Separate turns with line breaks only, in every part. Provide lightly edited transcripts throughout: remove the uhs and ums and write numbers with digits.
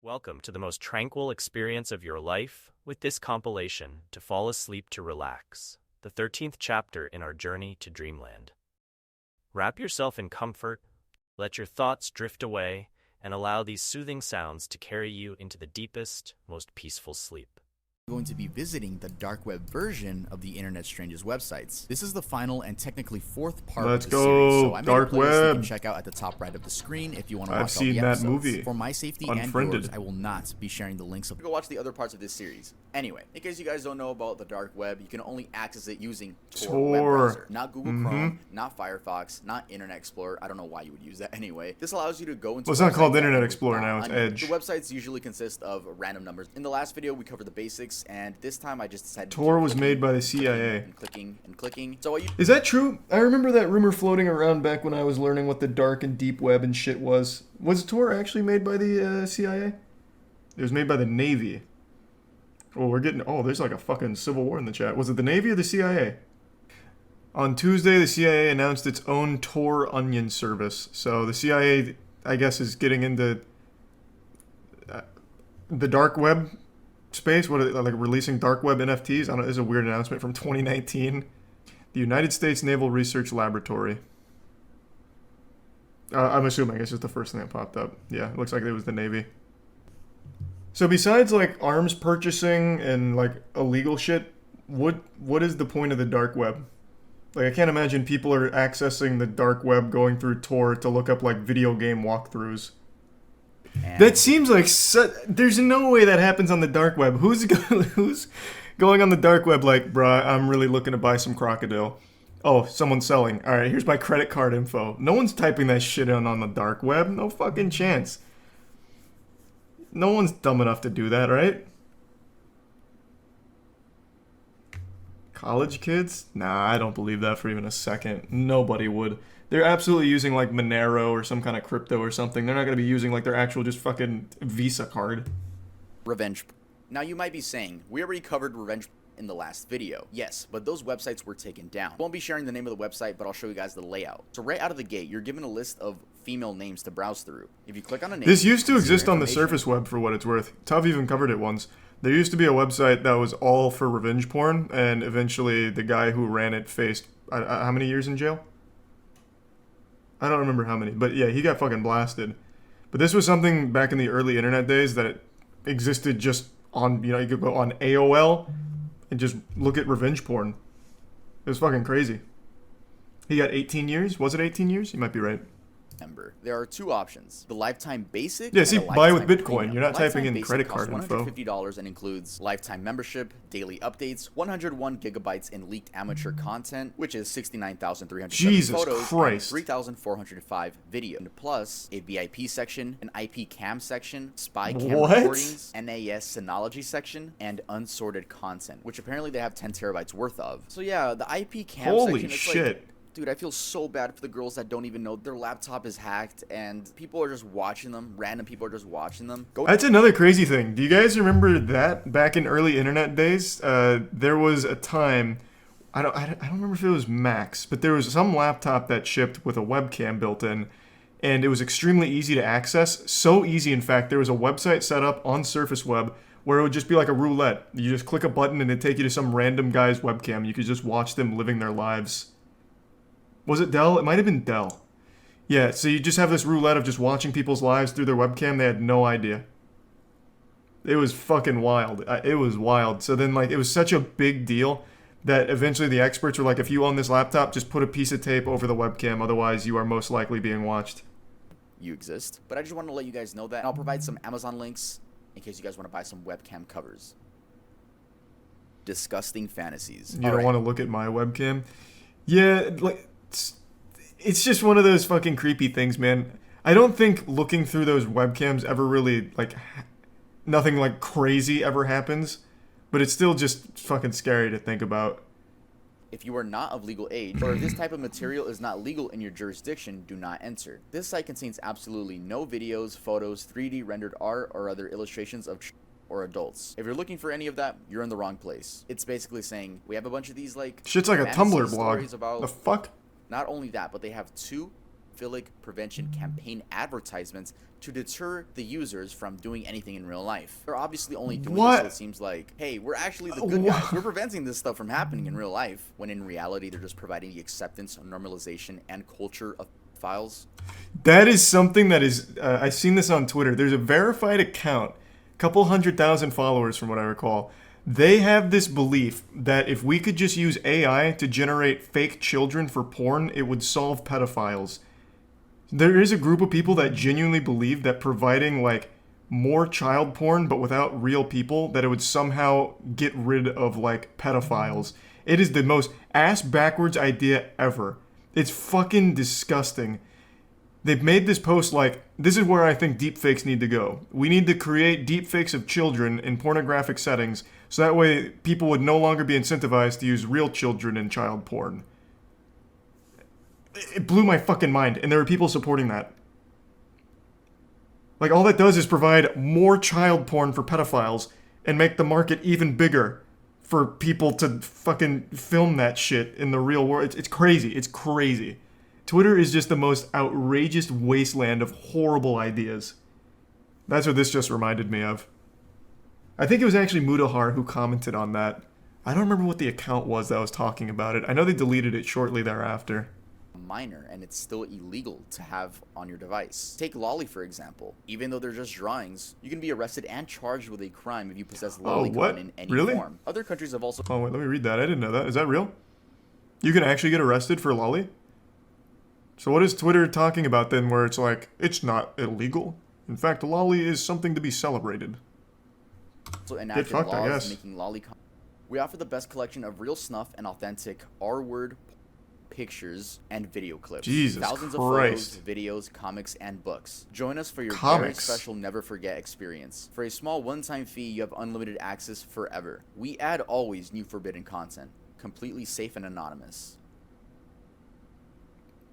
Welcome to the most tranquil experience of your life with this compilation to fall asleep to relax, the 13th chapter in our journey to dreamland. Wrap yourself in comfort, let your thoughts drift away, and allow these soothing sounds to carry you into the deepest, most peaceful sleep.
Going to be visiting the dark web version of the Internet's Strangest Websites. This is the final and technically fourth part of the series, so I made a playlist you can check out at the top right of the screen if you want to watch all the episodes. I've seen that movie. For my safety and yours, I will not be sharing the links. Go watch the other parts of this series. Anyway, in case you guys don't know about the dark web, you can only access it using Tor web browser, not Google Chrome, not Firefox, not Internet Explorer. I don't know why you would use that anyway. This allows you to go into.
Well, it's not called Internet Explorer now; it's Edge.
The websites usually consist of random numbers. In the last video, we covered the basics, and this time I just decided.
Tor was made by the CIA.
And clicking. So
is that true? I remember that rumor floating around back when I was learning what the dark and deep web and shit was. Was Tor actually made by the CIA? It was made by the Navy. Oh, we're getting... Oh, there's like a fucking civil war in the chat. Was it the Navy or the CIA? On Tuesday, the CIA announced its own Tor Onion service. So the CIA, I guess, is getting into the dark web space. What are they, like, releasing dark web NFTs? I don't know. This is a weird announcement from 2019. The United States Naval Research Laboratory. I'm assuming. I guess it's the first thing that popped up. Yeah, it looks like it was the Navy. So besides like arms purchasing and like illegal shit, what is the point of the dark web? Like I can't imagine people are accessing the dark web going through Tor to look up like video game walkthroughs. That seems like there's no way that happens on the dark web. Who's going on the dark web like, bruh, I'm really looking to buy some crocodile. Oh, someone's selling. All right, here's my credit card info. No one's typing that shit in on the dark web. No fucking chance. No one's dumb enough to do that, right? College kids? Nah, I don't believe that for even a second. Nobody would. They're absolutely using like Monero or some kind of crypto or something. They're not going to be using like their actual just fucking Visa card.
Revenge. Now you might be saying, we already covered revenge in the last video. Yes, but those websites were taken down. Won't be sharing the name of the website, but I'll show you guys the layout. So right out of the gate, you're given a list of female names to browse through. If you click on a name...
This used to exist on the surface web for what it's worth. Tuv even covered it once. There used to be a website that was all for revenge porn, and eventually the guy who ran it faced, how many years in jail? I don't remember how many, but yeah, he got fucking blasted. But this was something back in the early internet days that it existed just on, you know, you could go on AOL and just look at revenge porn. It was fucking crazy. He got 18 years? Was it 18 years? You might be right.
There are two options. The lifetime basic.
Yeah, see, buy with Bitcoin. You're not typing in credit card info.
$150 and includes lifetime membership, daily updates, 101 gigabytes in leaked amateur content, which is 69,370 photos,
Christ.
3,405 video, plus a VIP section, an IP cam section, spy cam recordings, NAS Synology section, and unsorted content, which apparently they have 10 terabytes worth of. So yeah, the IP cam section.
Holy shit.
Like, dude, I feel so bad for the girls that don't even know their laptop is hacked and people are just watching them. Random people are just watching them.
That's another crazy thing. Do you guys remember that back in early internet days? There was a time, I don't remember if it was Max, but there was some laptop that shipped with a webcam built in, and it was extremely easy to access. So easy, in fact, there was a website set up on Surface Web where it would just be like a roulette. You just click a button and it'd take you to some random guy's webcam. You could just watch them living their lives. Was it Dell? It might have been Dell. Yeah, so you just have this roulette of just watching people's lives through their webcam. They had no idea. It was fucking wild. It was wild. So then, like, it was such a big deal that eventually the experts were like, if you own this laptop, just put a piece of tape over the webcam. Otherwise, you are most likely being watched.
You exist. But I just want to let you guys know that. And I'll provide some Amazon links in case you guys want to buy some webcam covers. Disgusting fantasies.
You don't want to look at my webcam? Yeah, like... It's just one of those fucking creepy things, man. I don't think looking through those webcams ever really, like, nothing, like, crazy ever happens. But it's still just fucking scary to think about.
If you are not of legal age, or if this type of material is not legal in your jurisdiction, do not enter. This site contains absolutely no videos, photos, 3D rendered art, or other illustrations of or adults. If you're looking for any of that, you're in the wrong place. It's basically saying, we have a bunch of these, like...
Shit's like a Tumblr blog. The fuck?
Not only that, but they have two pedophilic prevention campaign advertisements to deter the users from doing anything in real life. They're obviously only doing this so it seems like, hey, we're actually the good guys. We're preventing this stuff from happening in real life, when in reality they're just providing the acceptance, normalization, and culture of files.
That is something that is, I've seen this on Twitter. There's a verified account, a couple 100,000 followers from what I recall. They have this belief that if we could just use AI to generate fake children for porn, it would solve pedophiles. There is a group of people that genuinely believe that providing like more child porn but without real people, that it would somehow get rid of like pedophiles. It is the most ass backwards idea ever. It's fucking disgusting. They've made this post like, this is where I think deepfakes need to go. We need to create deepfakes of children in pornographic settings, so that way people would no longer be incentivized to use real children in child porn. It blew my fucking mind, and there were people supporting that. Like, all that does is provide more child porn for pedophiles and make the market even bigger for people to fucking film that shit in the real world. It's crazy. It's crazy. Twitter is just the most outrageous wasteland of horrible ideas. That's what this just reminded me of. I think it was actually Mudahar who commented on that. I don't remember what the account was that was talking about it. I know they deleted it shortly thereafter.
Minor, and it's still illegal to have on your device. Take Lolly, for example. Even though they're just drawings, you can be arrested and charged with a crime if you possess lolicon in any form. Other countries have also...
Oh, wait, let me read that. I didn't know that. Is that real? You can actually get arrested for Lolly? So what is Twitter talking about then, where it's like, it's not illegal? In fact, Lolly is something to be celebrated.
So enacted laws making lolicon. We offer the best collection of real snuff and authentic R-word pictures and video clips.
Jesus
Thousands
Christ.
of photos, videos, comics, and books. Join us for your very special never forget experience. For a small one-time fee, you have unlimited access forever. We add always new forbidden content, completely safe and anonymous.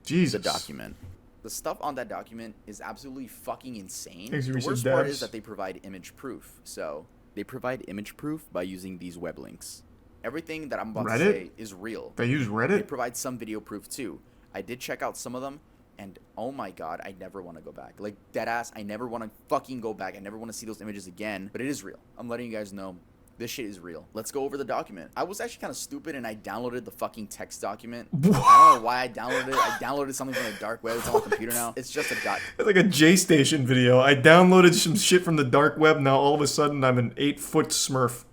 Jesus.
The document. The stuff on that document is absolutely fucking insane.
The
worst part is that they provide image proof. So they provide image proof by using these web links. Everything that I'm about to say is real.
They use Reddit?
They provide some video proof too. I did check out some of them, and oh my god, I never want to go back. Like, deadass, I never want to fucking go back. I never want to see those images again. But it is real. I'm letting you guys know. This shit is real. Let's go over the document. I was actually kind of stupid and I downloaded the fucking text document. I don't know why I downloaded it. I downloaded something from the dark web. It's on my computer now. It's just a doc.
It's like a J-Station video. I downloaded some shit from the dark web. Now all of a sudden I'm an 8-foot smurf.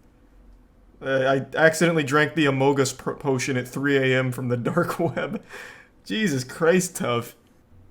I accidentally drank the Amogus potion at 3 a.m. from the dark web. Jesus Christ, tough.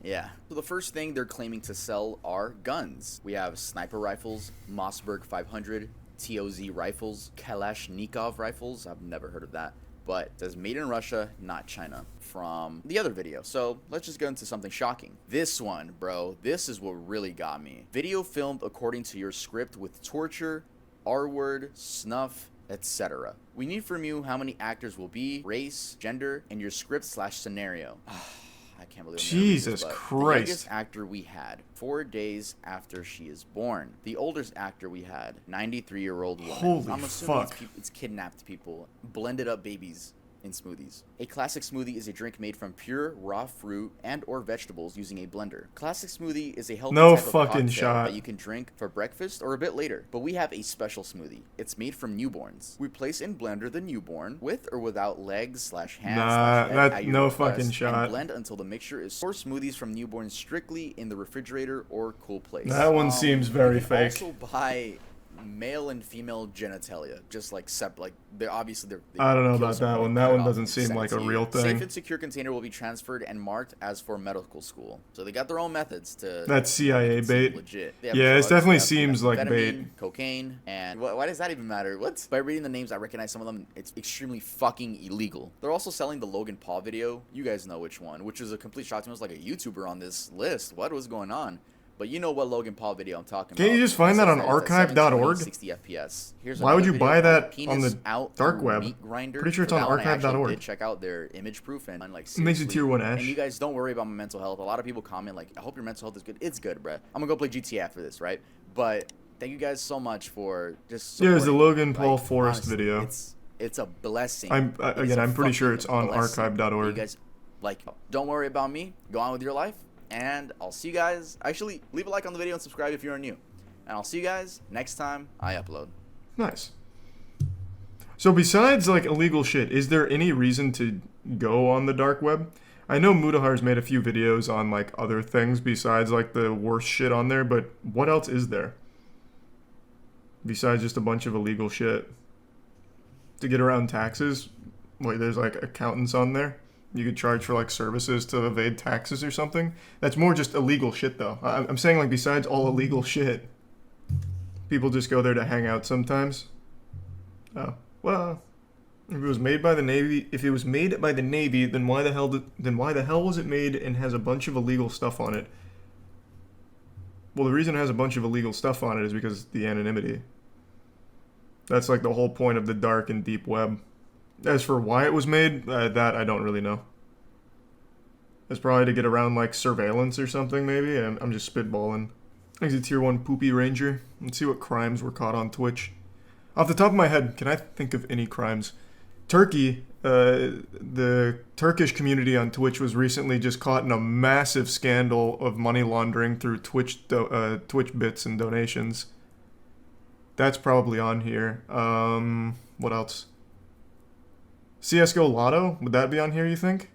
Yeah. So the first thing they're claiming to sell are guns. We have sniper rifles, Mossberg 500, TOZ rifles, Kalashnikov rifles. I've never heard of that. But it says made in Russia, not China, from the other video. So let's just go into something shocking. This one, bro, this is what really got me. Video filmed according to your script with torture, R-word, snuff, etc. We need from you how many actors will be, race, gender, and your script/scenario. I can't believe
Jesus Christ.
The youngest actor we had, 4 days after she is born. The oldest actor we had, 93-year-old woman.
Holy
I'm assuming
fuck.
it's kidnapped people, blended up babies in smoothies. A classic smoothie is a drink made from pure raw fruit and or vegetables using a blender. Classic smoothie is a healthy type of cocktail that you can drink for breakfast or a bit later. But we have a special smoothie. It's made from newborns. We place in blender the newborn with or without legs/hands/head
no fucking shot.
And blend until the mixture is source smoothies from newborns strictly in the refrigerator or cool place.
That one seems very fake.
Also buy male and female genitalia, just like they're obviously
I don't know about that one. That one doesn't seem like a real thing.
Safe and secure container will be transferred and marked as for medical school. So they got their own methods to.
That's CIA bait.
Legit.
Yeah, it definitely seems like bait.
Cocaine, and why does that even matter? What? By reading the names, I recognize some of them. It's extremely fucking illegal. They're also selling the Logan Paul video. You guys know which one, which is a complete shock to me. It was like a YouTuber on this list. What was going on? But you know what Logan Paul video I'm talking about.
Can't you just find that on archive.org?
60 FPS.
Why would you buy that on the dark web?
Grinder.
Pretty sure it's on archive.org.
Did check out their image proof and like
it makes it tier 1 Ash.
And you guys don't worry about my mental health. A lot of people comment like, I hope your mental health is good. It's good, bruh. I'm gonna go play GTA after this, right? But thank you guys so much for just
yeah, it's the Logan Paul Forest video.
It's a blessing.
I'm pretty sure it's on archive.org.
You guys, like, don't worry about me. Go on with your life. And I'll see you guys. Actually, leave a like on the video and subscribe if you're new. And I'll see you guys next time I upload.
Nice. So besides like illegal shit, is there any reason to go on the dark web? I know Mudahar's made a few videos on like other things besides like the worst shit on there, but what else is there? Besides just a bunch of illegal shit. To get around taxes, like there's like accountants on there. You could charge for like services to evade taxes or something. That's more just illegal shit though. I'm saying like besides all illegal shit, people just go there to hang out sometimes. Oh, well, if it was made by the Navy, then why the hell was it made and has a bunch of illegal stuff on it? Well, the reason it has a bunch of illegal stuff on it is because the anonymity. That's like the whole point of the dark and deep web. As for why it was made, that I don't really know. It's probably to get around like surveillance or something maybe. I'm just spitballing. Exit tier 1 Poopy Ranger. Let's see what crimes were caught on Twitch. Off the top of my head, can I think of any crimes? Turkey, the Turkish community on Twitch was recently just caught in a massive scandal of money laundering through Twitch bits and donations. That's probably on here. What else? CSGO Lotto? Would that be on here, you think?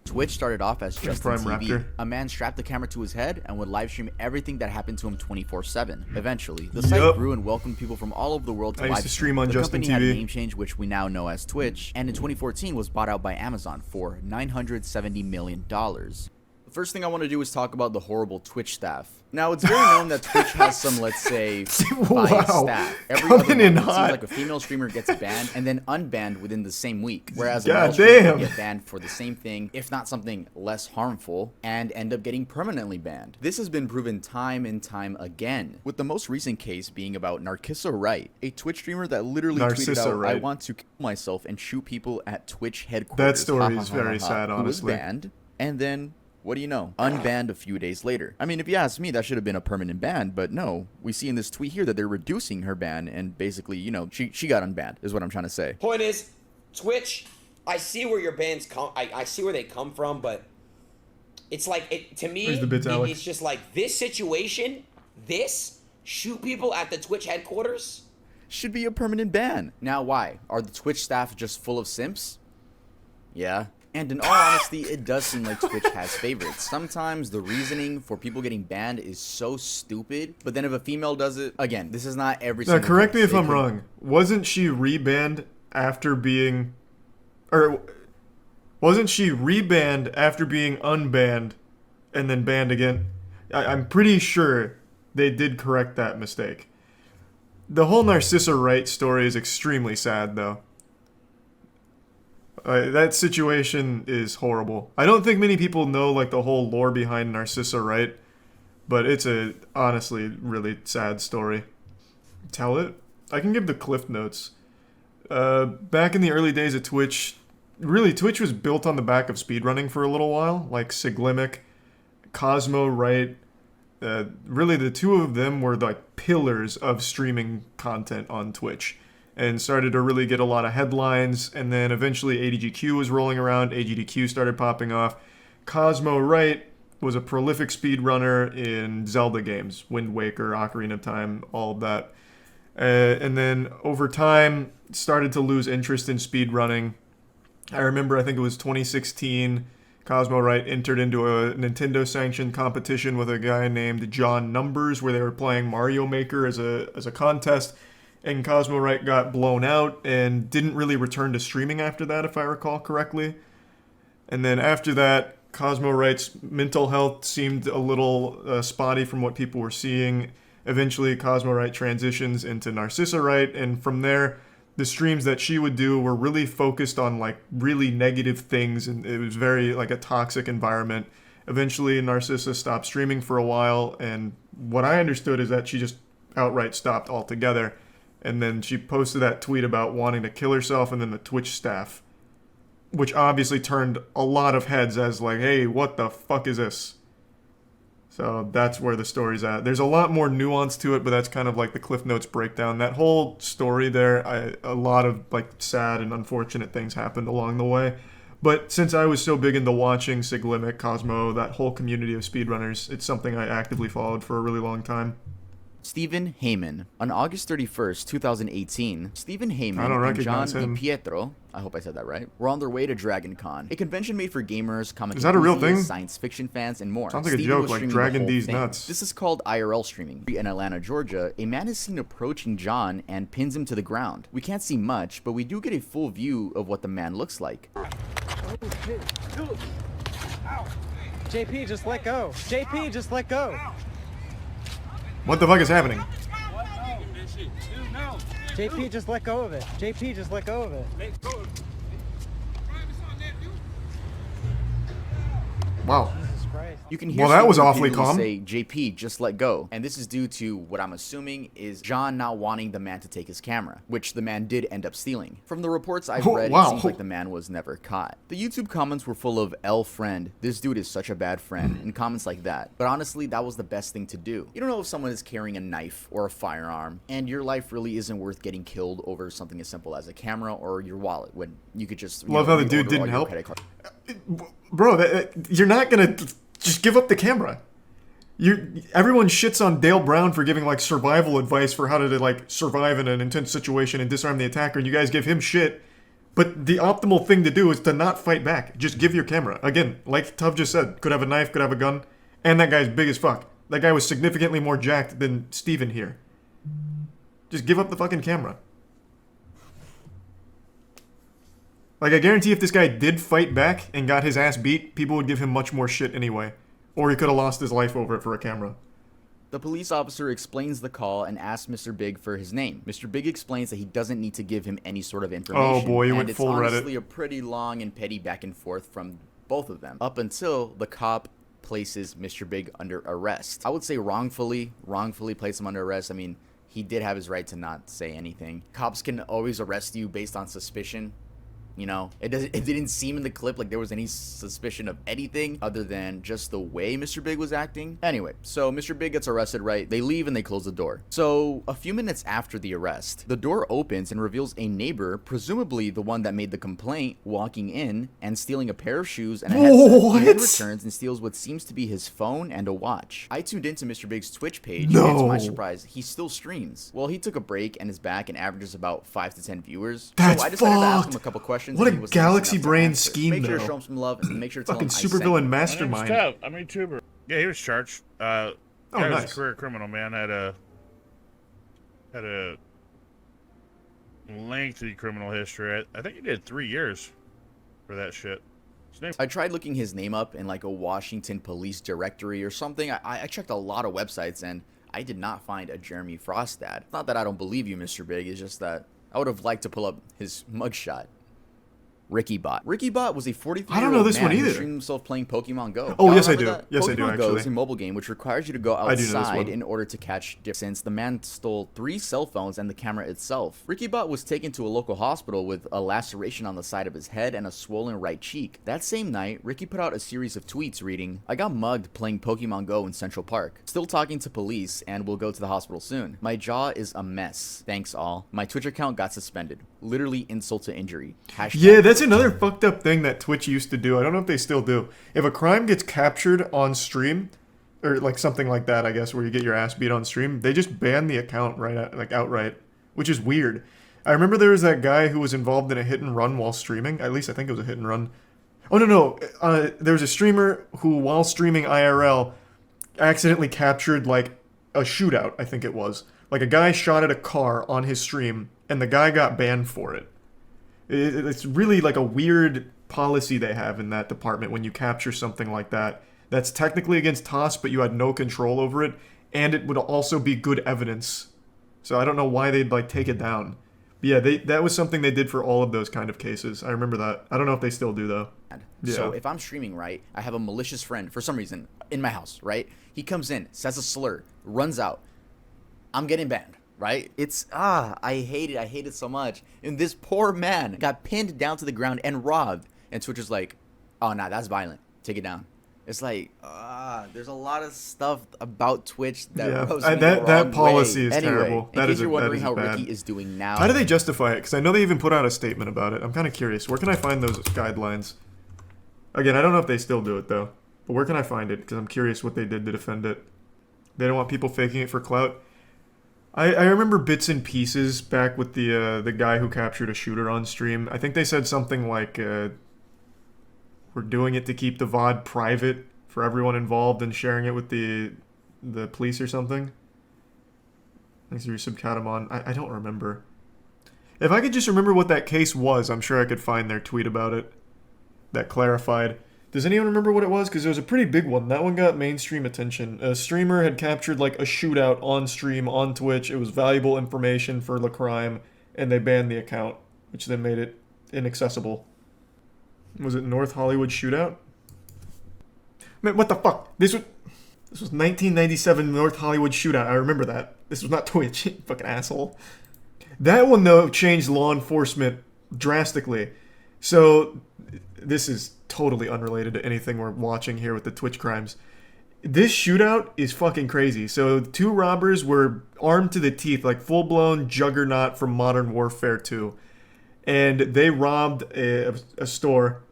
Twitch started off as just
Prime
TV.
Raptor.
A man strapped the camera to his head and would live stream everything that happened to him 24/7. Eventually, the site grew and welcomed people from all over the world to
I
live
used to stream on
the
Justin
company had a
TV.
name change, which we now know as Twitch, and in 2014 was bought out by Amazon for $970 million. The first thing I want to do is talk about the horrible Twitch staff. Now, it's very known that Twitch has some, let's say, biased staff. Every other month, it seems like a female streamer gets banned and then unbanned within the same week, whereas a male streamer can get banned for the same thing, if not something less harmful, and end up getting permanently banned. This has been proven time and time again, with the most recent case being about Narcissa Wright, a Twitch streamer that literally tweeted out, "I want to kill myself and shoot people at Twitch headquarters."
That story is very sad, honestly.
Who was banned, and then what do you know? Unbanned a few days later. I mean, if you ask me, that should have been a permanent ban, but no. We see in this tweet here that they're reducing her ban, and basically, you know, she got unbanned, is what I'm trying to say.
Point is, Twitch, I see where your bans come, I see where they come from, but it's like, to me, it's just like, this situation, shoot people at the Twitch headquarters?
Should be a permanent ban. Now, why? Are the Twitch staff just full of simps? Yeah. And in all honesty, it does seem like Twitch has favorites. Sometimes the reasoning for people getting banned is so stupid, but then if a female does it, again, this is not every single
Now, correct me if I'm wrong. Wasn't she rebanned after being... Or... Wasn't she rebanned after being unbanned and then banned again? I'm pretty sure they did correct that mistake. The whole Narcissa Wright story is extremely sad, though. That situation is horrible. I don't think many people know like the whole lore behind Narcissa Wright, but it's a honestly really sad story. Tell it? I can give the cliff notes. Back in the early days of Twitch, really Twitch was built on the back of speedrunning for a little while, like Siglimic, Cosmo Wright. Really the two of them were like pillars of streaming content on Twitch, and started to really get a lot of headlines, and then eventually ADGQ was rolling around, AGDQ started popping off. Cosmo Wright was a prolific speedrunner in Zelda games, Wind Waker, Ocarina of Time, all of that. And then over time, started to lose interest in speedrunning. I remember, I think it was 2016, Cosmo Wright entered into a Nintendo-sanctioned competition with a guy named John Numbers, where they were playing Mario Maker as a contest. And Cosmo Wright got blown out and didn't really return to streaming after that, if I recall correctly. And then after that, Cosmo Wright's mental health seemed a little spotty from what people were seeing. Eventually, Cosmo Wright transitions into Narcissa Wright, and from there, the streams that she would do were really focused on like really negative things, and it was very like a toxic environment. Eventually, Narcissa stopped streaming for a while, and what I understood is that she just outright stopped altogether. And then she posted that tweet about wanting to kill herself, and then the Twitch staff, which obviously turned a lot of heads as like, hey, what the fuck is this? So that's where the story's at. There's a lot more nuance to it, but that's kind of like the Cliff Notes breakdown. That whole story there, a lot of like sad and unfortunate things happened along the way. But since I was so big into watching Siglimit, Cosmo, that whole community of speedrunners, it's something I actively followed for a really long time.
Stephen Heyman. On August 31st, 2018, Stephen Heyman and John Di Pietro, I hope I said that right, were on their way to Dragon Con, a convention made for gamers, comic enthusiasts, science fiction fans, and more.
Sounds like a joke, like Dragon D's nuts.
This is called IRL streaming. In Atlanta, Georgia, a man is seen approaching John and pins him to the ground. We can't see much, but we do get a full view of what the man looks like.
Oh, shit. Ow. JP, just let go. JP, just let go.
What the fuck is happening?
JP, just let go of it. JP, just let go of it.
Wow.
You can hear
that was awfully calm.
Say, JP, just let go. And this is due to what I'm assuming is John not wanting the man to take his camera, which the man did end up stealing. From the reports I've read, it seems like the man was never caught. The YouTube comments were full of L friend, this dude is such a bad friend, and comments like that. But honestly, that was the best thing to do. You don't know if someone is carrying a knife or a firearm, and your life really isn't worth getting killed over something as simple as a camera or your wallet, when you could just
love how the dude didn't help. Bro, you're not gonna just give up the camera. Everyone shits on Dale Brown for giving like survival advice for how to like survive in an intense situation and disarm the attacker, and you guys give him shit. But the optimal thing to do is to not fight back. Just give your camera. Again, like Tuv just said, could have a knife, could have a gun, and that guy's big as fuck. That guy was significantly more jacked than Steven here. Just give up the fucking camera. Like, I guarantee if this guy did fight back and got his ass beat, people would give him much more shit anyway. Or he could have lost his life over it for a camera.
The police officer explains the call and asks Mr. Big for his name. Mr. Big explains that he doesn't need to give him any sort of information.
Oh boy, you went full Reddit.
It's honestly a pretty long and petty back and forth from both of them. Up until the cop places Mr. Big under arrest. I would say wrongfully place him under arrest. I mean, he did have his right to not say anything. Cops can always arrest you based on suspicion. You know, it didn't seem in the clip like there was any suspicion of anything other than just the way Mr. Big was acting. Anyway, so Mr. Big gets arrested, right? They leave and they close the door. So a few minutes after the arrest, the door opens and reveals a neighbor, presumably the one that made the complaint, walking in and stealing a pair of shoes and a headset. He then returns and steals what seems to be his phone and a watch. I tuned into Mr. Big's Twitch page, and to my surprise, he still streams. Well, he took a break and is back and averages about 5 to 10 viewers.
That's
so I decided to ask him a couple questions.
What a galaxy brain scheme,
Make sure
though.
to show him some love and make sure to tell him
fucking supervillain mastermind.
I'm a YouTuber. Yeah, he was charged.
Oh,
he
nice.
was a career criminal, man. Had a lengthy criminal history. I think he did 3 years for that shit.
I tried looking his name up in like a Washington police directory or something. I checked a lot of websites and I did not find a Jeremy Frost ad. Not that I don't believe you, Mr. Big. It's just that I would have liked to pull up his mugshot. RickyBot was a 43-year-old man who streamed himself playing Pokemon Go.
Oh, yes, I do.
That?
Yes, I do,
Pokemon Go
actually.
is a mobile game which requires you to go outside in order to catch different. Since the man stole 3 cell phones and the camera itself. RickyBot was taken to a local hospital with a laceration on the side of his head and a swollen right cheek. That same night, Ricky put out a series of tweets reading, "I got mugged playing Pokemon Go in Central Park. Still talking to police and will go to the hospital soon. My jaw is a mess. Thanks all. My Twitch account got suspended. Literally insult to injury."
Yeah, that's another fucked up thing that Twitch used to do. I don't know if they still do. If a crime gets captured on stream, or like something like that, I guess, where you get your ass beat on stream, they just ban the account outright, which is weird. I remember there was that guy who was involved in a hit and run while streaming. At least I think it was a hit and run. Oh, no. There was a streamer who, while streaming IRL, accidentally captured like a shootout, I think it was. Like a guy shot at a car on his stream, and the guy got banned for it. It's really like a weird policy they have in that department when you capture something like that. That's technically against TOS, but you had no control over it, and it would also be good evidence. So I don't know why they'd like take it down. But yeah, that was something they did for all of those kind of cases. I remember that. I don't know if they still do though. Yeah.
So if I'm streaming, right, I have a malicious friend for some reason in my house, right? He comes in, says a slur, runs out. I'm getting banned. Right? It's, I hate it so much. And this poor man got pinned down to the ground and robbed. And Twitch is like, oh, nah, that's violent. Take it down. It's like, there's a lot of stuff about Twitch that rubs me the wrong
that policy
way.
is terrible.
In case you're wondering how Ricky is doing now.
How do they justify it? Because I know they even put out a statement about it. I'm kind of curious. Where can I find those guidelines? Again, I don't know if they still do it, though. But where can I find it? Because I'm curious what they did to defend it. They don't want people faking it for clout. I remember bits and pieces back with the guy who captured a shooter on stream. I think they said something like, we're doing it to keep the VOD private for everyone involved and sharing it with the police or something. Thanks for your subcatamon. I don't remember. If I could just remember what that case was, I'm sure I could find their tweet about it that clarified. Does anyone remember what it was? Because it was a pretty big one. That one got mainstream attention. A streamer had captured like a shootout on stream on Twitch. It was valuable information for the crime, and they banned the account, which then made it inaccessible. Was it North Hollywood Shootout? Man, what the fuck? This was 1997 North Hollywood Shootout. I remember that. This was not Twitch, you fucking asshole. That one, though, changed law enforcement drastically. So, this is totally unrelated to anything we're watching here with the Twitch crimes. This shootout is fucking crazy. So, 2 robbers were armed to the teeth, like full-blown juggernaut from Modern Warfare 2. And they robbed a store.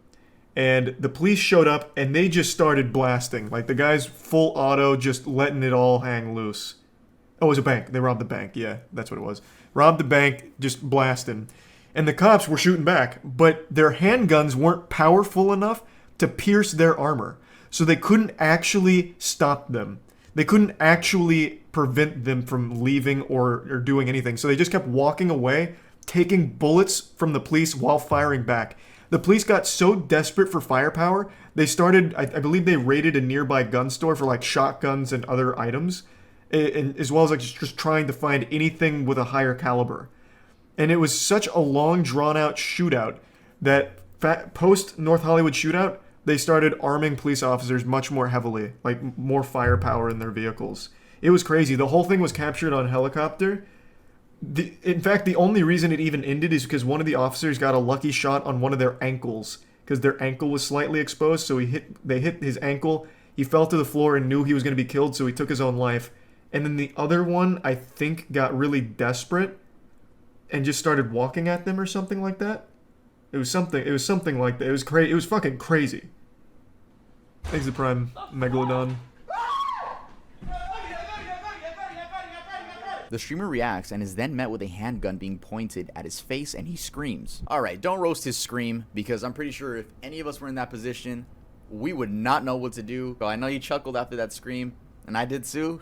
And the police showed up, and they just started blasting. Like, the guys full auto, just letting it all hang loose. Oh, it was a bank. They robbed the bank. Yeah, that's what it was. Robbed the bank, just blasting. And the cops were shooting back, but their handguns weren't powerful enough to pierce their armor. So they couldn't actually stop them. They couldn't actually prevent them from leaving or doing anything. So they just kept walking away, taking bullets from the police while firing back. The police got so desperate for firepower, they started, I believe they raided a nearby gun store for like shotguns and other items, and as well as like just trying to find anything with a higher caliber. And it was such a long, drawn-out shootout that post-North Hollywood shootout, they started arming police officers much more heavily, like more firepower in their vehicles. It was crazy. The whole thing was captured on helicopter. In fact, the only reason it even ended is because one of the officers got a lucky shot on one of their ankles, because their ankle was slightly exposed, so they hit his ankle, he fell to the floor and knew he was going to be killed, so he took his own life. And then the other one, I think, got really desperate and just started walking at them or something like that. It was something like that. It was fucking crazy. Thanks to Prime Megalodon.
The streamer reacts and is then met with a handgun being pointed at his face, and he screams. Alright, don't roast his scream, because I'm pretty sure if any of us were in that position, we would not know what to do. So I know you chuckled after that scream, and I did too.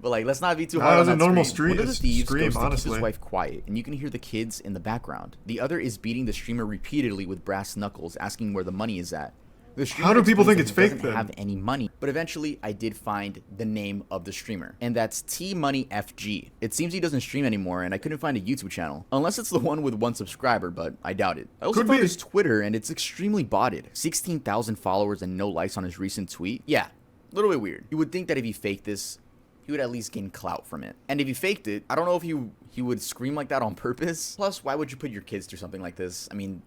But like, let's not be too hard on that
normal
scream. One of the thieves goes to
honestly.
keep his wife quiet, and you can hear the kids in the background. The other is beating the streamer repeatedly with brass knuckles, asking where the money is at.
How do people think it's fake then?
Doesn't have any money, but eventually I did find the name of the streamer, and that's TMoneyFG. It seems he doesn't stream anymore, and I couldn't find a YouTube channel, unless it's the one with 1 subscriber, but I doubt it. I also found his Twitter, and it's extremely botted. 16,000 followers and no likes on his recent tweet. Yeah, a little bit weird. You would think that if he faked this, he would at least gain clout from it. And if he faked it, I don't know if he would scream like that on purpose. Plus, why would you put your kids through something like this? I mean,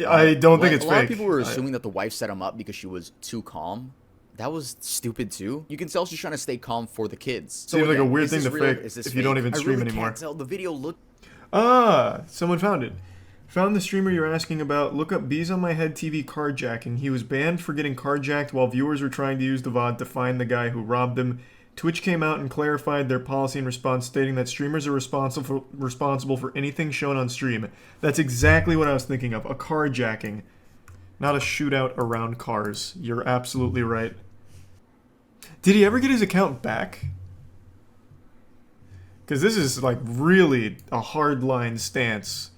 I don't think it's fake.
A lot of people were assuming that the wife set him up because she was too calm. That was stupid too. You can tell she's trying to stay calm for the kids. So
seems like a weird thing to fake if you don't even stream anymore.
I can't tell. The video looked...
Ah, someone found it. Found the streamer you're asking about. Look up Bees on My Head TV carjacking. He was banned for getting carjacked while viewers were trying to use the VOD to find the guy who robbed him. Twitch came out and clarified their policy in response, stating that streamers are responsible for anything shown on stream. That's exactly what I was thinking of. A carjacking. Not a shootout around cars. You're absolutely right. Did he ever get his account back? Because this is like really a hardline stance.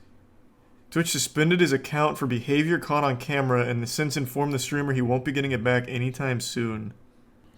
Twitch suspended his account for behavior caught on camera and has since informed the streamer he won't be getting it back anytime soon.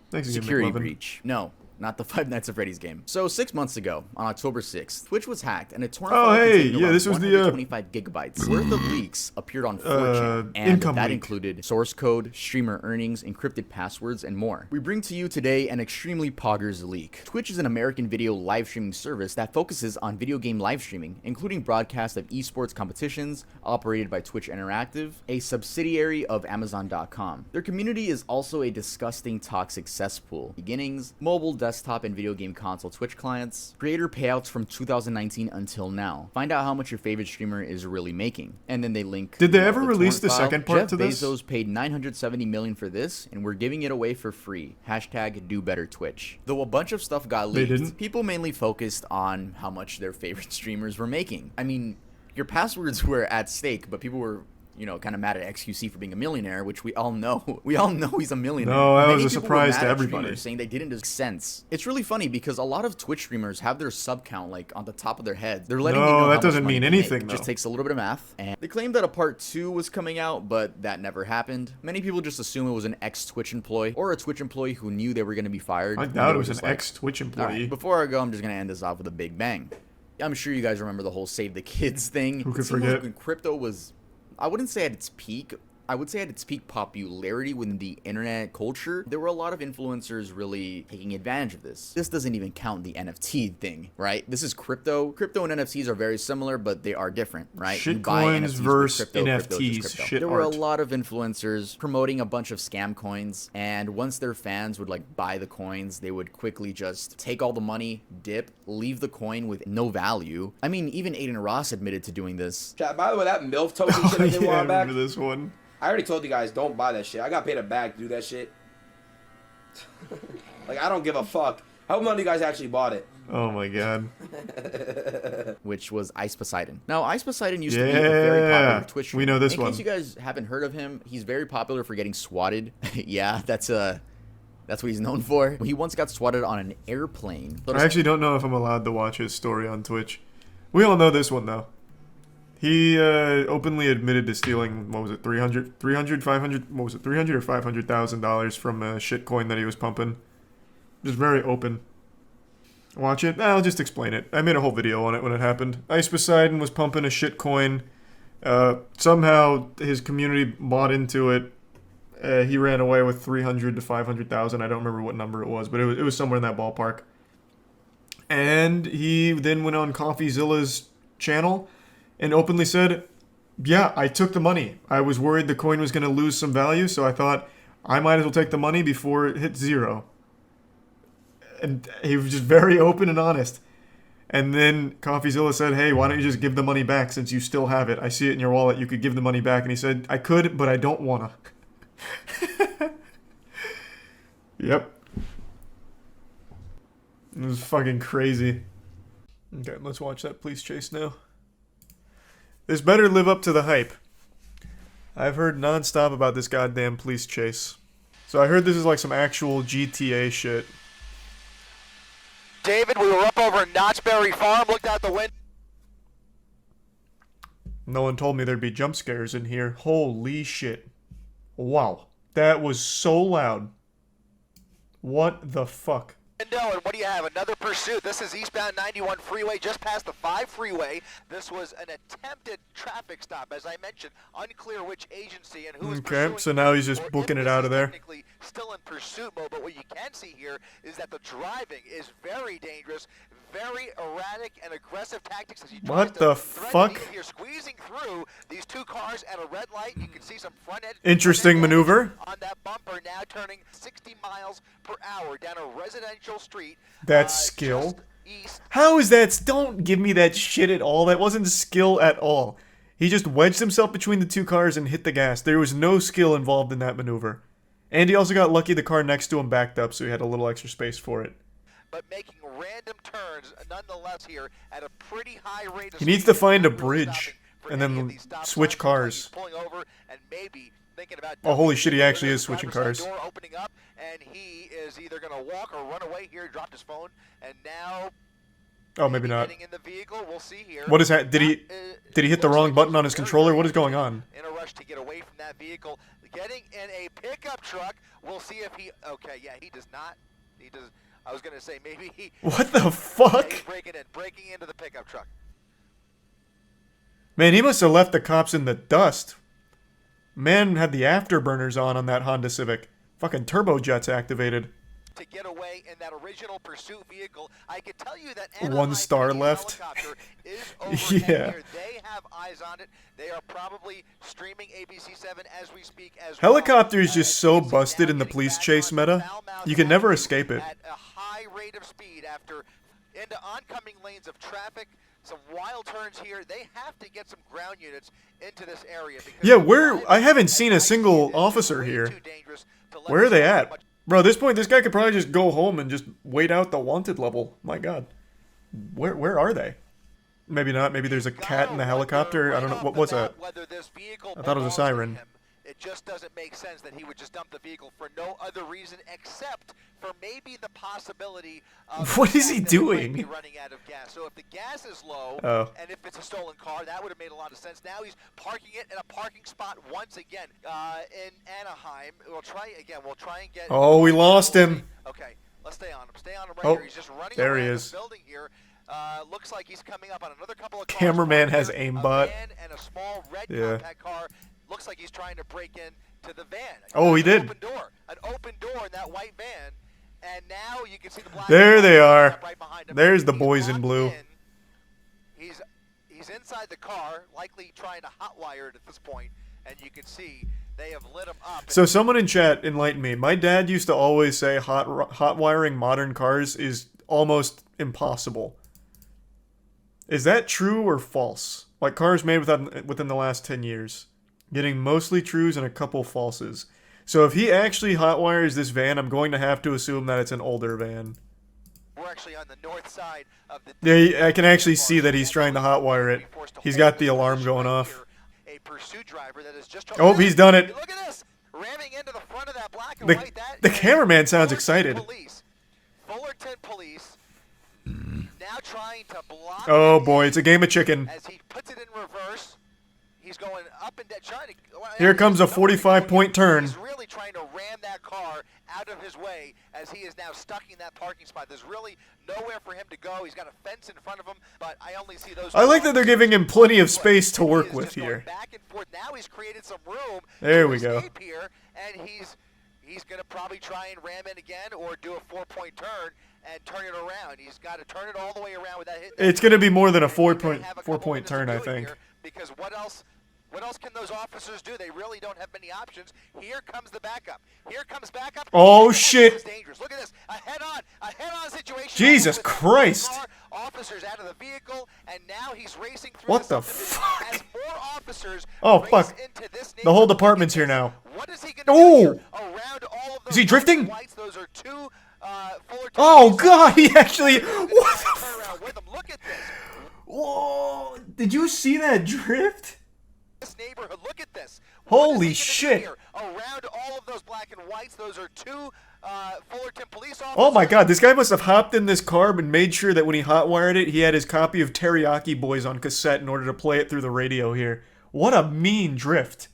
Thanks again,
Security breach. No, not the Five Nights at Freddy's game. So 6 months ago, on October 6th, Twitch was hacked and a torrent file containing around 125 gigabytes worth of leaks appeared on 4chan, and that included source code, streamer earnings, encrypted passwords, and more. We bring to you today an extremely poggers leak. Twitch is an American video live streaming service that focuses on video game live streaming, including broadcast of esports competitions operated by Twitch Interactive, a subsidiary of Amazon.com. Their community is also a disgusting, toxic cesspool. Beginnings, mobile desktop desktop and video game console Twitch clients, creator payouts from 2019 until now. Find out how much your favorite streamer is really making. And then they link.
Did they ever release the second part to this?
Jeff Bezos paid $970 million for this, and we're giving it away for free. Hashtag do better Twitch. Though a bunch of stuff got leaked, people mainly focused on how much their favorite streamers were making. I mean, your passwords were at stake, but people were, you know, kind of mad at XQC for being a millionaire, which we all know. We all know he's a millionaire.
No, that was a surprise to everybody.
Saying they didn't make sense. It's really funny because a lot of Twitch streamers have their sub count like on the top of their heads. They're letting you know
that doesn't mean anything.
It just takes a little bit of math. And they claimed that a part 2 was coming out, but that never happened. Many people just assume it was an ex-Twitch employee or a Twitch employee who knew they were going to be fired.
I doubt it was an ex-Twitch employee.
Right, before I go, I'm just going to end this off with a big bang. I'm sure you guys remember the whole Save the Kids thing.
Who could forget?
When crypto was, I wouldn't say at its peak. I would say at its peak popularity within the internet culture, there were a lot of influencers really taking advantage of this. This doesn't even count the NFT thing, right? This is crypto. Crypto and NFTs are very similar, but they are different, right?
Shitcoins versus NFTs.
There were a lot of influencers promoting a bunch of scam coins, and once their fans would like buy the coins, they would quickly just take all the money, dip, leave the coin with no value. I mean, even Aiden Ross admitted to doing this.
Chat, by the way, that MILF token shit I did a while back.
I remember this one.
I already told you guys, don't buy that shit. I got paid a bag to do that shit. Like, I don't give a fuck. How many of you guys actually bought it?
Oh my god.
Which was Ice Poseidon. Now, Ice Poseidon used to be a very popular Twitch streamer.
We know this one.
In case you guys haven't heard of him, he's very popular for getting swatted. Yeah, that's what he's known for. He once got swatted on an airplane.
I actually don't know if I'm allowed to watch his story on Twitch. We all know this one, though. He openly admitted to stealing, what was it, 500, what was it, $300 or $500,000 from a shitcoin that he was pumping. Just very open. Watch it? I'll just explain it. I made a whole video on it when it happened. Ice Poseidon was pumping a shitcoin. Somehow his community bought into it. He ran away with 300 to 500,000. I don't remember what number it was, but it was somewhere in that ballpark. And he then went on CoffeeZilla's channel and openly said, yeah, I took the money. I was worried the coin was going to lose some value, so I thought I might as well take the money before it hit zero. And he was just very open and honest. And then CoffeeZilla said, hey, why don't you just give the money back since you still have it? I see it in your wallet. You could give the money back. And he said, I could, but I don't want to. Yep. It was fucking crazy. Okay, let's watch that police chase now. This better live up to the hype. I've heard nonstop about this goddamn police chase. So I heard this is like some actual GTA shit.
David, we were up over Knott's Berry Farm, looked out the window.
No one told me there'd be jump scares in here. Holy shit. Wow. That was so loud. What the fuck?
And what do you have? Another pursuit. This is eastbound 91 freeway, just past the 5 freeway. This was an attempted traffic stop, as I mentioned. Unclear which agency and who is pursuing.
Okay, so now he's just booking it out of there.
Technically still in pursuit mode, but what you can see here is that the driving is very dangerous, very erratic and aggressive tactics as he tries
what the fuck?
You're squeezing through these two cars at a red light. You can see some front end.
Interesting maneuver.
On that bumper, now turning 60 miles per hour down a residential street.
That's skill. How is that? Don't give me that shit at all. That wasn't skill at all. He just wedged himself between the two cars and hit the gas. There was no skill involved in that maneuver. And he also got lucky the car next to him backed up, so he had a little extra space for it.
But making random turns nonetheless here at a pretty high rate of
he needs to find a bridge and then switch cars.
Pulling over and maybe thinking about
oh, holy shit, he actually is switching cars.
Door opening up, and he is either going to walk or run away here. He dropped his phone, and now...
Oh, maybe not.
In the vehicle. We'll see here.
What is that? Did he hit the wrong button on his controller? What is going on?
In a rush to get away from that vehicle. Getting in a pickup truck. We'll see if he... Okay, yeah, he does not. He does... I was going to say maybe he...
What the fuck?
Yeah, breaking into the pickup truck.
Man, he must have left the cops in the dust. Man had the afterburners on that Honda Civic. Fucking turbojets activated.
To get away in that original pursuit vehicle, I can tell you that
1 star left.
is over
yeah.
here. They have eyes eyes on it. They are probably streaming ABC7 as we speak as
Helicopter is just so busted in the police chase meta. You can never escape it.
At a high rate of speed after into oncoming lanes of traffic. Some wild turns here. They have to get some ground units into this area.
Yeah, I haven't seen a single officer here. Where are they at? Bro, at this point, this guy could probably just go home and just wait out the wanted level. My god. Where are they? Maybe not. Maybe there's a cat in the helicopter. I don't know. What was that? I thought it was a siren.
It just doesn't make sense that he would just dump the vehicle for no other reason except for maybe the possibility of
what is he doing?
Be running out of gas. So if the gas is low, and if it's a stolen car, that would have made a lot of sense. Now he's parking it in a parking spot once again in Anaheim. We'll try again. We'll try and get.
Oh, we lost him.
Okay, let's stay on him. Stay on him right here. He's just running
there
around
he is.
the building here. Looks like he's coming up on another couple of cars.
Cameraman has aimbot.
A van and a small red compact car. Looks like he's trying to break in to the van.
Oh, he did.
An open door in that white van, and now you can see the black.
There they are.
Right behind him.
There's the boys in blue.
He's inside the car, likely trying to hotwire it at this point, and you can see they have lit him up.
So someone in chat enlighten me. My dad used to always say hot wiring modern cars is almost impossible. Is that true or false? Like cars made within the last 10 years. Getting mostly trues and a couple falses. So if he actually hotwires this van, I'm going to have to assume that it's an older van.
We're actually on the north side of the...
Yeah, I can actually see that he's trying to hotwire it. He's got the alarm going off.
A pursuit driver that is just...
Oh, he's done it.
Look at this! Ramming into the front of that black and white.
The cameraman sounds excited.
Fullerton Police now trying to block...
Oh boy, it's a game of chicken.
As he puts it in reverse. He's going up and down, trying to...
Here comes a 45-point turn.
He's really trying to ram that car out of his way as he is now stuck in that parking spot. There's really nowhere for him to go. He's got a fence in front of him, but I only see those...
I like that they're giving him plenty of space to work with here.
Back and forth. Now he's created some room.
There we go.
Here, and he's going to probably try and ram in again or do a 4-point turn and turn it around. He's got to turn it all the way around without hitting...
It's going to be more than a 4-point turn, I think.
Because what else can those officers do? They really don't have many options. Here comes the backup. Here comes backup.
Oh shit!
This is dangerous. Look at this. A head-on situation.
Jesus Christ!
Officers out of the vehicle, and now he's racing through.
What the fuck?
As more officers
fuck! The whole department's here now.
What is he gonna do here? Around all of those
is he drifting?
Lights, those are two.
Oh god! He actually. What the fuck?
Look at this.
Whoa! Did you see that drift?
This neighborhood, look at this.
Holy shit!
Around all of those black and whites, those are two Fullerton police officers.
Oh my god, this guy must have hopped in this car and made sure that when he hotwired it, he had his copy of Teriyaki Boys on cassette in order to play it through the radio here. What a mean drift.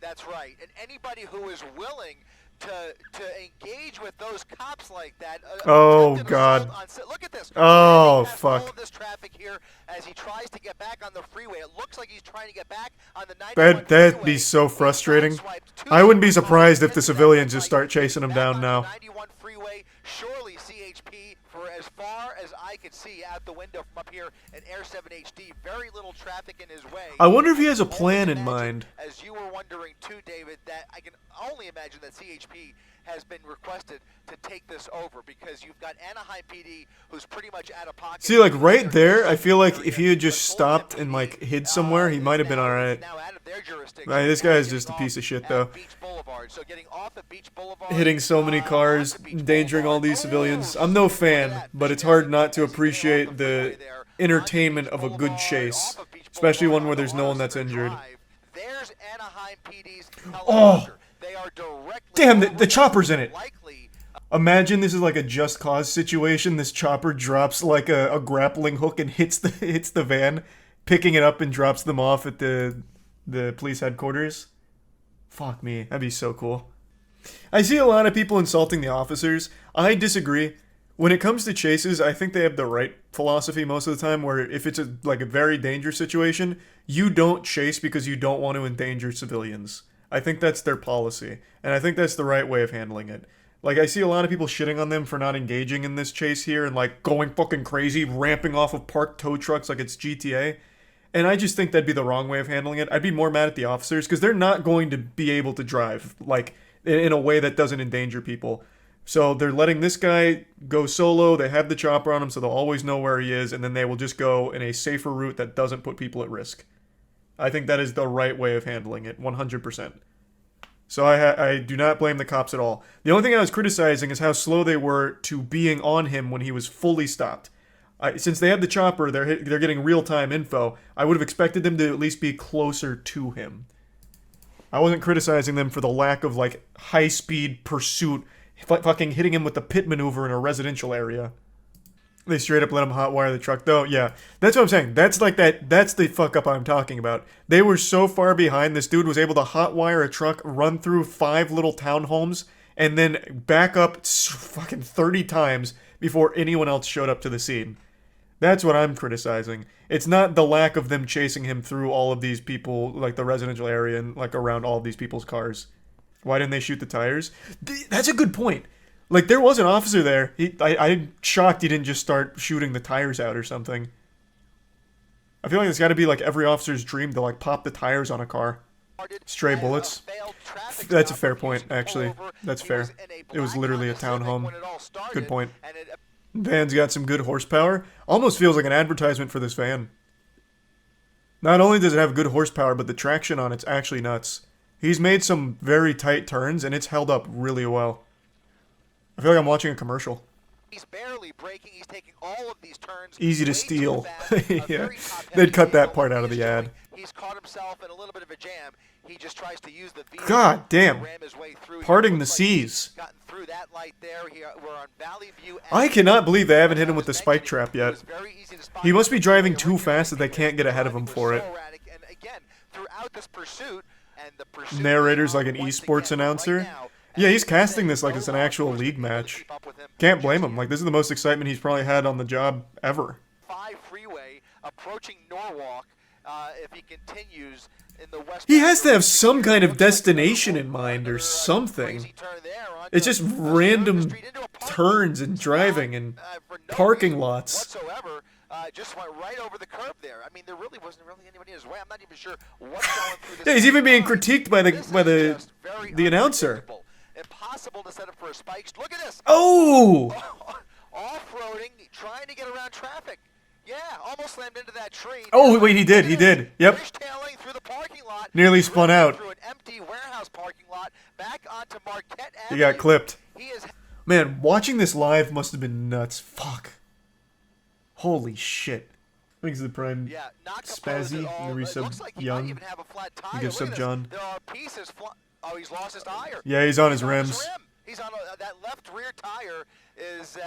That's right, and anybody who is willing to engage with those cops like that.
Oh god.
Look at this.
Oh fuck.
All of this traffic here as he tries to get back on the freeway. It looks like he's trying to get back on the 91
That'd be so frustrating. I wouldn't be surprised if the civilians just start chasing him down now.
91 freeway, surely CHP, for as far as I could see out the window from up here in Air 7 HD, very little traffic in his way.
I wonder if he has a plan in mind.
As you were wondering too, David, that I can only imagine that CHP has been requested to take this over because you've got Anaheim PD who's pretty much out of pocket.
See, like right there, I feel like if he had just stopped and like hid somewhere, he might have been alright. This guy is just a piece of shit though. Hitting so many cars, endangering all these civilians. I'm no fan, but it's hard not to appreciate the entertainment of a good chase, especially one where there's no one that's injured.
There's Anaheim PD's
oh! Damn, the chopper's in it. Imagine this is like a Just Cause situation. This chopper drops like a grappling hook and hits the van, picking it up and drops them off at the police headquarters. Fuck me, that'd be so cool. I see a lot of people insulting the officers. I disagree. When it comes to chases, I think they have the right philosophy most of the time, where if it's like a very dangerous situation, you don't chase because you don't want to endanger civilians. I think that's their policy, and I think that's the right way of handling it. Like, I see a lot of people shitting on them for not engaging in this chase here and, like, going fucking crazy, ramping off of parked tow trucks like it's GTA. And I just think that'd be the wrong way of handling it. I'd be more mad at the officers because they're not going to be able to drive, like, in a way that doesn't endanger people. So they're letting this guy go solo. They have the chopper on him, so they'll always know where he is, and then they will just go in a safer route that doesn't put people at risk. I think that is the right way of handling it, 100%. So I do not blame the cops at all. The only thing I was criticizing is how slow they were to being on him when he was fully stopped. Since they had the chopper, they're getting real-time info. I would have expected them to at least be closer to him. I wasn't criticizing them for the lack of, like, high-speed pursuit, fucking hitting him with the pit maneuver in a residential area. They straight up let him hotwire the truck, though. Yeah, that's what I'm saying. That's the fuck up I'm talking about. They were so far behind, this dude was able to hotwire a truck, run through 5 little townhomes, and then back up fucking 30 times before anyone else showed up to the scene. That's what I'm criticizing. It's not the lack of them chasing him through all of these people, like the residential area and like around all of these people's cars. Why didn't they shoot the tires? That's a good point. Like, there was an officer there. I'm shocked he didn't just start shooting the tires out or something. I feel like it's got to be like every officer's dream to like pop the tires on a car. Stray bullets. That's a fair point, actually. That's fair. It was literally a townhome. Good point. Van's got some good horsepower. Almost feels like an advertisement for this van. Not only does it have good horsepower, but the traction on it's actually nuts. He's made some very tight turns, and it's held up really well. I feel like I'm watching a commercial.
He's barely braking. He's taking all of these turns.
Easy to steal. Yeah. They'd cut that part out of the ad.
He's caught himself in a little bit of a jam. He just tries to use the vehicle
God damn.
to ram his way through.
Parting the seas.
Gotten through that light there. We're on Valley View.
I cannot believe they haven't hit him with the spike trap yet. He must be driving too fast that they can't get ahead of him for it.
And again, throughout this pursuit,
narrator's like an esports announcer. Yeah, he's casting this like it's an actual league match. Can't blame him. Like, this is the most excitement he's probably had on the job ever.
5 freeway approaching Norwalk. If he continues in the west,
he has to have some kind of destination in mind or something. It's just random turns and driving and parking lots.
Just went right over the curb there. I mean, there really wasn't anybody in his way. I'm not even sure what's going through this.
Yeah, he's even being critiqued by the announcer.
Impossible to set up for a spike. Look at this.
Oh!
Off-roading, trying to get around traffic. Yeah, almost slammed into that tree.
Oh, wait, he did. Yep.
Fishtailing through the parking lot.
Nearly spun out.
Through an empty warehouse parking lot, back onto Marquette Avenue.
He got clipped. Man, watching this live must have been nuts. Fuck. Holy shit. Thanks to the Prime.
Yeah, not
Spazzy, the resub
like
Young.
You
give sub John.
There are pieces. Oh, he's lost his tire.
Yeah, he's on his rims.
He's on that left rear tire is.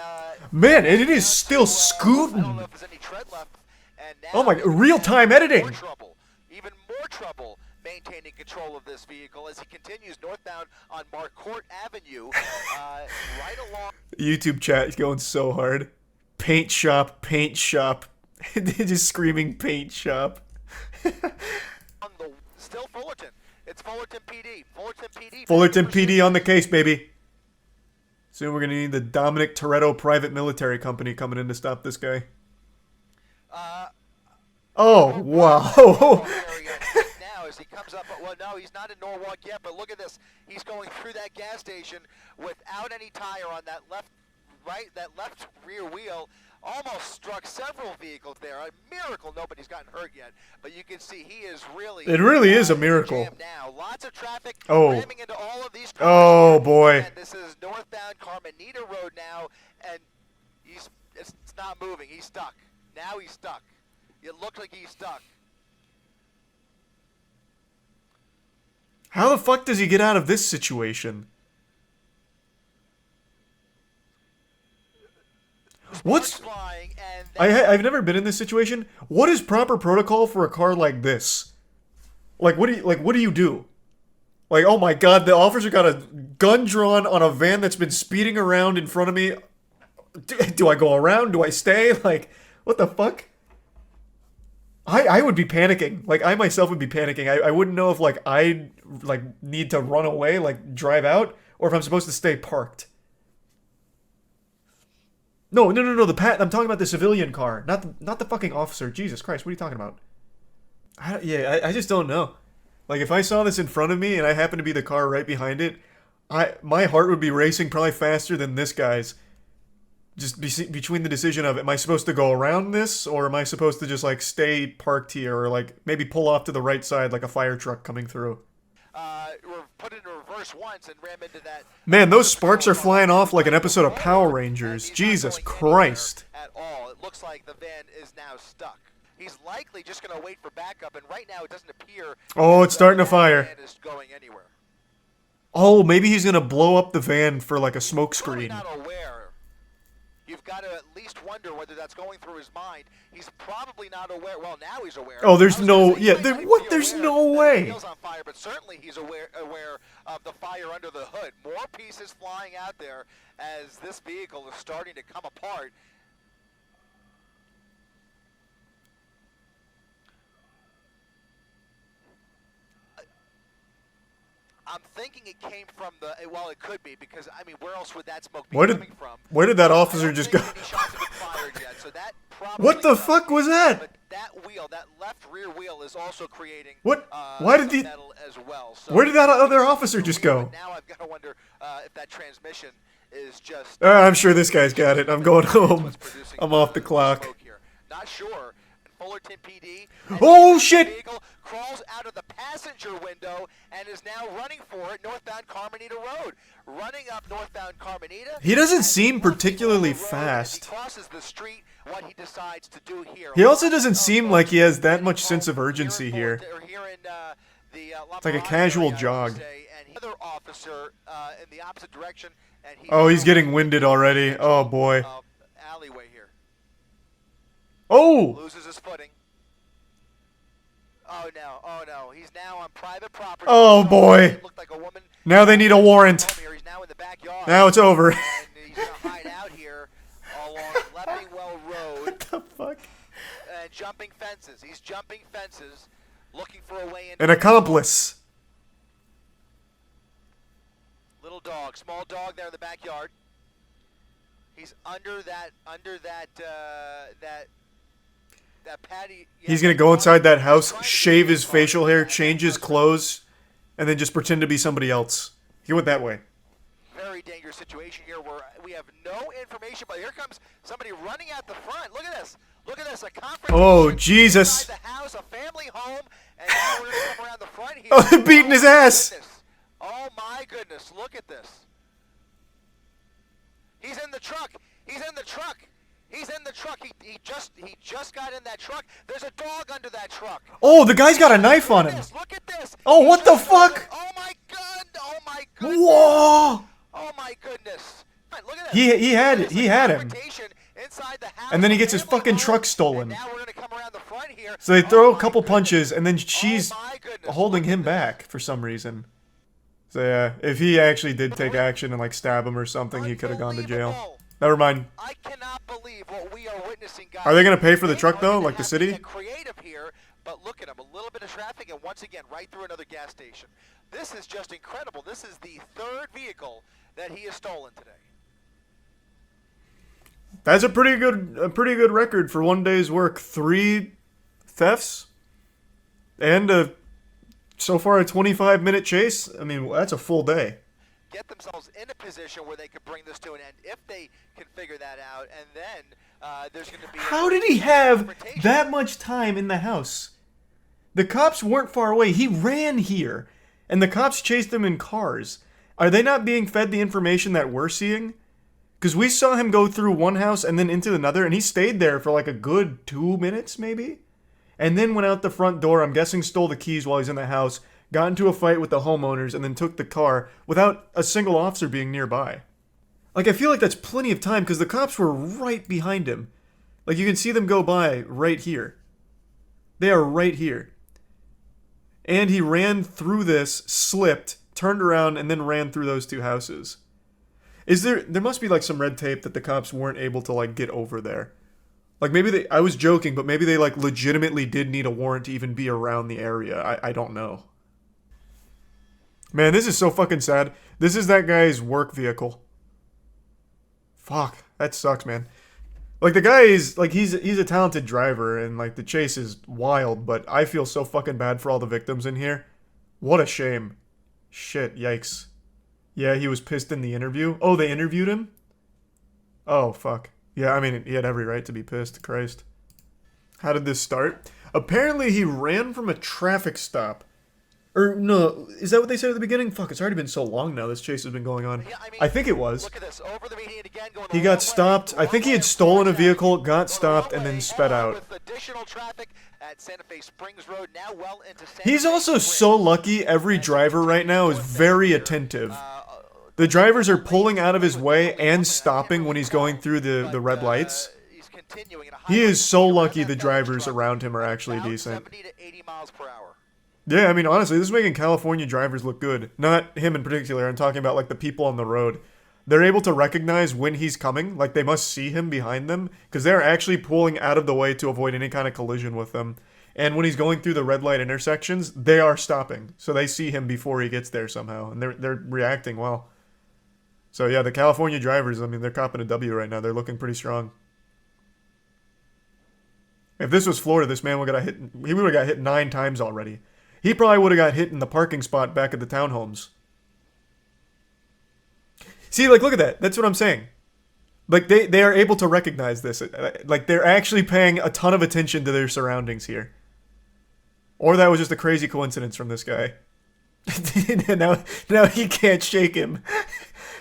Man, and it is still scooting.
I don't know if there's any tread left. And now
oh my! Real-time editing.
Even more trouble maintaining control of this vehicle as he continues northbound on Marquette Avenue, right along.
YouTube chat is going so hard. Paint shop, paint shop. They're just screaming paint shop.
Still Fullerton. It's Fullerton PD.
Fullerton PD on the case, baby. Soon we're going to need the Dominic Toretto Private Military Company coming in to stop this guy. Oh, wow.
Now as he comes up, well, no, he's not in Norwalk yet, but look at this. He's going through that gas station without any tire on that left rear wheel. Almost struck several vehicles there. A miracle nobody's gotten hurt yet. But you can see he is really...
It really is a miracle.
Now. Lots of traffic
ramming
into all of these cars.
Oh, boy.
And this is northbound Carmenita Road now, and it's not moving. He's stuck. Now he's stuck. It looks like he's stuck.
How the fuck does he get out of this situation? I've never been in this situation. What is proper protocol for a car like this? Like what do you do? Like, oh my god, the officer got a gun drawn on a van that's been speeding around in front of me. Do I go around? Do I stay? Like, what the fuck? I would be panicking. Like, I myself would be panicking. I wouldn't know if I need to run away, like drive out, or if I'm supposed to stay parked. No. I'm talking about the civilian car, not the fucking officer. Jesus Christ, what are you talking about? I just don't know. Like, if I saw this in front of me and I happen to be the car right behind it, my heart would be racing probably faster than this guy's. Just between the decision of, am I supposed to go around this, or am I supposed to just, like, stay parked here, or, like, maybe pull off to the right side like a fire truck coming through.
Put it in reverse once and ram into that.
Man, those sparks are flying off like an episode of Power Rangers. Jesus Christ.
At all. It looks like the van is now stuck. He's likely just going to wait for backup, and right now it doesn't appear.
Oh, it's starting to fire.
The van is going anywhere.
Oh, maybe he's going to blow up the van for like a smoke screen.
Not aware. You've got to at least wonder whether that's going through his mind. He's probably not aware. Well, now he's aware.
Oh, there's no, yeah, there's no way.
The wheel's on fire, but certainly he's aware of the fire under the hood. More pieces flying out there as this vehicle is starting to come apart. I'm thinking it came from the, well, it could be, because, I mean, where else would that smoke be coming from?
Where did that officer just go?
So that
what the fuck was that?
But that wheel, that left rear wheel is also creating
what? Why did the
metal as well. So
where did that other officer just go?
Now I've got to wonder if that transmission is just...
I'm sure this guy's got it. I'm going home. I'm off the clock.
Not sure. Fullerton PD.
Oh shit!
Vehicle crawls out of the passenger window and is now running for it northbound Carmenita Road. Running up northbound Carmenita.
He doesn't seem particularly fast.
He crosses the street. What he decides to do here.
He also doesn't seem like he has that much sense of urgency here. It's like a casual jog.
Another officer in the opposite direction. And
oh, he's getting winded already. Oh boy.
Alleyway here.
Oh!
Loses his footing. Oh no, he's now on private property.
Oh boy.
Looked like a woman.
Now they need a warrant.
He's now in the backyard.
Now it's over.
And he's gonna hide out here along Leppingwell Road.
What the fuck?
And jumping fences. He's jumping fences, looking for a way in.
An accomplice.
Little dog, small dog there in the backyard. He's under that patty.
He's gonna go inside that house, shave his facial hair, change his clothes, and then just pretend to be somebody else. He went that way.
Very dangerous situation here where we have no information, but here comes somebody running out the front. Look at this. Look at this. A confrontation.
Oh, Jesus.
Inside the house, a family home, and now we're gonna come around the front here.
Oh, they're beating his ass.
Oh my goodness. Look at this. He's in the truck. He's in the truck. He's in the truck. He just got in that truck. There's a dog under that truck.
Oh, the guy's got a knife on him.
Look at this.
Oh, what the fuck?
Oh my god. Oh my goodness.
Whoa.
Oh my goodness. Look at this.
He had him.
Inside the house,
and then he gets his fucking truck stolen.
Now we're gonna come around the front here.
So they throw a couple punches, and then she's holding him back for some reason. So yeah, if he actually did take action and like stab him or something, he could have gone to jail. Never mind.
I cannot believe what we are witnessing, guys.
Are they gonna pay for the truck though, like the city?
Creative here, but look at him. A little bit of traffic, and once again, right through another gas station. This is just incredible. This is the third vehicle that he has stolen today.
That's a pretty good record for one day's work. 3 thefts and so far a 25-minute chase. I mean, that's a full day.
Get themselves in a position where they could bring this to an end if they can figure that out, and then there's going to be.
How did he have that much time in the house? The cops weren't far away. He ran here, and the cops chased him in cars. Are they not being fed the information that we're seeing? Because we saw him go through one house and then into another, and he stayed there for like a good 2 minutes, maybe? And then went out the front door, I'm guessing stole the keys while he's in the house, got into a fight with the homeowners, and then took the car without a single officer being nearby. Like, I feel like that's plenty of time, because the cops were right behind him. Like, you can see them go by right here. They are right here. And he ran through this, slipped, turned around, and then ran through those 2 houses. There must be like some red tape that the cops weren't able to like get over there. Like maybe I was joking, but maybe they like legitimately did need a warrant to even be around the area. I don't know. Man, this is so fucking sad. This is that guy's work vehicle. Fuck, that sucks, man. Like, the guy is, like, he's a talented driver, and, like, the chase is wild, but I feel so fucking bad for all the victims in here. What a shame. Shit, yikes. Yeah, he was pissed in the interview. Oh, they interviewed him? Oh, fuck. Yeah, I mean, he had every right to be pissed. Christ. How did this start? Apparently, he ran from a traffic stop. Or, no, is that what they said at the beginning? Fuck, it's already been so long now this chase has been going on. Yeah, I mean, I think it was.
Look at this. Over the median again, going
he got stopped. I think he had stolen a vehicle, got stopped, and then sped out.
With additional traffic at Santa Fe Springs Road, now well into Santa
He's
Fe
also
Springs.
so lucky. Every driver right now is very attentive. The drivers are pulling out of his way and stopping when he's going through the red lights. He is so lucky the drivers around him are actually decent.
70 to 80 miles per hour.
Yeah, I mean, honestly, this is making California drivers look good. Not him in particular. I'm talking about, like, the people on the road. They're able to recognize when he's coming. Like, they must see him behind them. Because they're actually pulling out of the way to avoid any kind of collision with them. And when he's going through the red light intersections, they are stopping. So they see him before he gets there somehow. And they're reacting well. So, yeah, the California drivers, I mean, they're copping a W right now. They're looking pretty strong. If this was Florida, this man would have got hit. He would have got hit 9 times already. He probably would have got hit in the parking spot back at the townhomes. See, like, look at that. That's what I'm saying. Like, they are able to recognize this. Like, they're actually paying a ton of attention to their surroundings here. Or that was just a crazy coincidence from this guy. now he can't shake him.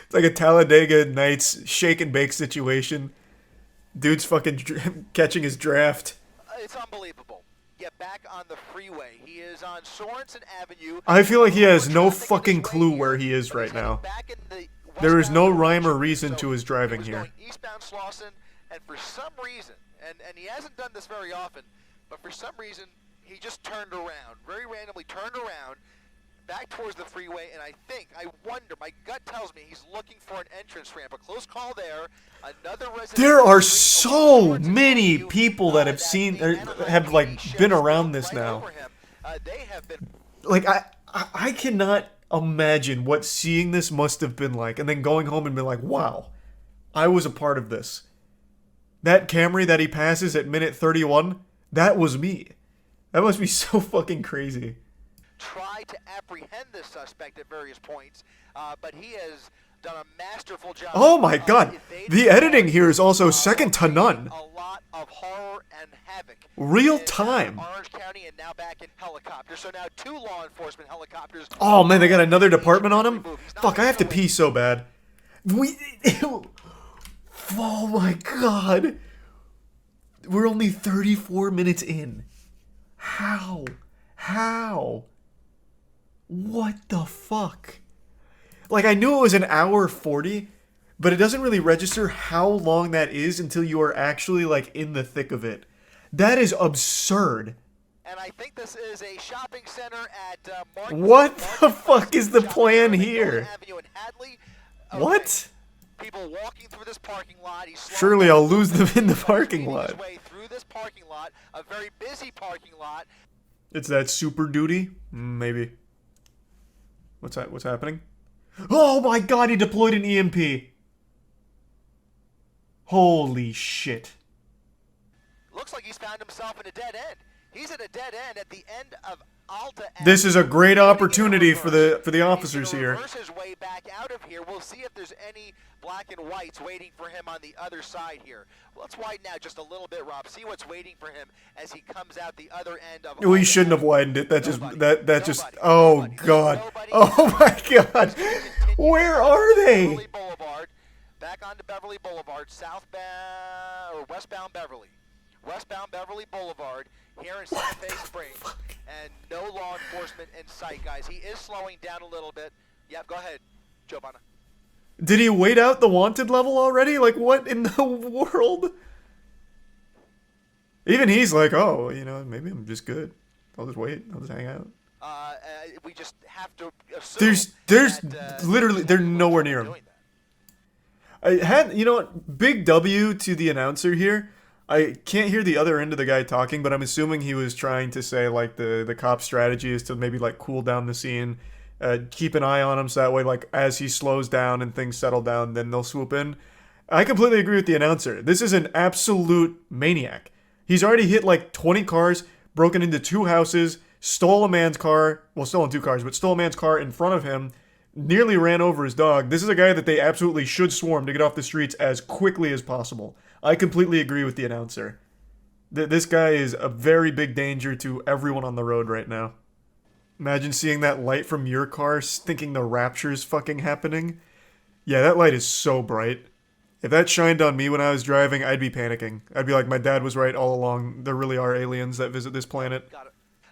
It's like a Talladega Nights shake and bake situation. Dude's fucking catching his draft.
It's unbelievable. Get back on the freeway. He is on Sorensen Avenue.
I feel like he has no fucking clue where he is right now. There is no rhyme or reason to his driving here.
Going eastbound Slauson, and for some reason, and he hasn't done this very often, but for some reason, he just turned around, very randomly turned around, back towards the freeway, and I wonder, my gut tells me he's looking for an entrance ramp. A close call there. Another resident.
There are so many people that have seen, or have, like, been around this now.
They have been.
Like, I cannot imagine what seeing this must have been like, and then going home and being like, wow, I was a part of this. That Camry that he passes at minute 31, that was me. That must be so fucking crazy.
Try to apprehend this suspect at various points, but he has done a masterful job.
Oh my god, the editing here is also second to none.
A lot of horror and havoc.
Real time.
Orange County and now back in helicopters. So now 2 law enforcement helicopters.
Oh man, they got another department on him? Fuck, I have to pee so bad. Oh my god. We're only 34 minutes in. How? What the fuck? Like, I knew it was an hour 40, but it doesn't really register how long that is until you are actually, like, in the thick of it. That is absurd.
And I think this is a shopping center at
what the fuck is the plan here? What?
People walking through this parking lot.
Surely I'll lose them in the parking lot.
His way through this parking lot, a very busy parking lot.
It's that Super Duty? Maybe. What's that? What's happening? Oh my god, he deployed an EMP. Holy shit.
Looks like he's found himself in a dead end. He's at a dead end at the end of Alta.
This is a great opportunity for the officers here.
Reverse his way back out of here. We'll see if there's any black and whites waiting for him on the other side here. Let's widen out just a little bit, Rob. See what's waiting for him as he comes out the other end of.
We shouldn't have widened it. That just. Oh god. Oh my god. Where are they?
Beverly Boulevard, back onto Beverly Boulevard, southbound or westbound Beverly. Westbound Beverly Boulevard here in Santa Fe Springs, and no law enforcement in sight, guys. He is slowing down a little bit. Yep, go ahead, Giovanna.
Did he wait out the wanted level already? Like, what in the world? Even he's like, oh, you know, maybe I'm just good. I'll just wait. I'll just hang out.
We just have to assume
there's
that,
literally, they're nowhere near him. I had, you know what, big W to the announcer here. I can't hear the other end of the guy talking, but I'm assuming he was trying to say, like, the cop strategy is to maybe, like, cool down the scene, keep an eye on him so that way, like, as he slows down and things settle down, then they'll swoop in. I completely agree with the announcer. This is an absolute maniac. He's already hit like 20 cars, broken into 2 houses, stole a man's car, well, stolen 2 cars, but stole a man's car in front of him, nearly ran over his dog. This is a guy that they absolutely should swarm to get off the streets as quickly as possible. I completely agree with the announcer. This guy is a very big danger to everyone on the road right now. Imagine seeing that light from your car, thinking the rapture's fucking happening. Yeah, that light is so bright. If that shined on me when I was driving, I'd be panicking. I'd be like, my dad was right all along. There really are aliens that visit this planet.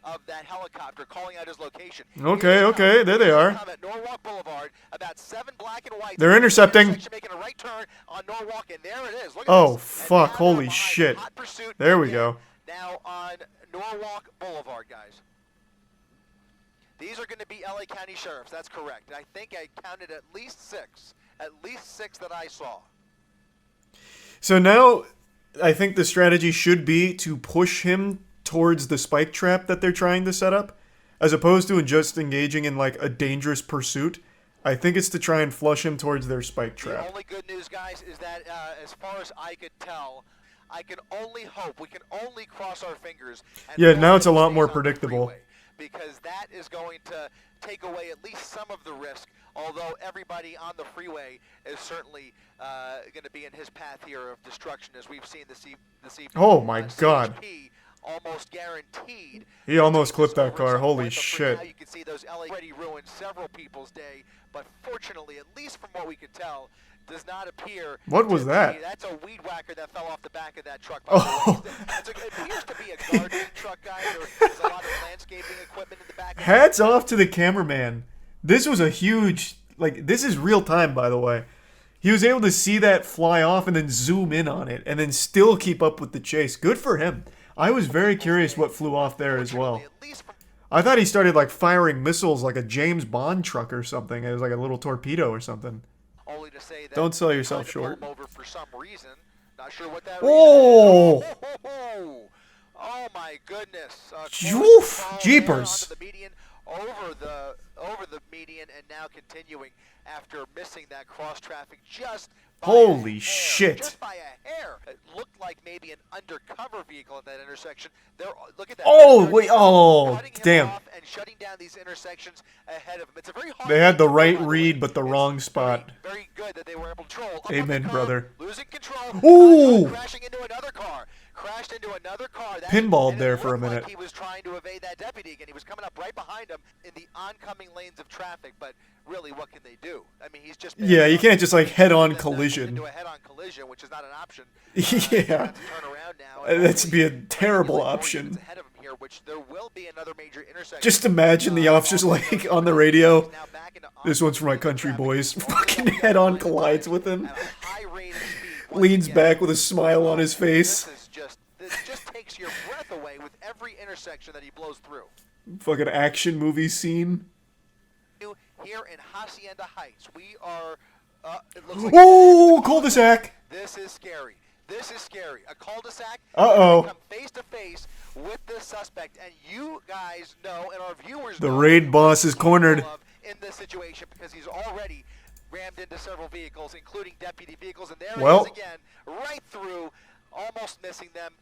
Of that helicopter calling out his location.
Okay, there they are.
At Norwalk Boulevard, about 7 black and white.
They're intercepting.
Making a right turn on Norwalk, and there it is. Look at
oh,
this.
fuck, holy shit. There we go.
Now on Norwalk Boulevard, guys. These are going to be LA County Sheriffs, that's correct. I think I counted at least 6. At least 6 that I saw.
So now, I think the strategy should be to push him towards the spike trap that they're trying to set up, as opposed to just engaging in like a dangerous pursuit. I think it's to try and flush him towards their spike trap.
The only good news, guys, is that as far as I could tell, I can only hope, we can only cross our fingers.
Yeah, now it's a lot more predictable.
Because that is going to take away at least some of the risk, although everybody on the freeway is certainly going to be in his path here of destruction, as we've seen this evening.
Oh my god.
CHP almost guaranteed.
He almost clipped that car. Holy shit.
Now you can see those LA already ruined several people's day, but fortunately, at least from what we could tell, does not appear.
What was that?
That's a weed whacker that fell off the back of that truck.
Oh.
It appears to be a gardening truck, guys. There's a lot of landscaping equipment in the back.
Hats off to the cameraman. This was a huge, like, this is real time, by the way. He was able to see that fly off and then zoom in on it and then still keep up with the chase. Good for him. I was very curious what flew off there as well. I thought he started like firing missiles like a James Bond truck or something. It was like a little torpedo or something.
Only to say that
don't sell yourself short.
Over for some reason. Not sure what that
oh!
Oh my goodness.
Oof! Jeepers.
The median, over the median, and now continuing after missing that cross traffic just by
holy
a
shit.
Just by a hair. It looked like maybe an undercover vehicle at that intersection. Look at that.
Oh, wait. Oh, damn.
And shutting down these intersections ahead of them. It's a very hard
they had the right read, but the wrong spot.
Very good that they were able to control.
Amen, brother.
Losing control.
Ooh!
Crashing into another car. Crashed into another car.
Pinballed there for a minute.
Like he was trying to evade that deputy again. He was coming up right behind him in the oncoming lanes of traffic, but really, what can they do? I mean, he's just...
Yeah, you can't just, like, head-on collision.
Into a head-on collision, which is not an option.
Yeah. That'd be a terrible option.
Ahead of him here, which there will be another major intersection.
Just imagine the officers, like, on the radio. This one's for my country boys. Fucking head-on collides with him. Leans back with a smile on his face.
This just takes your breath away with every intersection that he blows through.
Fucking action movie scene.
Here in Hacienda Heights, we are... it looks like
cul-de-sac!
This is scary. This is scary. A cul-de-sac.
Uh-oh.
Come face to face with this suspect, and you guys know, and our viewers
the
know,
raid boss is cornered
in this situation because he's already rammed into several vehicles, including deputy vehicles, and there he is again, right through, almost missing them.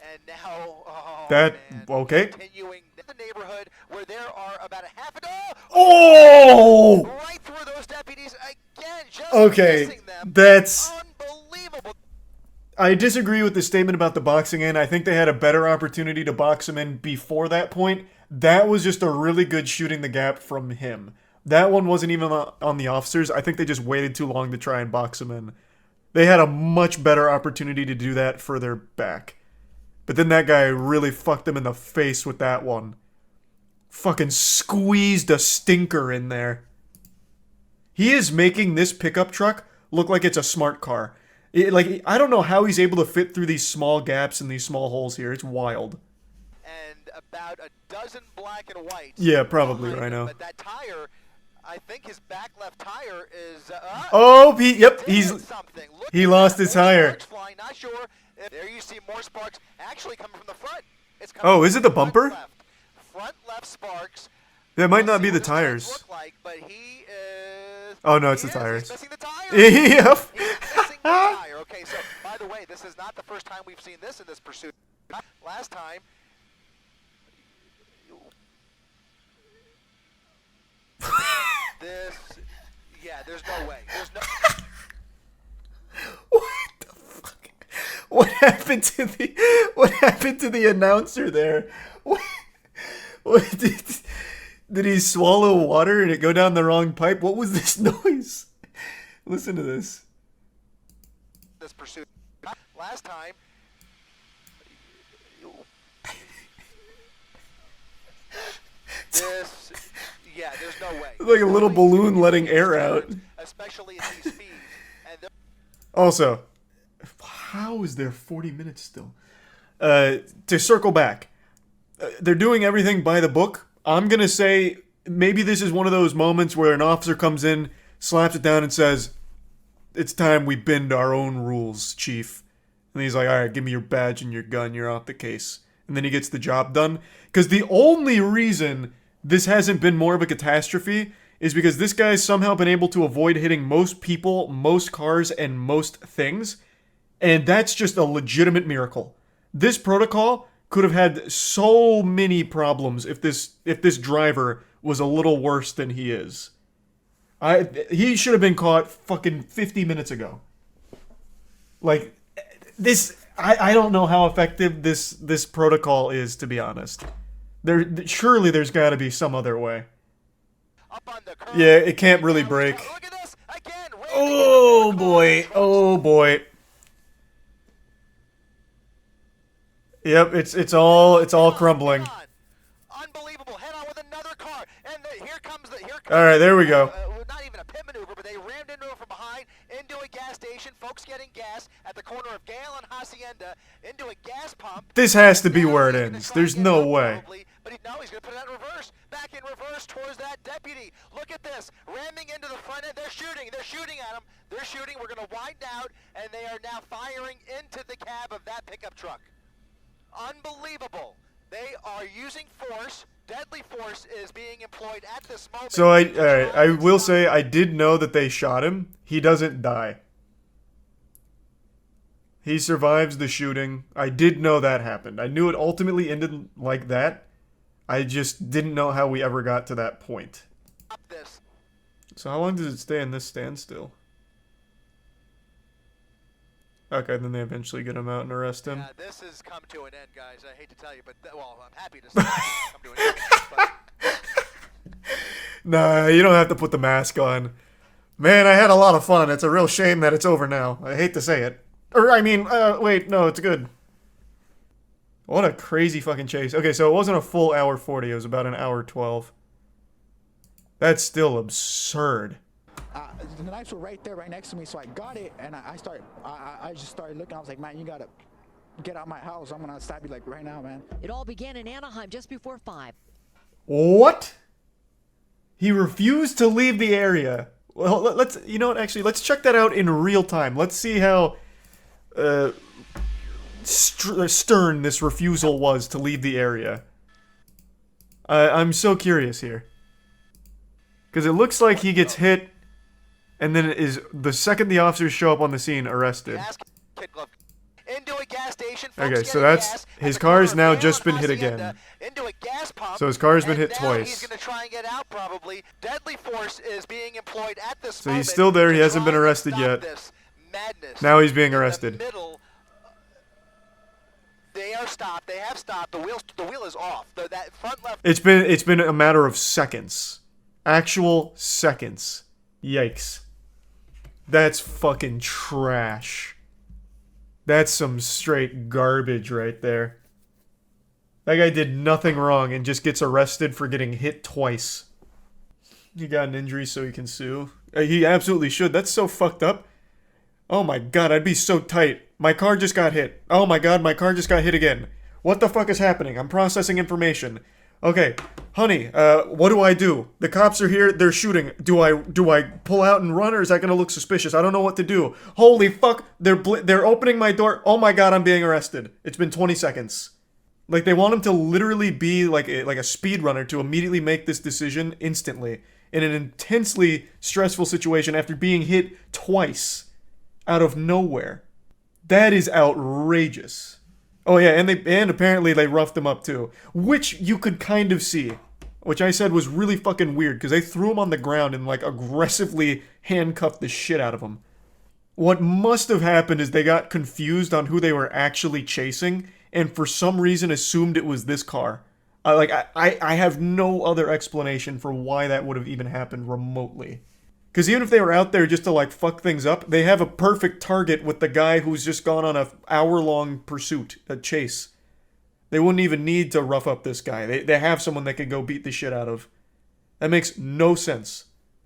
And now, continuing the neighborhood where there are about a half a dozen. Right through those deputies again, just missing them.
That's
unbelievable.
I disagree with the statement about the boxing in. I think they had a better opportunity to box him in before that point. That was just a really good shooting the gap from him. That one wasn't even on the officers. I think they just waited too long to try and box him in. They had a much better opportunity to do that further back. But then that guy really fucked him in the face with that one. Fucking squeezed a stinker in there. He is making this pickup truck look like it's a smart car. I don't know how he's able to fit through these small gaps and these small holes here. It's wild.
And about a dozen black and whites.
Yeah, probably, Rhino.
But that tire, I think his back left tire is...
he lost his tire.
Flying, not sure. There you see more sparks actually coming from the front. It's coming
is it the bumper?
Front left sparks.
That might not be the tires.
Look like, but he is...
Oh, no, it's the tires.
He's missing the tires.
Yep.
He's missing tire. Okay, so by the way, this is not the first time we've seen this in this pursuit. Last time. There's no way. There's no.
What the fuck? What happened to the announcer there? What did he swallow water and it go down the wrong pipe? What was this noise? Listen to this.
This pursuit. Last time. There's no way.
It's like a little balloon letting air out.
Especially at these speeds.
Also, how is there 40 minutes still? To circle back, they're doing everything by the book. I'm gonna say maybe this is one of those moments where an officer comes in, slaps it down, and says, "It's time we bend our own rules, Chief." And he's like, "All right, give me your badge and your gun. You're off the case." And then he gets the job done. Because the only reason this hasn't been more of a catastrophe is because this guy's somehow been able to avoid hitting most people, most cars, and most things. And that's just a legitimate miracle. This protocol could have had so many problems if this driver was a little worse than he is. He should have been caught fucking 50 minutes ago. Like, this... I don't know how effective this protocol is, to be honest. Surely there's got to be some other way. Yeah, it can't really break. Oh boy, oh boy. Yep, it's all crumbling.
Unbelievable. Head on with another car, and here comes.
All right, there we go.
Not even a pit maneuver, but they rammed into it from behind, into a gas station. Folks getting gas at the corner of Gale and Hacienda, into a gas pump.
This has to be where it ends. There's no way.
Probably, but he's going to put it in reverse. Back in reverse towards that deputy. Look at this. Ramming into the front end. They're shooting. They're shooting at him. They're shooting. We're going to widen out, and they are now firing into the cab of that pickup truck. Unbelievable. They are using force. Deadly force is being employed at this moment.
So I will say I did know that they shot him. He doesn't die. He survives the shooting. I did know that happened. I knew it ultimately ended like that. I just didn't know how we ever got to that point. So how long does it stay in this standstill? Okay, then they eventually get him out and arrest him.
Yeah, this has come to an end, guys. I hate to tell you, but well, I'm happy to say it's come to an end. But...
Nah, you don't have to put the mask on. Man, I had a lot of fun. It's a real shame that it's over now. I hate to say it. Or, I mean, wait, no, it's good. What a crazy fucking chase. Okay, so it wasn't a full hour 40. It was about an hour 12. That's still absurd.
The knives were right there, right next to me, so I got it, and I just started looking. I was like, man, you gotta get out of my house. I'm gonna stab you like right now, man.
It all began in Anaheim just before 5.
What? He refused to leave the area. Well, let's, you know what, actually, let's check that out in real time. Let's see how stern this refusal was to leave the area. I'm so curious here. Because it looks like he gets hit, and then it is the second the officers show up on the scene, arrested.
Into a gas station,
okay, so that's his car's now just been hit again.
Into a gas pump,
so his car's been hit twice.
He's going to try and get out probably. Deadly force is being employed at this
so he's still there. He hasn't been arrested yet. Now he's being arrested.
They are stopped. They have stopped. The wheel is off. That front left.
It's been a matter of seconds. Actual seconds. Yikes. That's fucking trash. That's some straight garbage right there. That guy did nothing wrong and just gets arrested for getting hit twice. He got an injury so he can sue. He absolutely should. That's so fucked up. Oh my god, I'd be so tight. My car just got hit. Oh my god, my car just got hit again. What the fuck is happening? I'm processing information. Okay, honey, what do I do? The cops are here, they're shooting. Do I pull out and run, or is that gonna look suspicious? I don't know what to do. Holy fuck, they're opening my door. Oh my god, I'm being arrested. It's been 20 seconds. Like, they want him to literally be like a speedrunner to immediately make this decision instantly in an intensely stressful situation after being hit twice. Out of nowhere. That is outrageous. Oh yeah, and apparently they roughed him up too. Which you could kind of see. Which I said was really fucking weird, because they threw him on the ground and like aggressively handcuffed the shit out of him. What must have happened is they got confused on who they were actually chasing, and for some reason assumed it was this car. I have no other explanation for why that would have even happened remotely. Because even if they were out there just to like fuck things up, they have a perfect target with the guy who's just gone on a hour-long pursuit, a chase. They wouldn't even need to rough up this guy. They have someone they could go beat the shit out of. That makes no sense.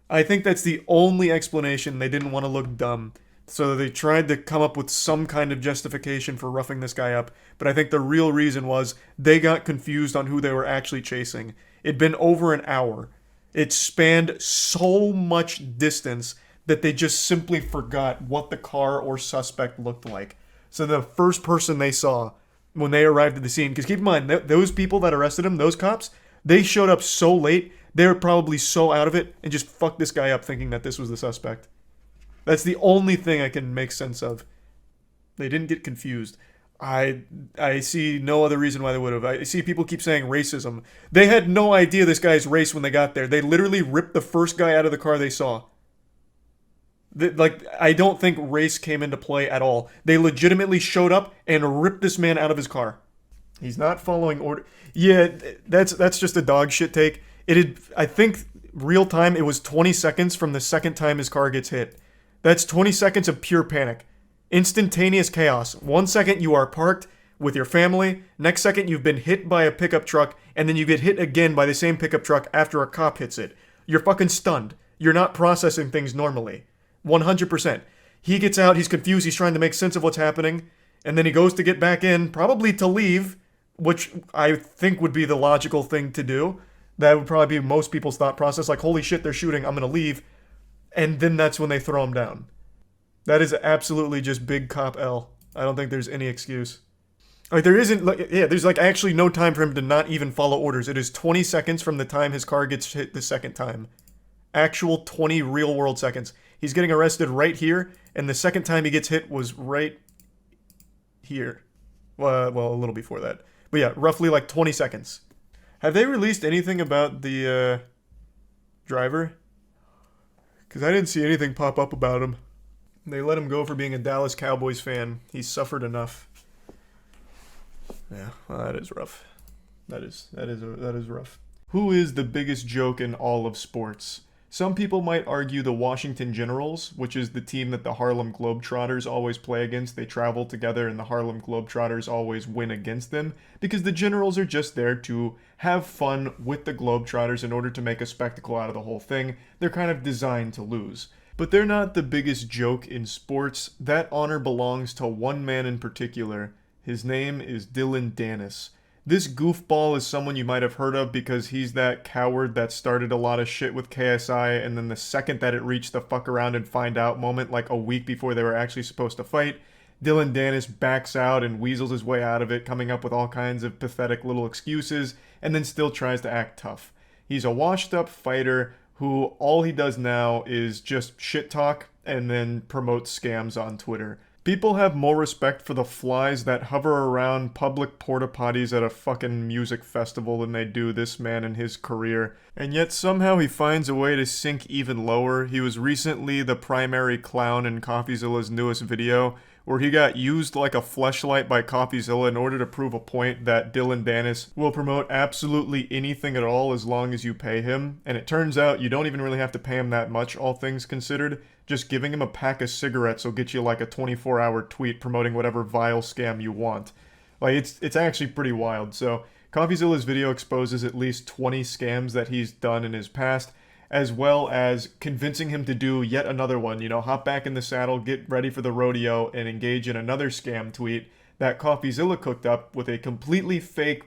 I think that's the only explanation. They didn't want to look dumb. So they tried to come up with some kind of justification for roughing this guy up. But I think the real reason was they got confused on who they were actually chasing. It'd been over an hour. It spanned so much distance that they just simply forgot what the car or suspect looked like. So the first person they saw when they arrived at the scene, because keep in mind, those people that arrested him, those cops, they showed up so late, they were probably so out of it and just fucked this guy up thinking that this was the suspect. That's the only thing I can make sense of. They didn't get confused. I see no other reason why they would have. I see people keep saying racism. They had no idea this guy's race when they got there. They literally ripped the first guy out of the car they saw. I don't think race came into play at all. They legitimately showed up and ripped this man out of his car. He's not following order. Yeah, that's just a dog shit take. I think real time, it was 20 seconds from the second time his car gets hit. That's 20 seconds of pure panic. Instantaneous chaos. 1 second you are parked with your family. Next second you've been hit by a pickup truck. And then you get hit again by the same pickup truck after a cop hits it. You're fucking stunned. You're not processing things normally. 100%. He gets out, he's confused, he's trying to make sense of what's happening. And then he goes to get back in, probably to leave, which I think would be the logical thing to do. That would probably be most people's thought process. Like, holy shit, they're shooting, I'm gonna leave. And then that's when they throw him down. That is absolutely just big cop L. I don't think there's any excuse. Like, there's like actually no time for him to not even follow orders. It is 20 seconds from the time his car gets hit the second time. Actual 20 real world seconds. He's getting arrested right here, and the second time he gets hit was right here. Well, a little before that. But yeah, roughly like 20 seconds. Have they released anything about the driver? Because I didn't see anything pop up about him. They let him go for being a Dallas Cowboys fan. He's suffered enough. Yeah, well, that is rough. That is rough. Who is the biggest joke in all of sports? Some people might argue the Washington Generals, which is the team that the Harlem Globetrotters always play against. They travel together and the Harlem Globetrotters always win against them, because the Generals are just there to have fun with the Globetrotters in order to make a spectacle out of the whole thing. They're kind of designed to lose. But they're not the biggest joke in sports. That honor belongs to one man in particular. His name is Dillon Danis. This goofball is someone you might have heard of because he's that coward that started a lot of shit with KSI, and then the second that it reached the fuck around and find out moment, like a week before they were actually supposed to fight, Dillon Danis backs out and weasels his way out of it, coming up with all kinds of pathetic little excuses, and then still tries to act tough. He's a washed up fighter who all he does now is just shit talk and then promotes scams on Twitter. People have more respect for the flies that hover around public porta potties at a fucking music festival than they do this man and his career. And yet somehow he finds a way to sink even lower. He was recently the primary clown in CoffeeZilla's newest video, where he got used like a fleshlight by CoffeeZilla in order to prove a point that Dillon Danis will promote absolutely anything at all as long as you pay him. And it turns out you don't even really have to pay him that much, all things considered. Just giving him a pack of cigarettes will get you like a 24-hour tweet promoting whatever vile scam you want. Like, it's actually pretty wild. So CoffeeZilla's video exposes at least 20 scams that he's done in his past, as well as convincing him to do yet another one. You know, hop back in the saddle, get ready for the rodeo, and engage in another scam tweet that CoffeeZilla cooked up with a completely fake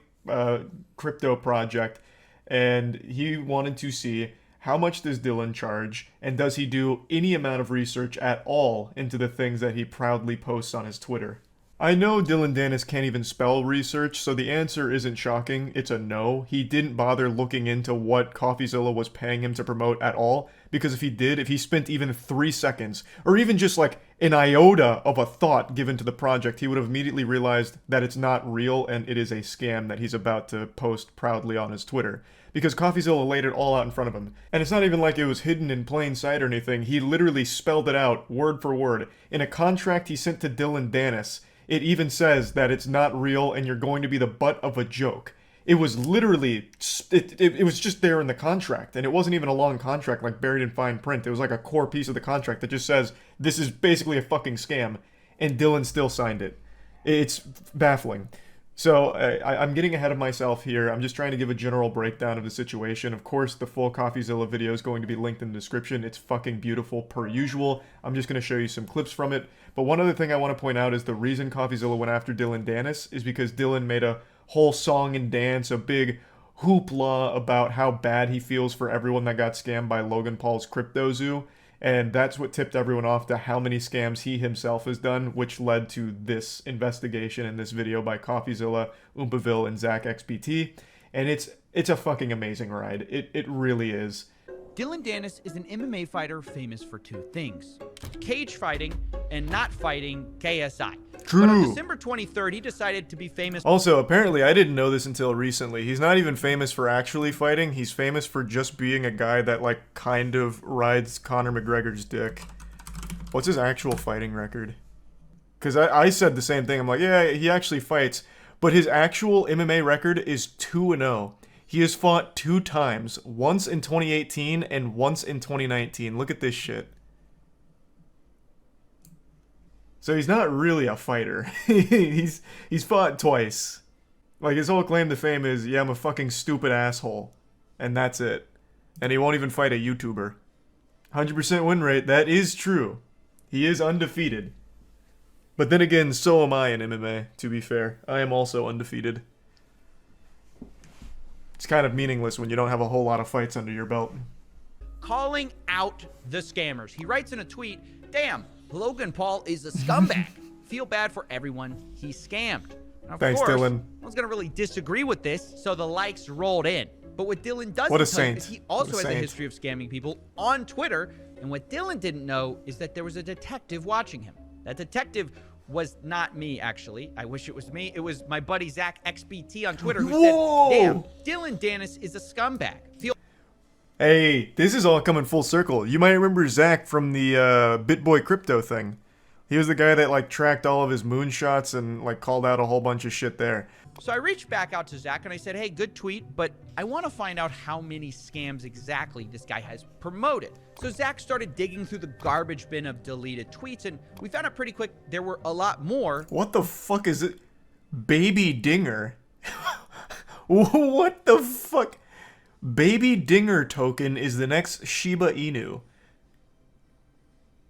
crypto project. And he wanted to see, how much does Dillon charge, and does he do any amount of research at all into the things that he proudly posts on his Twitter? I know Dylan Dennis can't even spell research, so the answer isn't shocking. It's a no. He didn't bother looking into what CoffeeZilla was paying him to promote at all, because if he did, if he spent even 3 seconds, or even just like an iota of a thought given to the project, he would have immediately realized that it's not real and it is a scam that he's about to post proudly on his Twitter. Because CoffeeZilla laid it all out in front of him. And it's not even like it was hidden in plain sight or anything. He literally spelled it out, word for word. In a contract he sent to Dylan Dennis, it even says that it's not real and you're going to be the butt of a joke. It was literally, it was just there in the contract. And it wasn't even a long contract like buried in fine print. It was like a core piece of the contract that just says, this is basically a fucking scam. And Dylan still signed it. It's baffling. So I'm getting ahead of myself here. I'm just trying to give a general breakdown of the situation. Of course, the full CoffeeZilla video is going to be linked in the description. It's fucking beautiful per usual. I'm just going to show you some clips from it. But one other thing I want to point out is the reason CoffeeZilla went after Dylan Dennis is because Dylan made a whole song and dance, a big hoopla about how bad he feels for everyone that got scammed by Logan Paul's CryptoZoo. And that's what tipped everyone off to how many scams he himself has done, which led to this investigation in this video by CoffeeZilla, Oompaville, and ZachXBT. And it's a fucking amazing ride. It really is.
Dylan Dennis is an MMA fighter famous for 2 things: cage fighting and not fighting KSI.
True.
But on December 23rd, he decided to be famous.
Also, apparently, I didn't know this until recently. He's not even famous for actually fighting. He's famous for just being a guy that, like, kind of rides Conor McGregor's dick. What's his actual fighting record? Because I said the same thing. I'm like, yeah, he actually fights. But his actual MMA record is 2-0. He has fought 2 times. Once in 2018 and once in 2019. Look at this shit. So he's not really a fighter. he's fought twice. Like, his whole claim to fame is, yeah, I'm a fucking stupid asshole. And that's it. And he won't even fight a YouTuber. 100% win rate, that is true. He is undefeated. But then again, so am I in MMA, to be fair. I am also undefeated. It's kind of meaningless when you don't have a whole lot of fights under your belt.
Calling out the scammers. He writes in a tweet, "Damn, Logan Paul is a scumbag. Feel bad for everyone he scammed." Now, of
Thanks,
course,
Dylan.
I was going to really disagree with this, so the likes rolled in. But what Dylan doesn't
What a
tell you
saint.
is he also has a
saint.
history of scamming people on Twitter. And what Dylan didn't know is that there was a detective watching him. That detective was not me, actually. I wish it was me. It was my buddy ZachXBT on Twitter who
Whoa!
said, "Damn, Dylan Dennis is a scumbag. Feel."
Hey, this is all coming full circle. You might remember Zach from the BitBoy Crypto thing. He was the guy that, like, tracked all of his moonshots and, like, called out a whole bunch of shit there.
So I reached back out to Zach and I said, "Hey, good tweet, but I want to find out how many scams exactly this guy has promoted." So Zach started digging through the garbage bin of deleted tweets, and we found out pretty quick there were a lot more.
What the fuck is it? Baby Dinger? What the fuck? Baby Dinger token is the next Shiba Inu.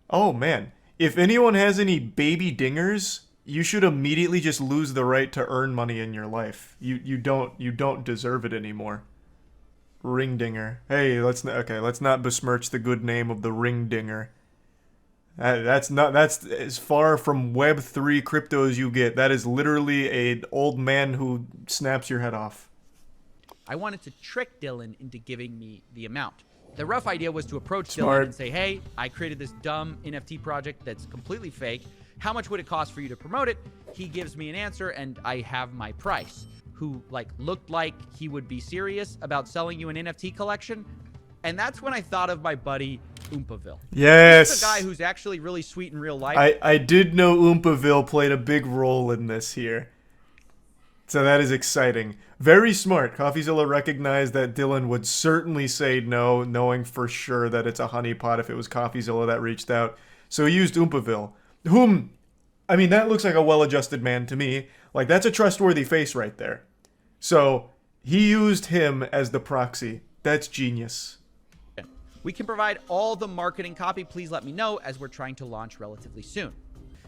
Oh, man. If anyone has any baby dingers, you should immediately just lose the right to earn money in your life. You don't deserve it anymore. Ring Dinger. Hey, let's not besmirch the good name of the Ring Dinger. That's as far from Web3 crypto as you get. That is literally an old man who snaps your head off.
I wanted to trick Dylan into giving me the amount. The rough idea was to approach
Smart.
Dylan and say, "Hey, I created this dumb NFT project that's completely fake. How much would it cost for you to promote it?" He gives me an answer and I have my price. Who, like, looked like he would be serious about selling you an NFT collection. And that's when I thought of my buddy Oompaville.
Yes.
He's a guy who's actually really sweet in real life.
I did know Oompaville played a big role in this here. So that is exciting. Very smart. CoffeeZilla recognized that Dylan would certainly say no, knowing for sure that it's a honeypot if it was CoffeeZilla that reached out. So he used Oompaville, whom, I mean, that looks like a well-adjusted man to me. Like, that's a trustworthy face right there. So he used him as the proxy. That's genius.
We can provide all the marketing copy. Please let me know, as we're trying to launch relatively soon.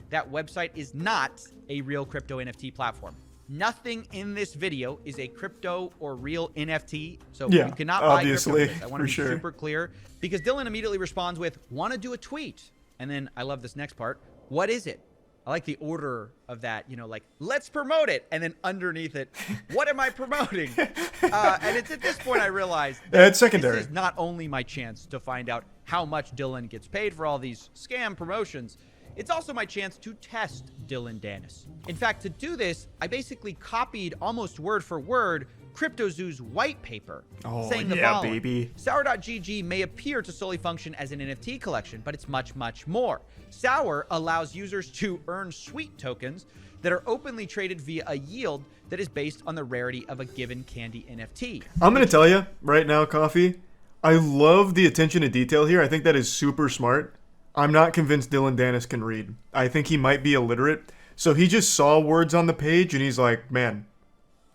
That website is not a real crypto NFT platform. Nothing in this video is a crypto or real NFT, so
yeah,
you cannot buy
obviously,
crypto. I want to be super clear, because Dylan immediately responds with, "Want to do a tweet?" And then I love this next part. "What is it?" I like the order of that, you know, like, let's promote it. And then underneath it, what am I promoting? And it's at this point I realized that
it's secondary.
This is not only my chance to find out how much Dylan gets paid for all these scam promotions, it's also my chance to test Dylan Dennis. In fact, to do this, I basically copied almost word for word CryptoZoo's white paper, saying the following.
Baby.
Sour.gg may appear to solely function as an NFT collection, but it's much, much more. Sour allows users to earn sweet tokens that are openly traded via a yield that is based on the rarity of a given candy NFT.
I'm going to tell you right now, Coffee, I love the attention to detail here. I think that is super smart. I'm not convinced Dylan Dennis can read. I think he might be illiterate. So he just saw words on the page and he's like, man,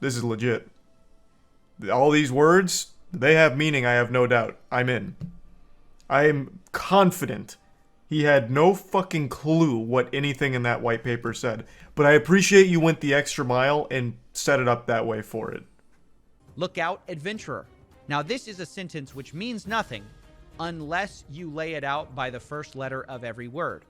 this is legit. All these words, they have meaning, I have no doubt. I'm in. I am confident he had no fucking clue what anything in that white paper said. But I appreciate you went the extra mile and set it up that way for it.
Look out, adventurer. Now this is a sentence which means nothing unless you lay it out by the first letter of every word.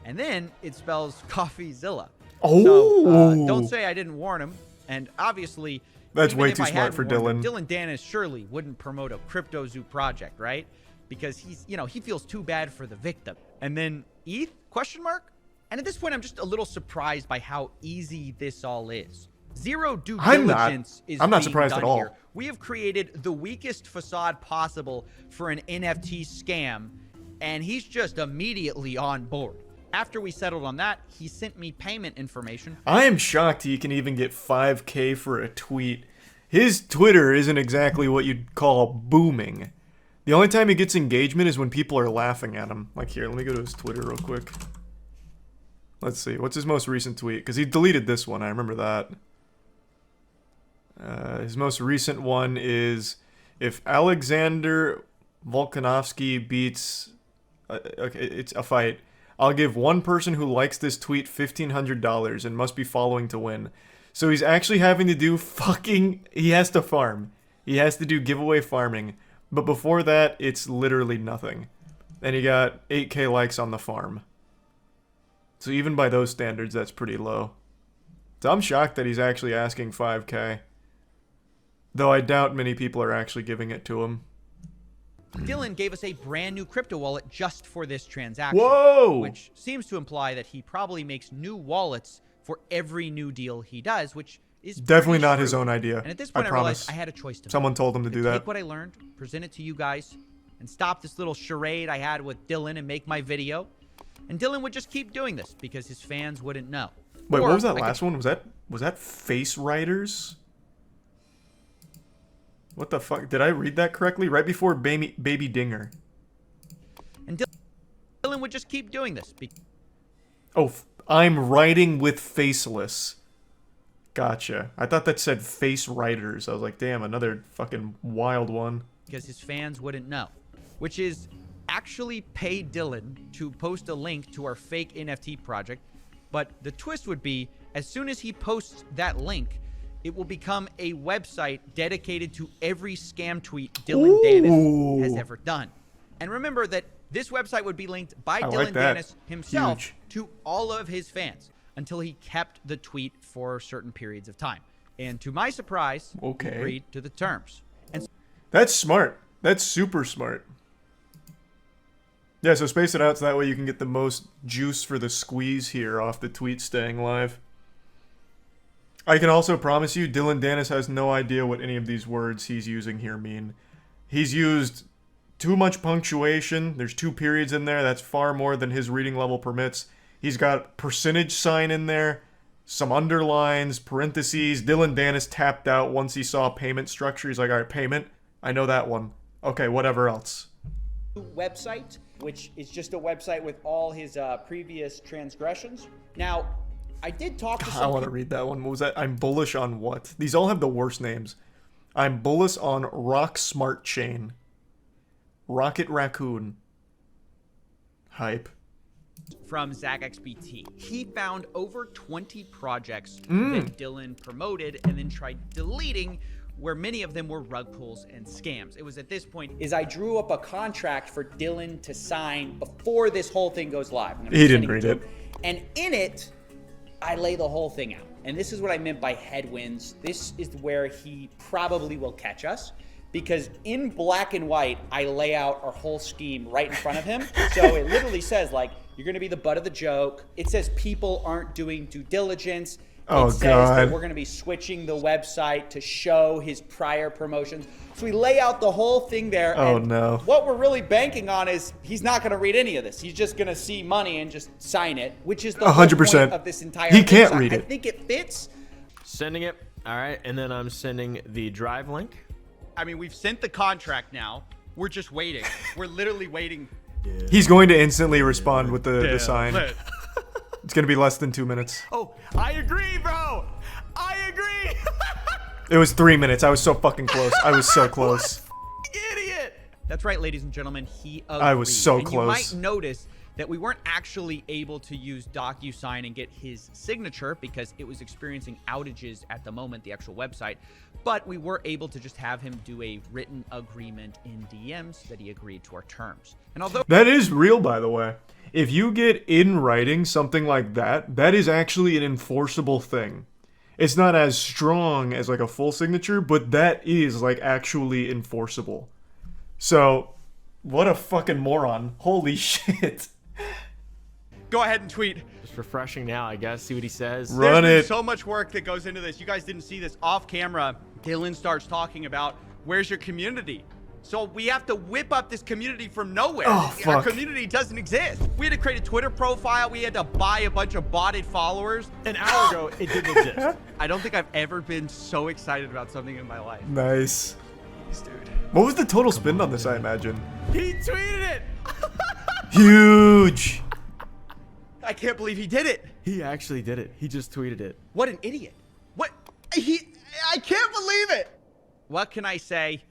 And then it spells CoffeeZilla.
Oh!
So, don't say I didn't warn him. And obviously...
That's way too smart for Dylan.
Dylan Dennis surely wouldn't promote a CryptoZoo project, right? Because he's, you know, he feels too bad for the victim. And then ETH? Question mark? And at this point, I'm just a little surprised by how easy this all is. Zero due diligence is
I'm not
being
surprised
done
at all.
here. We have created the weakest facade possible for an NFT scam, and he's just immediately on board. After we settled on that, he sent me payment information.
I am shocked he can even get 5K for a tweet. His Twitter isn't exactly what you'd call booming. The only time he gets engagement is when people are laughing at him. Like here, let me go to his Twitter real quick. Let's see, what's his most recent tweet? Because he deleted this one, I remember that. His most recent one is, if Alexander Volkanovsky beats... okay, it's a fight. I'll give one person who likes this tweet $1,500 and must be following to win. So he's actually having to do he has to farm. He has to do giveaway farming. But before that, it's literally nothing. And he got 8K likes on the farm. So even by those standards, that's pretty low. So I'm shocked that he's actually asking 5K. Though I doubt many people are actually giving it to him.
Dylan gave us a brand new crypto wallet just for this transaction.
Whoa!
Which seems to imply that he probably makes new wallets for every new deal he does, which is
definitely not his own idea.
And at this point, I realized I had a choice to make.
Someone told him to do that.
Take what I learned, present it to you guys, and stop this little charade I had with Dylan and make my video. And Dylan would just keep doing this because his fans wouldn't know.
Wait, what was that last one? Was that Face Writers? What the fuck? Did I read that correctly? Right before Baby Dinger.
And Dylan would just keep doing this.
Oh, I'm writing with Faceless. Gotcha. I thought that said Face Writers. I was like, damn, another fucking wild one.
Because his fans wouldn't know. Which is actually pay Dylan to post a link to our fake NFT project. But the twist would be, as soon as he posts that link, it will become a website dedicated to every scam tweet Dylan Dennis has ever done. And remember that this website would be linked by Dylan Dennis himself to all of his fans until he kept the tweet for certain periods of time. And to my surprise, he agreed to the terms. And
that's smart. That's super smart. Yeah, so space it out so that way you can get the most juice for the squeeze here off the tweet staying live. I can also promise you, Dylan Dennis has no idea what any of these words he's using here mean. He's used too much punctuation. There's 2 periods in there. That's far more than his reading level permits. He's got percentage sign in there, some underlines, parentheses. Dylan Dennis tapped out once he saw payment structure. He's like, all right, payment. I know that one. Okay, whatever else.
Website, which is just a website with all his previous transgressions. Now, I did talk to some
I want to read that one. What was that? I'm bullish on what? These all have the worst names. I'm bullish on Rock Smart Chain. Rocket Raccoon. Hype.
From ZachXBT. He found over 20 projects that Dylan promoted and then tried deleting, where many of them were rug pulls and scams. It was at this point
I drew up a contract for Dylan to sign before this whole thing goes live.
He didn't read it.
And in it, I lay the whole thing out. And this is what I meant by headwinds. This is where he probably will catch us. Because in black and white, I lay out our whole scheme right in front of him. So it literally says, like, you're going to be the butt of the joke. It says people aren't doing due diligence. It says that we're going to be switching the website to show his prior promotions. So we lay out the whole thing there.
Oh, no.
What we're really banking on is he's not going to read any of this. He's just going to see money and just sign it, which is the 100% whole point of this entire thing.
He can't read it.
I think it fits.
Sending it. All right. And then I'm sending the drive link.
I mean, we've sent the contract now. We're just waiting. We're literally waiting.
He's going to instantly respond with the sign. It's going to be less than 2 minutes.
Oh, I agree, bro. I agree.
It was 3 minutes. I was so fucking close. I was so close.
Idiot.
That's right, ladies and gentlemen. He agreed.
I was so
and
close.
You might notice that we weren't actually able to use DocuSign and get his signature because it was experiencing outages at the moment, the actual website. But we were able to just have him do a written agreement in DMs that he agreed to our terms. And although
that is real, by the way. If you get in writing something like that, that is actually an enforceable thing. It's not as strong as like a full signature, but that is like actually enforceable. So, what a fucking moron. Holy shit.
go ahead and tweet.
Just refreshing now, I guess. See what he says.
Run
There's
it.
been so much work that goes into this. You guys didn't see this off camera. Dylan starts talking about where's your community. So we have to whip up this community from nowhere.
Oh, fuck.
Our community doesn't exist. We had to create a Twitter profile. We had to buy a bunch of botted followers.
An hour ago, it didn't exist.
I don't think I've ever been so excited about something in my life.
Nice.
Dude.
What was the total spend on this, I imagine?
He tweeted it.
Huge.
I can't believe he did it.
He actually did it. He just tweeted it.
What an idiot. What? I can't believe it. What can I say?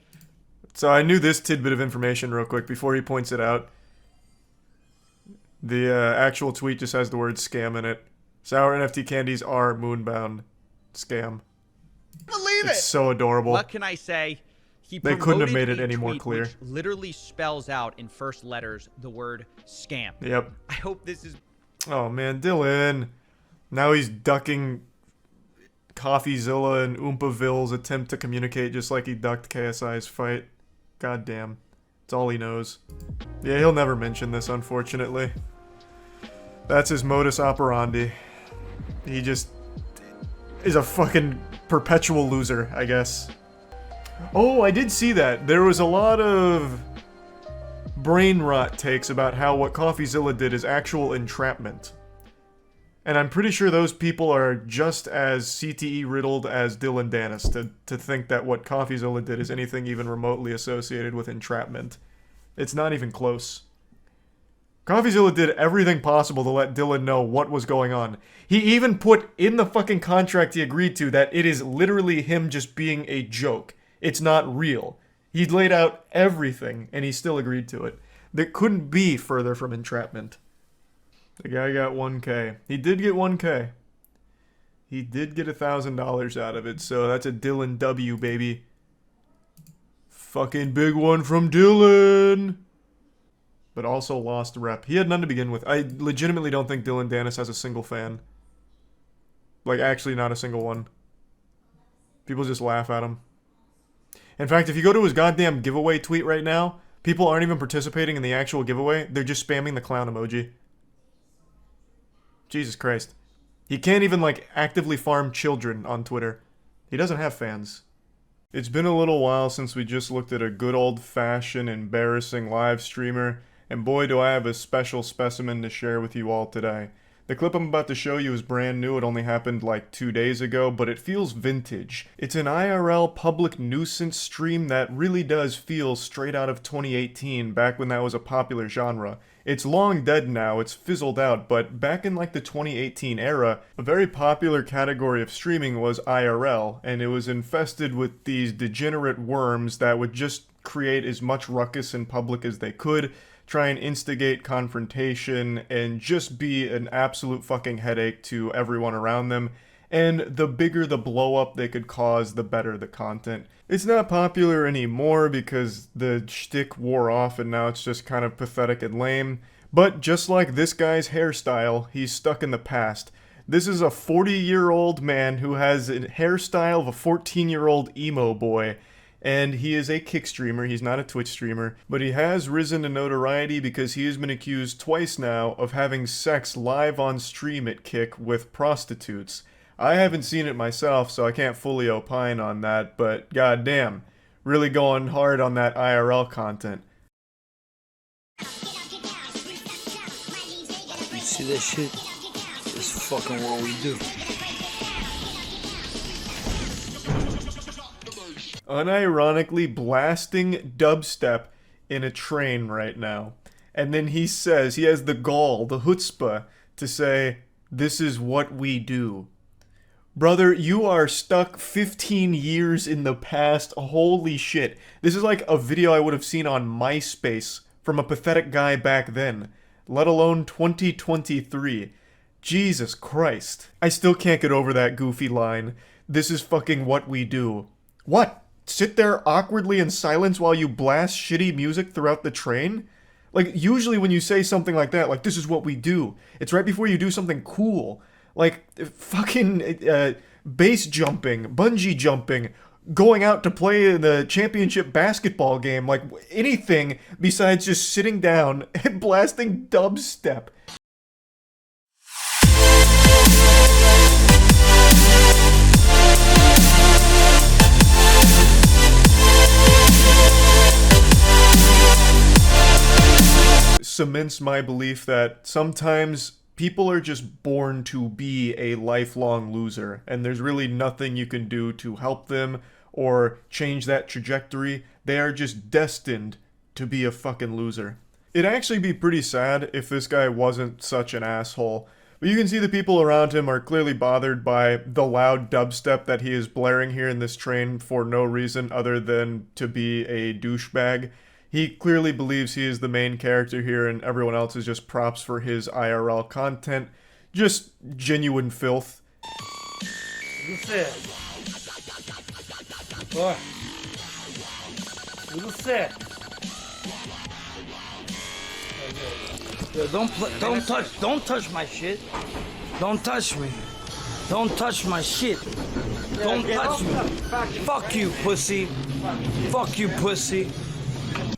So I knew this tidbit of information real quick before he points it out. The actual tweet just has the word scam in it. Sour NFT candies are moonbound. Scam.
Believe it.
It's so adorable.
What can I say?
They couldn't have made it any more clear.
Which literally spells out in first letters the word scam.
Yep.
I hope this is...
Oh man, Dylan. Now he's ducking CoffeeZilla and Oompaville's attempt to communicate just like he ducked KSI's fight. God damn. It's all he knows. Yeah, he'll never mention this, unfortunately. That's his modus operandi. He just is a fucking perpetual loser, I guess. Oh, I did see that. There was a lot of brain rot takes about how what CoffeeZilla did is actual entrapment. And I'm pretty sure those people are just as CTE riddled as Dylan Dennis to think that what CoffeeZilla did is anything even remotely associated with entrapment. It's not even close. CoffeeZilla did everything possible to let Dylan know what was going on. He even put in the fucking contract he agreed to that it is literally him just being a joke. It's not real. He laid out everything, and he still agreed to it. That couldn't be further from entrapment. The guy got 1K. He did get 1K. He did get $1,000 out of it, so that's a Dylan W, baby. Fucking big one from Dylan! But also lost rep. He had none to begin with. I legitimately don't think Dylan Dennis has a single fan. Like, actually not a single one. People just laugh at him. In fact, if you go to his goddamn giveaway tweet right now, people aren't even participating in the actual giveaway. They're just spamming the clown emoji. Jesus Christ. He can't even, like, actively farm children on Twitter. He doesn't have fans. It's been a little while since we just looked at a good old-fashioned, embarrassing live streamer, and boy do I have a special specimen to share with you all today. The clip I'm about to show you is brand new. It only happened like 2 days ago, but it feels vintage. It's an IRL public nuisance stream that really does feel straight out of 2018, back when that was a popular genre. It's long dead now, it's fizzled out, but back in like the 2018 era, a very popular category of streaming was IRL, and it was infested with these degenerate worms that would just create as much ruckus in public as they could, try and instigate confrontation, and just be an absolute fucking headache to everyone around them. And the bigger the blow up they could cause, the better the content. It's not popular anymore because the shtick wore off and now it's just kind of pathetic and lame. But just like this guy's hairstyle, he's stuck in the past. This is a 40-year-old man who has a hairstyle of a 14-year-old emo boy, and he is a Kick streamer. He's not a Twitch streamer, but he has risen to notoriety because he has been accused twice now of having sex live on stream at Kick with prostitutes. I haven't seen it myself, so I can't fully opine on that, but goddamn, really going hard on that IRL content.
You see that shit? It's fucking what we do.
Unironically blasting dubstep in a train right now. And then he says, he has the gall, the chutzpah, to say, "This is what we do." Brother, you are stuck 15 years in the past. Holy shit. This is like a video I would have seen on MySpace from a pathetic guy back then, let alone 2023. Jesus Christ. I still can't get over that goofy line. This is fucking what we do. What? Sit there awkwardly in silence while you blast shitty music throughout the train? Like, usually when you say something like that, like, this is what we do, it's right before you do something cool. Like, fucking base jumping, bungee jumping, going out to play in the championship basketball game, like, anything besides just sitting down and blasting dubstep. Cements my belief that sometimes people are just born to be a lifelong loser, and there's really nothing you can do to help them or change that trajectory. They are just destined to be a fucking loser. It'd actually be pretty sad if this guy wasn't such an asshole. But you can see the people around him are clearly bothered by the loud dubstep that he is blaring here in this train for no reason other than to be a douchebag. He clearly believes he is the main character here and everyone else is just props for his IRL content. Just genuine filth.
What's that? What? What's that? Don't touch my shit. Don't touch me. Don't touch my shit. Don't touch me. Fuck you, pussy. Fuck you, pussy.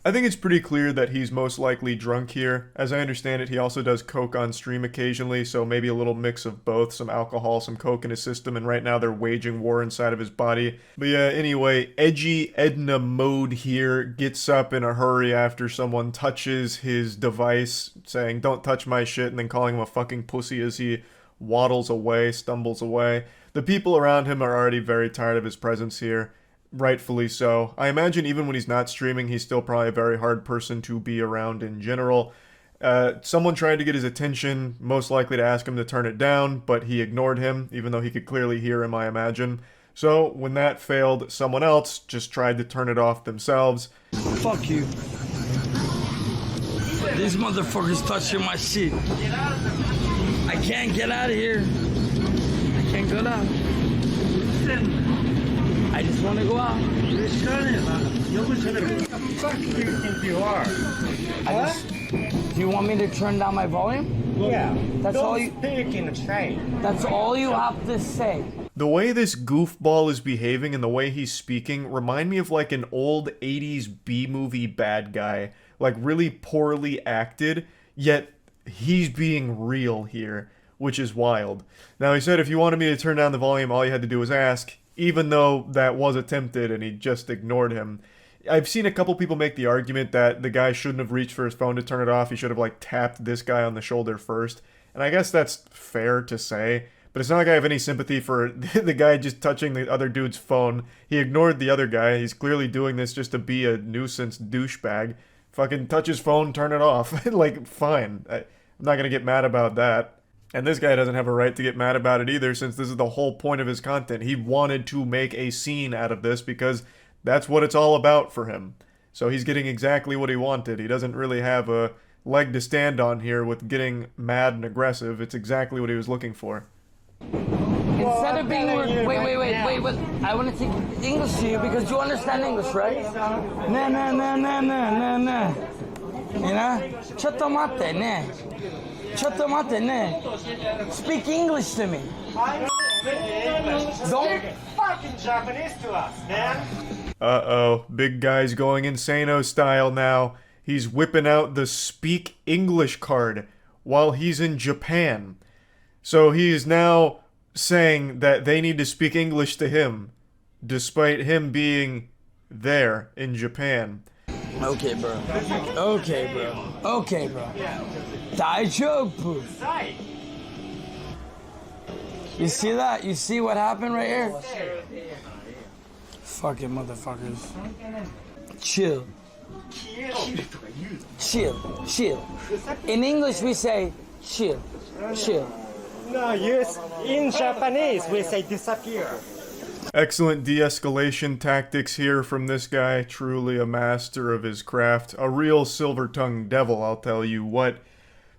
I think it's pretty clear that he's most likely drunk here. As I understand it, he also does coke on stream occasionally, so maybe a little mix of both, some alcohol, some coke in his system, and right now they're waging war inside of his body. But yeah, anyway, Edgy Edna Mode here gets up in a hurry after someone touches his device, saying, "Don't touch my shit," and then calling him a fucking pussy as he waddles away, stumbles away. The people around him are already very tired of his presence here. Rightfully so. I imagine even when he's not streaming, he's still probably a very hard person to be around in general. Someone tried to get his attention, most likely to ask him to turn it down, but he ignored him, even though he could clearly hear him, I imagine. So, when that failed, someone else just tried to turn it off themselves.
Fuck you. These motherfuckers touching my shit. I can't get out of here. I can't get out. I just want to go out. You're shutting it, man. Who the fuck do you think you are? Do you want me to turn down my volume? Yeah. That's all you speak in the train. That's all you have to say.
The way this goofball is behaving and the way he's speaking remind me of like an old 80s B-movie bad guy. Like really poorly acted, yet he's being real here, which is wild. Now he said if you wanted me to turn down the volume, all you had to do was ask, even though that was attempted and he just ignored him. I've seen a couple people make the argument that the guy shouldn't have reached for his phone to turn it off. He should have like tapped this guy on the shoulder first. And I guess that's fair to say, but it's not like I have any sympathy for the guy just touching the other dude's phone. He ignored the other guy. He's clearly doing this just to be a nuisance douchebag. Fucking touch his phone, turn it off. Like, fine. I'm not gonna get mad about that. And this guy doesn't have a right to get mad about it either, since this is the whole point of his content. He wanted to make a scene out of this because that's what it's all about for him. So he's getting exactly what he wanted. He doesn't really have a leg to stand on here with getting mad and aggressive. It's exactly what he was looking for.
Instead of being wait. I want to take English to you because you understand English, right? Nah. You know? Chatomate, nah. Chotomate, ne? Speak English to me. Don't
fucking Japanese to us, man.
Uh-oh, big guy's going insano style now. He's whipping out the Speak English card while he's in Japan. So he is now saying that they need to speak English to him, despite him being there in Japan.
Okay, bro. Okay, bro. Okay, bro. Daijobu. You see that? You see what happened right here? Fucking motherfuckers. Chill. Chill. Chill. In English, we say chill. Chill.
No, yes. In Japanese, we say disappear.
Excellent de-escalation tactics here from this guy. Truly a master of his craft. A real silver-tongued devil, I'll tell you what.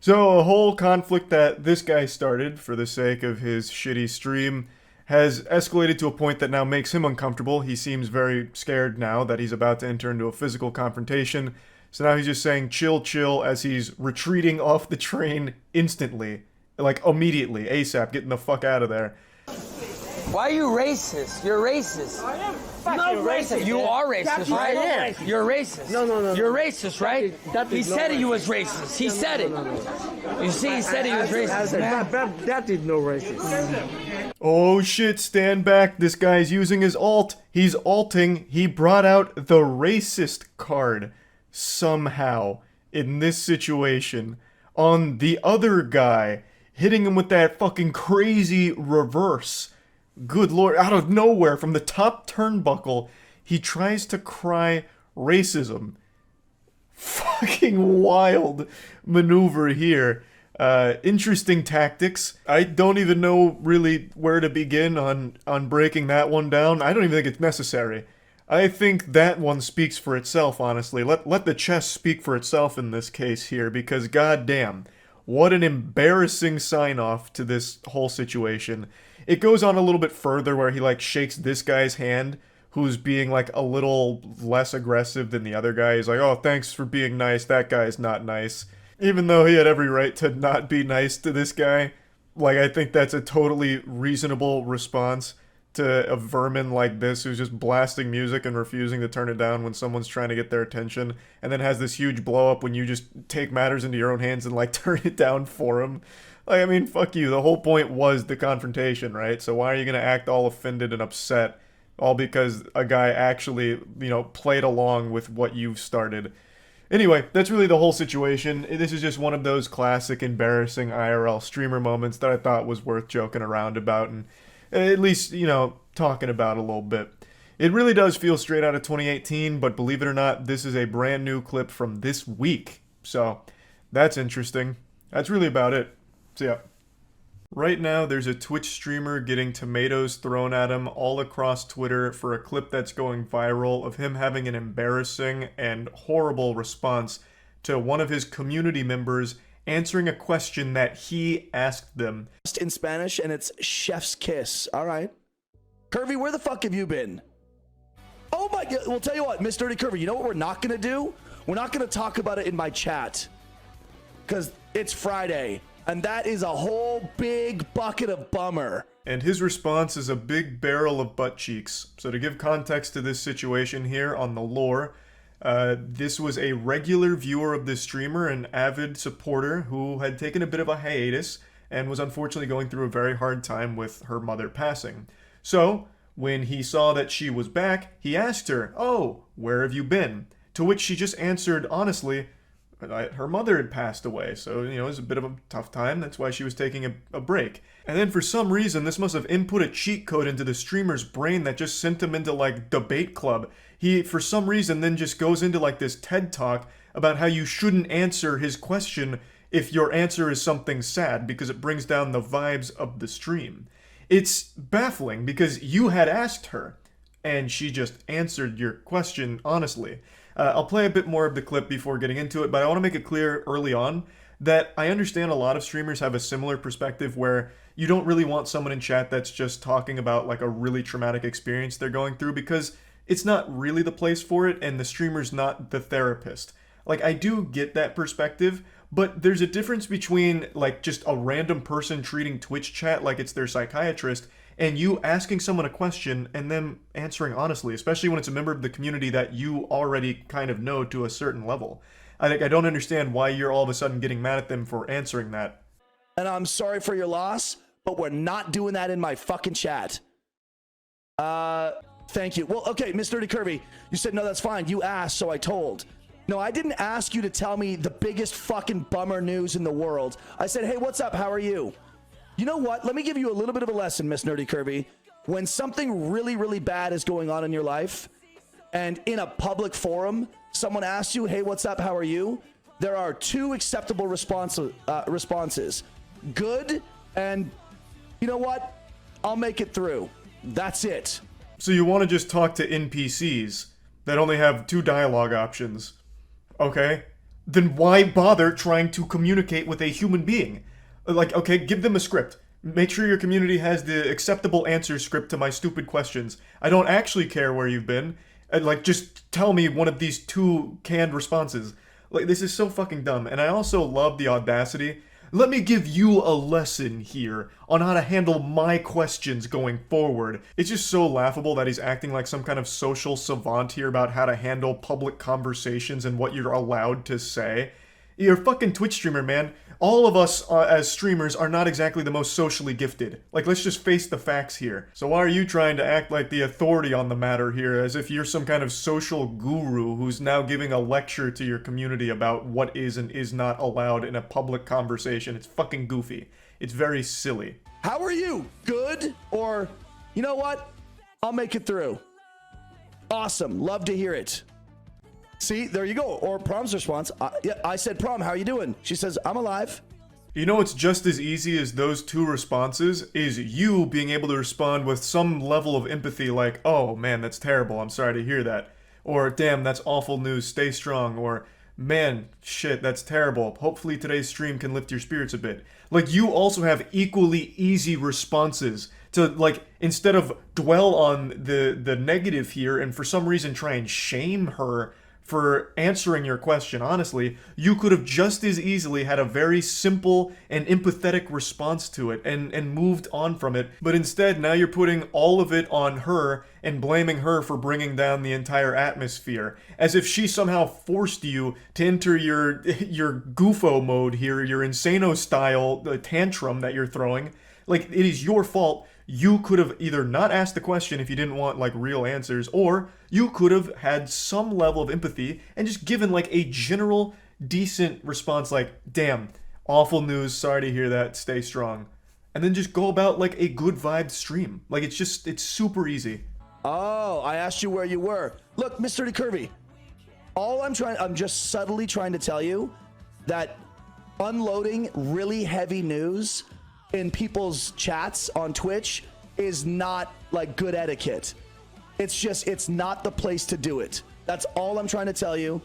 So, a whole conflict that this guy started for the sake of his shitty stream has escalated to a point that now makes him uncomfortable. He seems very scared now that he's about to enter into a physical confrontation. So now he's just saying chill, chill as he's retreating off the train instantly. Like, immediately, ASAP, getting the fuck out of there.
Why are you racist? You're racist.
I am
Not racist. You are racist, right?
Yeah.
You're racist.
No.
You're racist, right? He said he was racist. He said it. You see, he said he was racist, man.
That is no racist.
Oh shit, stand back. This guy's using his alt. He's alting. He brought out the racist card somehow in this situation on the other guy, hitting him with that fucking crazy reverse. Good lord, out of nowhere, from the top turnbuckle, he tries to cry racism. Fucking wild maneuver here. Interesting tactics. I don't even know really where to begin on breaking that one down. I don't even think it's necessary. I think that one speaks for itself, honestly. Let the chess speak for itself in this case here, because goddamn, what an embarrassing sign-off to this whole situation. It goes on a little bit further where he, like, shakes this guy's hand, who's being, like, a little less aggressive than the other guy. He's like, oh, thanks for being nice, that guy's not nice. Even though he had every right to not be nice to this guy. Like, I think that's a totally reasonable response to a vermin like this who's just blasting music and refusing to turn it down when someone's trying to get their attention, and then has this huge blow-up when you just take matters into your own hands and, like, turn it down for him. Like, I mean, fuck you. The whole point was the confrontation, right? So why are you gonna act all offended and upset, all because a guy actually, you know, played along with what you've started? Anyway, that's really the whole situation. This is just one of those classic embarrassing IRL streamer moments that I thought was worth joking around about and at least, you know, talking about a little bit. It really does feel straight out of 2018, but believe it or not, this is a brand new clip from this week. So, that's interesting. That's really about it. So yeah. Right now, there's a Twitch streamer getting tomatoes thrown at him all across Twitter for a clip that's going viral of him having an embarrassing and horrible response to one of his community members answering a question that he asked them.
In Spanish, and it's chef's kiss. All right. Curvy, where the fuck have you been? Oh my god. Well, tell you what, Miss Dirty Curvy, you know what we're not going to do? We're not going to talk about it in my chat. Because it's Friday. And that is a whole big bucket of bummer.
And his response is a big barrel of butt cheeks. So to give context to this situation here on the lore, this was a regular viewer of this streamer, an avid supporter who had taken a bit of a hiatus and was unfortunately going through a very hard time with her mother passing. So, when he saw that she was back, he asked her, "Oh, where have you been?" To which she just answered honestly, her mother had passed away, so, you know, it was a bit of a tough time. That's why she was taking a break. And then for some reason, this must have input a cheat code into the streamer's brain that just sent him into, like, debate club. He, for some reason, then just goes into, like, this TED Talk about how you shouldn't answer his question if your answer is something sad, because it brings down the vibes of the stream. It's baffling, because you had asked her, and she just answered your question honestly. I'll play a bit more of the clip before getting into it, but I want to make it clear early on that I understand a lot of streamers have a similar perspective where you don't really want someone in chat that's just talking about like a really traumatic experience they're going through, because it's not really the place for it and the streamer's not the therapist. Like, I do get that perspective, But there's a difference between like just a random person treating Twitch chat like it's their psychiatrist and you asking someone a question and them answering honestly, especially when it's a member of the community that you already kind of know to a certain level. I don't understand why you're all of a sudden getting mad at them for answering that.
And I'm sorry for your loss, but we're not doing that in my fucking chat. Thank you. Well, okay, Miss Dirty Kirby, you said, no, that's fine. You asked, so I told. No, I didn't ask you to tell me the biggest fucking bummer news in the world. I said, hey, what's up? How are you? You know what? Let me give you a little bit of a lesson, Miss Nerdy Kirby. When something really, really bad is going on in your life, and in a public forum, someone asks you, hey, what's up? How are you? There are two acceptable responses. Good, and you know what? I'll make it through. That's it.
So you want to just talk to NPCs that only have two dialogue options, okay? Then why bother trying to communicate with a human being? Like, okay, give them a script. Make sure your community has the acceptable answer script to my stupid questions. I don't actually care where you've been. Like, just tell me one of these two canned responses. Like, this is so fucking dumb. And I also love the audacity. Let me give you a lesson here on how to handle my questions going forward. It's just so laughable that he's acting like some kind of social savant here about how to handle public conversations and what you're allowed to say. You're a fucking Twitch streamer, man. All of us as streamers are not exactly the most socially gifted. Like, let's just face the facts here. So why are you trying to act like the authority on the matter here, as if you're some kind of social guru who's now giving a lecture to your community about what is and is not allowed in a public conversation? It's fucking goofy. It's very silly.
How are you? Good? Or, you know what? I'll make it through. Awesome. Love to hear it. See, there you go. Or Prom's response. Yeah, I said, Prom, how are you doing? She says, I'm alive.
You know what's just as easy as those two responses is you being able to respond with some level of empathy like, oh man, that's terrible. I'm sorry to hear that. Or, damn, that's awful news. Stay strong. Or, man, shit, that's terrible. Hopefully today's stream can lift your spirits a bit. Like, you also have equally easy responses to, like, instead of dwell on the negative here and for some reason try and shame her for answering your question honestly, you could have just as easily had a very simple and empathetic response to it and moved on from it. But instead, now you're putting all of it on her and blaming her for bringing down the entire atmosphere, as if she somehow forced you to enter your goofo mode here, your insano style tantrum that you're throwing. Like, it is your fault. You could have either not asked the question if you didn't want, like, real answers, or you could have had some level of empathy and just given, like, a general, decent response like, damn, awful news, sorry to hear that, stay strong. And then just go about, like, a good vibe stream. Like, it's super easy.
Oh, I asked you where you were. Look, Mr. Kirby, I'm just subtly trying to tell you that unloading really heavy news in people's chats on Twitch is not like good etiquette. It's not the place to do it. That's all I'm trying to tell you.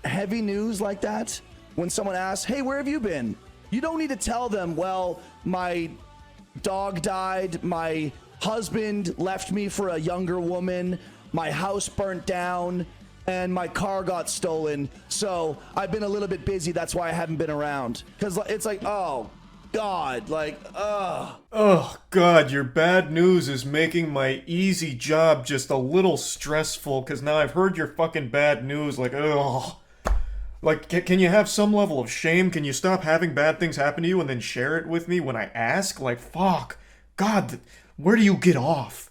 Heavy news like that, when someone asks, hey, where have you been? You don't need to tell them, well, my dog died, my husband left me for a younger woman, my house burnt down, and my car got stolen. So I've been a little bit busy. That's why I haven't been around. Because it's like, oh, God, like, ugh.
Oh, God, your bad news is making my easy job just a little stressful, because now I've heard your fucking bad news, like, ugh. Like, can you have some level of shame? Can you stop having bad things happen to you and then share it with me when I ask? Like, fuck. God, where do you get off?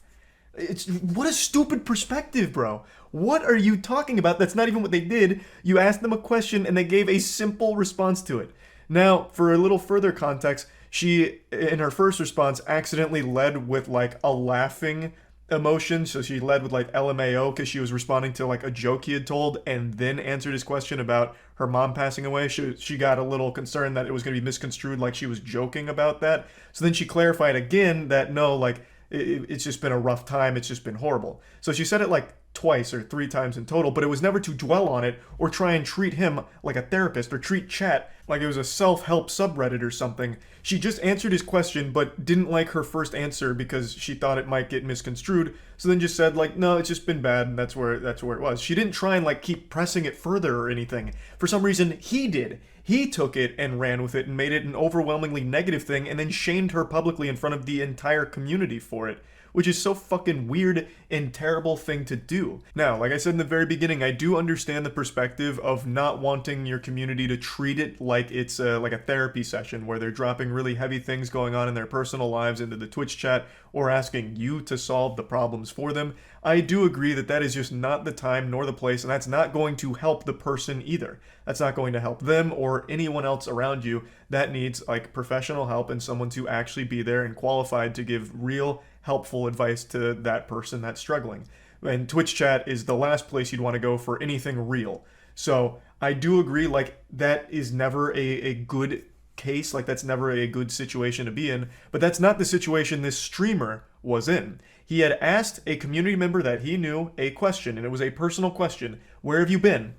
What a stupid perspective, bro. What are you talking about? That's not even what they did. You asked them a question and they gave a simple response to it. Now, for a little further context, she, in her first response, accidentally led with, like, a laughing emotion. So she led with, like, LMAO because she was responding to, like, a joke he had told and then answered his question about her mom passing away. She got a little concerned that it was going to be misconstrued like she was joking about that. So then she clarified again that, no, like, it's just been a rough time. It's just been horrible. So she said it, like, twice or 3 times in total, but it was never to dwell on it or try and treat him like a therapist or treat chat like it was a self-help subreddit or something. She just answered his question but didn't like her first answer because she thought it might get misconstrued, so then just said like, no, it's just been bad, and that's where it was. She didn't try and like keep pressing it further or anything. For some reason, he did. He took it and ran with it and made it an overwhelmingly negative thing and then shamed her publicly in front of the entire community for it, which is so fucking weird and terrible thing to do. Now, like I said in the very beginning, I do understand the perspective of not wanting your community to treat it like it's like a therapy session where they're dropping really heavy things going on in their personal lives into the Twitch chat or asking you to solve the problems for them. I do agree that that is just not the time nor the place, and that's not going to help the person either. That's not going to help them or anyone else around you that needs like professional help and someone to actually be there and qualified to give real helpful advice to that person that's struggling. And Twitch chat is the last place you'd want to go for anything real. So I do agree, like, that is never a good case, like that's never a good situation to be in, but that's not the situation this streamer was in. He had asked a community member that he knew a question, and it was a personal question. Where have you been?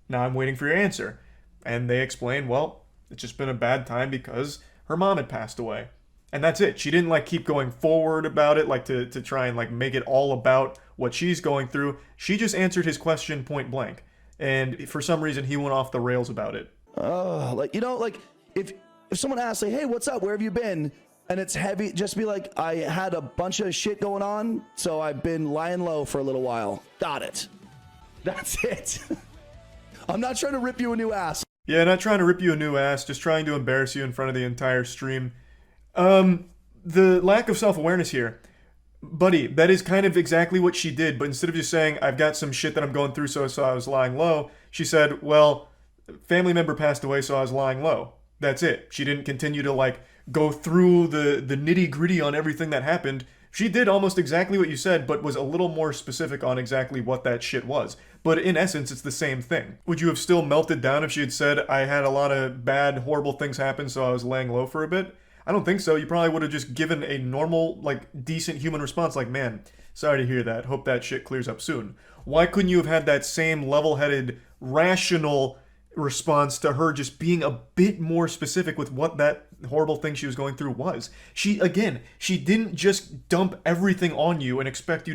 Now I'm waiting for your answer. And they explained, well, it's just been a bad time because her mom had passed away. And that's it. She didn't like keep going forward about it, like to try and like make it all about what she's going through. She just answered his question point blank. And for some reason he went off the rails about it.
Like, you know, like if someone asks, like, hey, what's up? Where have you been? And it's heavy, just be like, I had a bunch of shit going on, so I've been lying low for a little while. Got it. That's it. I'm not trying to rip you a new ass.
Yeah, not trying to rip you a new ass, just trying to embarrass you in front of the entire stream. The lack of self-awareness here. Buddy, that is kind of exactly what she did, but instead of just saying, I've got some shit that I'm going through, so I was lying low, she said, well, family member passed away, so I was lying low. That's it. She didn't continue to, like, go through the nitty-gritty on everything that happened. She did almost exactly what you said, but was a little more specific on exactly what that shit was. But in essence, it's the same thing. Would you have still melted down if she had said, I had a lot of bad, horrible things happen, so I was laying low for a bit? I don't think so. You probably would have just given a normal, like, decent human response like, man, sorry to hear that. Hope that shit clears up soon. Why couldn't you have had that same level-headed, rational response to her just being a bit more specific with what that horrible thing she was going through was? She didn't just dump everything on you and expect you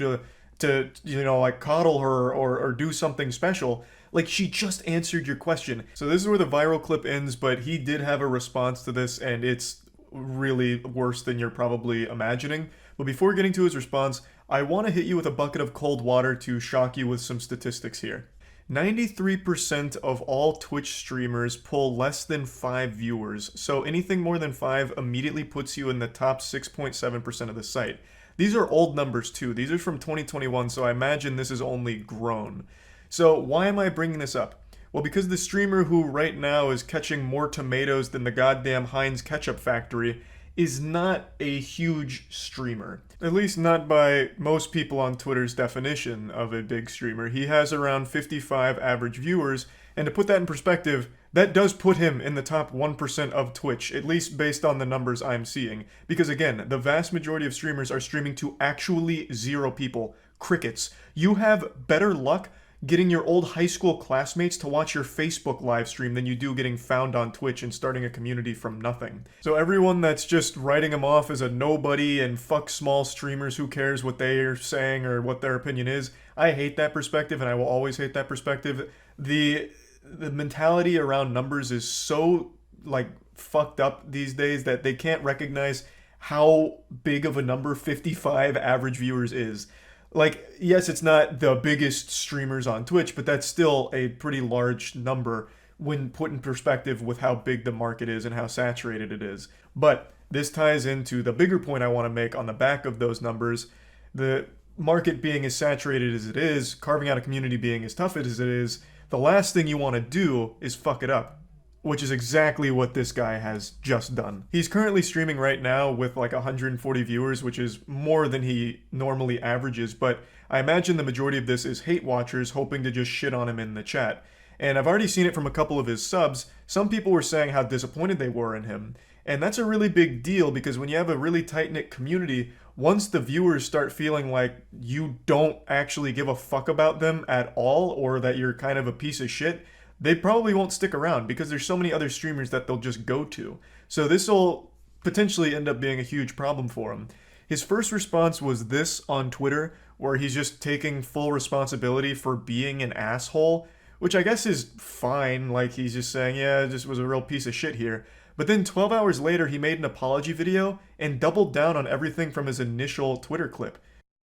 to you know, like, coddle her or do something special. Like, she just answered your question. So this is where the viral clip ends, but he did have a response to this, and it's really worse than you're probably imagining. But before getting to his response, I want to hit you with a bucket of cold water to shock you with some statistics here. 93% of all Twitch streamers pull less than 5 viewers, so anything more than 5 immediately puts you in the top 6.7% of the site. These are old numbers too. These are from 2021, so I imagine this is only grown. So why am I bringing this up? Well, because the streamer who right now is catching more tomatoes than the goddamn Heinz ketchup factory is not a huge streamer. At least not by most people on Twitter's definition of a big streamer. He has around 55 average viewers, and to put that in perspective, that does put him in the top 1% of Twitch, at least based on the numbers I'm seeing. Because again, the vast majority of streamers are streaming to actually 0 people. Crickets. You have better luck getting your old high school classmates to watch your Facebook live stream than you do getting found on Twitch and starting a community from nothing. So everyone that's just writing him off as a nobody and fuck small streamers, who cares what they are saying or what their opinion is, I hate that perspective, and I will always hate that perspective. The mentality around numbers is so, like, fucked up these days that they can't recognize how big of a number 55 average viewers is. Like, yes, it's not the biggest streamers on Twitch, but that's still a pretty large number when put in perspective with how big the market is and how saturated it is. But this ties into the bigger point I want to make on the back of those numbers. The market being as saturated as it is, carving out a community being as tough as it is, the last thing you want to do is fuck it up, which is exactly what this guy has just done. He's currently streaming right now with like 140 viewers, which is more than he normally averages, but I imagine the majority of this is hate watchers hoping to just shit on him in the chat. And I've already seen it from a couple of his subs. Some people were saying how disappointed they were in him. And that's a really big deal because when you have a really tight-knit community, once the viewers start feeling like you don't actually give a fuck about them at all, or that you're kind of a piece of shit, they probably won't stick around because there's so many other streamers that they'll just go to. So this will potentially end up being a huge problem for him. His first response was this on Twitter, where he's just taking full responsibility for being an asshole, which I guess is fine. Like, he's just saying, yeah, I just was a real piece of shit here. But then 12 hours later, he made an apology video and doubled down on everything from his initial Twitter clip.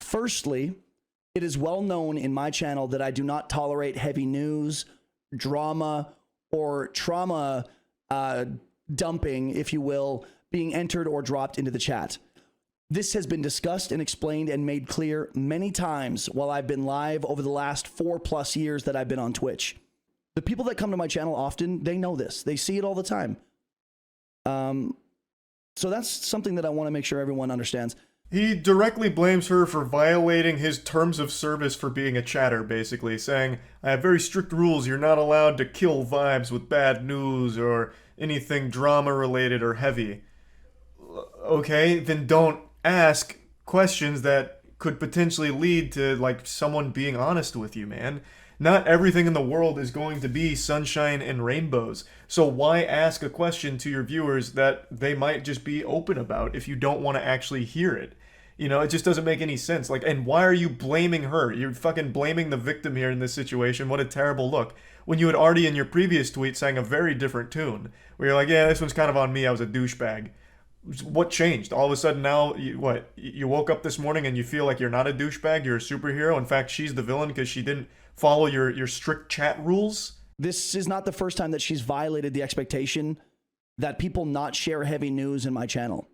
Firstly, it is well known in my channel that I do not tolerate heavy news, drama, or trauma dumping, if you will, being entered or dropped into the chat. This has been discussed and explained and made clear many times while I've been live over the last 4+ years that I've been on Twitch. The people that come to my channel often, they know this. They see it all the time. So that's something that I want to make sure everyone understands.
He directly blames her for violating his terms of service for being a chatter, basically, saying, I have very strict rules, you're not allowed to kill vibes with bad news or anything drama-related or heavy. Okay, then don't ask questions that could potentially lead to, like, someone being honest with you, man. Not everything in the world is going to be sunshine and rainbows. So why ask a question to your viewers that they might just be open about if you don't want to actually hear it? You know, it just doesn't make any sense. Like, and why are you blaming her? You're fucking blaming the victim here in this situation. What a terrible look. When you had already in your previous tweet sang a very different tune, where you're like, yeah, this one's kind of on me, I was a douchebag. What changed? All of a sudden now, you woke up this morning and you feel like you're not a douchebag, you're a superhero. In fact, she's the villain because she didn't follow your strict chat rules.
This is not the first time that she's violated the expectation that people not share heavy news in my channel.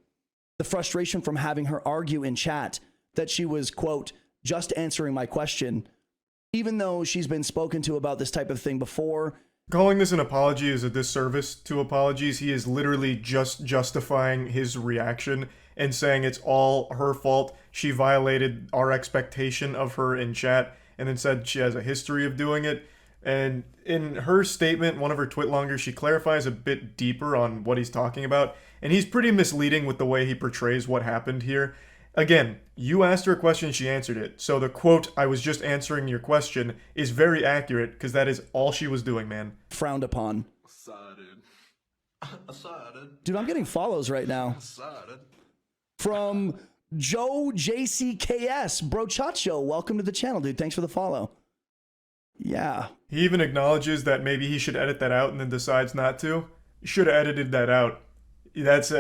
The frustration from having her argue in chat that she was, quote, just answering my question, even though she's been spoken to about this type of thing before.
Calling this an apology is a disservice to apologies. He is literally just justifying his reaction and saying it's all her fault. She violated our expectation of her in chat and then said she has a history of doing it. And in her statement, one of her twit-longers, she clarifies a bit deeper on what he's talking about. And he's pretty misleading with the way he portrays what happened here. Again, you asked her a question, she answered it. So the quote, I was just answering your question, is very accurate because that is all she was doing, man.
Frowned upon. Dude, I'm getting follows right now. From Joe JCKS. Bro Chacho, welcome to the channel, dude. Thanks for the follow. Yeah.
He even acknowledges that maybe he should edit that out and then decides not to. You should have edited that out. That's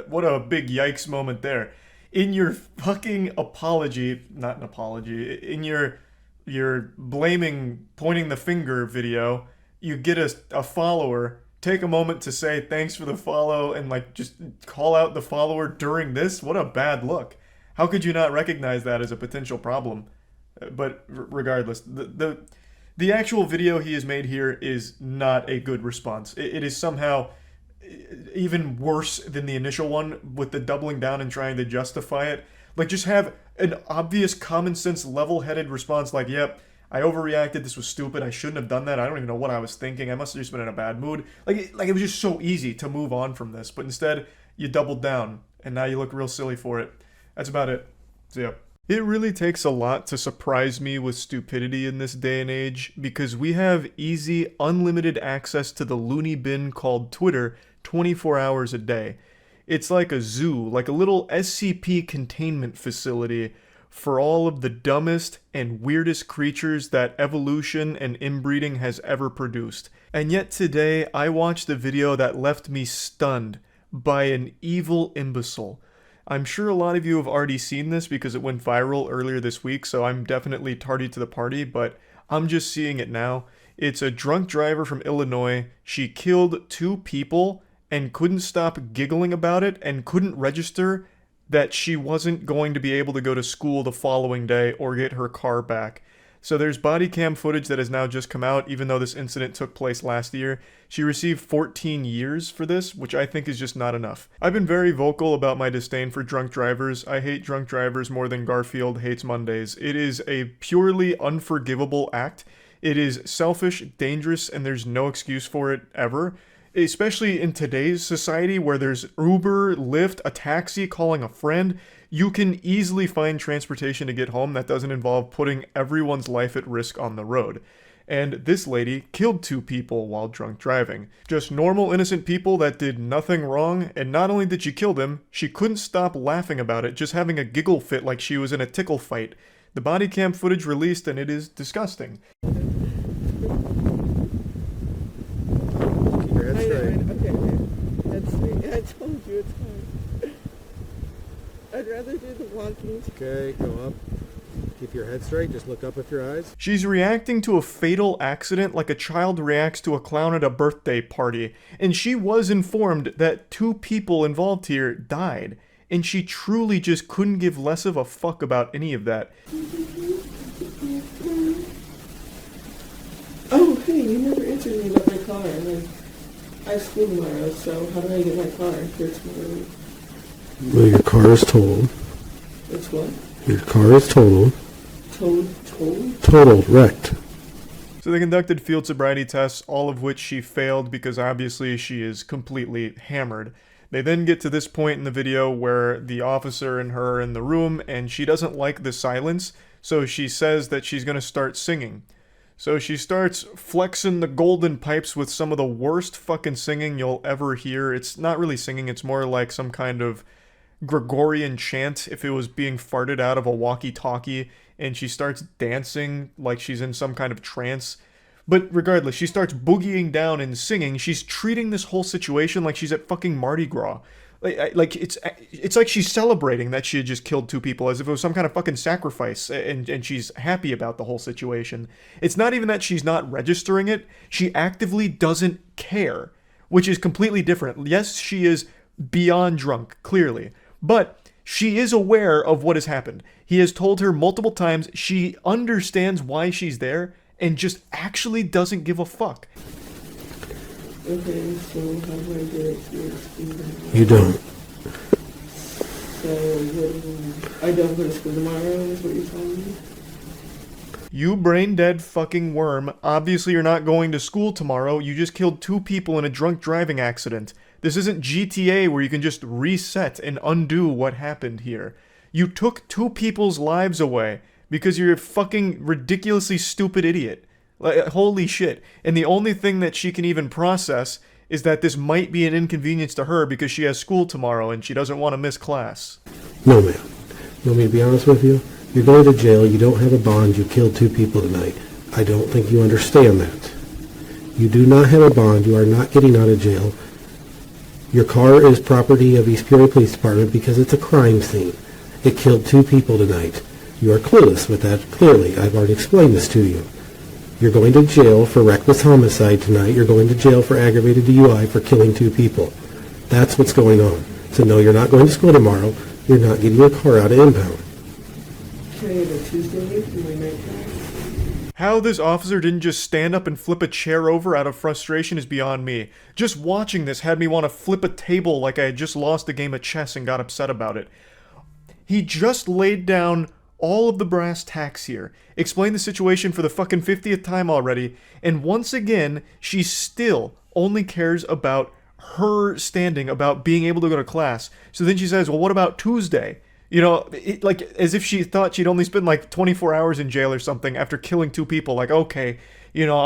what a big yikes moment there. In your fucking apology, not an apology, in your blaming, pointing the finger video, you get a follower, take a moment to say thanks for the follow and like just call out the follower during this. What a bad look. How could you not recognize that as a potential problem? But regardless, the actual video he has made here is not a good response. It is somehow even worse than the initial one with the doubling down and trying to justify it. Like, just have an obvious common sense level-headed response like, yep, I overreacted, this was stupid, I shouldn't have done that, I don't even know what I was thinking, I must have just been in a bad mood. Like it was just so easy to move on from this, but instead you doubled down and now you look real silly for it. That's about it. So yeah. It really takes a lot to surprise me with stupidity in this day and age because we have easy, unlimited access to the loony bin called Twitter 24 hours a day. It's like a zoo, like a little SCP containment facility for all of the dumbest and weirdest creatures that evolution and inbreeding has ever produced. And yet today, I watched a video that left me stunned by an evil imbecile. I'm sure a lot of you have already seen this because it went viral earlier this week, so I'm definitely tardy to the party, but I'm just seeing it now. It's a drunk driver from Illinois. She killed 2 people and couldn't stop giggling about it and couldn't register that she wasn't going to be able to go to school the following day or get her car back. So there's body cam footage that has now just come out, even though this incident took place last year. She received 14 years for this, which I think is just not enough. I've been very vocal about my disdain for drunk drivers. I hate drunk drivers more than Garfield hates Mondays. It is a purely unforgivable act. It is selfish, dangerous, and there's no excuse for it ever. especially in today's society where there's Uber, Lyft, a taxi, calling a friend, you can easily find transportation to get home that doesn't involve putting everyone's life at risk on the road. And this lady killed 2 people while drunk driving. Just normal, innocent people that did nothing wrong, and not only did she kill them, she couldn't stop laughing about it, just having a giggle fit like she was in a tickle fight. The body cam footage released, and it is disgusting.
Keep your head straight. Okay. Head straight. I told you it's fine. I'd rather do the walking.
Okay, go up. Keep your head straight, just look up with your eyes.
She's reacting to a fatal accident like a child reacts to a clown at a birthday party, and she was informed that 2 people involved here died, and she truly just couldn't give less of a fuck about any of that.
Oh, hey, you never answered me about my car, and I have school tomorrow, so how do I get my car here tomorrow?
Well, your car is totaled.
It's what?
Your car is totaled.
Totaled?
Totaled, wrecked.
So they conducted field sobriety tests, all of which she failed because obviously she is completely hammered. They then get to this point in the video where the officer and her are in the room, and she doesn't like the silence, so she says that she's going to start singing. So she starts flexing the golden pipes with some of the worst fucking singing you'll ever hear. It's not really singing, it's more like some kind of Gregorian chant if it was being farted out of a walkie-talkie, and she starts dancing like she's in some kind of trance. But regardless, she starts boogieing down and singing. She's treating this whole situation like she's at fucking Mardi Gras. Like it's like she's celebrating that she had just killed 2 people as if it was some kind of fucking sacrifice, and she's happy about the whole situation. It's not even that she's not registering it. She actively doesn't care, which is completely different. Yes, she is beyond drunk, clearly, but she is aware of what has happened. He has told her multiple times she understands why she's there and just actually doesn't give a fuck.
Okay, so how do I get it to your school?
You don't.
So I don't go to school tomorrow, is what you're telling me?
You brain dead fucking worm. Obviously you're not going to school tomorrow. You just killed 2 people in a drunk driving accident. This isn't GTA where you can just reset and undo what happened here. You took 2 people's lives away because you're a fucking ridiculously stupid idiot. Like, holy shit. And the only thing that she can even process is that this might be an inconvenience to her because she has school tomorrow and she doesn't want to miss class.
No, ma'am. You want me to be honest with you? You're going to jail, you don't have a bond, you killed 2 people tonight. I don't think you understand that. You do not have a bond, you are not getting out of jail. Your car is property of East Peoria Police Department because it's a crime scene. It killed 2 people tonight. You are clueless with that, clearly. I've already explained this to you. You're going to jail for reckless homicide tonight. You're going to jail for aggravated DUI for killing 2 people. That's what's going on. So no, you're not going to school tomorrow. You're not getting your car out of impound.
Can I have a Tuesday for my night class?
How this officer didn't just stand up and flip a chair over out of frustration is beyond me. Just watching this had me want to flip a table like I had just lost a game of chess and got upset about it. He just laid down all of the brass tacks here, explained the situation for the fucking 50th time already, and once again, she still only cares about her standing, about being able to go to class. So then she says, well, what about Tuesday? You know, like, as if she thought she'd only spend like 24 hours in jail or something after killing 2 people. Like, okay, you know,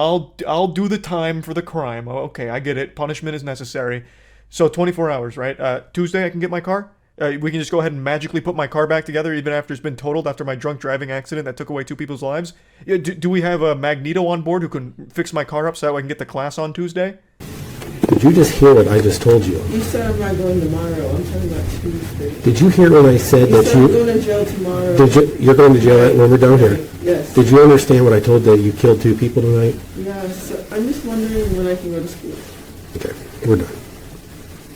I'll do the time for the crime. Oh, okay, I get it. Punishment is necessary. So 24 hours, right? Tuesday I can get my car? We can just go ahead and magically put my car back together even after it's been totaled after my drunk driving accident that took away 2 people's lives? Do we have a Magneto on board who can fix my car up so that I can get to class on Tuesday?
Did you just hear what I just told you?
You said I'm not going tomorrow. I'm talking about Tuesday.
Did you hear when I said that you...
I'm going to jail tomorrow.
You're going to jail when we're done here?
Yes.
Did you understand what I told that you killed 2 people tonight?
Yes. I'm just wondering when I can go to school.
Okay, we're done.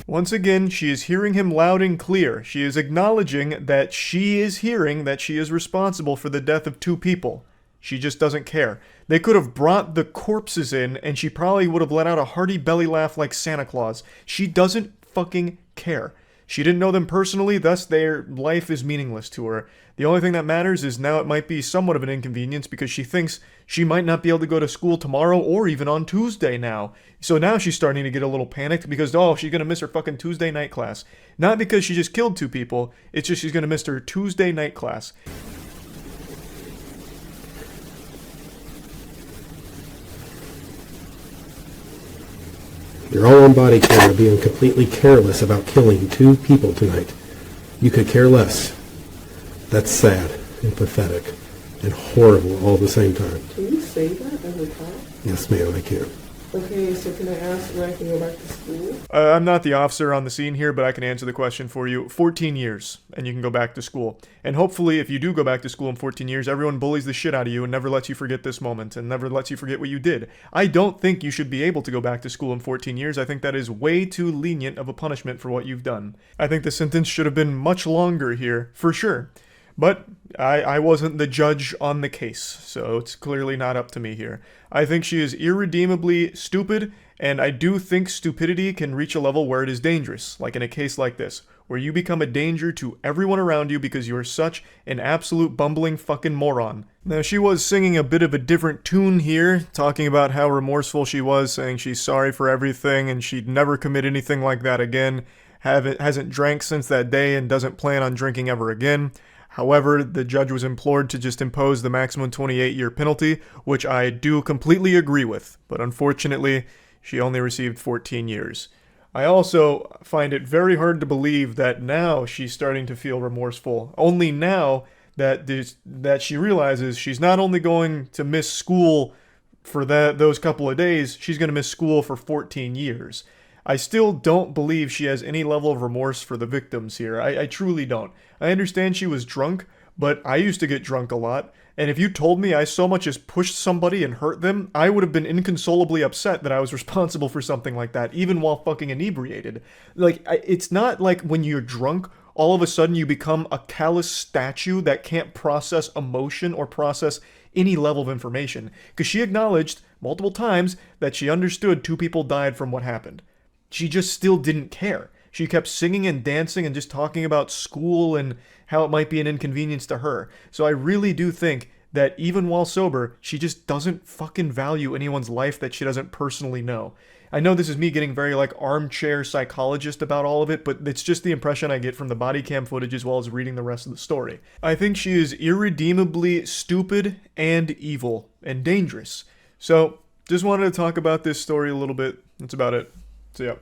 Once again, she is hearing him loud and clear. She is acknowledging that she is hearing that she is responsible for the death of 2 people. She just doesn't care. They could have brought the corpses in, and she probably would have let out a hearty belly laugh like Santa Claus. She doesn't fucking care. She didn't know them personally, thus their life is meaningless to her. The only thing that matters is now it might be somewhat of an inconvenience because she thinks she might not be able to go to school tomorrow or even on Tuesday now. So now she's starting to get a little panicked because, oh, she's going to miss her fucking Tuesday night class. Not because she just killed 2 people, it's just she's going to miss her Tuesday night class.
You're all on body camera being completely careless about killing 2 people tonight. You could care less. That's sad and pathetic and horrible all at the same time.
Can you say that as a cop?
Yes, ma'am, I can.
Okay, so can I ask when I can go back to school?
I'm not the officer on the scene here, but I can answer the question for you. 14 years, and you can go back to school. And hopefully, if you do go back to school in 14 years, everyone bullies the shit out of you and never lets you forget this moment, and never lets you forget what you did. I don't think you should be able to go back to school in 14 years. I think that is way too lenient of a punishment for what you've done. I think the sentence should have been much longer here, for sure. But I wasn't the judge on the case, so it's clearly not up to me here. I think she is irredeemably stupid, and I do think stupidity can reach a level where it is dangerous, like in a case like this, where you become a danger to everyone around you because you are such an absolute bumbling fucking moron. Now, she was singing a bit of a different tune here, talking about how remorseful she was, saying she's sorry for everything and she'd never commit anything like that again, hasn't drank since that day and doesn't plan on drinking ever again. However, the judge was implored to just impose the maximum 28-year penalty, which I do completely agree with, but unfortunately, she only received 14 years. I also find it very hard to believe that now she's starting to feel remorseful, only now that she realizes she's not only going to miss school for those couple of days, she's going to miss school for 14 years. I still don't believe she has any level of remorse for the victims here. I truly don't. I understand she was drunk, but I used to get drunk a lot, and if you told me I so much as pushed somebody and hurt them, I would have been inconsolably upset that I was responsible for something like that, even while fucking inebriated. Like, it's not like when you're drunk, all of a sudden you become a callous statue that can't process emotion or process any level of information. Because she acknowledged multiple times that she understood 2 people died from what happened. She just still didn't care. She kept singing and dancing and just talking about school and how it might be an inconvenience to her. So I really do think that even while sober, she just doesn't fucking value anyone's life that she doesn't personally know. I know this is me getting very like armchair psychologist about all of it, but it's just the impression I get from the body cam footage as well as reading the rest of the story. I think she is irredeemably stupid and evil and dangerous. So just wanted to talk about this story a little bit. That's about it. So yeah.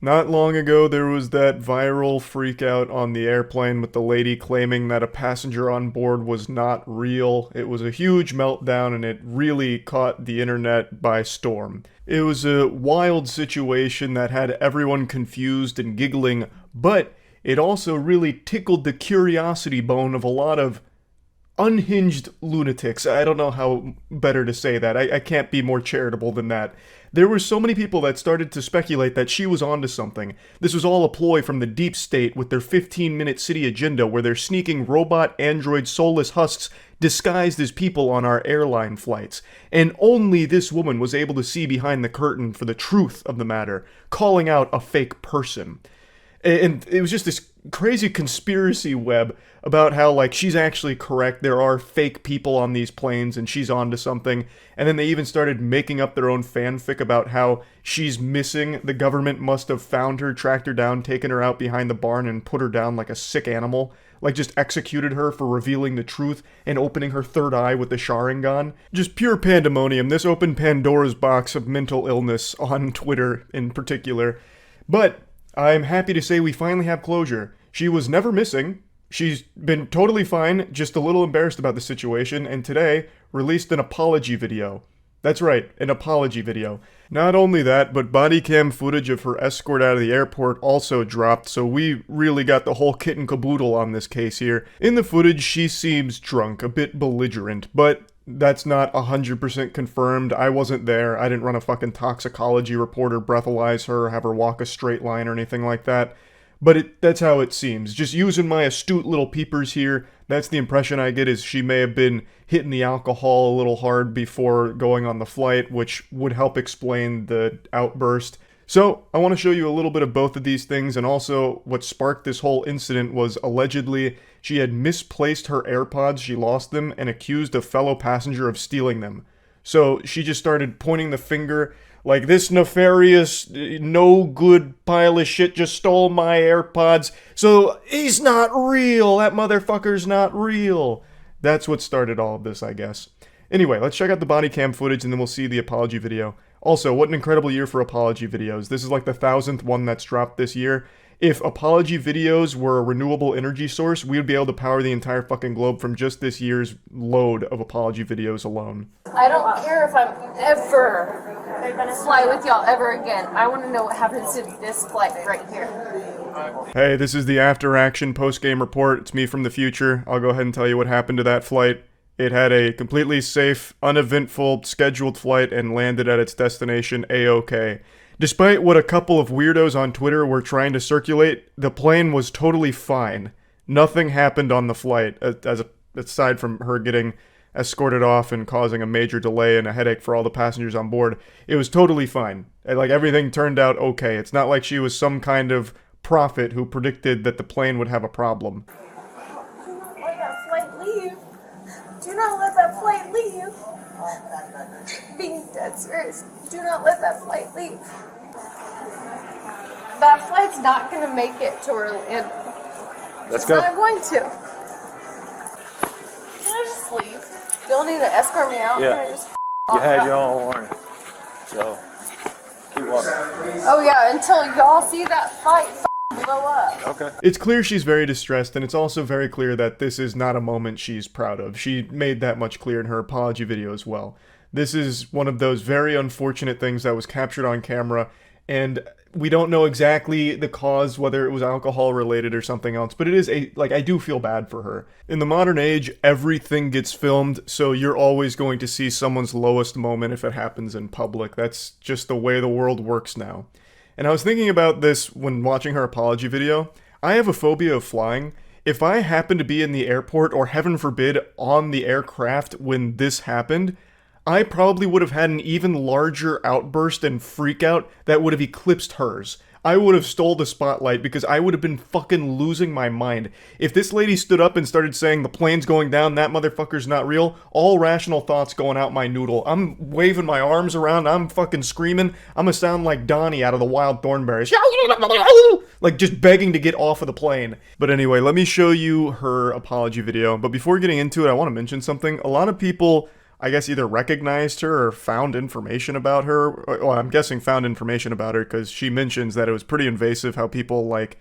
Not long ago, there was that viral freakout on the airplane with the lady claiming that a passenger on board was not real. It was a huge meltdown and it really caught the internet by storm. It was a wild situation that had everyone confused and giggling, but it also really tickled the curiosity bone of a lot of unhinged lunatics. I don't know how better to say that. I can't be more charitable than that. There were so many people that started to speculate that she was onto something. This was all a ploy from the deep state with their 15-minute city agenda where they're sneaking robot, android, soulless husks disguised as people on our airline flights. And only this woman was able to see behind the curtain for the truth of the matter, calling out a fake person. And it was just this crazy conspiracy web about how, like, she's actually correct, there are fake people on these planes and she's onto something, and then they even started making up their own fanfic about how she's missing, the government must have found her, tracked her down, taken her out behind the barn and put her down like a sick animal, like just executed her for revealing the truth and opening her third eye with the Sharingan. Just pure pandemonium. This opened Pandora's box of mental illness on Twitter in particular. But I'm happy to say we finally have closure. She was never missing. She's been totally fine, just a little embarrassed about the situation, and today released an apology video. That's right, an apology video. Not only that, but body cam footage of her escort out of the airport also dropped, so we really got the whole kit and caboodle on this case here. In the footage, she seems drunk, a bit belligerent, but that's not 100% confirmed. I wasn't there. I didn't run a fucking toxicology report or breathalyze her, have her walk a straight line or anything like that. But that's how it seems. Just using my astute little peepers here, that's the impression I get, is she may have been hitting the alcohol a little hard before going on the flight, which would help explain the outburst. So, I want to show you a little bit of both of these things, and also what sparked this whole incident was allegedly she had misplaced her AirPods, she lost them, and accused a fellow passenger of stealing them. So, she just started pointing the finger, like, this nefarious, no good pile of shit just stole my AirPods, so he's not real, that motherfucker's not real. That's what started all of this, I guess. Anyway, let's check out the body cam footage and then we'll see the apology video. Also, what an incredible year for apology videos. This is like the 1,000th one that's dropped this year. If apology videos were a renewable energy source, we would be able to power the entire fucking globe from just this year's load of apology videos alone.
I don't care if I'm ever gonna fly with y'all ever again. I want to know what happens to this flight right here.
Hey, this is the after action post-game report. It's me from the future. I'll go ahead and tell you what happened to that flight. It had a completely safe, uneventful, scheduled flight and landed at its destination A-OK. Despite what a couple of weirdos on Twitter were trying to circulate, the plane was totally fine. Nothing happened on the flight, aside from her getting escorted off and causing a major delay and a headache for all the passengers on board. It was totally fine. Like, everything turned out okay. It's not like she was some kind of prophet who predicted that the plane would have a problem.
Do not let that flight leave. Being dead serious. Do not let that flight leave. That flight's not going to make it to Orlando.
Let's go.
It's not going to. Can I just leave? You don't need to escort me out.
Yeah.
Can I just
You had
out?
your own warning. So, keep walking.
Oh yeah, until y'all see that fight blow up.
Okay.
It's clear she's very distressed, and it's also very clear that this is not a moment she's proud of. She made that much clear in her apology video as well. This is one of those very unfortunate things that was captured on camera, and we don't know exactly the cause, whether it was alcohol related or something else, but it is I do feel bad for her. In the modern age, everything gets filmed, so you're always going to see someone's lowest moment if it happens in public. That's just the way the world works now. And I was thinking about this when watching her apology video. I have a phobia of flying. If I happened to be in the airport, or heaven forbid, on the aircraft when this happened, I probably would have had an even larger outburst and freakout that would have eclipsed hers. I would have stole the spotlight because I would have been fucking losing my mind. If this lady stood up and started saying the plane's going down, that motherfucker's not real, all rational thoughts going out my noodle. I'm waving my arms around, I'm fucking screaming. I'm gonna sound like Donnie out of the Wild Thornberrys. Like just begging to get off of the plane. But anyway, let me show you her apology video. But before getting into it, I want to mention something. A lot of people, I guess, either recognized her or found information about her. Well, I'm guessing found information about her because she mentions that it was pretty invasive how people, like,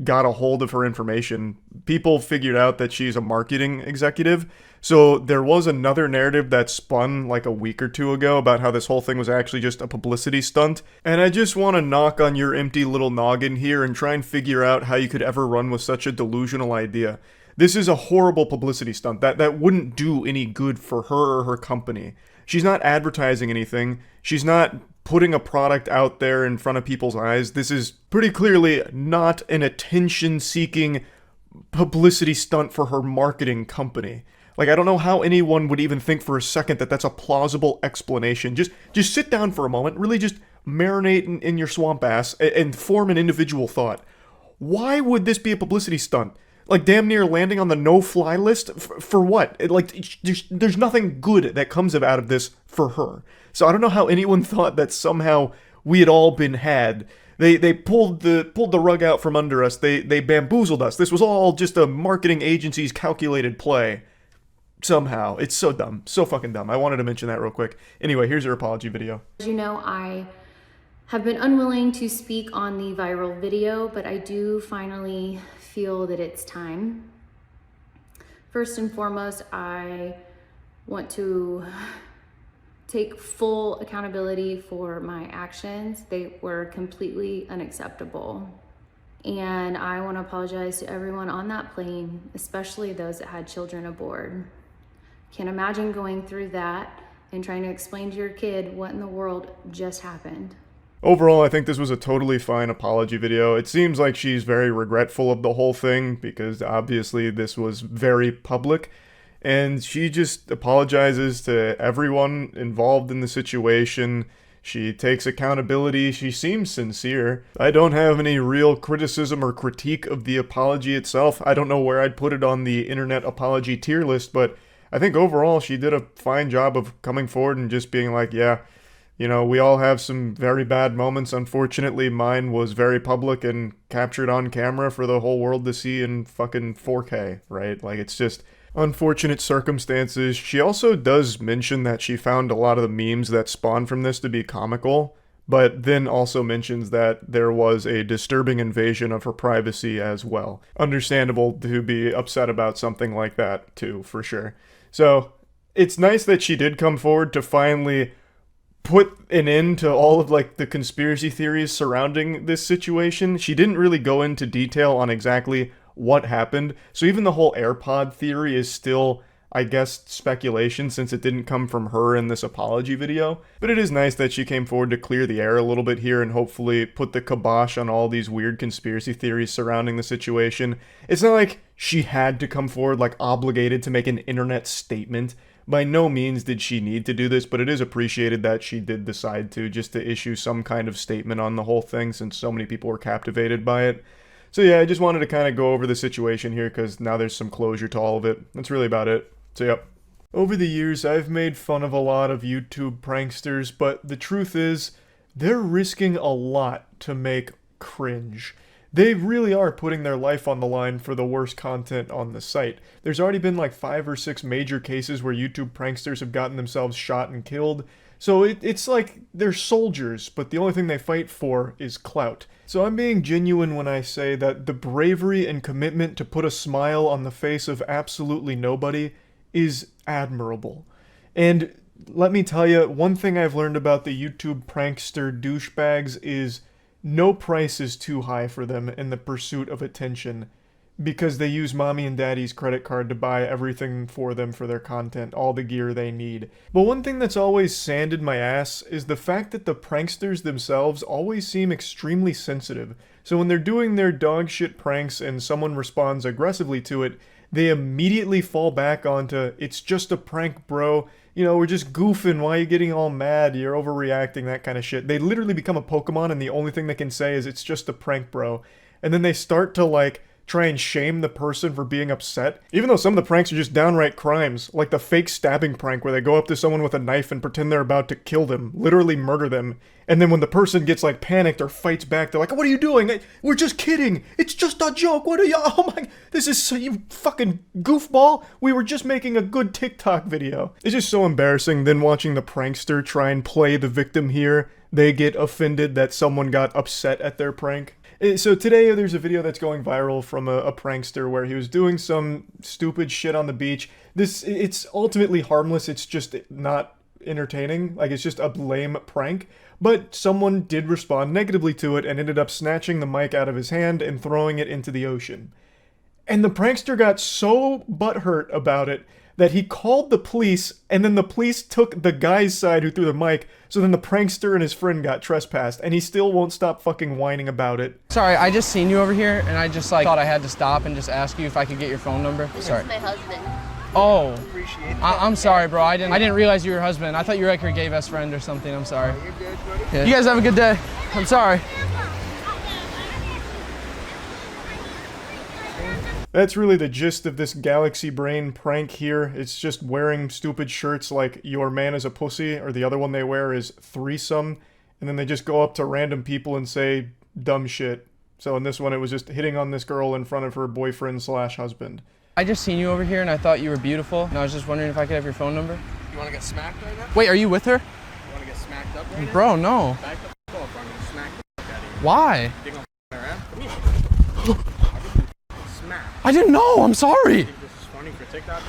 got a hold of her information. People figured out that she's a marketing executive. So there was another narrative that spun like a week or two ago about how this whole thing was actually just a publicity stunt. And I just want to knock on your empty little noggin here and try and figure out how you could ever run with such a delusional idea. This is a horrible publicity stunt. That wouldn't do any good for her or her company. She's not advertising anything. She's not putting a product out there in front of people's eyes. This is pretty clearly not an attention-seeking publicity stunt for her marketing company. Like, I don't know how anyone would even think for a second that that's a plausible explanation. Just sit down for a moment, really just marinate in your swamp ass and form an individual thought. Why would this be a publicity stunt? Like, damn near landing on the no-fly list? For what? There's nothing good that comes out of this for her. So I don't know how anyone thought that somehow we had all been had. They pulled the rug out from under us. They bamboozled us. This was all just a marketing agency's calculated play. Somehow. It's so dumb. So fucking dumb. I wanted to mention that real quick. Anyway, here's her apology video.
As you know, I have been unwilling to speak on the viral video, but I do finally feel that it's time. First and foremost, I want to take full accountability for my actions. They were completely unacceptable. And I want to apologize to everyone on that plane, especially those that had children aboard. Can't imagine going through that and trying to explain to your kid what in the world just happened.
Overall, I think this was a totally fine apology video. It seems like she's very regretful of the whole thing because obviously this was very public. And she just apologizes to everyone involved in the situation. She takes accountability. She seems sincere. I don't have any real criticism or critique of the apology itself. I don't know where I'd put it on the internet apology tier list, but I think overall she did a fine job of coming forward and just being like, yeah, you know, we all have some very bad moments. Unfortunately, mine was very public and captured on camera for the whole world to see in fucking 4K, right? Like, it's just unfortunate circumstances. She also does mention that she found a lot of the memes that spawned from this to be comical, but then also mentions that there was a disturbing invasion of her privacy as well. Understandable to be upset about something like that too, for sure. So it's nice that she did come forward to finally put an end to all of like the conspiracy theories surrounding this situation. She didn't really go into detail on exactly what happened. So even the whole AirPod theory is still, I guess, speculation since it didn't come from her in this apology video. But it is nice that she came forward to clear the air a little bit here and hopefully put the kibosh on all these weird conspiracy theories surrounding the situation. It's not like she had to come forward like obligated to make an internet statement. By no means did she need to do this, but it is appreciated that she did decide to, just to issue some kind of statement on the whole thing since so many people were captivated by it. So yeah, I just wanted to kind of go over the situation here because now there's some closure to all of it. That's really about it. So yep. Over the years, I've made fun of a lot of YouTube pranksters, but the truth is, they're risking a lot to make cringe. They really are putting their life on the line for the worst content on the site. There's already been like 5 or 6 major cases where YouTube pranksters have gotten themselves shot and killed. So it's like they're soldiers, but the only thing they fight for is clout. So I'm being genuine when I say that the bravery and commitment to put a smile on the face of absolutely nobody is admirable. And let me tell you, one thing I've learned about the YouTube prankster douchebags is no price is too high for them in the pursuit of attention, because they use mommy and daddy's credit card to buy everything for them for their content, all the gear they need. But one thing that's always sanded my ass is the fact that the pranksters themselves always seem extremely sensitive. So when they're doing their dog shit pranks and someone responds aggressively to it, they immediately fall back onto, it's just a prank, bro. You know, we're just goofing. Why are you getting all mad? You're overreacting, that kind of shit. They literally become a Pokemon and the only thing they can say is, it's just a prank, bro. And then they start to, like, try and shame the person for being upset, even though some of the pranks are just downright crimes, like the fake stabbing prank where they go up to someone with a knife and pretend they're about to kill them, literally murder them, and then when the person gets like panicked or fights back, they're like, what are you doing? We're just kidding, it's just a joke, what are you, oh my, this is so, you fucking goofball, we were just making a good TikTok video. It's just so embarrassing. Then watching the prankster try and play the victim here, they get offended that someone got upset at their prank. So today there's a video that's going viral from a prankster where he was doing some stupid shit on the beach. It's ultimately harmless, it's just not entertaining, like it's just a lame prank. But someone did respond negatively to it and ended up snatching the mic out of his hand and throwing it into the ocean. And the prankster got so butthurt about it that he called the police, and then the police took the guy's side who threw the mic, so then the prankster and his friend got trespassed, and he still won't stop fucking whining about it.
Sorry, I just seen you over here, and I just like thought I had to stop and just ask you if I could get your phone number. Sorry.
This is my husband.
Oh, I'm sorry, bro. I didn't realize you were your husband. I thought you were like her gay best friend or something. I'm sorry.
You're good, buddy.
Yeah. You guys have a good day. I'm sorry.
That's really the gist of this Galaxy Brain prank here. It's just wearing stupid shirts like your man is a pussy, or the other one they wear is threesome, and then they just go up to random people and say dumb shit. So in this one it was just hitting on this girl in front of her boyfriend/husband.
I just seen you over here and I thought you were beautiful, and I was just wondering if I could have your phone number.
You want to get smacked right now?
Wait, are you with her?
You want to get smacked up right now?
Bro, no.
Back the f*** up, I'm going to smack the f*** out of you.
Why?
You think I'm around? Come here. Smack.
I didn't know, I'm sorry.
You think this is funny for TikTok?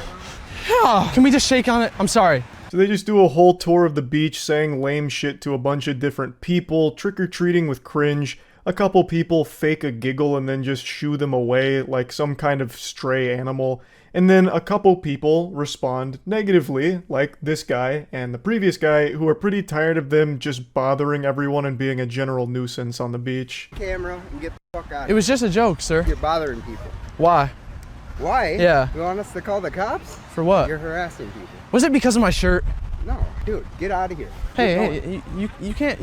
Yeah. Can we just shake on it? I'm sorry.
So they just do a whole tour of the beach saying lame shit to a bunch of different people, trick-or-treating with cringe. A couple people fake a giggle and then just shoo them away like some kind of stray animal. And then a couple people respond negatively, like this guy and the previous guy, who are pretty tired of them just bothering everyone and being a general nuisance on the beach.
Camera and get the fuck out.
It was just a joke, sir.
You're bothering people.
Why?
Why?
Yeah.
You want us to call the cops?
For what?
You're harassing people.
Was it because of my shirt?
No, dude, get out of here.
Hey, you can't.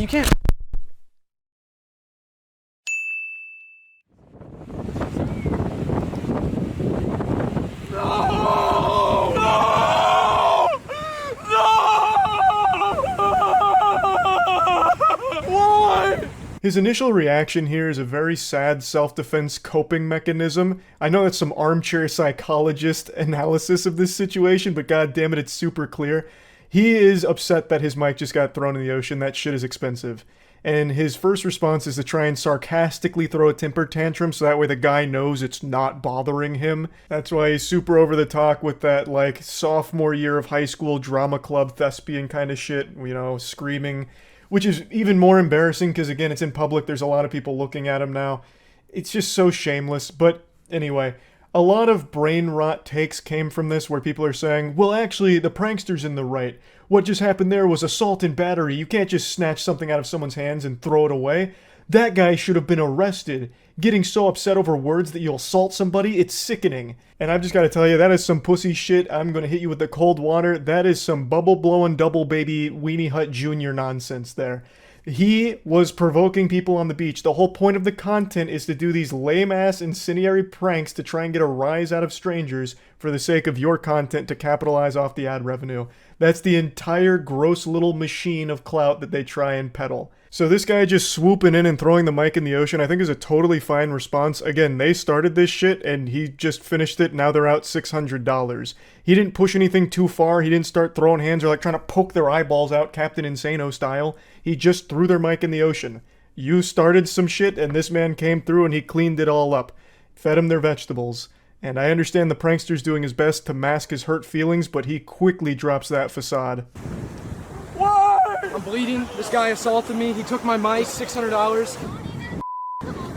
His initial reaction here is a very sad self-defense coping mechanism. I know that's some armchair psychologist analysis of this situation, but god damn it, it's super clear. He is upset that his mic just got thrown in the ocean. That shit is expensive. And his first response is to try and sarcastically throw a temper tantrum so that way the guy knows it's not bothering him. That's why he's super over the top with that, like, sophomore year of high school drama club thespian kind of shit, you know, screaming. Which is even more embarrassing because, again, it's in public. There's a lot of people looking at him now. It's just so shameless. But anyway, a lot of brain rot takes came from this where people are saying, well, actually, the prankster's in the right. What just happened there was assault and battery. You can't just snatch something out of someone's hands and throw it away. That guy should have been arrested. Getting so upset over words that you'll assault somebody, it's sickening. And I've just got to tell you, that is some pussy shit. I'm going to hit you with the cold water. That is some bubble-blowing double baby Weenie Hut Jr. nonsense there. He was provoking people on the beach. The whole point of the content is to do these lame-ass incendiary pranks to try and get a rise out of strangers for the sake of your content to capitalize off the ad revenue. That's the entire gross little machine of clout that they try and peddle. So this guy just swooping in and throwing the mic in the ocean I think is a totally fine response. Again, they started this shit and he just finished it. Now they're out $600. He didn't push anything too far. He didn't start throwing hands or like trying to poke their eyeballs out Captain Insano style. He just threw their mic in the ocean. You started some shit and this man came through and he cleaned it all up. Fed them their vegetables. And I understand the prankster's doing his best to mask his hurt feelings, but he quickly drops that facade.
I'm bleeding. This guy assaulted me. He took my mic. $600.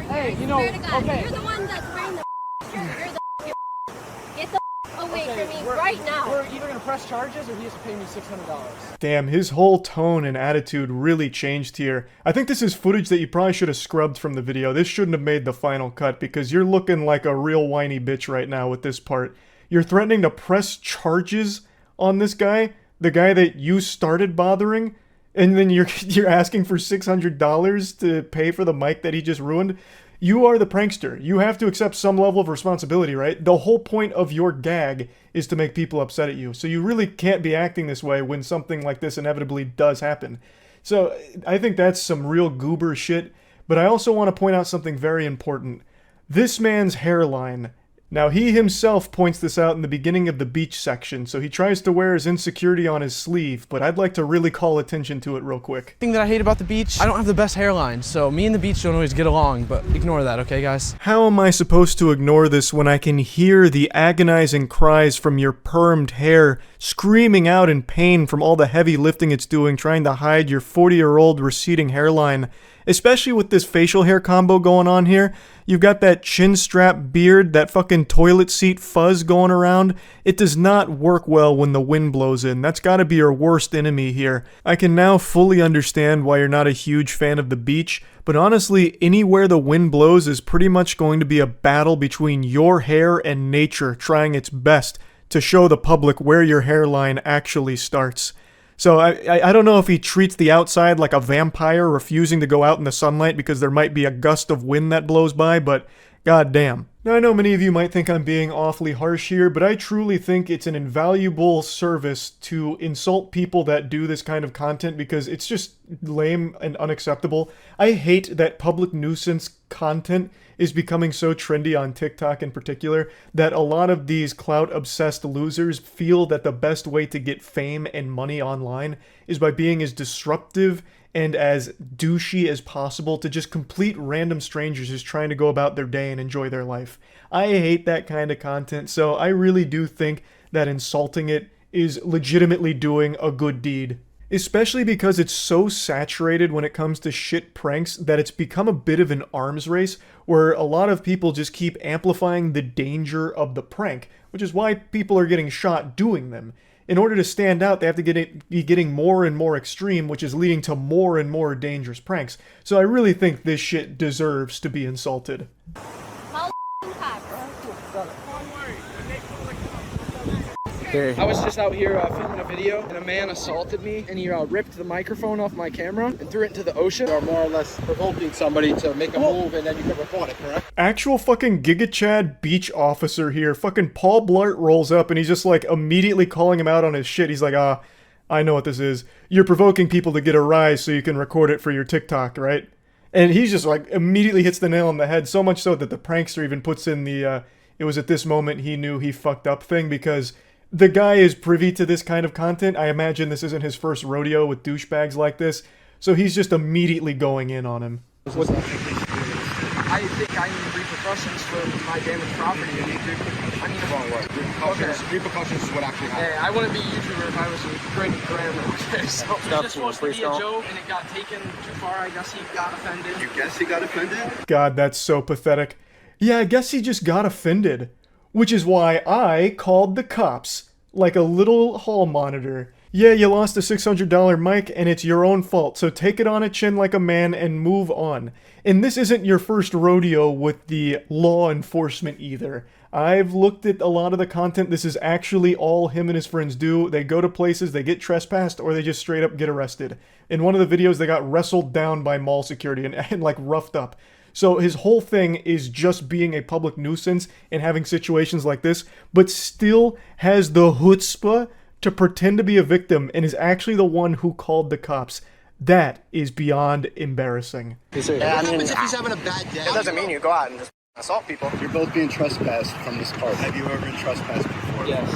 Hey, you know, okay.
You're the one that's wearing the shirt. You're the get the away from me right now.
We're either gonna press charges or he has to pay me $600.
Damn, his whole tone and attitude really changed here. I think this is footage that you probably should have scrubbed from the video. This shouldn't have made the final cut because you're looking like a real whiny bitch right now with this part. You're threatening to press charges on this guy, the guy that you started bothering. And then you're asking for $600 to pay for the mic that he just ruined? You are the prankster. You have to accept some level of responsibility, right? The whole point of your gag is to make people upset at you. So you really can't be acting this way when something like this inevitably does happen. So I think that's some real goober shit. But I also want to point out something very important. This man's hairline. Now, he himself points this out in the beginning of the beach section, so he tries to wear his insecurity on his sleeve, but I'd like to really call attention to it real quick.
The thing that I hate about the beach, I don't have the best hairline, so me and the beach don't always get along, but ignore that, okay, guys?
How am I supposed to ignore this when I can hear the agonizing cries from your permed hair, screaming out in pain from all the heavy lifting it's doing, trying to hide your 40-year-old receding hairline? Especially with this facial hair combo going on here. You've got that chin strap beard, that fucking toilet seat fuzz going around. It does not work well when the wind blows in. That's gotta be your worst enemy here. I can now fully understand why you're not a huge fan of the beach, but honestly, anywhere the wind blows is pretty much going to be a battle between your hair and nature trying its best to show the public where your hairline actually starts. So I don't know if he treats the outside like a vampire refusing to go out in the sunlight because there might be a gust of wind that blows by, but goddamn. Now I know many of you might think I'm being awfully harsh here, but I truly think it's an invaluable service to insult people that do this kind of content because it's just lame and unacceptable. I hate that public nuisance content is becoming so trendy on TikTok in particular that a lot of these clout-obsessed losers feel that the best way to get fame and money online is by being as disruptive and as douchey as possible to just complete random strangers just trying to go about their day and enjoy their life. I hate that kind of content, so I really do think that insulting it is legitimately doing a good deed. Especially because it's so saturated when it comes to shit pranks that it's become a bit of an arms race where a lot of people just keep amplifying the danger of the prank, which is why people are getting shot doing them. In order to stand out, they have to be getting more and more extreme, which is leading to more and more dangerous pranks. So I really think this shit deserves to be insulted.
Hey. I was just out here filming a video, and a man assaulted me, and he ripped the microphone off my camera and threw it into the ocean. Or more or less provoking somebody to make a move, and then you can report it, correct?
Actual fucking Giga Chad beach officer here. Fucking Paul Blart rolls up, and he's just like immediately calling him out on his shit. He's like, I know what this is. You're provoking people to get a rise so you can record it for your TikTok, right? And he's just like immediately hits the nail on the head, so much so that the prankster even puts in the it was at this moment he knew he fucked up thing, because the guy is privy to this kind of content. I imagine this isn't his first rodeo with douchebags like this, so he's just immediately going in on him.
I think I need repercussions for my damaged property. I need what? Repercussions is what actually happened. Hey, I wouldn't be a YouTuber if I was a great grammar. Okay, so it was just supposed to be a joke, and it got taken too far. I guess he got offended. You guess he got offended?
God, that's so pathetic. Yeah, I guess he just got offended. Which is why I called the cops, like a little hall monitor. Yeah, you lost a $600 mic, and it's your own fault, so take it on a chin like a man and move on. And this isn't your first rodeo with the law enforcement either. I've looked at a lot of the content. This is actually all him and his friends do. They go to places, they get trespassed, or they just straight up get arrested. In one of the videos, they got wrestled down by mall security and like roughed up. So his whole thing is just being a public nuisance and having situations like this, but still has the chutzpah to pretend to be a victim and is actually the one who called the cops. That is beyond embarrassing.
Yeah, what happens if he's having a bad day?
It doesn't mean you go out and just assault people.
You're both being trespassed from this park. Have you ever been trespassed before?
Yes.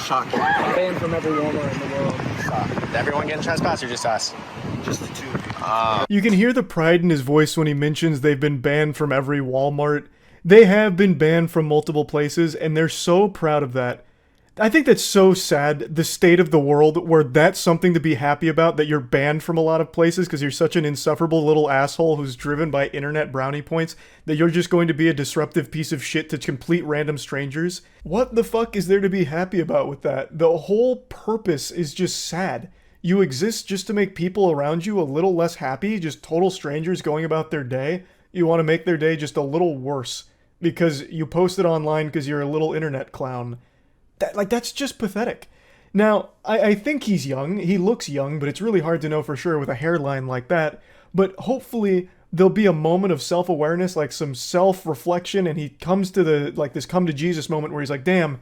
Shocking. Banned from every Walmart in the world.
Is everyone getting trespassed or just us? Just the two of you.
You can hear the pride in his voice when he mentions they've been banned from every Walmart. They have been banned from multiple places, and they're so proud of that. I think that's so sad, the state of the world, where that's something to be happy about, that you're banned from a lot of places because you're such an insufferable little asshole who's driven by internet brownie points, that you're just going to be a disruptive piece of shit to complete random strangers. What the fuck is there to be happy about with that? The whole purpose is just sad. You exist just to make people around you a little less happy, just total strangers going about their day. You want to make their day just a little worse because you post it online because you're a little internet clown. That's just pathetic. Now, I think he's young. He looks young, but it's really hard to know for sure with a hairline like that. But hopefully there'll be a moment of self-awareness, like some self-reflection, and he comes to this come to Jesus moment where he's like, damn,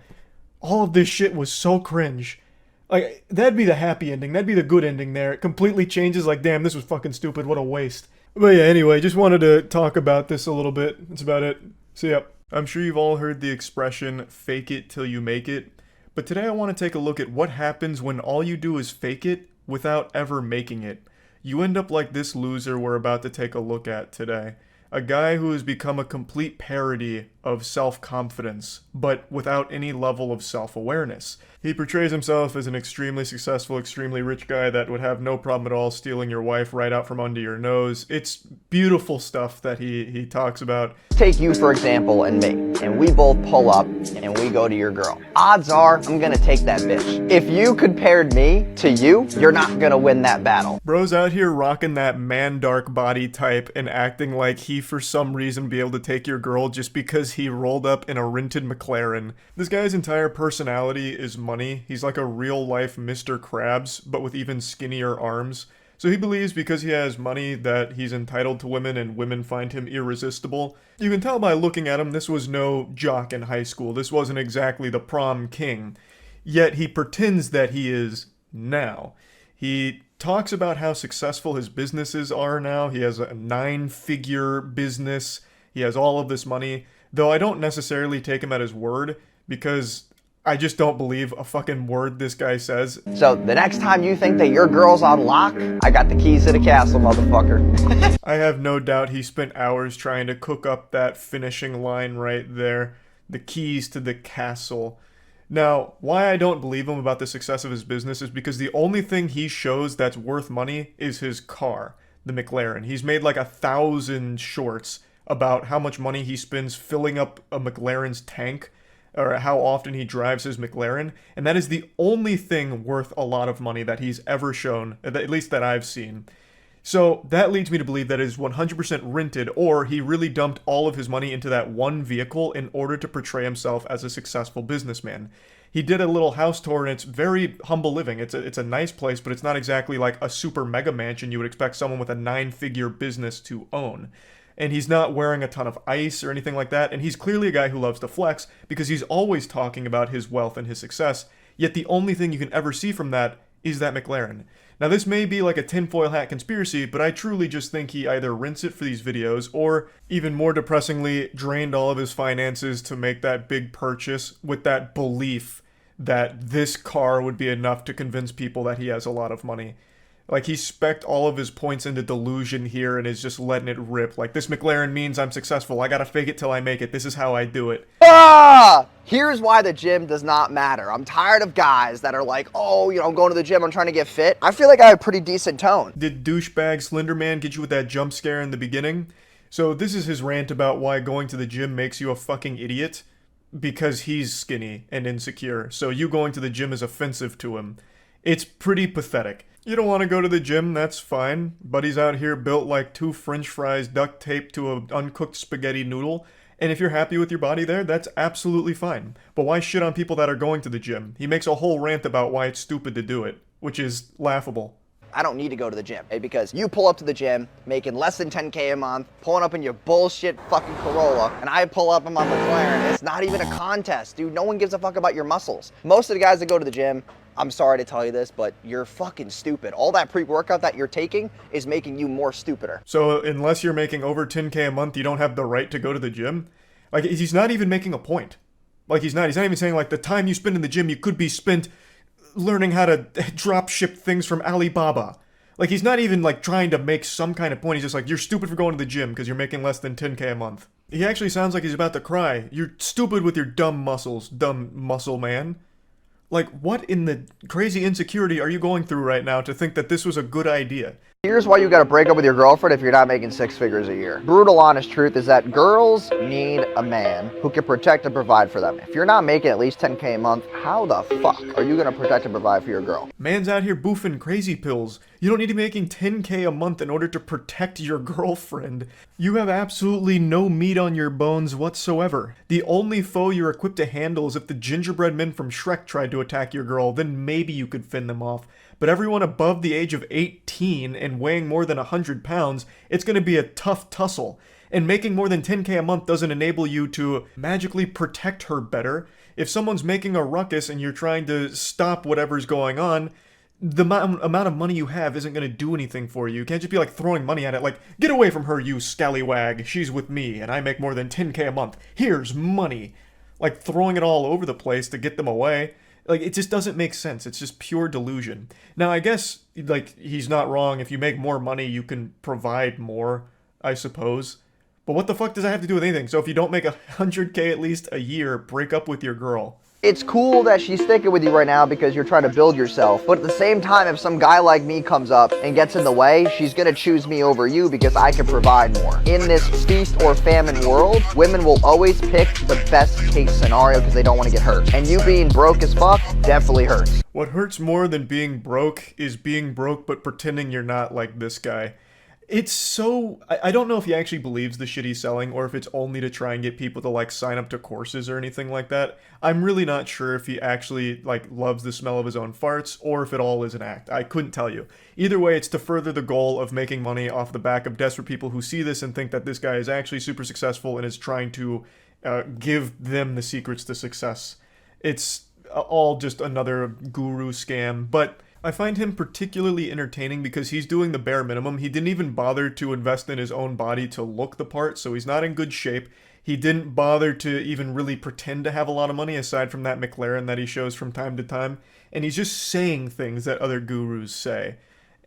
all of this shit was so cringe. Like, that'd be the happy ending. That'd be the good ending there. It completely changes, like, damn, this was fucking stupid. What a waste. But yeah, anyway, just wanted to talk about this a little bit. That's about it. See ya. I'm sure you've all heard the expression, fake it till you make it. But today I want to take a look at what happens when all you do is fake it without ever making it. You end up like this loser we're about to take a look at today. A guy who has become a complete parody of self-confidence, but without any level of self-awareness. He portrays himself as an extremely successful, extremely rich guy that would have no problem at all stealing your wife right out from under your nose. It's beautiful stuff that he talks about.
Take you, for example, and me, and we both pull up and we go to your girl. Odds are I'm gonna take that bitch. If you compared me to you, you're not gonna win that battle.
Bro's out here rocking that man dark body type and acting like he for some reason be able to take your girl just because he rolled up in a rented McLaren. This guy's entire personality is money. He's like a real life Mr. Krabs, but with even skinnier arms. So he believes because he has money that he's entitled to women and women find him irresistible. You can tell by looking at him this was no jock in high school. This wasn't exactly the prom king. Yet he pretends that he is now. He talks about how successful his businesses are now. He has a 9-figure business. He has all of this money. Though I don't necessarily take him at his word because I just don't believe a fucking word this guy says.
So the next time you think that your girl's on lock, I got the keys to the castle, motherfucker.
I have no doubt he spent hours trying to cook up that finishing line right there. The keys to the castle. Now, why I don't believe him about the success of his business is because the only thing he shows that's worth money is his car, the McLaren. He's made like 1,000 shorts about how much money he spends filling up a McLaren's tank, or how often he drives his McLaren, and that is the only thing worth a lot of money that he's ever shown, at least that I've seen. So that leads me to believe that it is 100% rented, or he really dumped all of his money into that one vehicle in order to portray himself as a successful businessman. He did a little house tour, and it's very humble living. It's a nice place, but it's not exactly like a super mega mansion you would expect someone with a 9-figure business to own. And he's not wearing a ton of ice or anything like that, and he's clearly a guy who loves to flex because he's always talking about his wealth and his success, yet the only thing you can ever see from that is that McLaren. Now this may be like a tinfoil hat conspiracy, but I truly just think he either rinsed it for these videos or, even more depressingly, drained all of his finances to make that big purchase with that belief that this car would be enough to convince people that he has a lot of money. Like, he specced all of his points into delusion here and is just letting it rip. Like, this McLaren means I'm successful. I gotta fake it till I make it. This is how I do it.
Ah! Here's why the gym does not matter. I'm tired of guys that are like, oh, you know, I'm going to the gym, I'm trying to get fit. I feel like I have a pretty decent tone.
Did douchebag Slenderman get you with that jump scare in the beginning? So this is his rant about why going to the gym makes you a fucking idiot. Because he's skinny and insecure. So you going to the gym is offensive to him. It's pretty pathetic. You don't want to go to the gym, that's fine. Buddy's out here built like 2 french fries duct taped to an uncooked spaghetti noodle. And if you're happy with your body there, that's absolutely fine. But why shit on people that are going to the gym? He makes a whole rant about why it's stupid to do it, which is laughable.
I don't need to go to the gym, because you pull up to the gym making less than 10K a month, pulling up in your bullshit fucking Corolla, and I pull up in my McLaren. It's not even a contest, dude. No one gives a fuck about your muscles. Most of the guys that go to the gym, I'm sorry to tell you this, but you're fucking stupid. All that pre-workout that you're taking is making you more stupider.
So unless you're making over 10K a month, you don't have the right to go to the gym? Like, he's not even making a point. Like, he's not even saying, like, the time you spend in the gym, you could be spent learning how to drop ship things from Alibaba. Like, he's not even, like, trying to make some kind of point. He's just like, you're stupid for going to the gym because you're making less than 10K a month. He actually sounds like he's about to cry. You're stupid with your dumb muscles, dumb muscle man. Like, what in the crazy insecurity are you going through right now to think that this was a good idea?
Here's why you gotta break up with your girlfriend if you're not making 6 figures a year. Brutal honest truth is that girls need a man who can protect and provide for them. If you're not making at least 10K a month, how the fuck are you gonna protect and provide for your girl?
Man's out here boofing crazy pills. You don't need to be making 10K a month in order to protect your girlfriend. You have absolutely no meat on your bones whatsoever. The only foe you're equipped to handle is if the gingerbread men from Shrek tried to attack your girl, then maybe you could fend them off. But everyone above the age of 18 and weighing more than 100 pounds, it's going to be a tough tussle. And making more than 10K a month doesn't enable you to magically protect her better. If someone's making a ruckus and you're trying to stop whatever's going on, the amount of money you have isn't going to do anything for you. You can't just be like throwing money at it like, get away from her, you scallywag. She's with me and I make more than 10K a month. Here's money. Like throwing it all over the place to get them away. Like, it just doesn't make sense. It's just pure delusion. Now, I guess, like, he's not wrong. If you make more money, you can provide more, I suppose. But what the fuck does that have to do with anything? So if you don't make 100K at least a year, break up with your girl.
It's cool that she's sticking with you right now because you're trying to build yourself. But at the same time, if some guy like me comes up and gets in the way, she's going to choose me over you because I can provide more. In this feast or famine world, women will always pick the best case scenario because they don't want to get hurt. And you being broke as fuck definitely hurts.
What hurts more than being broke is being broke but pretending you're not, like this guy. It's so... I don't know if he actually believes the shit he's selling or if it's only to try and get people to, like, sign up to courses or anything like that. I'm really not sure if he actually, like, loves the smell of his own farts or if it all is an act. I couldn't tell you. Either way, it's to further the goal of making money off the back of desperate people who see this and think that this guy is actually super successful and is trying to give them the secrets to success. It's all just another guru scam, but... I find him particularly entertaining because he's doing the bare minimum. He didn't even bother to invest in his own body to look the part, so he's not in good shape. He didn't bother to even really pretend to have a lot of money aside from that McLaren that he shows from time to time. And he's just saying things that other gurus say.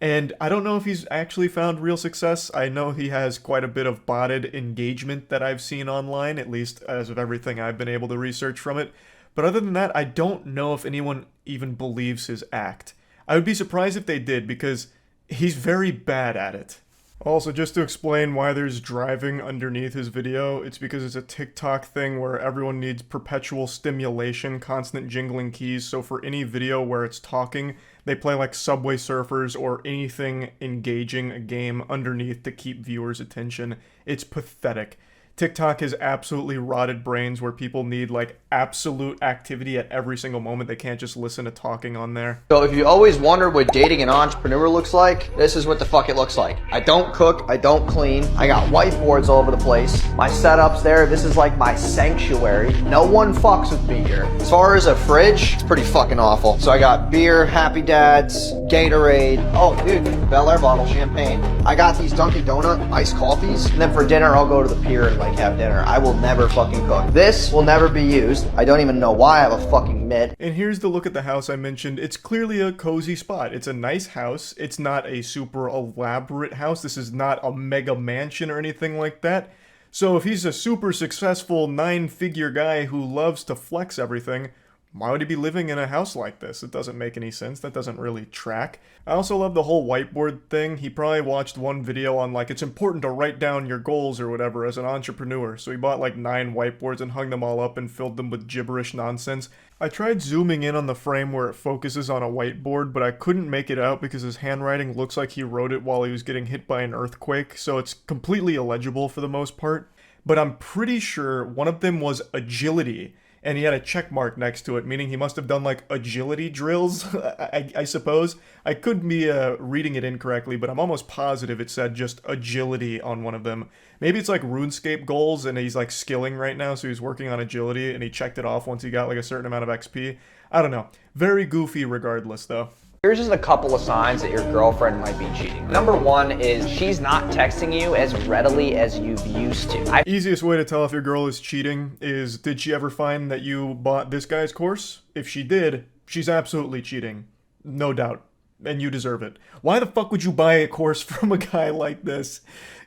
And I don't know if he's actually found real success. I know he has quite a bit of botted engagement that I've seen online, at least as of everything I've been able to research from it. But other than that, I don't know if anyone even believes his act. I would be surprised if they did, because he's very bad at it. Also, just to explain why there's driving underneath his video, it's because it's a TikTok thing where everyone needs perpetual stimulation, constant jingling keys, so for any video where it's talking, they play like Subway Surfers or anything engaging a game underneath to keep viewers' attention. It's pathetic. TikTok has absolutely rotted brains where people need like absolute activity at every single moment. They can't just listen to talking on there.
So if you always wondered what dating an entrepreneur looks like, this is what the fuck it looks like. I don't cook, I don't clean, I got whiteboards all over the place. My setup's there, this is like my sanctuary. No one fucks with me here. As far as a fridge, it's pretty fucking awful. So I got beer, Happy Dads, Gatorade. Oh dude, Bel Air bottle, champagne. I got these Dunkin' Donut iced coffees. And then for dinner, I'll go to the pier and like have dinner. I will never fucking cook. This will never be used. I don't even know why I have a fucking mitt.
And here's the look at the house I mentioned. It's clearly a cozy spot. It's a nice house. It's not a super elaborate house. This is not a mega mansion or anything like that. So if he's a super successful 9-figure guy who loves to flex everything, why would he be living in a house like this? It doesn't make any sense. That doesn't really track. I also love the whole whiteboard thing. He probably watched one video on like, it's important to write down your goals or whatever as an entrepreneur. So he bought like 9 whiteboards and hung them all up and filled them with gibberish nonsense. I tried zooming in on the frame where it focuses on a whiteboard, but I couldn't make it out because his handwriting looks like he wrote it while he was getting hit by an earthquake. So it's completely illegible for the most part. But I'm pretty sure one of them was agility. And he had a check mark next to it, meaning he must have done like agility drills, I suppose. I could be reading it incorrectly, but I'm almost positive it said just agility on one of them. Maybe it's like RuneScape goals and he's like skilling right now, so he's working on agility and he checked it off once he got like a certain amount of XP. I don't know. Very goofy regardless though.
Here's just a couple of signs that your girlfriend might be cheating. Number one is she's not texting you as readily as you've used to.
Easiest way to tell if your girl is cheating is, did she ever find that you bought this guy's course? If she did, she's absolutely cheating. No doubt. And you deserve it. Why the fuck would you buy a course from a guy like this?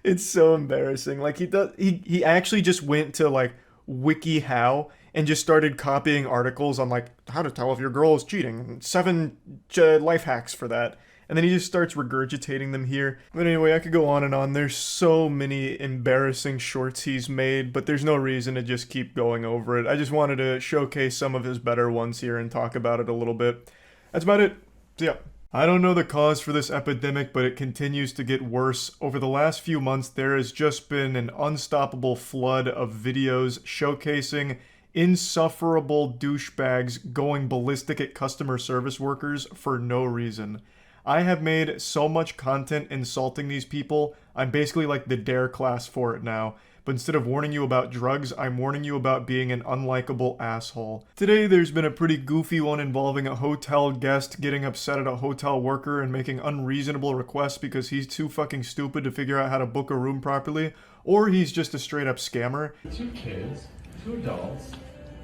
It's so embarrassing. Like he actually just went to like WikiHow and just started copying articles on like how to tell if your girl is cheating. 7 life hacks for that. And then he just starts regurgitating them here. But anyway, I could go on and on. There's so many embarrassing shorts he's made, but there's no reason to just keep going over it. I just wanted to showcase some of his better ones here and talk about it a little bit. That's about it. So yeah. I don't know the cause for this epidemic, but it continues to get worse. Over the last few months, there has just been an unstoppable flood of videos showcasing insufferable douchebags going ballistic at customer service workers for no reason. I have made so much content insulting these people, I'm basically like the dare class for it now. But instead of warning you about drugs, I'm warning you about being an unlikable asshole. Today there's been a pretty goofy one involving a hotel guest getting upset at a hotel worker and making unreasonable requests because he's too fucking stupid to figure out how to book a room properly, or he's just a straight up scammer.
2 kids, 2 adults.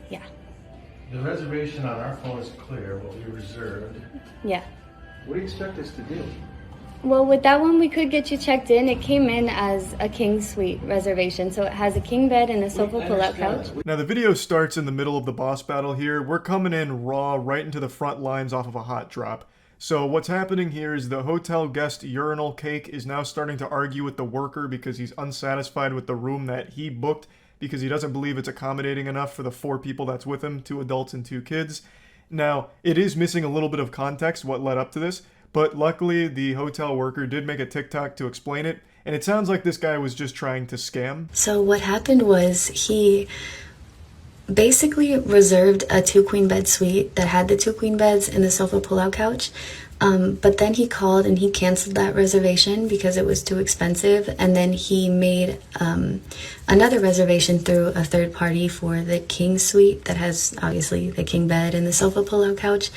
Yeah.
The reservation on our phone is clear, what we reserved.
Yeah.
What do you expect us to do?
Well, with that one, we could get you checked in. It came in as a king suite reservation, so it has a king bed and a sofa pull-out couch.
Now, the video starts in the middle of the boss battle here. We're coming in raw right into the front lines off of a hot drop. So what's happening here is the hotel guest urinal cake is now starting to argue with the worker because he's unsatisfied with the room that he booked because he doesn't believe it's accommodating enough for the 4 people that's with him, 2 adults and 2 kids. Now, it is missing a little bit of context what led up to this, but luckily the hotel worker did make a TikTok to explain it, and it sounds like this guy was just trying to scam.
So what happened was he basically reserved a 2 queen bed suite that had the 2 queen beds and the sofa pull-out couch. But then he called and he canceled that reservation because it was too expensive, and then he made another reservation through a third party for the king suite that has obviously the king bed and the sofa pull-out couch.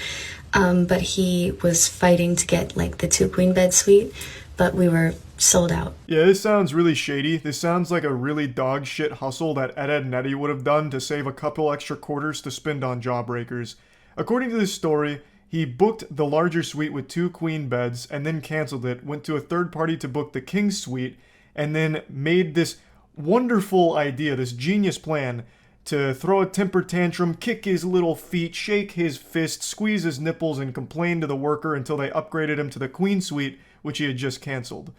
But he was fighting to get like the 2 queen bed suite, but we were sold out.
Yeah, this sounds really shady. This sounds like a really dog shit hustle that Ed and Eddie would have done to save a couple extra quarters to spend on jawbreakers. According to this story, he booked the larger suite with 2 queen beds and then canceled it, went to a third party to book the king suite, and then made this wonderful idea, this genius plan to throw a temper tantrum, kick his little feet, shake his fist, squeeze his nipples, and complain to the worker until they upgraded him to the queen suite, which he had just canceled.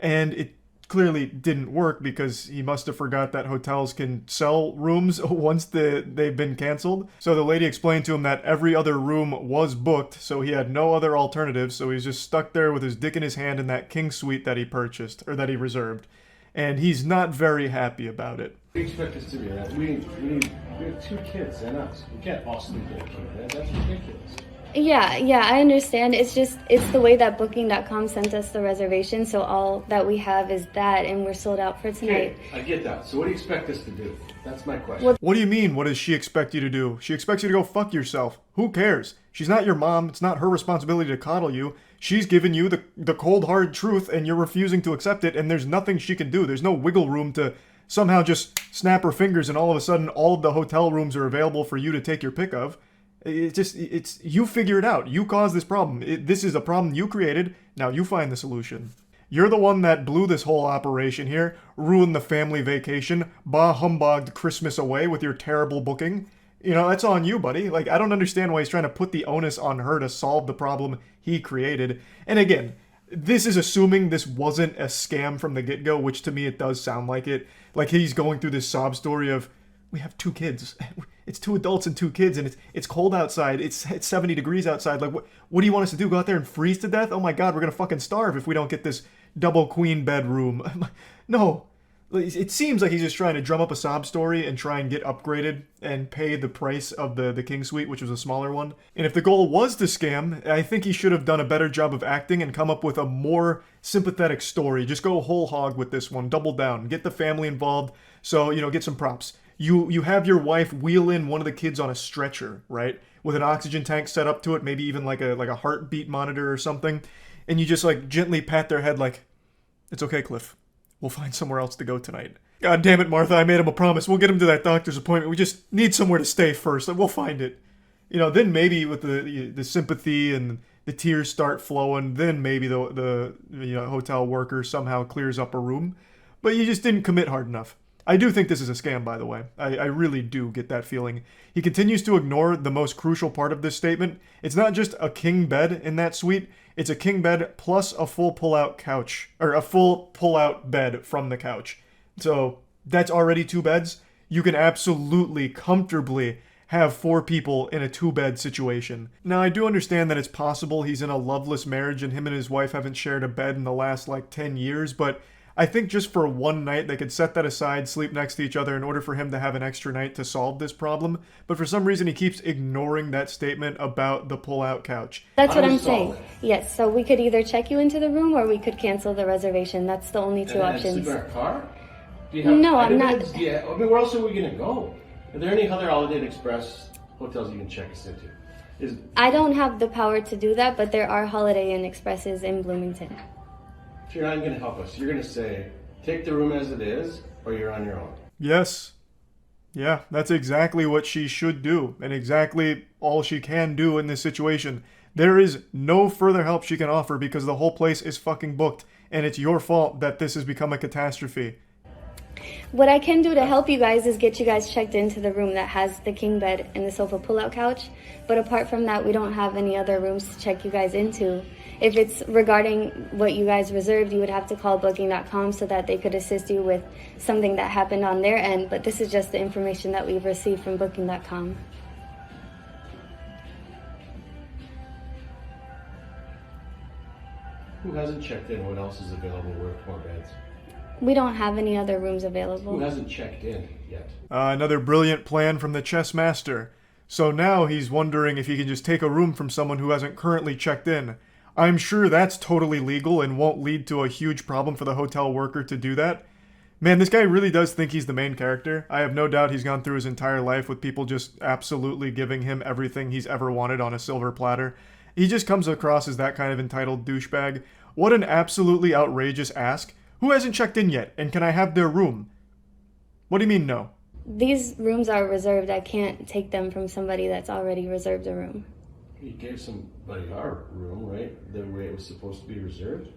And it clearly didn't work because he must have forgot that hotels can sell rooms once they've been canceled. So the lady explained to him that every other room was booked, so he had no other alternatives, so he's just stuck there with his dick in his hand in that king suite that he purchased, or that he reserved. and he's not very happy about it.
What do you expect us to do? We have 2 kids and us. We can't all sleep in a king bed. That's ridiculous.
Yeah, I understand. It's the way that Booking.com sent us the reservation, so all that we have is that, and we're sold out for tonight.
Okay, I get that. So what do you expect us to do? That's my question.
What do you mean, what does she expect you to do? She expects you to go fuck yourself. Who cares? She's not your mom. It's not her responsibility to coddle you. She's given you the cold, hard truth, and you're refusing to accept it, and there's nothing she can do. There's no wiggle room to somehow just snap her fingers and all of a sudden all of the hotel rooms are available for you to take your pick of. It's you figure it out. You caused this problem. This is a problem you created. Now you find the solution. You're the one that blew this whole operation here, ruined the family vacation, bah humbugged Christmas away with your terrible booking. You know, that's on you, buddy. Like, I don't understand why he's trying to put the onus on her to solve the problem he created. And again, this is assuming this wasn't a scam from the get-go, which to me it does sound like it. Like he's going through this sob story of, we have 2 kids. It's 2 adults and 2 kids, and it's cold outside. It's 70 degrees outside. Like, what do you want us to do? Go out there and freeze to death? Oh my God, we're gonna fucking starve if we don't get this double queen bedroom. No. It seems like he's just trying to drum up a sob story and try and get upgraded and pay the price of the king suite, which was a smaller one. And if the goal was to scam, I think he should have done a better job of acting and come up with a more sympathetic story. Just go whole hog with this one. Double down. Get the family involved. So, you know, get some props. You have your wife wheel in one of the kids on a stretcher, right? With an oxygen tank set up to it, maybe even like a heartbeat monitor or something. And you just like gently pat their head like, it's okay, Cliff. We'll find somewhere else to go tonight. God damn it, Martha, I made him a promise. We'll get him to that doctor's appointment. We just need somewhere to stay first. We'll find it. You know, then maybe with the sympathy and the tears start flowing, then maybe the hotel worker somehow clears up a room. But you just didn't commit hard enough. I do think this is a scam, by the way. I really do get that feeling. He continues to ignore the most crucial part of this statement. It's not just a king bed in that suite. It's a king bed plus a full pull-out couch, or a full pull-out bed from the couch. So that's already 2 beds. You can absolutely, comfortably have 4 people in a 2-bed situation. Now, I do understand that it's possible he's in a loveless marriage and him and his wife haven't shared a bed in the last, 10 years, but I think just for one night, they could set that aside, sleep next to each other in order for him to have an extra night to solve this problem. But for some reason, he keeps ignoring that statement about the pull-out couch.
That's what I'm saying. Yes, so we could either check you into the room or we could cancel the reservation. That's the only 2 options.
Sleep in our car?
No, I'm not.
Yeah, I mean, where else are we going to go? Are there any other Holiday Inn Express hotels you can check us into?
I don't have the power to do that, but there are Holiday Inn Expresses in Bloomington.
So you're not going to help us. You're going to say, take the room as it is, or you're on your own.
Yes. Yeah, that's exactly what she should do, and exactly all she can do in this situation. There is no further help she can offer because the whole place is fucking booked, and it's your fault that this has become a catastrophe.
What I can do to help you guys is get you guys checked into the room that has the king bed and the sofa pull-out couch. But apart from that, we don't have any other rooms to check you guys into. If it's regarding what you guys reserved, you would have to call Booking.com so that they could assist you with something that happened on their end. But this is just the information that we've received from Booking.com.
Who hasn't checked in? What else is available? Where are 4 beds?
We don't have any other rooms available.
Who hasn't checked in yet?
Another brilliant plan from the chess master. So now he's wondering if he can just take a room from someone who hasn't currently checked in. I'm sure that's totally legal and won't lead to a huge problem for the hotel worker to do that. Man, this guy really does think he's the main character. I have no doubt he's gone through his entire life with people just absolutely giving him everything he's ever wanted on a silver platter. He just comes across as that kind of entitled douchebag. What an absolutely outrageous ask. Who hasn't checked in yet, and can I have their room? What do you mean no?
These rooms are reserved. I can't take them from somebody that's already reserved a room.
You gave somebody our room, right? The way it was supposed to be reserved?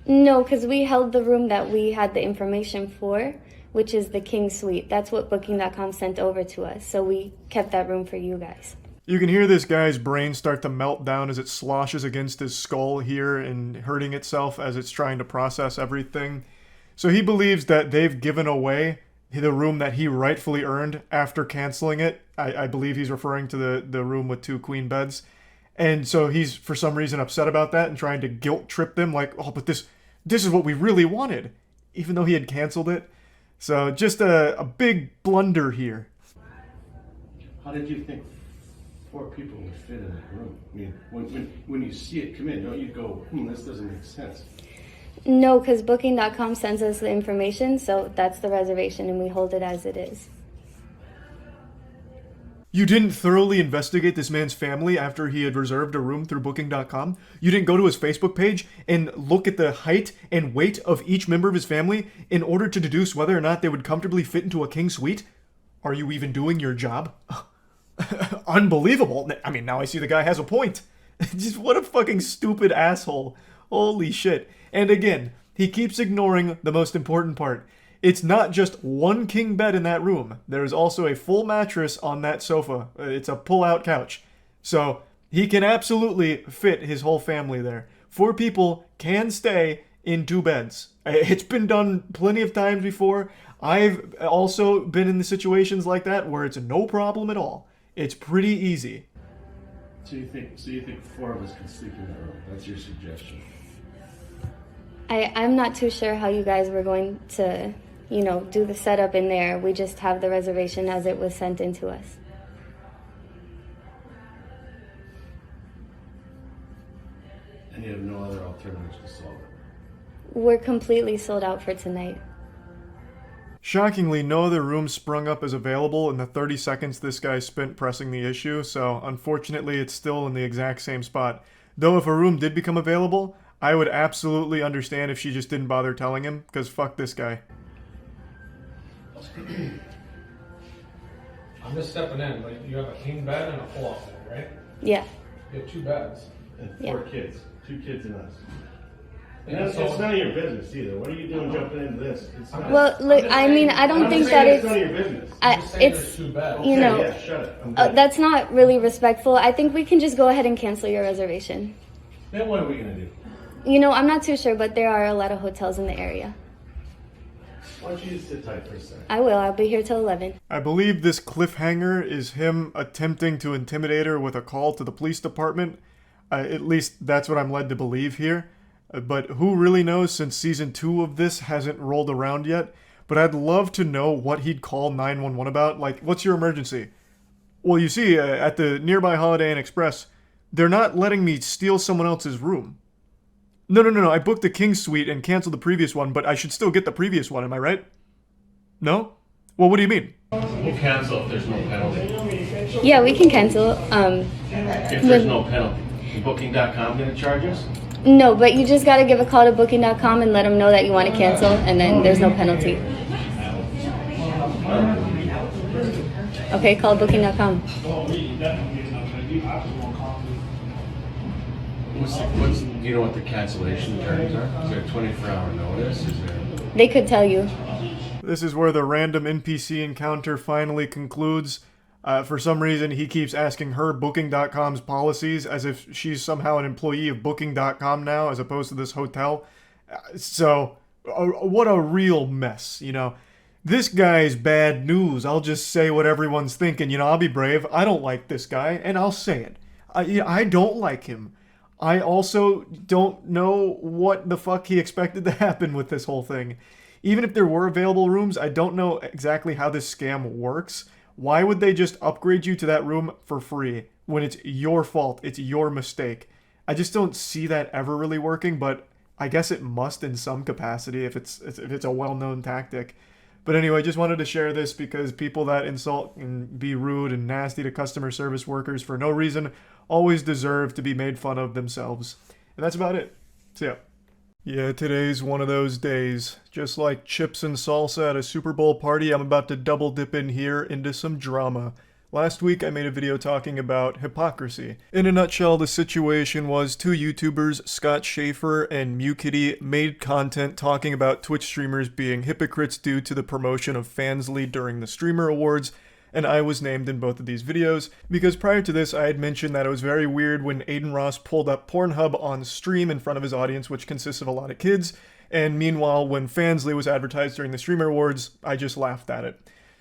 No, because we held the room that we had the information for, which is the King Suite. That's what Booking.com sent over to us, so we kept that room for you guys.
You can hear this guy's brain start to melt down as it sloshes against his skull here and hurting itself as it's trying to process everything. So he believes that they've given away the room that he rightfully earned after canceling it. I believe he's referring to the room with 2 queen beds. And so he's, for some reason, upset about that and trying to guilt trip them like, oh, but this is what we really wanted. even though he had canceled it. So just a big blunder here.
How did you think 4 people would fit in that room? I mean, when you see it come in, don't you go, this doesn't make sense?
No, because Booking.com sends us the information, so that's the reservation, and we hold it as it is.
You didn't thoroughly investigate this man's family after he had reserved a room through Booking.com? You didn't go to his Facebook page and look at the height and weight of each member of his family in order to deduce whether or not they would comfortably fit into a king suite? Are you even doing your job? Unbelievable. I mean, now I see the guy has a point. Just what a fucking stupid asshole. Holy shit. And again, he keeps ignoring the most important part. It's not just one king bed in that room. There is also a full mattress on that sofa. It's a pull-out couch. So he can absolutely fit his whole family there. 4 people can stay in 2 beds. It's been done plenty of times before. I've also been in the situations like that where it's no problem at all. It's pretty easy.
So you think 4 of us can sleep in that room? That's your suggestion?
I'm not too sure how you guys were going to, do the setup in there. We just have the reservation as it was sent in to us.
And you have no other alternatives to solve it?
We're completely sold out for tonight.
Shockingly, no other room sprung up as available in the 30 seconds this guy spent pressing the issue, so unfortunately it's still in the exact same spot. Though if a room did become available, I would absolutely understand if she just didn't bother telling him, because fuck this guy.
I'm just stepping in, but you have a king bed and a pull-out bed, right?
Yeah.
You have 2 beds. And 4 kids. 2 kids and us. And it's none of your business either. What are you doing jumping into this?
Well, look, I don't think that
it's none of your business.
It's,
Yeah, shut it.
that's not really respectful. I think we can just go ahead and cancel your reservation.
Then what are we going to do?
I'm not too sure, but there are a lot of hotels in the area.
Why don't you just sit tight for a second?
I will. I'll be here till 11.
I believe this cliffhanger is him attempting to intimidate her with a call to the police department. At least that's what I'm led to believe here. But who really knows, since season 2 of this hasn't rolled around yet. But I'd love to know what he'd call 911 about. Like, what's your emergency? Well, you see, at the nearby Holiday Inn Express, they're not letting me steal someone else's room. No. I booked the king suite and canceled the previous one, but I should still get the previous one, am I right? No? Well, what do you mean?
We'll cancel if there's no penalty.
Yeah, we can cancel.
If there's no penalty. Booking.com going to charge us?
No, but you just got to give a call to Booking.com and let them know that you want to cancel, and then there's no penalty. Okay, call Booking.com.
Do you know what the cancellation terms are? Is there a 24-hour notice?
They could tell you.
This is where the random NPC encounter finally concludes. For some reason, he keeps asking her Booking.com's policies as if she's somehow an employee of Booking.com now, as opposed to this hotel. So, what a real mess, This guy's bad news. I'll just say what everyone's thinking. I'll be brave. I don't like this guy, and I'll say it. I don't like him. I also don't know what the fuck he expected to happen with this whole thing. Even if there were available rooms, I don't know exactly how this scam works. Why would they just upgrade you to that room for free when it's your fault, it's your mistake? I just don't see that ever really working, but I guess it must in some capacity if it's a well-known tactic. But anyway, just wanted to share this because people that insult and be rude and nasty to customer service workers for no reason always deserve to be made fun of themselves. And that's about it. See ya. Yeah, today's one of those days. Just like chips and salsa at a Super Bowl party, I'm about to double dip in here into some drama. Last week I made a video talking about hypocrisy. In a nutshell, the situation was 2 YouTubers, Scott Schaefer and MewKitty, made content talking about Twitch streamers being hypocrites due to the promotion of Fansly during the Streamer Awards, and I was named in both of these videos, because prior to this I had mentioned that it was very weird when Aiden Ross pulled up Pornhub on stream in front of his audience, which consists of a lot of kids, and meanwhile when Fansly was advertised during the Streamer Awards, I just laughed at it.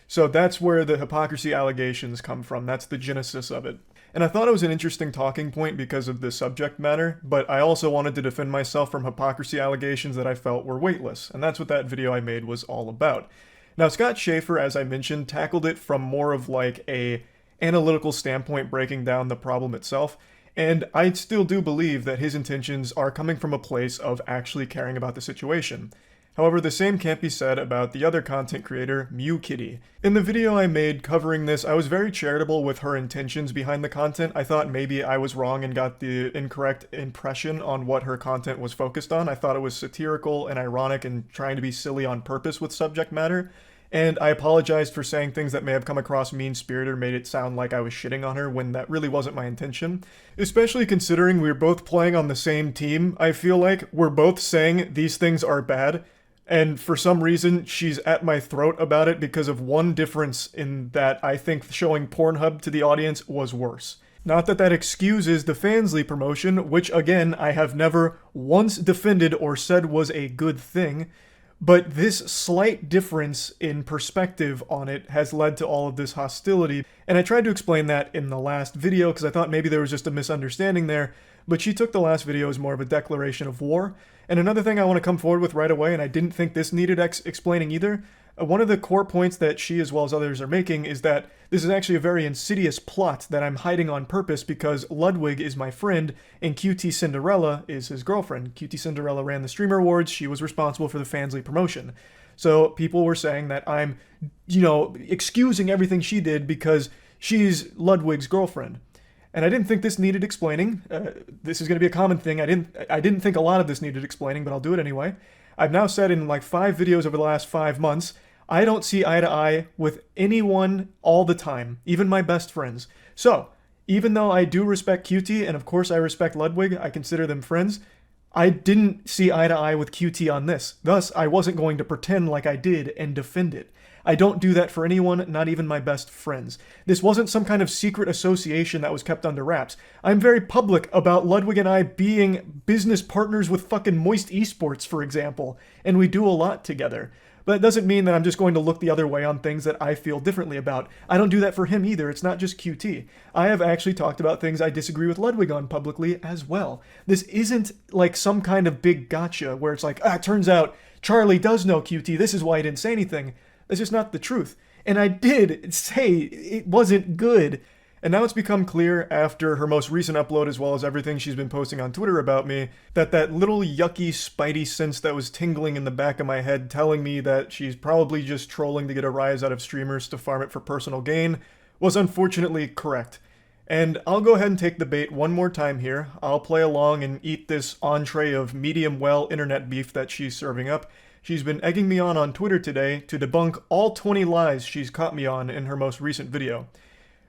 So that's where the hypocrisy allegations come from. That's the genesis of it. And I thought it was an interesting talking point because of the subject matter, but I also wanted to defend myself from hypocrisy allegations that I felt were weightless, and that's what that video I made was all about. Now, Scott Schaefer, as I mentioned, tackled it from more of like a analytical standpoint, breaking down the problem itself, and I still do believe that his intentions are coming from a place of actually caring about the situation. However, the same can't be said about the other content creator, MewKitty. In the video I made covering this, I was very charitable with her intentions behind the content. I thought maybe I was wrong and got the incorrect impression on what her content was focused on. I thought it was satirical and ironic and trying to be silly on purpose with subject matter. And I apologized for saying things that may have come across mean-spirited or made it sound like I was shitting on her when that really wasn't my intention. Especially considering we were both playing on the same team, I feel like we're both saying these things are bad. And for some reason, she's at my throat about it because of one difference in that I think showing Pornhub to the audience was worse. Not that that excuses the Fansly promotion, which again, I have never once defended or said was a good thing, but this slight difference in perspective on it has led to all of this hostility. And I tried to explain that in the last video because I thought maybe there was just a misunderstanding there, but she took the last video as more of a declaration of war. And another thing I want to come forward with right away, and I didn't think this needed explaining either, one of the core points that she as well as others are making is that this is actually a very insidious plot that I'm hiding on purpose because Ludwig is my friend and QT Cinderella is his girlfriend. QT Cinderella ran the Streamer Awards, she was responsible for the Fansly promotion. So people were saying that I'm, excusing everything she did because she's Ludwig's girlfriend. And I didn't think this needed explaining. This is going to be a common thing. I didn't think a lot of this needed explaining, but I'll do it anyway. I've now said in like 5 videos over the last 5 months, I don't see eye to eye with anyone all the time, even my best friends. So, even though I do respect QT, and of course I respect Ludwig, I consider them friends, I didn't see eye to eye with QT on this. Thus, I wasn't going to pretend like I did and defend it. I don't do that for anyone, not even my best friends. This wasn't some kind of secret association that was kept under wraps. I'm very public about Ludwig and I being business partners with fucking Moist Esports, for example, and we do a lot together. But that doesn't mean that I'm just going to look the other way on things that I feel differently about. I don't do that for him either. It's not just QT. I have actually talked about things I disagree with Ludwig on publicly as well. This isn't like some kind of big gotcha where it's like, it turns out Charlie does know QT. This is why he didn't say anything. That's just not the truth. And I did say it wasn't good. And now it's become clear after her most recent upload, as well as everything she's been posting on Twitter about me, that that little yucky spidey sense that was tingling in the back of my head telling me that she's probably just trolling to get a rise out of streamers to farm it for personal gain was unfortunately correct. And I'll go ahead and take the bait one more time here. I'll play along and eat this entree of medium well internet beef that she's serving up. She's been egging me on Twitter today to debunk all 20 lies she's caught me on in her most recent video.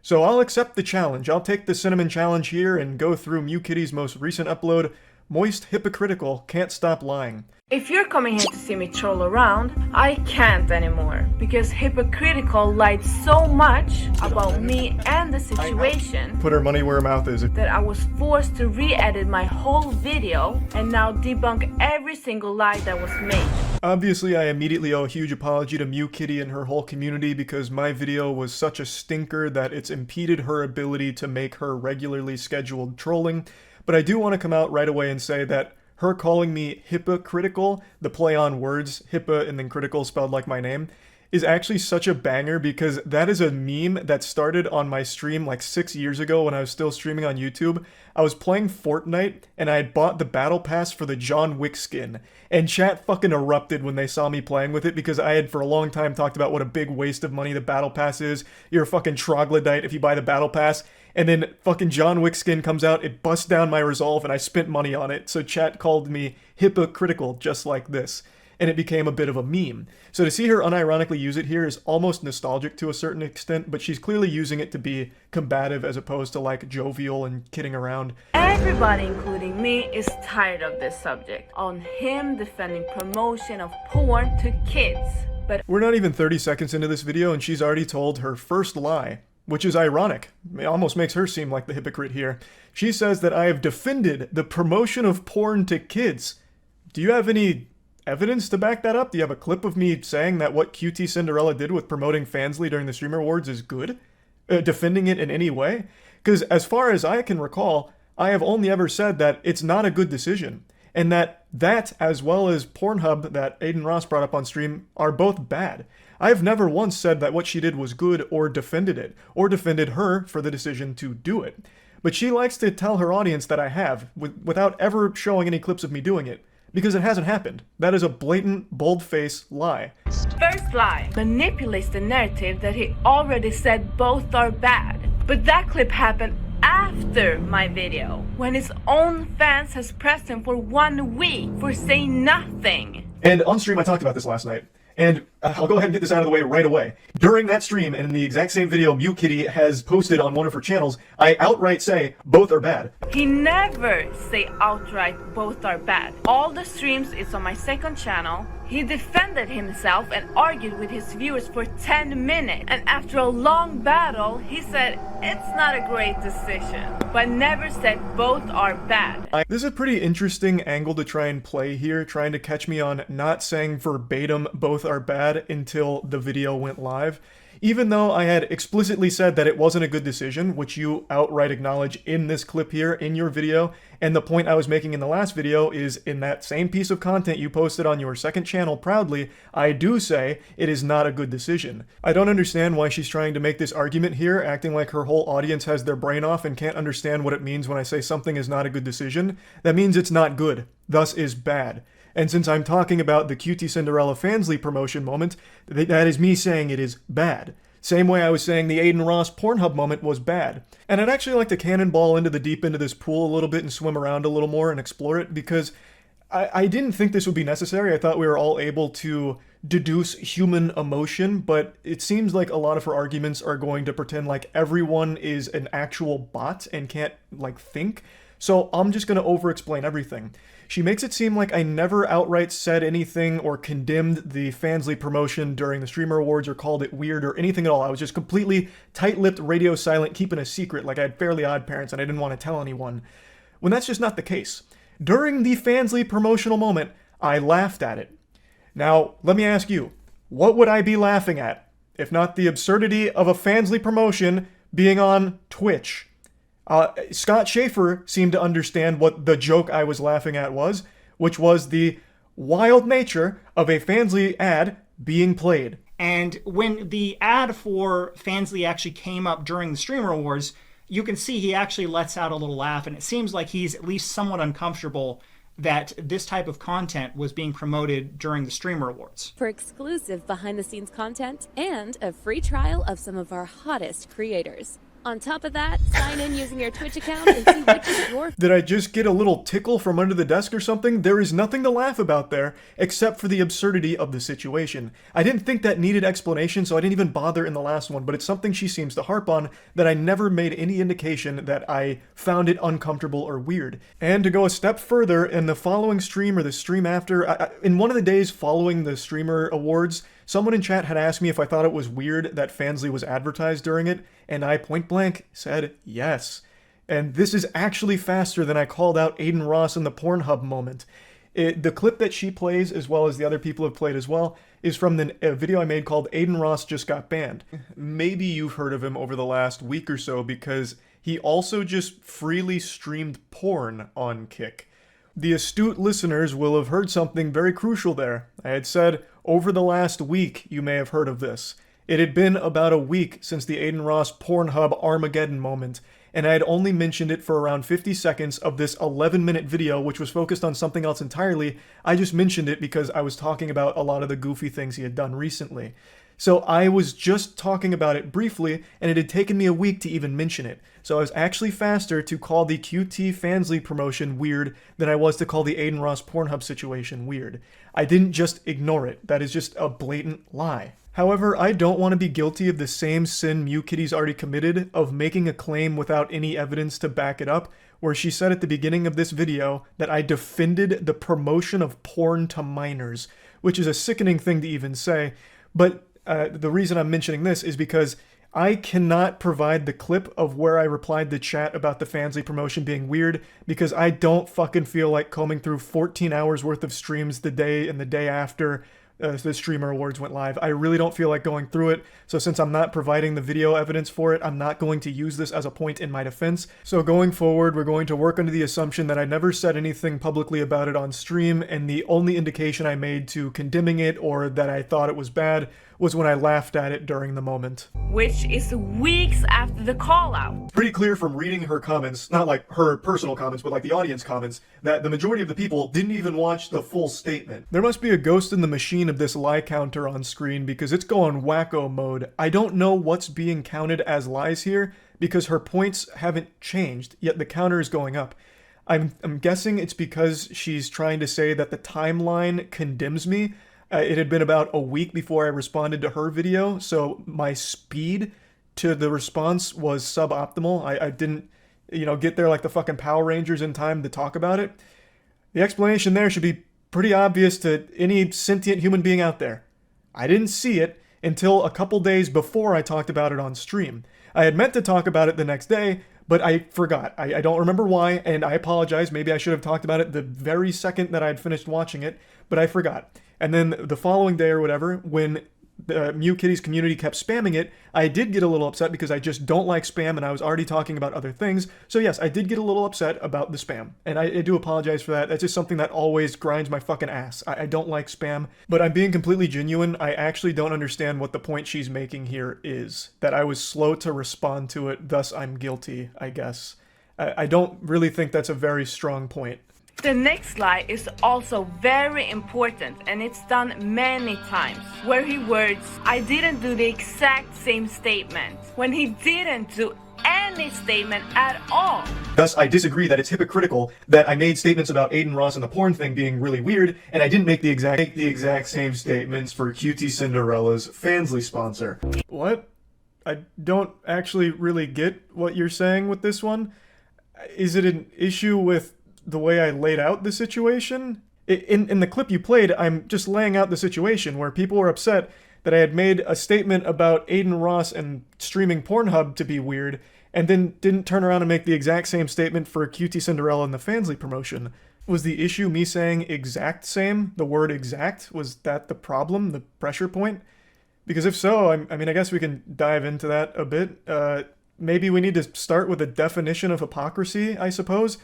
So I'll accept the challenge. I'll take the cinnamon challenge here and go through MewKitty's most recent upload, Moist Hypocritical Can't Stop Lying.
If you're coming here to see me troll around, I can't anymore, because Hypocritical lied so much about me and the situation
Put her money where her mouth is.
that I was forced to re-edit my whole video and now debunk every single lie that was made.
Obviously, I immediately owe a huge apology to MewKitty and her whole community because my video was such a stinker that it's impeded her ability to make her regularly scheduled trolling. But I do want to come out right away and say that her calling me hypocritical, the play on words, hippa and then critical spelled like my name, is actually such a banger because that is a meme that started on my stream like 6 years ago when I was still streaming on YouTube. I was playing Fortnite and I had bought the battle pass for the John Wick skin. And chat fucking erupted when they saw me playing with it because I had for a long time talked about what a big waste of money the battle pass is. You're a fucking troglodyte if you buy the battle pass. And then fucking John Wick skin comes out, it busts down my resolve and I spent money on it. So chat called me hypocritical just like this. And it became a bit of a meme. So to see her unironically use it here is almost nostalgic to a certain extent, but she's clearly using it to be combative as opposed to like jovial and kidding around.
Everybody, including me, is tired of this subject, on him defending promotion of porn to kids. But
we're not even 30 seconds into this video and she's already told her first lie, which is ironic. It almost makes her seem like the hypocrite here. She says that I have defended the promotion of porn to kids. Do you have any evidence to back that up? Do you have a clip of me saying that what QT Cinderella did with promoting Fansly during the Streamer Awards is good? Defending it in any way? Because as far as I can recall, I have only ever said that it's not a good decision. And that, as well as Pornhub that Aiden Ross brought up on stream, are both bad. I've never once said that what she did was good or defended it, or defended her for the decision to do it. But she likes to tell her audience that I have, without ever showing any clips of me doing it. Because it hasn't happened. That is a blatant, bold-faced lie.
First lie manipulates the narrative that he already said both are bad. But that clip happened after my video, when his own fans has pressed him for 1 week for saying nothing.
And on stream I talked about this last night. And I'll go ahead and get this out of the way right away. During that stream, and in the exact same video Mute Kitty has posted on one of her channels, I outright say both are bad.
He never say outright both are bad. All the streams is on my second channel. He defended himself and argued with his viewers for 10 minutes. And after a long battle, he said it's not a great decision, but never said both are bad.
This is a pretty interesting angle to try and play here, trying to catch me on not saying verbatim both are bad until the video went live. Even though I had explicitly said that it wasn't a good decision, which you outright acknowledge in this clip here in your video, and the point I was making in the last video is in that same piece of content you posted on your second channel proudly, I do say it is not a good decision. I don't understand why she's trying to make this argument here, acting like her whole audience has their brain off and can't understand what it means when I say something is not a good decision. That means it's not good, thus is bad. And since I'm talking about the Cutie Cinderella Fansly promotion moment, that is me saying it is bad. Same way I was saying the Aiden Ross Pornhub moment was bad. And I'd actually like to cannonball into the deep end of this pool a little bit and swim around a little more and explore it, because I didn't think this would be necessary. I thought we were all able to deduce human emotion, but it seems like a lot of her arguments are going to pretend like everyone is an actual bot and can't, like, think. So I'm just going to over-explain everything. She makes it seem like I never outright said anything or condemned the Fansly promotion during the Streamer Awards or called it weird or anything at all. I was just completely tight-lipped, radio silent, keeping a secret like I had Fairly Odd Parents and I didn't want to tell anyone. When that's just not the case. During the Fansly promotional moment, I laughed at it. Now, let me ask you, what would I be laughing at, if not the absurdity of a Fansly promotion being on Twitch? Scott Schaefer seemed to understand what the joke I was laughing at was, which was the wild nature of a Fansly ad being played.
And when the ad for Fansly actually came up during the Streamer Awards, you can see he actually lets out a little laugh, and it seems like he's at least somewhat uncomfortable that this type of content was being promoted during the Streamer Awards.
For exclusive behind-the-scenes content and a free trial of some of our hottest creators. On top of that, sign in using your Twitch account and see which is your...
Did I just get a little tickle from under the desk or something? There is nothing to laugh about there, except for the absurdity of the situation. I didn't think that needed explanation, so I didn't even bother in the last one, but it's something she seems to harp on that I never made any indication that I found it uncomfortable or weird. And to go a step further, in the following stream or the stream after, in one of the days following the Streamer Awards, someone in chat had asked me if I thought it was weird that Fansly was advertised during it, and I point blank said yes. And this is actually faster than I called out Aiden Ross in the Pornhub moment. The clip that she plays, as well as the other people have played as well, is from the video I made called Aiden Ross Just Got Banned. Maybe you've heard of him over the last week or so because he also just freely streamed porn on Kick. The astute listeners will have heard something very crucial there. I had said, over the last week, you may have heard of this. It had been about a week since the Aiden Ross Pornhub Armageddon moment, and I had only mentioned it for around 50 seconds of this 11-minute video, which was focused on something else entirely. I just mentioned it because I was talking about a lot of the goofy things he had done recently. So I was just talking about it briefly, and it had taken me a week to even mention it. So I was actually faster to call the QT Fansly promotion weird than I was to call the Aiden Ross Pornhub situation weird. I didn't just ignore it. That is just a blatant lie. However, I don't want to be guilty of the same sin MewKitty's already committed of making a claim without any evidence to back it up, where she said at the beginning of this video that I defended the promotion of porn to minors, which is a sickening thing to even say, but the reason I'm mentioning this is because I cannot provide the clip of where I replied to chat about the Fansly promotion being weird because I don't fucking feel like combing through 14 hours worth of streams the day and the day after the Streamer Awards went live. I really don't feel like going through it, so since I'm not providing the video evidence for it, I'm not going to use this as a point in my defense. So going forward, we're going to work under the assumption that I never said anything publicly about it on stream, and the only indication I made to condemning it or that I thought it was bad was when I laughed at it during the moment.
Which is weeks after the call out.
Pretty clear from reading her comments, not like her personal comments, but like the audience comments, that the majority of the people didn't even watch the full statement. There must be a ghost in the machine of this lie counter on screen because it's going wacko mode. I don't know what's being counted as lies here because her points haven't changed, yet the counter is going up. I'm guessing it's because she's trying to say that the timeline condemns me. It had been about a week before I responded to her video, so my speed to the response was suboptimal. I didn't, get there like the fucking Power Rangers in time to talk about it. The explanation there should be pretty obvious to any sentient human being out there. I didn't see it until a couple days before I talked about it on stream. I had meant to talk about it the next day, but I forgot. I don't remember why, and I apologize. Maybe I should have talked about it the very second that I'd finished watching it, but I forgot. And then the following day or whatever, when the Mew Kitties community kept spamming it, I did get a little upset because I just don't like spam and I was already talking about other things. So yes, I did get a little upset about the spam. And I do apologize for that. That's just something that always grinds my fucking ass. I don't like spam, but I'm being completely genuine. I actually don't understand what the point she's making here is. That I was slow to respond to it, thus I'm guilty, I guess. I don't really think that's a very strong point.
The next lie is also very important, and it's done many times, where he words, I didn't do the exact same statement, when he didn't do any statement at all.
Thus, I disagree that it's hypocritical that I made statements about Aiden Ross and the porn thing being really weird, and I didn't make the exact same statements for QT Cinderella's Fansly sponsor. What? I don't actually really get what you're saying with this one. Is it an issue with the way I laid out the situation? In the clip you played, I'm just laying out the situation where people were upset that I had made a statement about Aiden Ross and streaming Pornhub to be weird, and then didn't turn around and make the exact same statement for QT Cinderella and the Fansly promotion. Was the issue me saying exact same? The word exact? Was that the problem? The pressure point? Because if so, I mean, I guess we can dive into that a bit. Maybe we need to start with a definition of hypocrisy, I suppose.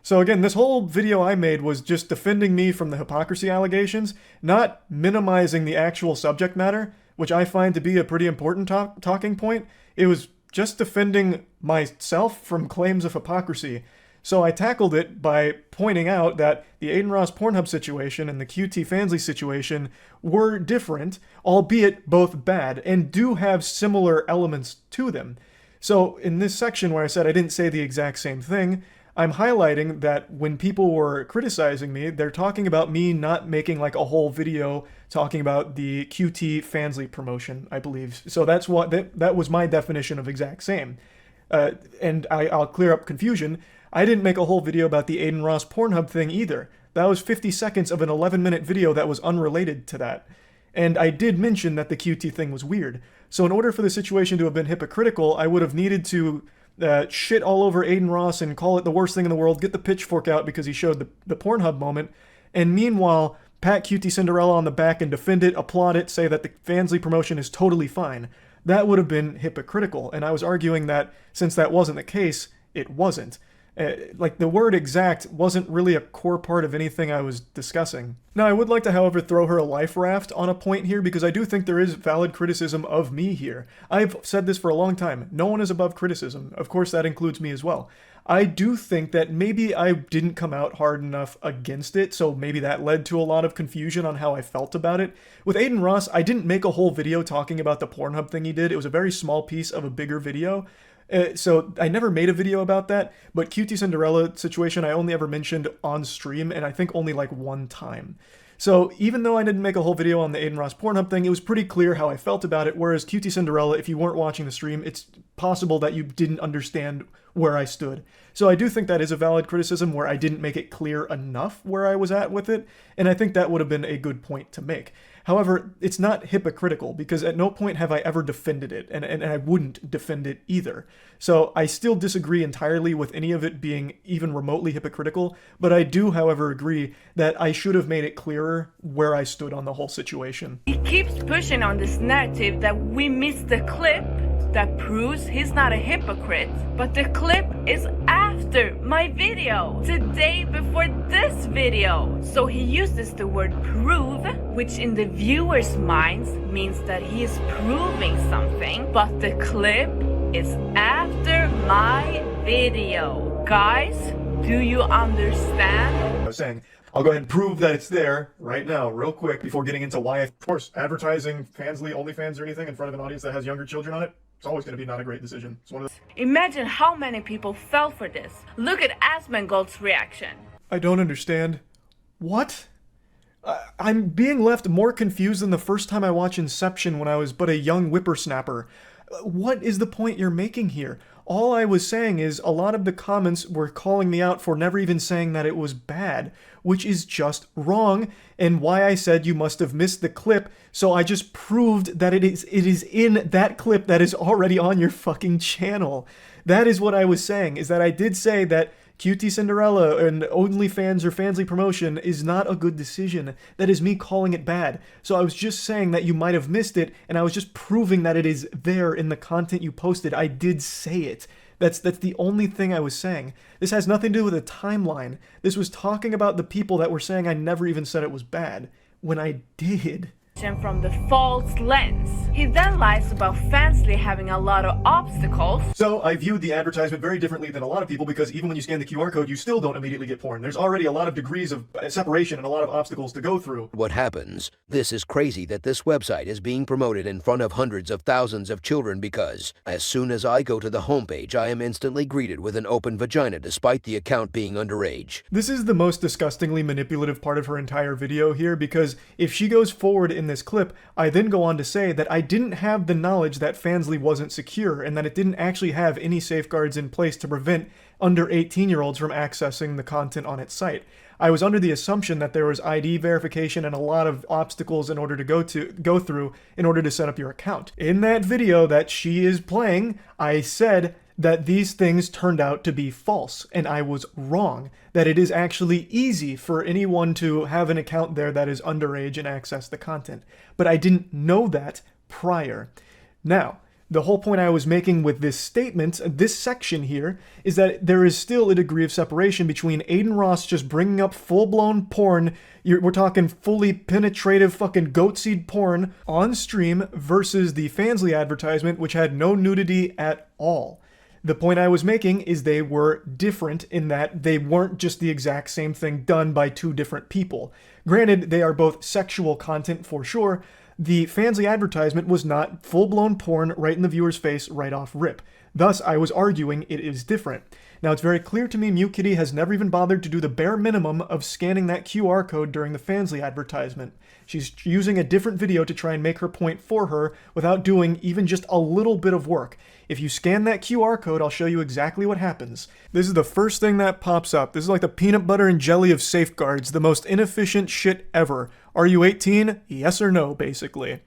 So again, this whole video I made was just defending me from the hypocrisy allegations, not minimizing the actual subject matter, which I find to be a pretty important talking point. It was just defending myself from claims of hypocrisy. So I tackled it by pointing out that the Aiden Ross Pornhub situation and the QT Fansly situation were different, albeit both bad, and do have similar elements to them. So in this section where I said I didn't say the exact same thing, I'm highlighting that when people were criticizing me, they're talking about me not making like a whole video talking about the QT Fansly promotion, I believe. So that's what that was my definition of exact same. And I'll clear up confusion. I didn't make a whole video about the Aiden Ross Pornhub thing either. That was 50 seconds of an 11-minute video that was unrelated to that. And I did mention that the QT thing was weird. So in order for the situation to have been hypocritical, I would have needed to shit all over Aiden Ross and call it the worst thing in the world, get the pitchfork out because he showed the Pornhub moment, and meanwhile, pat QT Cinderella on the back and defend it, applaud it, say that the Fansly promotion is totally fine. That would have been hypocritical, and I was arguing that since that wasn't the case, it wasn't. Like, the word exact wasn't really a core part of anything I was discussing. Now, I would like to, however, throw her a life raft on a point here, because I do think there is valid criticism of me here. I've said this for a long time. No one is above criticism. Of course, that includes me as well. I do think that maybe I didn't come out hard enough against it, so maybe that led to a lot of confusion on how I felt about it. With Aiden Ross, I didn't make a whole video talking about the Pornhub thing he did. It was a very small piece of a bigger video. So I never made a video about that, but QT Cinderella situation I only ever mentioned on stream, and I think only like one time. So even though I didn't make a whole video on the Aiden Ross Pornhub thing, it was pretty clear how I felt about it, whereas QT Cinderella, if you weren't watching the stream, it's possible that you didn't understand where I stood. So I do think that is a valid criticism where I didn't make it clear enough where I was at with it, and I think that would have been a good point to make. However, it's not hypocritical because at no point have I ever defended it, and I wouldn't defend it either. So I still disagree entirely with any of it being even remotely hypocritical, but I do, however, agree that I should have made it clearer where I stood on the whole situation.
He keeps pushing on this narrative that we missed the clip that proves he's not a hypocrite. But the clip is after my video, the day before this video. So he uses the word prove, which in the viewer's minds means that he is proving something, but the clip is after my video. Guys, do you understand?
I was saying, I'll go ahead and prove that it's there right now, real quick, before getting into why, of course, advertising Fansly, OnlyFans, or anything in front of an audience that has younger children on it, it's always going to be not a great decision. It's one of the...
Imagine how many people fell for this. Look at Asmongold's reaction.
I don't understand. What? I'm being left more confused than the first time I watched Inception when I was but a young whippersnapper. What is the point you're making here? All I was saying is a lot of the comments were calling me out for never even saying that it was bad, which is just wrong, and why I said you must have missed the clip, so I just proved that it is in that clip that is already on your fucking channel. That is what I was saying, is that I did say that QT Cinderella and OnlyFans or Fansly promotion is not a good decision. That is me calling it bad. So I was just saying that you might have missed it, and I was just proving that it is there in the content you posted. I did say it. That's the only thing I was saying. This has nothing to do with a timeline. This was talking about the people that were saying I never even said it was bad, when I did.
From the false lens. He then lies about Fansly having a lot of obstacles.
So I viewed the advertisement very differently than a lot of people because even when you scan the QR code, you still don't immediately get porn. There's already a lot of degrees of separation and a lot of obstacles to go through.
What happens? This is crazy that this website is being promoted in front of hundreds of thousands of children because as soon as I go to the homepage, I am instantly greeted with an open vagina despite the account being underage.
This is the most disgustingly manipulative part of her entire video here because if she goes forward in this clip, I then go on to say that I didn't have the knowledge that Fansly wasn't secure and that it didn't actually have any safeguards in place to prevent under 18-year-olds from accessing the content on its site. I was under the assumption that there was ID verification and a lot of obstacles in order to go through in order to set up your account. In that video that she is playing, I said that these things turned out to be false, and I was wrong, that it is actually easy for anyone to have an account there that is underage and access the content. But I didn't know that prior. Now, the whole point I was making with this statement, this section here, is that there is still a degree of separation between Aiden Ross just bringing up full-blown porn, we're talking fully penetrative fucking goat seed porn on stream, versus the Fansly advertisement, which had no nudity at all. The point I was making is they were different in that they weren't just the exact same thing done by two different people. Granted, they are both sexual content for sure. The Fansly advertisement was not full-blown porn right in the viewer's face right off rip. Thus, I was arguing it is different. Now, it's very clear to me MuteKitty has never even bothered to do the bare minimum of scanning that QR code during the Fansly advertisement. She's using a different video to try and make her point for her without doing even just a little bit of work. If you scan that QR code, I'll show you exactly what happens. This is the first thing that pops up. This is like the peanut butter and jelly of safeguards, the most inefficient shit ever. Are you 18? Yes or no, basically.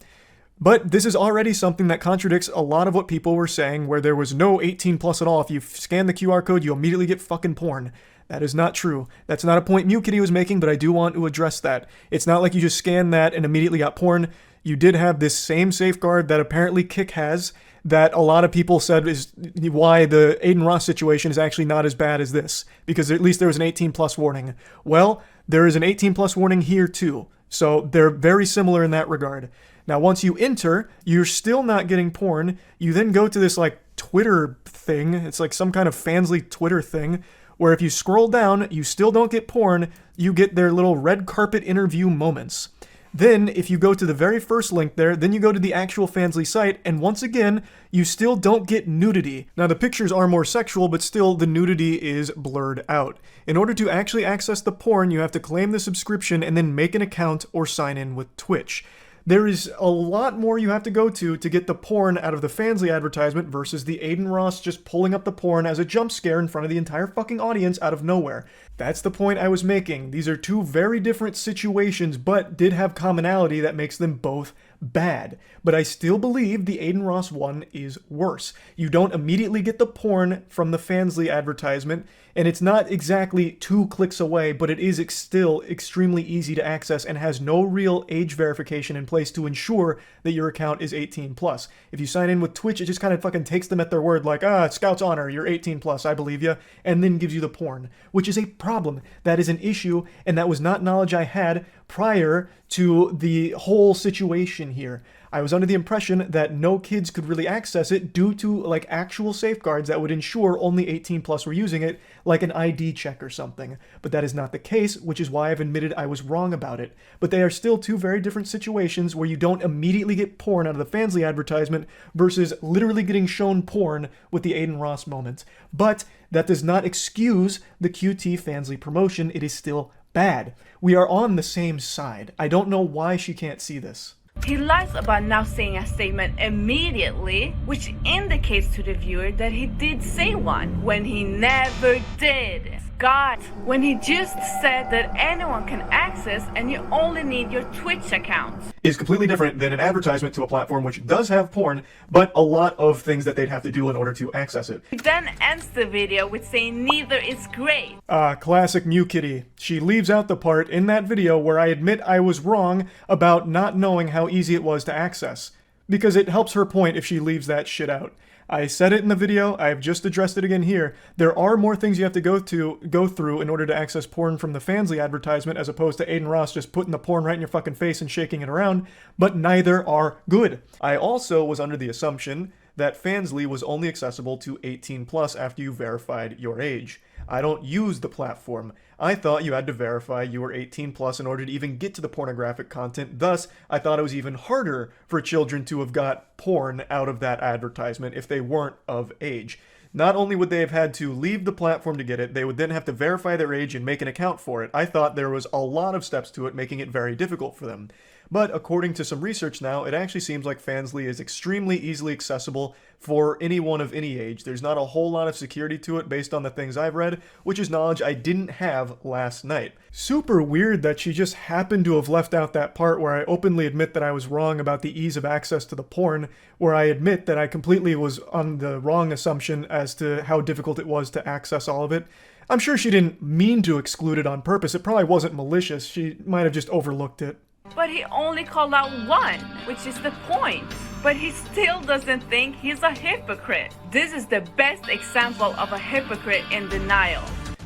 But this is already something that contradicts a lot of what people were saying, where there was no 18 plus at all. If you scan the QR code, you immediately get fucking porn. That is not true. That's not a point MuteKitty was making, but I do want to address that. It's not like you just scanned that and immediately got porn. You did have this same safeguard that apparently Kick has, that a lot of people said is why the Aiden Ross situation is actually not as bad as this, because at least there was an 18 plus warning. Well, there is an 18 plus warning here too, so they're very similar in that regard. Now, once you enter, you're still not getting porn. You then go to this like Twitter thing. It's like some kind of Fansly Twitter thing, where if you scroll down, you still don't get porn. You get their little red carpet interview moments. Then, if you go to the very first link there, then you go to the actual Fansly site, and once again, you still don't get nudity. Now, the pictures are more sexual, but still, the nudity is blurred out. In order to actually access the porn, you have to claim the subscription and then make an account or sign in with Twitch. There is a lot more you have to go to get the porn out of the Fansly advertisement versus the Aiden Ross just pulling up the porn as a jump scare in front of the entire fucking audience out of nowhere. That's the point I was making. These are two very different situations, but did have commonality that makes them both bad. But I still believe the Aiden Ross one is worse. You don't immediately get the porn from the Fansly advertisement, and it's not exactly 2 clicks away, but it is still extremely easy to access and has no real age verification in place to ensure that your account is 18 plus. If you sign in with Twitch, it just kind of fucking takes them at their word, like, Scout's honor, you're 18 plus, I believe you, and then gives you the porn, which is a problem. That is an issue, and that was not knowledge I had prior to the whole situation here. I was under the impression that no kids could really access it due to like actual safeguards that would ensure only 18 plus were using it, like an ID check or something. But that is not the case, which is why I've admitted I was wrong about it. But they are still two very different situations where you don't immediately get porn out of the Fansly advertisement versus literally getting shown porn with the Aiden Ross moment. But that does not excuse the QT Fansly promotion. It is still bad. We are on the same side. I don't know why she can't see this.
He lies about now saying a statement immediately, which indicates to the viewer that he did say one, when he never did. God, when he just said that anyone can access and you only need your Twitch account.
Is completely different than an advertisement to a platform which does have porn, but a lot of things that they'd have to do in order to access it.
He then ends the video with saying neither is great.
Classic Mew Kitty. She leaves out the part in that video where I admit I was wrong about not knowing how easy it was to access. Because it helps her point if she leaves that shit out. I said it in the video, I've just addressed it again here. There are more things you have to go through in order to access porn from the Fansly advertisement as opposed to Aiden Ross just putting the porn right in your fucking face and shaking it around, but neither are good. I also was under the assumption that Fansly was only accessible to 18 plus after you verified your age. I don't use the platform. I thought you had to verify you were 18 plus in order to even get to the pornographic content. Thus, I thought it was even harder for children to have got porn out of that advertisement if they weren't of age. Not only would they have had to leave the platform to get it, they would then have to verify their age and make an account for it. I thought there was a lot of steps to it, making it very difficult for them. But according to some research now, it actually seems like Fansly is extremely easily accessible for anyone of any age. There's not a whole lot of security to it based on the things I've read, which is knowledge I didn't have last night. Super weird that she just happened to have left out that part where I openly admit that I was wrong about the ease of access to the porn, where I admit that I completely was on the wrong assumption as to how difficult it was to access all of it. I'm sure she didn't mean to exclude it on purpose. It probably wasn't malicious. She might have just overlooked it.
But he only called out one, which is the point. But he still doesn't think he's a hypocrite. This is the best example of a hypocrite in denial.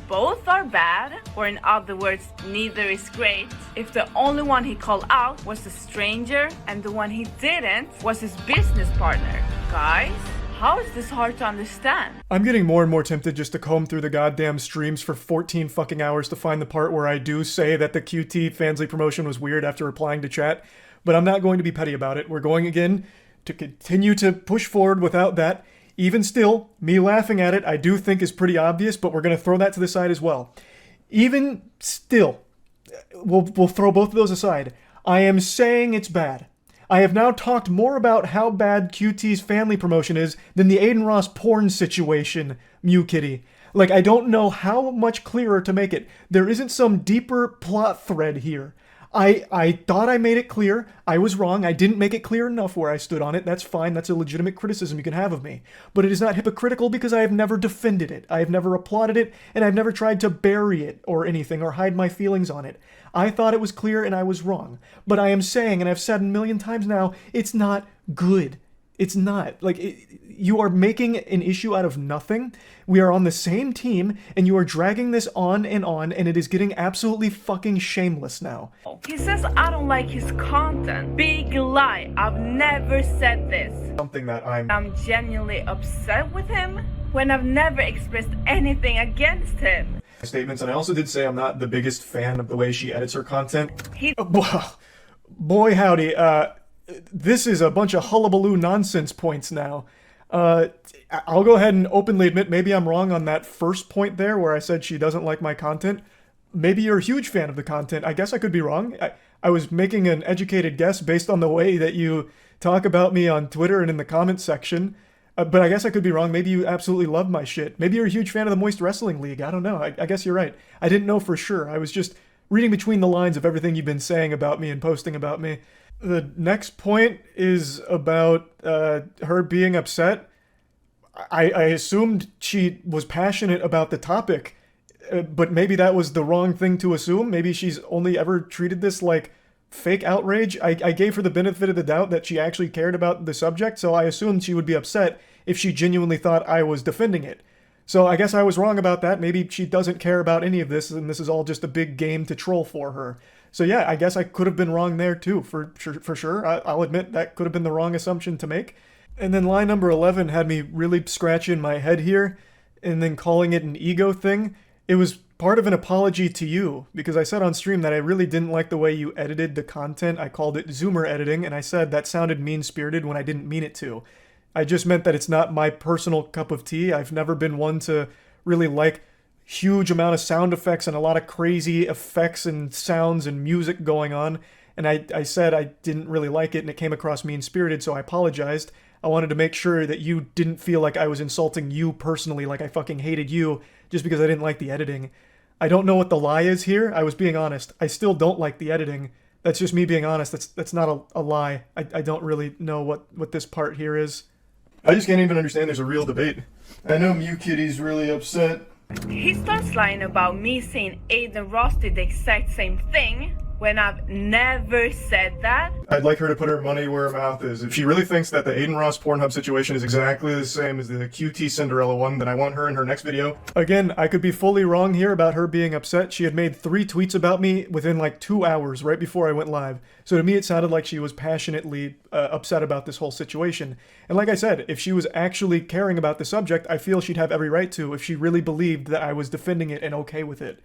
Both are bad, or in other words, neither is great, if the only one he called out was a stranger and the one he didn't was his business partner. Guys? How is this hard to understand?
I'm getting more and more tempted just to comb through the goddamn streams for 14 fucking hours to find the part where I do say that the QT Fansly promotion was weird after replying to chat, but I'm not going to be petty about it. We're going again to continue to push forward without that. Even still, me laughing at it I do think is pretty obvious, but we're going to throw that to the side as well. Even still, we'll throw both of those aside. I am saying it's bad. I have now talked more about how bad QT's family promotion is than the Aiden Ross porn situation, Mew Kitty. Like, I don't know how much clearer to make it. There isn't some deeper plot thread here. I thought I made it clear. I was wrong. I didn't make it clear enough where I stood on it. That's fine. That's a legitimate criticism you can have of me. But it is not hypocritical because I have never defended it. I have never applauded it, and I've never tried to bury it or anything or hide my feelings on it. I thought it was clear and I was wrong. But I am saying, and I've said a million times now, it's not good. It's not. Like, you are making an issue out of nothing. We are on the same team, and you are dragging this on, and it is getting absolutely fucking shameless now.
He says I don't like his content. Big lie. I've never said this.
Something that I'm
genuinely upset with him when I've never expressed anything against him.
Statements, and I also did say I'm not the biggest fan of the way she edits her content. Boy howdy, this is a bunch of hullabaloo nonsense points now. I'll go ahead and openly admit maybe I'm wrong on that first point there where I said she doesn't like my content. Maybe you're a huge fan of the content. I guess I could be wrong. I was making an educated guess based on the way that you talk about me on Twitter and in the comments section. But I guess I could be wrong. Maybe you absolutely love my shit. Maybe you're a huge fan of the Moist Wrestling League. I don't know. I guess you're right. I didn't know for sure. I was just reading between the lines of everything you've been saying about me and posting about me. The next point is about her being upset. I assumed she was passionate about the topic, but maybe that was the wrong thing to assume. Maybe she's only ever treated this like fake outrage. I gave her the benefit of the doubt that she actually cared about the subject, so I assumed she would be upset if she genuinely thought I was defending it. So I guess I was wrong about that. Maybe she doesn't care about any of this, and this is all just a big game to troll for her. So yeah, I guess I could have been wrong there too, for sure. I'll admit that could have been the wrong assumption to make. And then line number 11 had me really scratching my head here, and then calling it an ego thing. It was part of an apology to you, because I said on stream that I really didn't like the way you edited the content. I called it Zoomer editing, and I said that sounded mean-spirited when I didn't mean it to. I just meant that it's not my personal cup of tea. I've never been one to really like huge amount of sound effects and a lot of crazy effects and sounds and music going on. And I said I didn't really like it and it came across mean-spirited, so I apologized. I wanted to make sure that you didn't feel like I was insulting you personally, like I fucking hated you just because I didn't like the editing. I don't know what the lie is here. I was being honest. I still don't like the editing. That's just me being honest. That's not a lie. I don't really know what this part here is. I just can't even understand there's a real debate. I know Mew Kitty's really upset.
He starts lying about me saying Aiden Ross did the exact same thing when I've never said that.
I'd like her to put her money where her mouth is. If she really thinks that the Aiden Ross Pornhub situation is exactly the same as the QT Cinderella one, then I want her in her next video. Again, I could be fully wrong here about her being upset. She had made 3 tweets about me within like 2 hours right before I went live. So to me, it sounded like she was passionately upset about this whole situation. And like I said, if she was actually caring about the subject, I feel she'd have every right to if she really believed that I was defending it and okay with it.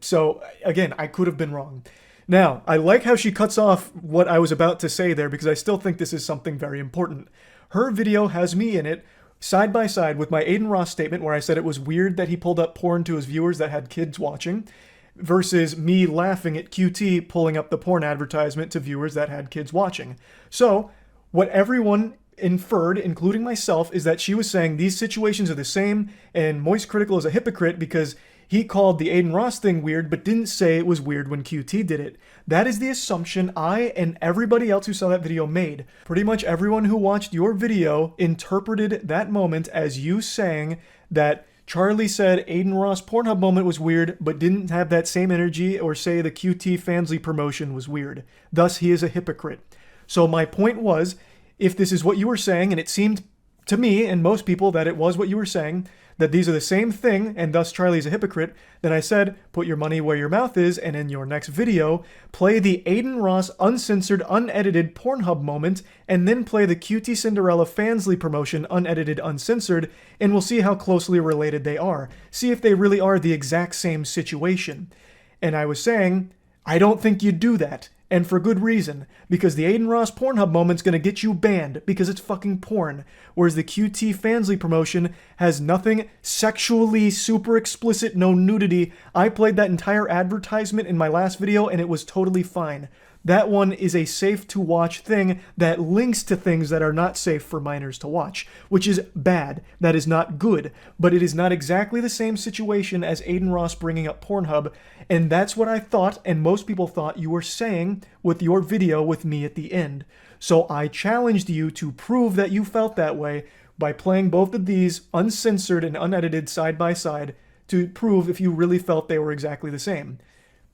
So again, I could have been wrong. Now, I like how she cuts off what I was about to say there because I still think this is something very important. Her video has me in it, side by side with my Aiden Ross statement where I said it was weird that he pulled up porn to his viewers that had kids watching, versus me laughing at QT pulling up the porn advertisement to viewers that had kids watching. So, what everyone inferred, including myself, is that she was saying these situations are the same and Moist Critikal is a hypocrite because he called the Aiden Ross thing weird, but didn't say it was weird when QT did it. That is the assumption I and everybody else who saw that video made. Pretty much everyone who watched your video interpreted that moment as you saying that Charlie said Aiden Ross Pornhub moment was weird, but didn't have that same energy or say the QT Fansly promotion was weird. Thus, he is a hypocrite. So my point was, if this is what you were saying, and it seemed to me and most people that it was what you were saying, that these are the same thing, and thus Charlie's a hypocrite, then I said, put your money where your mouth is, and in your next video, play the Aiden Ross uncensored, unedited Pornhub moment, and then play the QT Cinderella Fansly promotion unedited, uncensored, and we'll see how closely related they are. See if they really are the exact same situation. And I was saying, I don't think you'd do that. And for good reason, because the Aiden Ross Pornhub moment's gonna get you banned because it's fucking porn, whereas the QT Fansly promotion has nothing sexually super explicit, no nudity. I played that entire advertisement in my last video and it was totally fine. That one is a safe to watch thing that links to things that are not safe for minors to watch, which is bad. That is not good, but it is not exactly the same situation as Aiden Ross bringing up Pornhub, and that's what I thought and most people thought you were saying with your video with me at the end. So I challenged you to prove that you felt that way by playing both of these uncensored and unedited side by side to prove if you really felt they were exactly the same.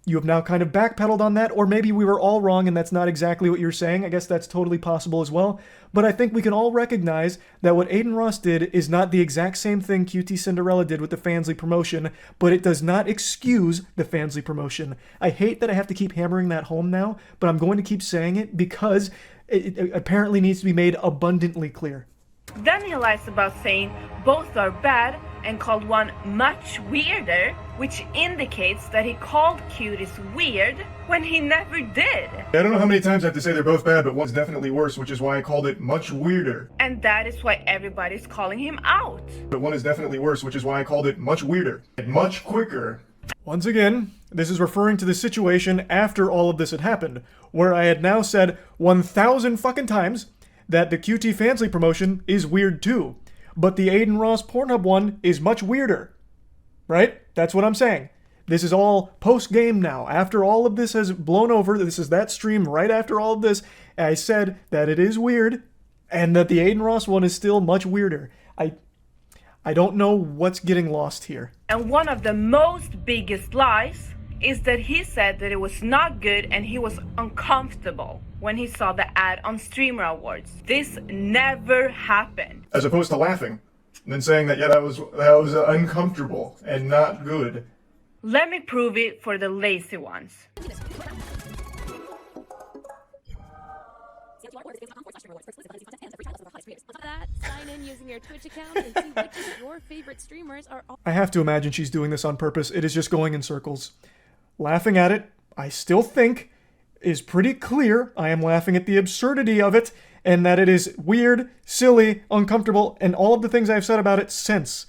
You have now kind of backpedaled on that, or maybe we were all wrong and that's not exactly what you're saying. I guess that's totally possible as well. But I think we can all recognize that what Aiden Ross did is not the exact same thing QT Cinderella did with the Fansly promotion, but it does not excuse the Fansly promotion. I hate that I have to keep hammering that home now, but I'm going to keep saying it because it apparently needs to be made abundantly clear.
Then he lies about saying both are bad and called one much weirder, which indicates that he called Cuties weird when he never did.
I don't know how many times I have to say they're both bad, but one's definitely worse, which is why I called it much weirder.
And that is why everybody's calling him out.
But one is definitely worse, which is why I called it much weirder and much quicker. Once again, this is referring to the situation after all of this had happened, where I had now said 1,000 fucking times that the QT Fansly promotion is weird too, but the Aiden Ross Pornhub one is much weirder. Right? That's what I'm saying. This is all post-game now. After all of this has blown over, this is that stream right after all of this, I said that it is weird, and that the Aiden Ross one is still much weirder. I don't know what's getting lost here.
And one of the most biggest lies is that he said that it was not good and he was uncomfortable when he saw the ad on Streamer Awards. This never happened.
As opposed to laughing, and then saying that, yeah, that was uncomfortable and not good.
Let me prove it for the lazy ones.
Sign in using your Twitch account and see which of your favorite streamers are all.
I have to imagine she's doing this on purpose. It is just going in circles. Laughing at it, I still think, is pretty clear. I am laughing at the absurdity of it, and that it is weird, silly, uncomfortable, and all of the things I've said about it since.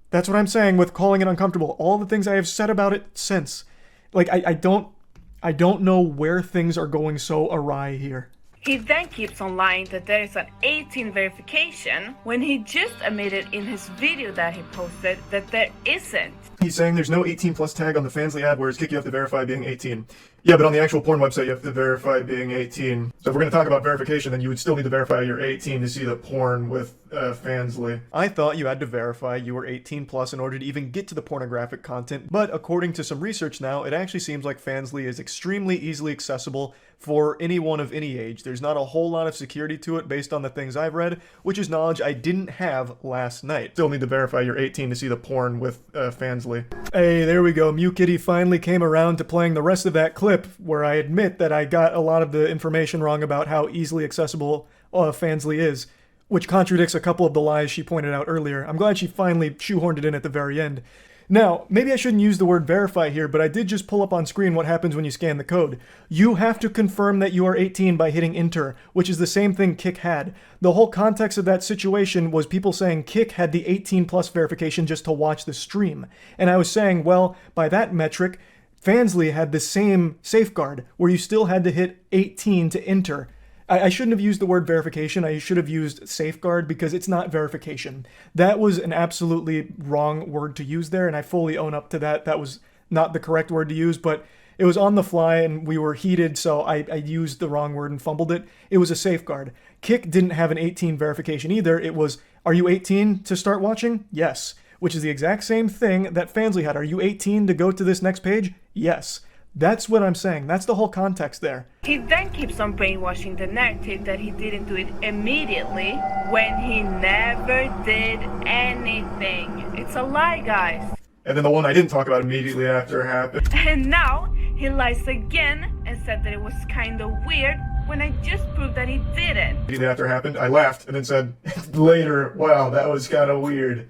That's what I'm saying with calling it uncomfortable. All the things I have said about it since. Like, I don't know where things are going so awry here.
He then keeps on lying that there is an 18 verification when he just admitted in his video that he posted that there isn't.
He's saying there's no 18 plus tag on the Fansly ad, whereas Kick you have to verify being 18. Yeah, but on the actual porn website you have to verify being 18. So if we're going to talk about verification, then you would still need to verify you're 18 to see the porn with Fansly. I thought you had to verify you were 18 plus in order to even get to the pornographic content, but according to some research now, it actually seems like Fansly is extremely easily accessible for anyone of any age. There's not a whole lot of security to it based on the things I've read, which is knowledge I didn't have last night. Still need to verify you're 18 to see the porn with Fansly. Hey, there we go. Mew Kitty finally came around to playing the rest of that clip where I admit that I got a lot of the information wrong about how easily accessible Fansly is, which contradicts a couple of the lies she pointed out earlier. I'm glad she finally shoehorned it in at the very end. Now, maybe I shouldn't use the word verify here, but I did just pull up on screen what happens when you scan the code. You have to confirm that you are 18 by hitting enter, which is the same thing Kick had. The whole context of that situation was people saying Kick had the 18 plus verification just to watch the stream. And I was saying, well, by that metric, Fansly had the same safeguard, where you still had to hit 18 to enter. I shouldn't have used the word verification, I should have used safeguard, because it's not verification. That was an absolutely wrong word to use there, and I fully own up to that. That was not the correct word to use, but it was on the fly and we were heated, so I used the wrong word and fumbled it. It was a safeguard. Kick didn't have an 18 verification either. It was, are you 18 to start watching? Yes. Which is the exact same thing that Fansly had. Are you 18 to go to this next page? Yes. That's what I'm saying. That's the whole context there.
He then keeps on brainwashing the narrative that he didn't do it immediately when he never did anything. It's a lie, guys.
And then the one I didn't talk about immediately after happened.
And now he lies again and said that it was kind of weird when I just proved that he didn't.
Immediately after it happened, I laughed and then said later, wow, that was kind of weird.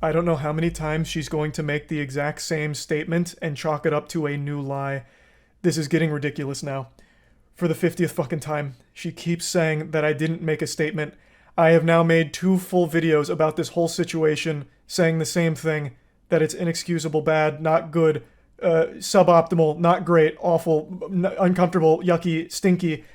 I don't know how many times she's going to make the exact same statement and chalk it up to a new lie. This is getting ridiculous now. For the 50th fucking time, she keeps saying that I didn't make a statement. I have now made 2 full videos about this whole situation, saying the same thing, that it's inexcusable, bad, not good, suboptimal, not great, awful, uncomfortable, yucky, stinky.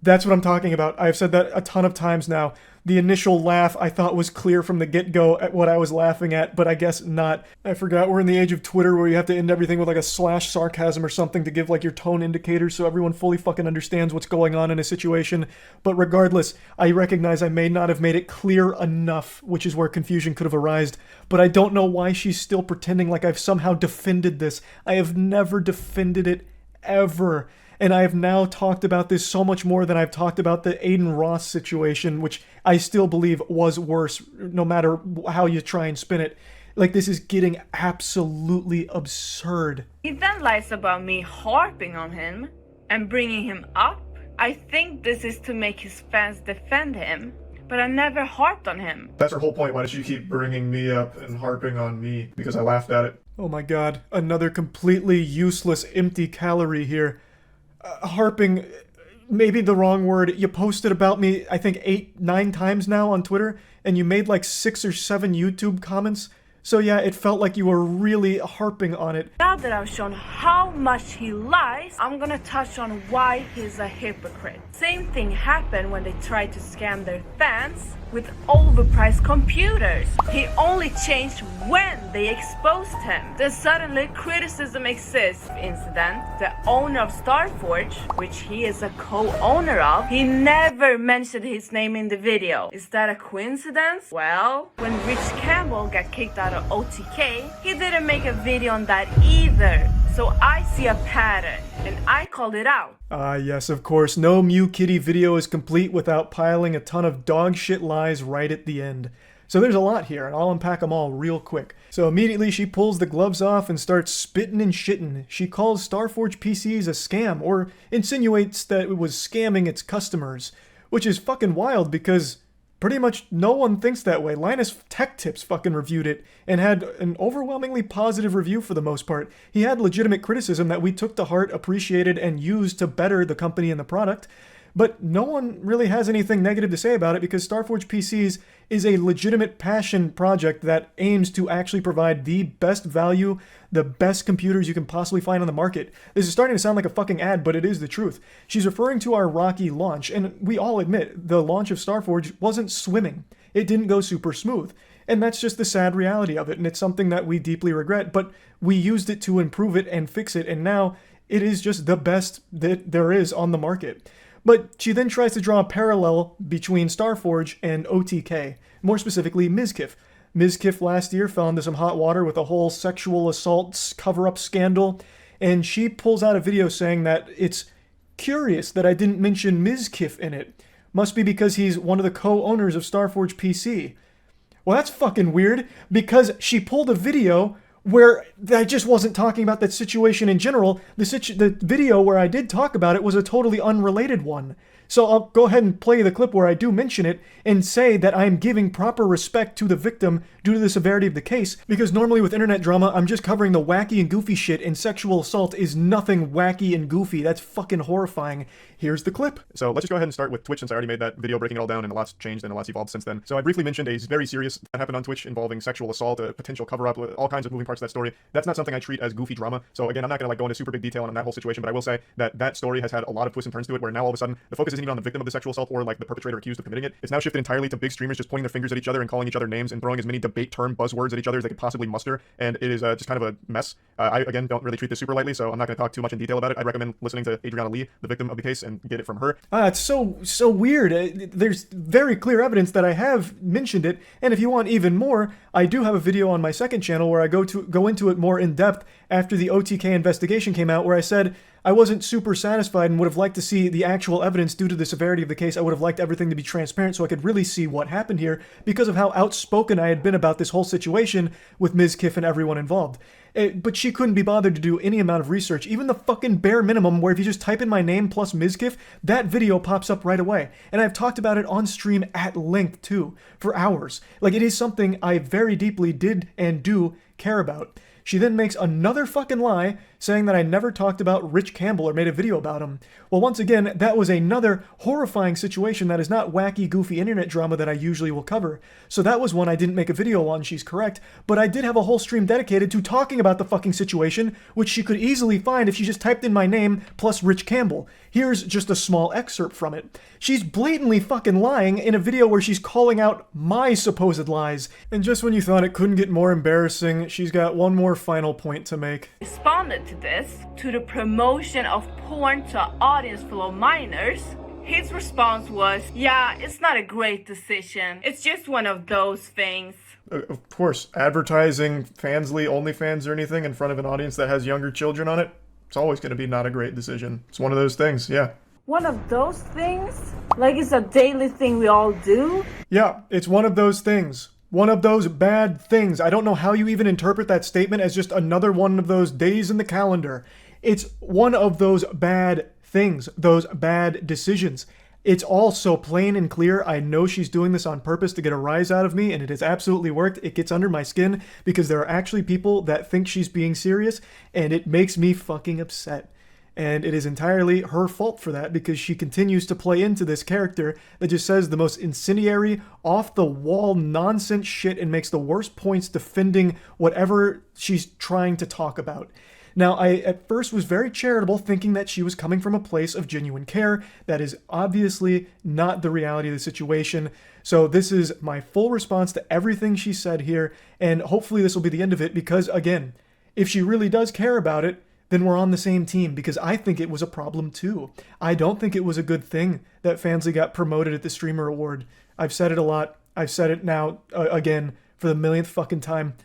That's what I'm talking about. I've said that a ton of times now. The initial laugh I thought was clear from the get-go at what I was laughing at, but I guess not. I forgot we're in the age of Twitter where you have to end everything with like a slash sarcasm or something to give like your tone indicators so everyone fully fucking understands what's going on in a situation. But regardless, I recognize I may not have made it clear enough, which is where confusion could have arisen. But I don't know why she's still pretending like I've somehow defended this. I have never defended it, ever. And I have now talked about this so much more than I've talked about the Aiden Ross situation, which I still believe was worse, no matter how you try and spin it. Like, this is getting absolutely absurd.
He then lies about me harping on him and bringing him up. I think this is to make his fans defend him, but I never harped on him.
That's her whole point. Why does she keep bringing me up and harping on me? Because I laughed at it. Oh my god, another completely useless empty calorie here. Harping, maybe the wrong word. You posted about me, I think 8-9 times now on Twitter, and you made like 6 or 7 YouTube comments. So yeah, it felt like you were really harping on it.
Now that I've shown how much he lies, I'm gonna touch on why he's a hypocrite. Same thing happened when they tried to scam their fans with overpriced computers. He only changed when they exposed him. Then suddenly criticism exists. Incident, the owner of Starforge, which he is a co-owner of, he never mentioned his name in the video. Is that a coincidence? Well, when Rich Campbell got kicked out of OTK, he didn't make a video on that either. So I see a pattern, and I called it out.
Yes, of course. No Mew Kitty video is complete without piling a ton of dog shit lies right at the end. So there's a lot here, and I'll unpack them all real quick. So immediately she pulls the gloves off and starts spitting and shitting. She calls Starforge PCs a scam, or insinuates that it was scamming its customers, which is fucking wild because pretty much no one thinks that way. Linus Tech Tips fucking reviewed it and had an overwhelmingly positive review for the most part. He had legitimate criticism that we took to heart, appreciated, and used to better the company and the product. But no one really has anything negative to say about it because Starforge PCs is a legitimate passion project that aims to actually provide the best value, the best computers you can possibly find on the market. This is starting to sound like a fucking ad, but it is the truth. She's referring to our rocky launch, and we all admit the launch of Starforge wasn't swimming. It didn't go super smooth. And that's just the sad reality of it, and it's something that we deeply regret, but we used it to improve it and fix it, and now it is just the best that there is on the market. But she then tries to draw a parallel between Starforge and OTK, more specifically Mizkif. Mizkif last year fell into some hot water with a whole sexual assault cover-up scandal, and she pulls out a video saying that it's curious that I didn't mention Mizkif in it. Must be because he's one of the co-owners of Starforge PC. Well, that's fucking weird, because she pulled a video where I just wasn't talking about that situation in general. The video where I did talk about it was a totally unrelated one. So I'll go ahead and play the clip where I do mention it and say that I'm giving proper respect to the victim due to the severity of the case, because normally with internet drama, I'm just covering the wacky and goofy shit, and sexual assault is nothing wacky and goofy. That's fucking horrifying. Here's the clip. So let's just go ahead and start with Twitch, since I already made that video breaking it all down, and a lot's changed and a lot's evolved since then. So I briefly mentioned a very serious that happened on Twitch involving sexual assault, a potential cover-up, all kinds of moving parts of that story. That's not something I treat as goofy drama. So again, I'm not gonna go into super big detail on that whole situation, but I will say that that story has had a lot of twists and turns to it, where now all of a sudden the focus isn't even on the victim of the sexual assault or like the perpetrator accused of committing it. It's now shifted entirely to big streamers just pointing their fingers at each other and calling each other names and throwing as many debate term buzzwords at each other as they could possibly muster, and it is just kind of a mess. I again don't really treat this super lightly, so I'm not going to talk too much in detail about it. I'd recommend listening to Adriana Lee, the victim of the case, and get it from her. It's so weird. There's very clear evidence that I have mentioned it, and if you want even more, I do have a video on my second channel where I go into it more in depth after the OTK investigation came out, where I said I wasn't super satisfied and would have liked to see the actual evidence due to the severity of the case. I would have liked everything to be transparent so I could really see what happened here because of how outspoken I had been about this whole situation with Ms. Kiff and everyone involved. But she couldn't be bothered to do any amount of research, even the fucking bare minimum where if you just type in my name plus Ms. Kiff, that video pops up right away. And I've talked about it on stream at length too, for hours. Like, it is something I very deeply did and do care about. She then makes another fucking lie saying that I never talked about Rich Campbell or made a video about him. Well, once again, that was another horrifying situation that is not wacky, goofy internet drama that I usually will cover. So that was one I didn't make a video on, she's correct, but I did have a whole stream dedicated to talking about the fucking situation, which she could easily find if she just typed in my name plus Rich Campbell. Here's just a small excerpt from it. She's blatantly fucking lying in a video where she's calling out my supposed lies. And just when you thought it couldn't get more embarrassing, she's got one more final point to make.
Responded to this, to the promotion of porn to an audience full of minors. His response was, yeah, it's not a great decision. It's just one of those things.
Of course, advertising Fansly, OnlyFans, or anything in front of an audience that has younger children on it, it's always going to be not a great decision. It's one of those things, yeah.
One of those things? Like it's a daily thing we all do?
Yeah, it's one of those things. One of those bad things. I don't know how you even interpret that statement as just another one of those days in the calendar. It's one of those bad things, those bad decisions. It's all so plain and clear. I know she's doing this on purpose to get a rise out of me, and it has absolutely worked. It gets under my skin because there are actually people that think she's being serious, and it makes me fucking upset. And it is entirely her fault for that because she continues to play into this character that just says the most incendiary, off-the-wall nonsense shit and makes the worst points defending whatever she's trying to talk about. Now, I at first was very charitable, thinking that she was coming from a place of genuine care. That is obviously not the reality of the situation. So this is my full response to everything she said here, and hopefully this will be the end of it because, again, if she really does care about it, then we're on the same team because I think it was a problem too. I don't think it was a good thing that Fansly got promoted at the Streamer Award. I've said it a lot. I've said it now again for the millionth fucking time.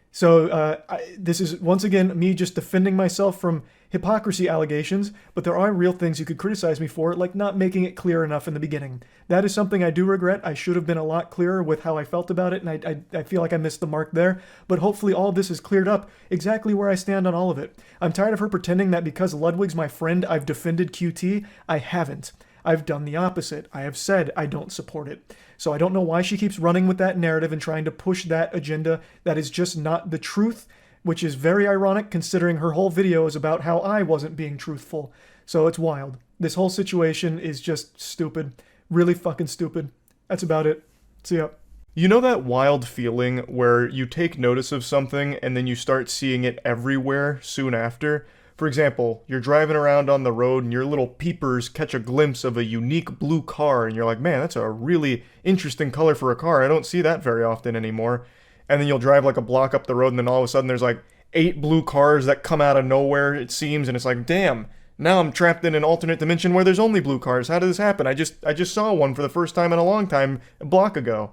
So this is, once again, me just defending myself from hypocrisy allegations, but there are real things you could criticize me for, like not making it clear enough in the beginning. That is something I do regret. I should have been a lot clearer with how I felt about it, and I feel like I missed the mark there, but hopefully all of this is cleared up exactly where I stand on all of it. I'm tired of her pretending that because Ludwig's my friend, I've defended QT. I haven't. I've done the opposite. I have said I don't support it. So I don't know why she keeps running with that narrative and trying to push that agenda that is just not the truth, which is very ironic considering her whole video is about how I wasn't being truthful. So it's wild. This whole situation is just stupid. Really fucking stupid. That's about it. See ya. You know that wild feeling where you take notice of something and then you start seeing it everywhere soon after? For example, you're driving around on the road and your little peepers catch a glimpse of a unique blue car and you're like, man, that's a really interesting color for a car. I don't see that very often anymore. And then you'll drive like a block up the road and then all of a sudden there's like 8 blue cars that come out of nowhere, it seems, and it's like, damn, now I'm trapped in an alternate dimension where there's only blue cars. How did this happen? I just saw one for the first time in a long time a block ago.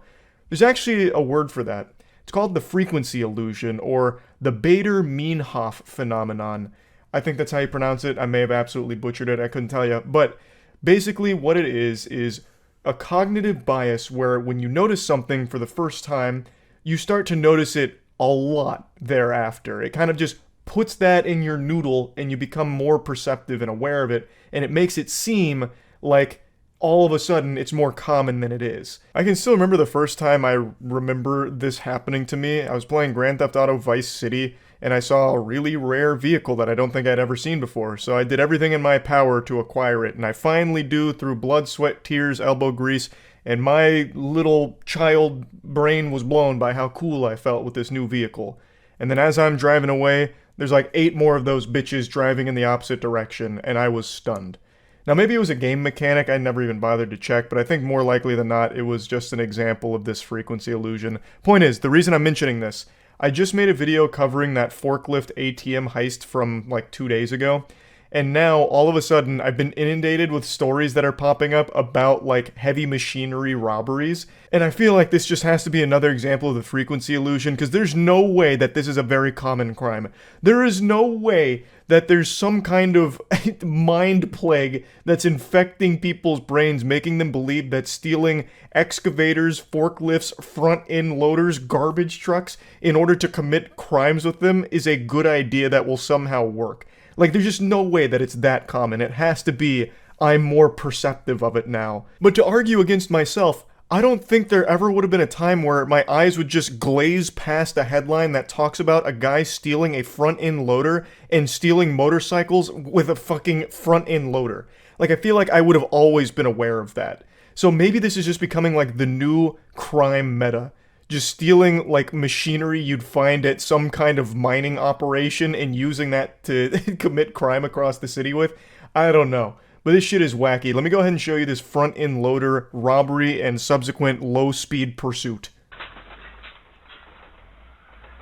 There's actually a word for that. It's called the frequency illusion or the Bader-Meinhof phenomenon. I think that's how you pronounce it. I may have absolutely butchered it. I couldn't tell you. But basically what it is a cognitive bias where when you notice something for the first time, you start to notice it a lot thereafter. It kind of just puts that in your noodle and you become more perceptive and aware of it. And it makes it seem like all of a sudden it's more common than it is. I can still remember the first time I remember this happening to me. I was playing Grand Theft Auto Vice City and I saw a really rare vehicle that I don't think I'd ever seen before, so I did everything in my power to acquire it, and I finally do through blood, sweat, tears, elbow grease, and my little child brain was blown by how cool I felt with this new vehicle. And then as I'm driving away, there's like 8 more of those bitches driving in the opposite direction, and I was stunned. Now maybe it was a game mechanic I never even bothered to check, but I think more likely than not it was just an example of this frequency illusion. Point is, the reason I'm mentioning this, I just made a video covering that forklift ATM heist from like 2 days ago, and now all of a sudden I've been inundated with stories that are popping up about like heavy machinery robberies, and I feel like this just has to be another example of the frequency illusion because there's no way that this is a very common crime. There is no way that there's some kind of mind plague that's infecting people's brains, making them believe that stealing excavators, forklifts, front-end loaders, garbage trucks in order to commit crimes with them is a good idea that will somehow work. Like, there's just no way that it's that common. It has to be, I'm more perceptive of it now. But to argue against myself, I don't think there ever would have been a time where my eyes would just glaze past a headline that talks about a guy stealing a front-end loader and stealing motorcycles with a fucking front-end loader. Like, I feel like I would have always been aware of that. So maybe this is just becoming like the new crime meta. Just stealing like machinery you'd find at some kind of mining operation and using that to commit crime across the city with. I don't know. But this shit is wacky. Let me go ahead and show you this front-end loader robbery and subsequent low-speed pursuit.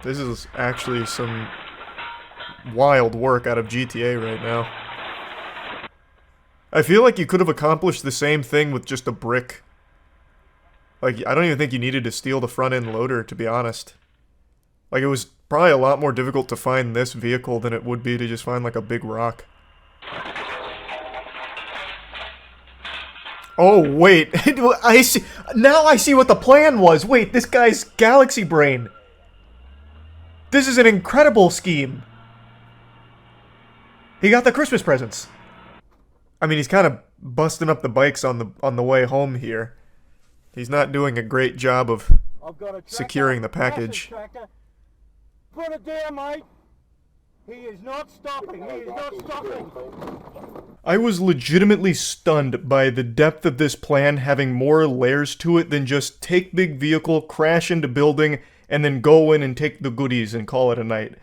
This is actually some wild work out of GTA right now. I feel like you could have accomplished the same thing with just a brick. Like, I don't even think you needed to steal the front-end loader, to be honest. Like, it was probably a lot more difficult to find this vehicle than it would be to just find, like, a big rock. Oh, wait. I see. Now I see what the plan was. Wait, this guy's galaxy brain. This is an incredible scheme. He got the Christmas presents. I mean, he's kind of busting up the bikes on the way home here. He's not doing a great job of securing the package.
Put a damn light. He is not stopping. He is not stopping.
I was legitimately stunned by the depth of this plan having more layers to it than just take big vehicle, crash into building, and then go in and take the goodies and call it a night.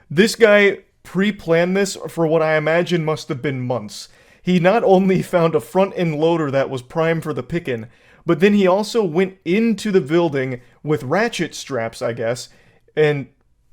This guy pre-planned this for what I imagine must have been months. He not only found a front-end loader that was prime for the pickin', but then he also went into the building with ratchet straps, I guess, and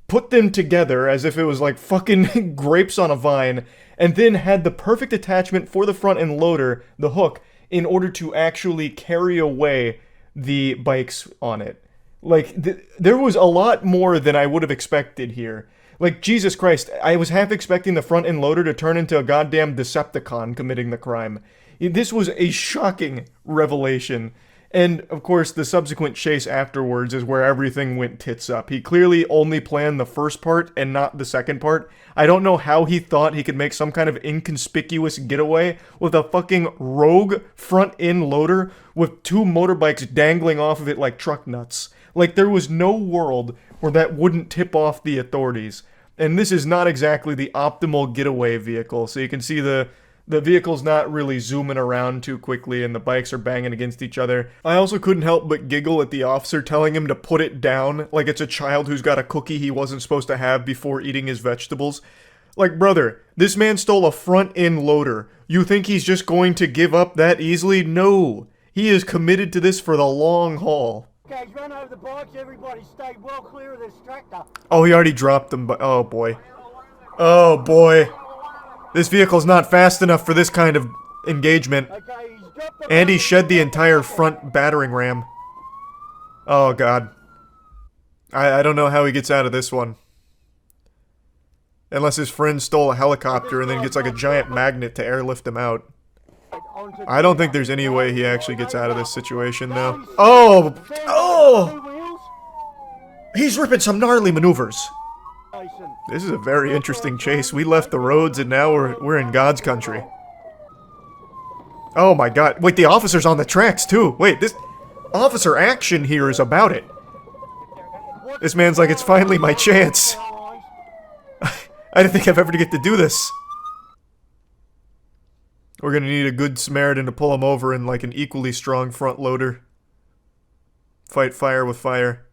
put them together as if it was like fucking grapes on a vine, and then had the perfect attachment for the front-end loader, the hook, in order to actually carry away the bikes on it. Like, there was a lot more than I would have expected here. Like, Jesus Christ, I was half expecting the front-end loader to turn into a goddamn Decepticon committing the crime. This was a shocking revelation. And, of course, the subsequent chase afterwards is where everything went tits up. He clearly only planned the first part and not the second part. I don't know how he thought he could make some kind of inconspicuous getaway with a fucking rogue front-end loader with two motorbikes dangling off of it like truck nuts. Like, there was no world where that wouldn't tip off the authorities. And this is not exactly the optimal getaway vehicle. So you can see the vehicle's not really zooming around too quickly and the bikes are banging against each other. I also couldn't help but giggle at the officer telling him to put it down like it's a child who's got a cookie he wasn't supposed to have before eating his vegetables. Like, brother, this man stole a front-end loader. You think he's just going to give up that easily? No. He is committed to this for the long haul.
Okay, run over the bikes. Everybody stay well clear of this tractor.
Oh, he already dropped them, but oh boy. Oh boy. This vehicle's not fast enough for this kind of engagement. And he shed the entire front battering ram. Oh god. I don't know how he gets out of this one. Unless his friend stole a helicopter and then gets like a giant magnet to airlift him out. I don't think there's any way he actually gets out of this situation though. Oh! Oh! He's ripping some gnarly maneuvers. This is a very interesting chase. We left the roads and now we're in God's country. Oh my god. Wait, the officer's on the tracks too. Wait, this officer action here is about it. This man's like, it's finally my chance. I didn't think I'd ever get to do this. We're gonna need a good Samaritan to pull him over and like an equally strong front loader. Fight fire with fire.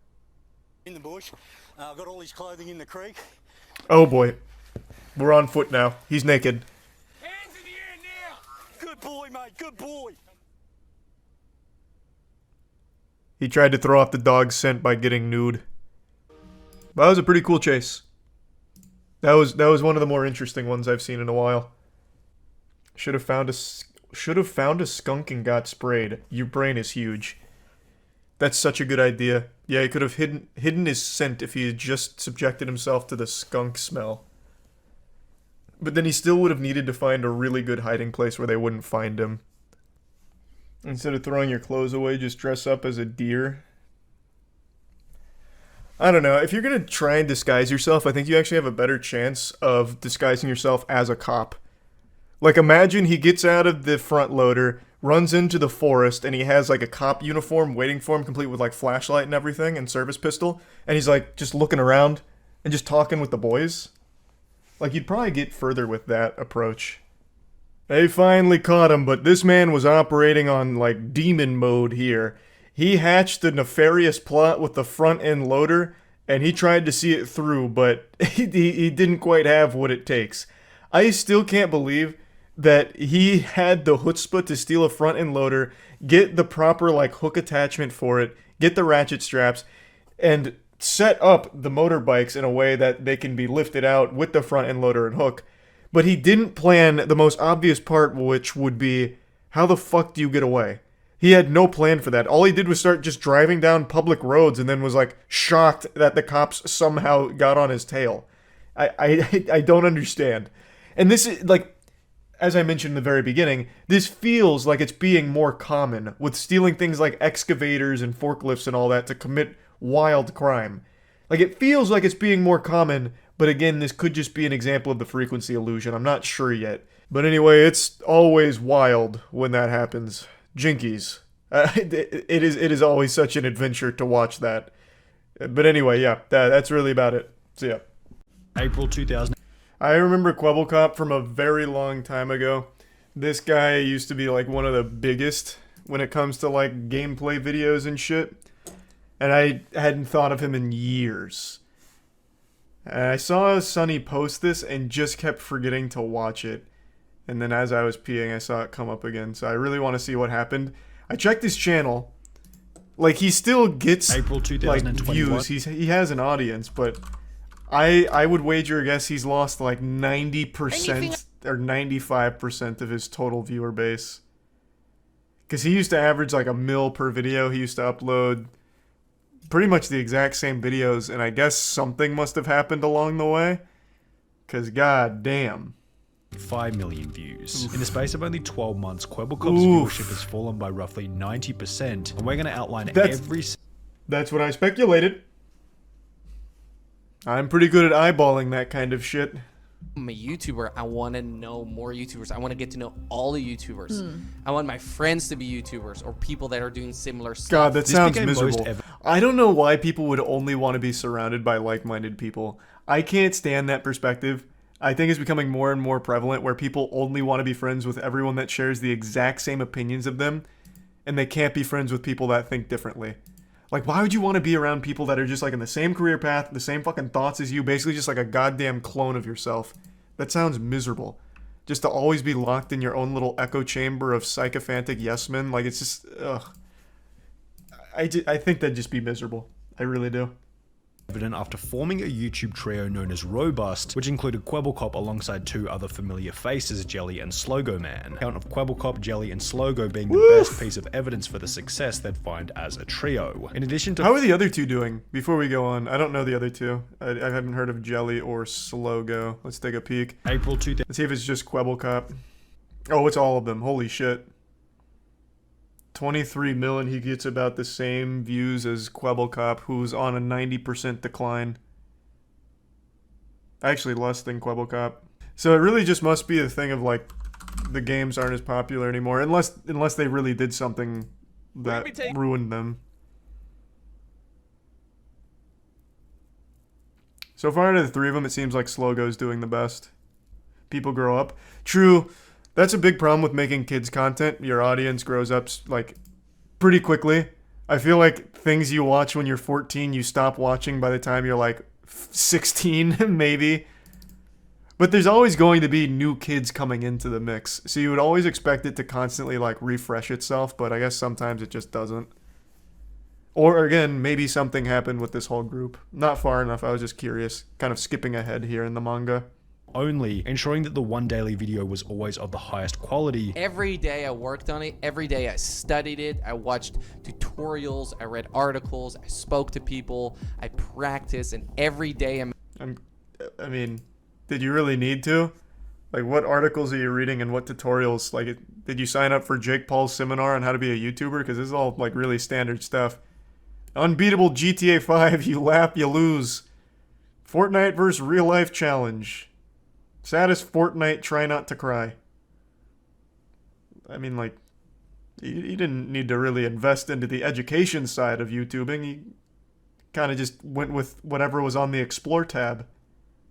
In the bush. Got all his clothing in the creek.
Oh boy. We're on foot now. He's naked.
Hands in the air now! Good boy, mate, good boy!
He tried to throw off the dog's scent by getting nude. That was a pretty cool chase. That was one of the more interesting ones I've seen in a while. Should have found a skunk and got sprayed. Your brain is huge. That's such a good idea. Yeah, he could have hidden his scent if he had just subjected himself to the skunk smell. But then he still would have needed to find a really good hiding place where they wouldn't find him. Instead of throwing your clothes away, just dress up as a deer. I don't know. If you're going to try and disguise yourself, I think you actually have a better chance of disguising yourself as a cop. Like, imagine he gets out of the front loader, runs into the forest, and he has, like, a cop uniform waiting for him, complete with, like, flashlight and everything, and service pistol, and he's, like, just looking around and just talking with the boys. Like, you'd probably get further with that approach. They finally caught him, but this man was operating on, like, demon mode here. He hatched a nefarious plot with the front-end loader, and he tried to see it through, but he didn't quite have what it takes. I still can't believe that he had the chutzpah to steal a front-end loader, get the proper, like, hook attachment for it, get the ratchet straps, and set up the motorbikes in a way that they can be lifted out with the front-end loader and hook. But he didn't plan the most obvious part, which would be, how the fuck do you get away? He had no plan for that. All he did was start just driving down public roads and then was, like, shocked that the cops somehow got on his tail. I don't understand. And this is, like, as I mentioned in the very beginning, this feels like it's being more common, with stealing things like excavators and forklifts and all that to commit wild crime. Like, it feels like it's being more common, but again, this could just be an example of the frequency illusion. I'm not sure yet. But anyway, it's always wild when that happens. Jinkies. It is always such an adventure to watch that. But anyway, yeah, that's really about it. So yeah.
April 2000.
I remember Kwebbelkop from a very long time ago. This guy used to be like one of the biggest when it comes to like gameplay videos and shit. And I hadn't thought of him in years. And I saw Sonny post this and just kept forgetting to watch it. And then as I was peeing, I saw it come up again. So I really want to see what happened. I checked his channel. Like, he still gets
April 2021.
like views. He has an audience, but I would wager a guess he's lost like 90% or 95% of his total viewer base. Because he used to average like 1 mil per video. He used to upload pretty much the exact same videos, and I guess something must have happened along the way. Because god damn.
5 million views. Oof. In the space of only 12 months, Kwebbelkop's viewership has fallen by roughly 90%, and we're going to outline every...
That's what I speculated. I'm pretty good at eyeballing that kind of shit.
I'm a YouTuber. I want to know more YouTubers. I want to get to know all the YouTubers. I want my friends to be YouTubers or people that are doing similar stuff.
God, that sounds miserable. I don't know why people would only want to be surrounded by like-minded people. I can't stand that perspective. I think it's becoming more and more prevalent where people only want to be friends with everyone that shares the exact same opinions of them, and they can't be friends with people that think differently. Like, why would you want to be around people that are just like in the same career path, the same fucking thoughts as you, basically just like a goddamn clone of yourself? That sounds miserable. Just to always be locked in your own little echo chamber of sycophantic yes men. Like, it's just, ugh. I think that'd just be miserable. I really do.
Evident after forming a YouTube trio known as Robust, which included Kwebbelkop alongside 2 other familiar faces, Jelly and Slogo Man. Count of Kwebbelkop, Jelly, and Slogo being the best piece of evidence for the success they'd find as a trio. In addition to...
How are the other 2 doing? Before we go on, I don't know the other 2. I haven't heard of Jelly or Slogo. Let's take a peek.
April 2000.
Let's see if it's just Kwebbelkop. Oh, it's all of them. Holy shit. 23 million, he gets about the same views as Kwebbelkop, who's on a 90% decline. Actually, less than Kwebbelkop. So it really just must be a thing of, like, the games aren't as popular anymore, unless they really did something that ruined them. So far, out of the 3 of them, it seems like Slogo's doing the best. People grow up. True. That's a big problem with making kids content. Your audience grows up, like, pretty quickly. I feel like things you watch when you're 14, you stop watching by the time you're, like, 16, maybe. But there's always going to be new kids coming into the mix. So you would always expect it to constantly, like, refresh itself, but I guess sometimes it just doesn't. Or, again, maybe something happened with this whole group. Not far enough, I was just curious. Kind of skipping ahead here in the manga.
Only, ensuring that the one daily video was always of the highest quality.
Every day I worked on it. Every day I studied it. I watched tutorials. I read articles. I spoke to people. I practiced, and every day
I mean, did you really need to? Like, what articles are you reading and what tutorials? Like, did you sign up for Jake Paul's seminar on how to be a YouTuber? Because this is all, like, really standard stuff. Unbeatable GTA 5, you lap, you lose. Fortnite vs. Real Life Challenge. Saddest Fortnite, try not to cry. I mean, like, you didn't need to really invest into the education side of YouTubing. You kind of just went with whatever was on the Explore tab.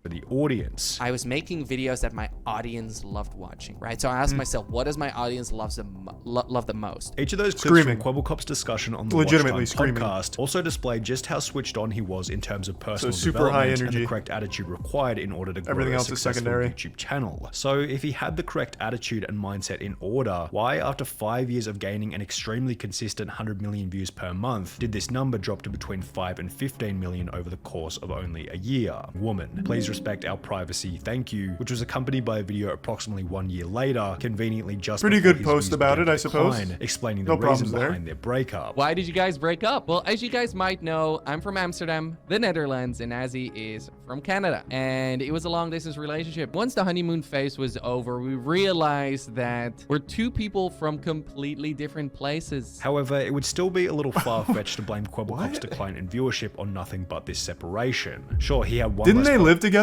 For the audience.
I was making videos that my audience loved watching, right? So I asked myself, what does my audience love the most?
Each of those clips from Kwebbelkop's discussion on the
Legitimately
Watchtime podcast also displayed just how switched on he was in terms of personal
super high
development
energy.
and the correct attitude required in order to grow
Everything
a
else
successful
is secondary.
YouTube channel. So if he had the correct attitude and mindset in order, why after 5 years of gaining an extremely consistent 100 million views per month, did this number drop to between 5 and 15 million over the course of only a year? Woman, please respect our privacy, thank you, which was accompanied by a video approximately 1 year later, conveniently just
pretty
before
good
his
post
views
about
began
it, I
to
suppose.
decline, explaining
No
the reason
problems there.
behind their breakup.
Why did you guys break up? Well, as you guys might know, I'm from Amsterdam, the Netherlands, and Azzy is from Canada. And it was a long distance relationship. Once the honeymoon phase was over, we realized that we're 2 people from completely different places.
However, it would still be a little far-fetched to blame Kwebbelkop's decline in viewership on nothing but this separation. Sure, he had one
Didn't
less
they live together?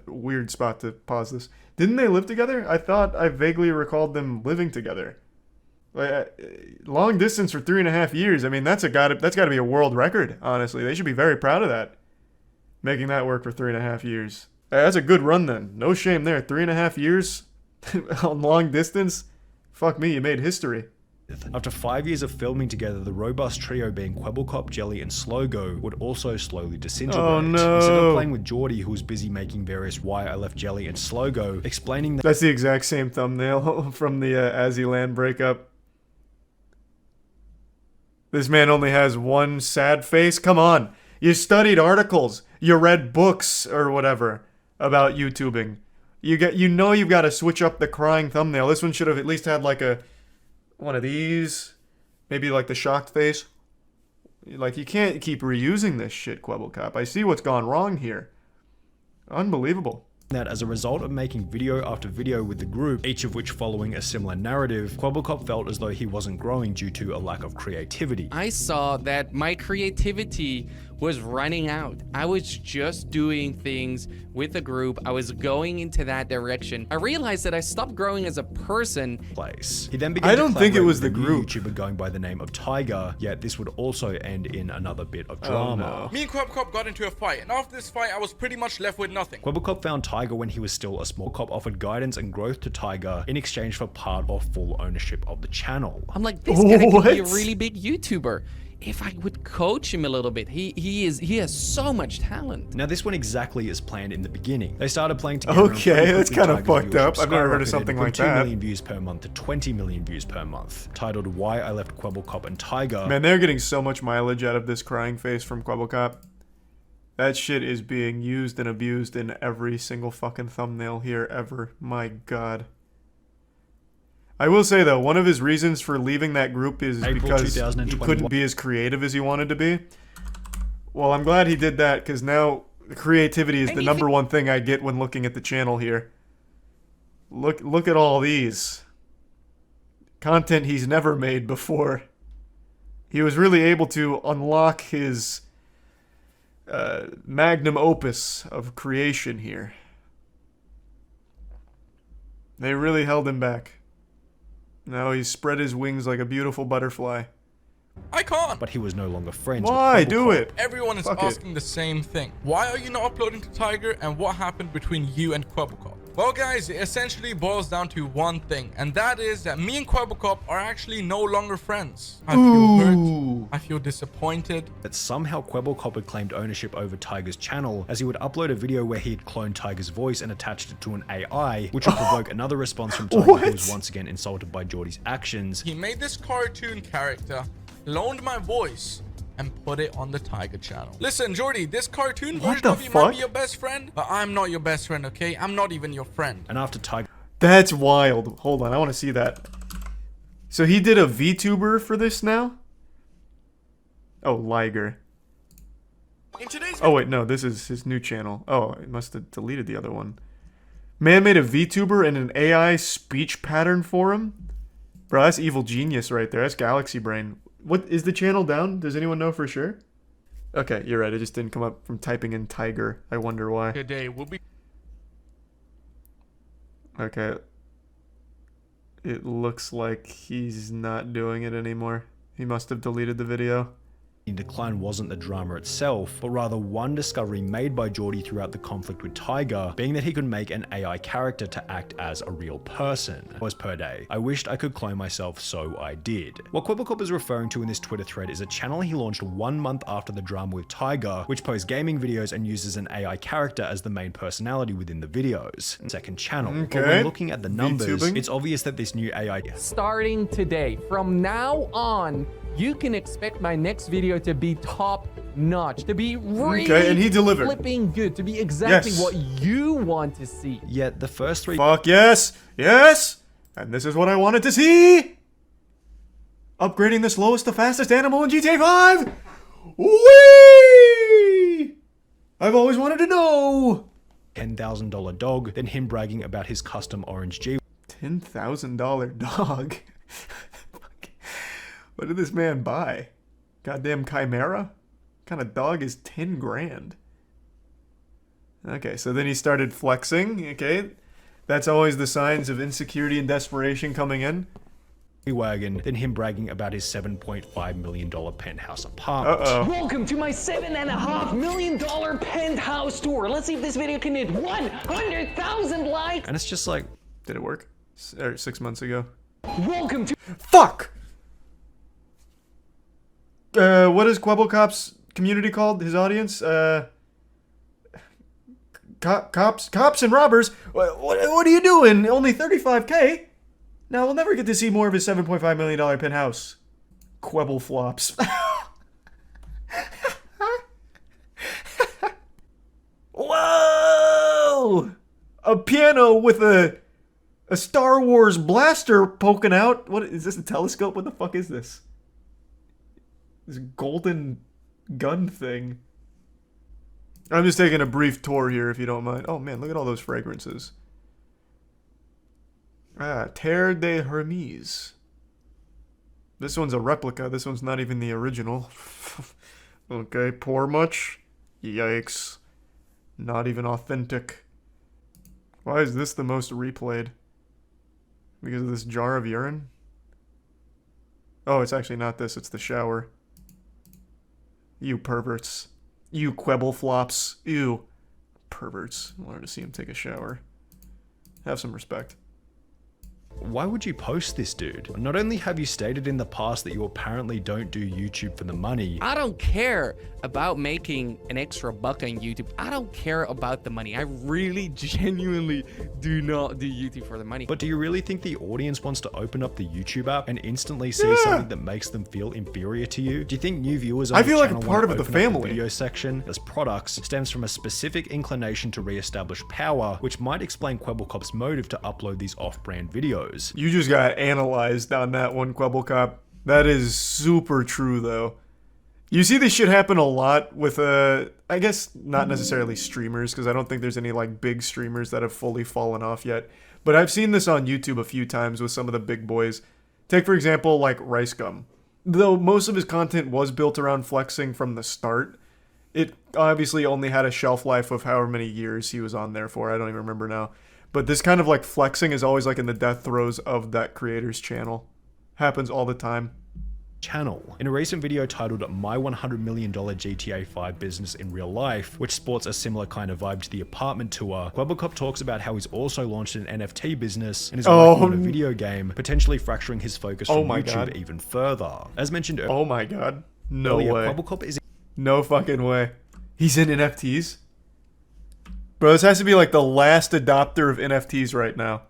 Weird spot to pause this. Didn't they live together? I thought I vaguely recalled them living together. Long distance for 3.5 years. I mean, that's got to be a world record. Honestly, they should be very proud of that. Making that work for 3.5 years. That's a good run then. No shame there. 3.5 years on long distance. Fuck me, you made history.
After 5 years of filming together, the robust trio being Kwebbelkop, Jelly, and Slogo would also slowly disintegrate.
Oh no!
Instead of playing with Geordie, who was busy making various Why I Left Jelly and Slogo, explaining that—
That's the exact same thumbnail from the Azzyland breakup. This man only has one sad face? Come on! You studied articles, you read books or whatever about YouTubing. You know you've got to switch up the crying thumbnail. This one should have at least had like one of these, maybe like the shocked face. Like, you can't keep reusing this shit, Kwebbelkop. I see what's gone wrong here. Unbelievable.
That as a result of making video after video with the group, each of which following a similar narrative, Kwebbelkop felt as though he wasn't growing due to a lack of creativity.
I saw that my creativity was running out. I was just doing things with the group. I was going into that direction. I realized that I stopped growing as a person.
He then began
I don't think it was
the
the group.
YouTuber going by the name of Tiger, yet this would also end in another bit of drama.
Me and Kwebbelkop got into a fight, and after this fight, I was pretty much left with nothing.
Kwebbelkop found Tiger when he was still a small cop, offered guidance and growth to Tiger in exchange for part or full ownership of the channel.
I'm like, this guy could be a really big YouTuber. If I would coach him a little bit, he has so much talent.
Now this went exactly as planned in the beginning. They started playing together.
Okay, that's kind of fucked up. I've never heard of something like that.
2 million views per month to 20 million views per month. Titled Why I Left Kwebbelkop and Tiger.
Man, they're getting so much mileage out of this crying face from Kwebbelkop. That shit is being used and abused in every single fucking thumbnail here ever. My god. I will say though, one of his reasons for leaving that group is because he couldn't be as creative as he wanted to be. Well, I'm glad he did that, because now creativity is the number one thing I get when looking at the channel here. Look at all these. Content he's never made before. He was really able to unlock his magnum opus of creation here. They really held him back. Now he's spread his wings like a beautiful butterfly.
I can't!
But he was no longer friends.
Why? Do it!
Everyone is asking the same thing. Why are you not uploading to Tiger, and what happened between you and Kwebbelkop? Well guys, it essentially boils down to one thing, and that is that me and Kwebbelkop are actually no longer friends. I feel hurt, I feel disappointed.
That somehow Kwebbelkop had claimed ownership over Tiger's channel, as he would upload a video where he had cloned Tiger's voice and attached it to an AI, which would provoke another response from Tiger, who was once again insulted by Geordie's actions.
He made this cartoon character, loaned my voice, and put it on the Tiger channel. Listen, Geordie, this cartoon version of you might be your best friend, but I'm not your best friend, okay? I'm not even your friend.
And after Tiger...
That's wild. Hold on, I want to see that. So he did a VTuber for this now? Oh, Liger. Oh wait, no, this is his new channel. Oh, I must have deleted the other one. Man made a VTuber and an AI speech pattern for him? Bro, that's evil genius right there. That's Galaxy Brain. What is the channel down? Does anyone know for sure? Okay, you're right. It just didn't come up from typing in Tiger. I wonder why.
Today will be...
Okay. It looks like he's not doing it anymore. He must have deleted the video.
Decline wasn't the drama itself, but rather one discovery made by Geordie throughout the conflict with Tiger, being that he could make an AI character to act as a real person. Was per day. I wished I could clone myself, so I did. What Kwebbelkop is referring to in this Twitter thread is a channel he launched 1 month after the drama with Tiger, which posts gaming videos and uses an AI character as the main personality within the videos. Second channel.
Okay.
But when looking at the numbers,
VTubing.
it's obvious that this new AI...
Starting today, from now on, you can expect my next video to be top notch, to be really
and he delivered.
Flipping good, to be exactly
Yes.
what you want to see.
Yet the first 3...
Fuck yes! Yes! And this is what I wanted to see! Upgrading the slowest to fastest animal in GTA 5! Whee! I've always wanted to know!
$10,000 dog, then him bragging about his custom orange G.
$10,000 dog? What did this man buy? Goddamn Chimera? What kind of dog is 10 grand? Okay, so then he started flexing, okay? That's always the signs of insecurity and desperation coming in.
wagon than him bragging about his $7.5 million penthouse apartment.
Welcome to my $7.5 million penthouse tour. Let's see if this video can hit 100,000 likes.
And it's just like,
did it work? 6 months ago.
Welcome to
Fuck! What is Quebblecop's community called? His audience? Cops and robbers? What are you doing? Only 35K? Now we'll never get to see more of his $7.5 million penthouse. Quebble flops. Whoa! A piano with a Star Wars blaster poking out. What is this? A telescope? What the fuck is this? This golden gun thing. I'm just taking a brief tour here, if you don't mind. Oh man, look at all those fragrances. Ah, Terre de Hermes. This one's a replica. This one's not even the original. Okay, pour much? Yikes. Not even authentic. Why is this the most replayed? Because of this jar of urine? Oh, it's actually not this. It's the shower. You perverts. You Quebble flops. Ew. Perverts. I wanted to see him take a shower. Have some respect.
Why would you post this, dude? Not only have you stated in the past that you apparently don't do YouTube for the money.
I don't care about making an extra buck on YouTube. I don't care about the money. I really genuinely do not do YouTube for the money.
But do you really think the audience wants to open up the YouTube app and instantly see something that makes them feel inferior to you? Do you think new viewers on
I feel
the
like a
channel
part
want
of
to
the
open up
family.
video section as products stems from a specific inclination to re-establish power, which might explain Quebblecop's motive to upload these off-brand videos.
You just got analyzed on that one, Quebblecop. That is super true, though. You see this shit happen a lot with, I guess not necessarily streamers, because I don't think there's any, like, big streamers that have fully fallen off yet. But I've seen this on YouTube a few times with some of the big boys. Take, for example, like, Rice Gum. Though most of his content was built around flexing from the start, it obviously only had a shelf life of however many years he was on there for. I don't even remember now. But this kind of like flexing is always like in the death throes of that creator's channel. Happens all the time.
Channel. In a recent video titled My $100 Million GTA 5 Business in Real Life, which sports a similar kind of vibe to the apartment tour, Quebblecop talks about how he's also launched an NFT business and is working on a video game, potentially fracturing his focus from YouTube even further. As mentioned earlier.
Oh my god. No way.
Quebblecop is
no fucking way. He's in NFTs? Bro, this has to be like the last adopter of NFTs right now.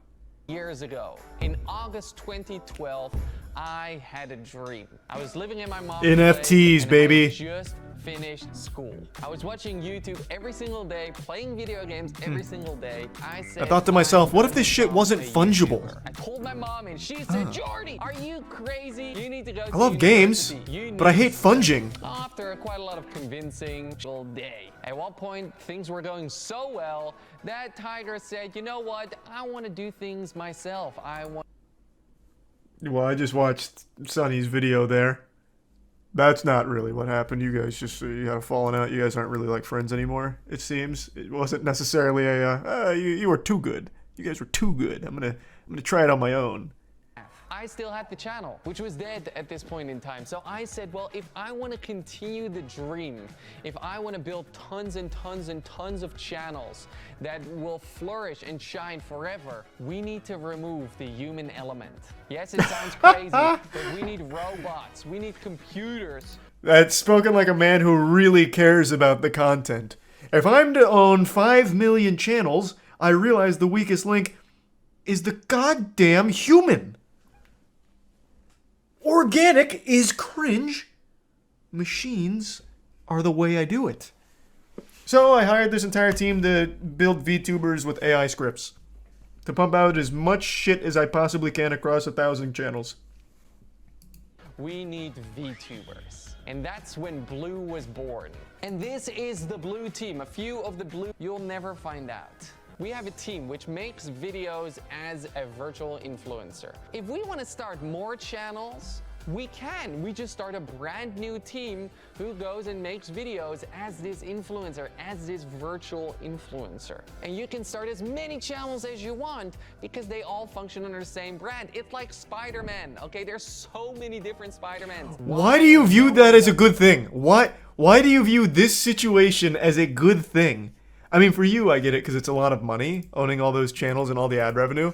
years ago, in August 2012, I had a dream. I was living in my mom's
NFTs,
place,
baby.
I just finished school. I was watching YouTube every single day, playing video games every single day. I
thought to myself, what if this shit wasn't fungible?
I told my mom and she said, Jordy, are you crazy? You need to go
I love games, but I hate funging.
After quite a lot of convincing all day. At one point, things were going so well that Tiger said, you know what? I want to do things myself.
Well, I just watched Sonny's video there. That's not really what happened. You guys just you had a falling out. You guys aren't really like friends anymore, it seems. It wasn't necessarily a you were too good. You guys were too good. I'm gonna try it on my own.
I still had the channel, which was dead at this point in time. So I said, well, if I want to continue the dream, if I want to build tons and tons and tons of channels that will flourish and shine forever, we need to remove the human element. Yes, it sounds crazy, but we need robots, we need computers.
That's spoken like a man who really cares about the content. If I'm to own 5 million channels, I realize the weakest link is the goddamn human. Organic is cringe. Machines are the way I do it. So I hired this entire team to build VTubers with AI scripts. To pump out as much shit as I possibly can across 1,000 channels.
We need VTubers. And that's when Blue was born. And this is the Blue team. A few of the Blue you'll never find out. We have a team which makes videos as a virtual influencer. If we want to start more channels, We can. We just start a brand new team who goes and makes videos as this influencer, as this virtual influencer. And you can start as many channels as you want because they all function under the same brand. It's like Spider-Man, okay? There's so many different Spider-Mans.
Why do you view that as a good thing? Why do you view this situation as a good thing? I mean, for you, I get it because it's a lot of money, owning all those channels and all the ad revenue.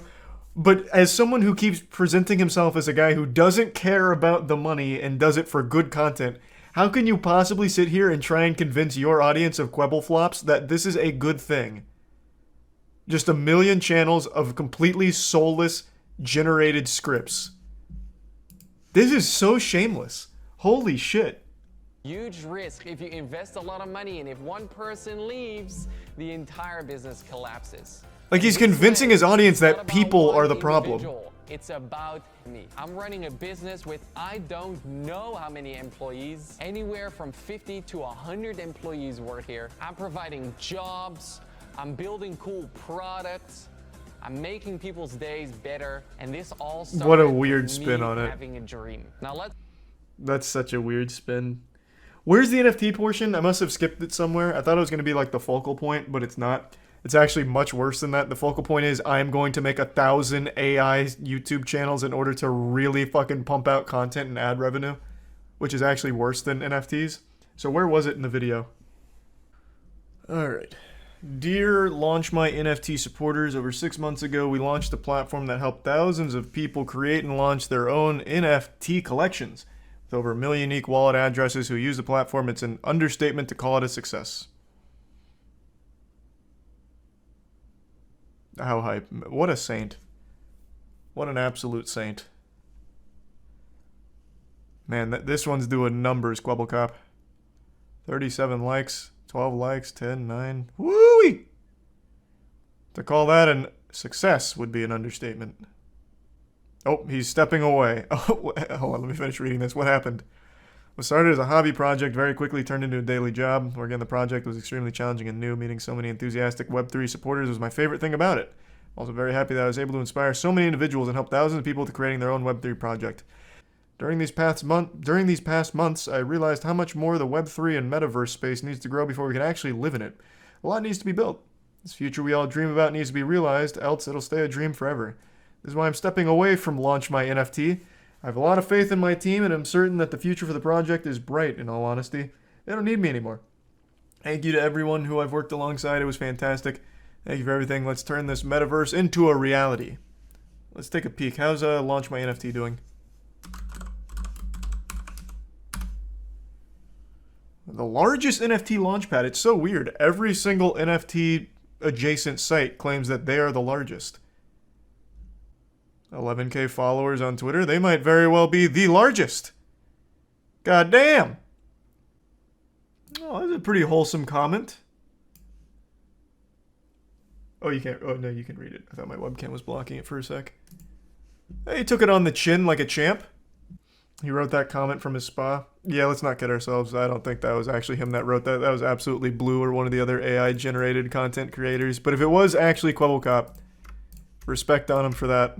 But as someone who keeps presenting himself as a guy who doesn't care about the money and does it for good content, how can you possibly sit here and try and convince your audience of Quebble Flops that this is a good thing? Just a million channels of completely soulless, generated scripts. This is so shameless. Holy shit.
Huge risk if you invest a lot of money, and if one person leaves, the entire business collapses.
Like, he's convincing his audience that people are the problem.
It's about me. I'm running a business with I don't know how many employees. Anywhere from 50 to 100 employees work here. I'm providing jobs. I'm building cool products. I'm making people's days better. And this all started
what a weird
with
spin
me
on it.
having a dream. Now let's...
That's such a weird spin. Where's the NFT portion? I must have skipped it somewhere. I thought it was going to be like the focal point, but it's not. It's actually much worse than that. The focal point is I'm going to make 1,000 AI YouTube channels in order to really fucking pump out content and ad revenue, which is actually worse than NFTs. So where was it in the video? Alright. Dear Launch My NFT supporters, over 6 months ago we launched a platform that helped thousands of people create and launch their own NFT collections. With over 1 million unique wallet addresses who use the platform, it's an understatement to call it a success. How hype. What a saint. What an absolute saint. Man, this one's doing numbers, Quebblecop. 37 likes, 12 likes, 10, 9. Woo-wee! To call that a success would be an understatement. Oh, he's stepping away. Oh, hold on, let me finish reading this. What happened? What started as a hobby project very quickly turned into a daily job. Where again, the project was extremely challenging and new. Meeting so many enthusiastic Web3 supporters was my favorite thing about it. I'm also very happy that I was able to inspire so many individuals and help thousands of people to creating their own Web3 project. During these past months, I realized how much more the Web3 and metaverse space needs to grow before we can actually live in it. A lot needs to be built. This future we all dream about needs to be realized, else it'll stay a dream forever. This is why I'm stepping away from Launch My NFT. I have a lot of faith in my team, and I'm certain that the future for the project is bright, in all honesty. They don't need me anymore. Thank you to everyone who I've worked alongside. It was fantastic. Thank you for everything. Let's turn this metaverse into a reality. Let's take a peek. How's Launch My NFT doing? The largest NFT launchpad. It's so weird. Every single NFT adjacent site claims that they are the largest. 11K followers on Twitter. They might very well be the largest. God damn. Oh, that's a pretty wholesome comment. Oh, you can't. Oh, no, you can read it. I thought my webcam was blocking it for a sec. Hey, he took it on the chin like a champ. He wrote that comment from his spa. Yeah, let's not kid ourselves. I don't think that was actually him that wrote that. That was absolutely Blue or one of the other AI-generated content creators. But if it was actually Quebblecop, respect on him for that.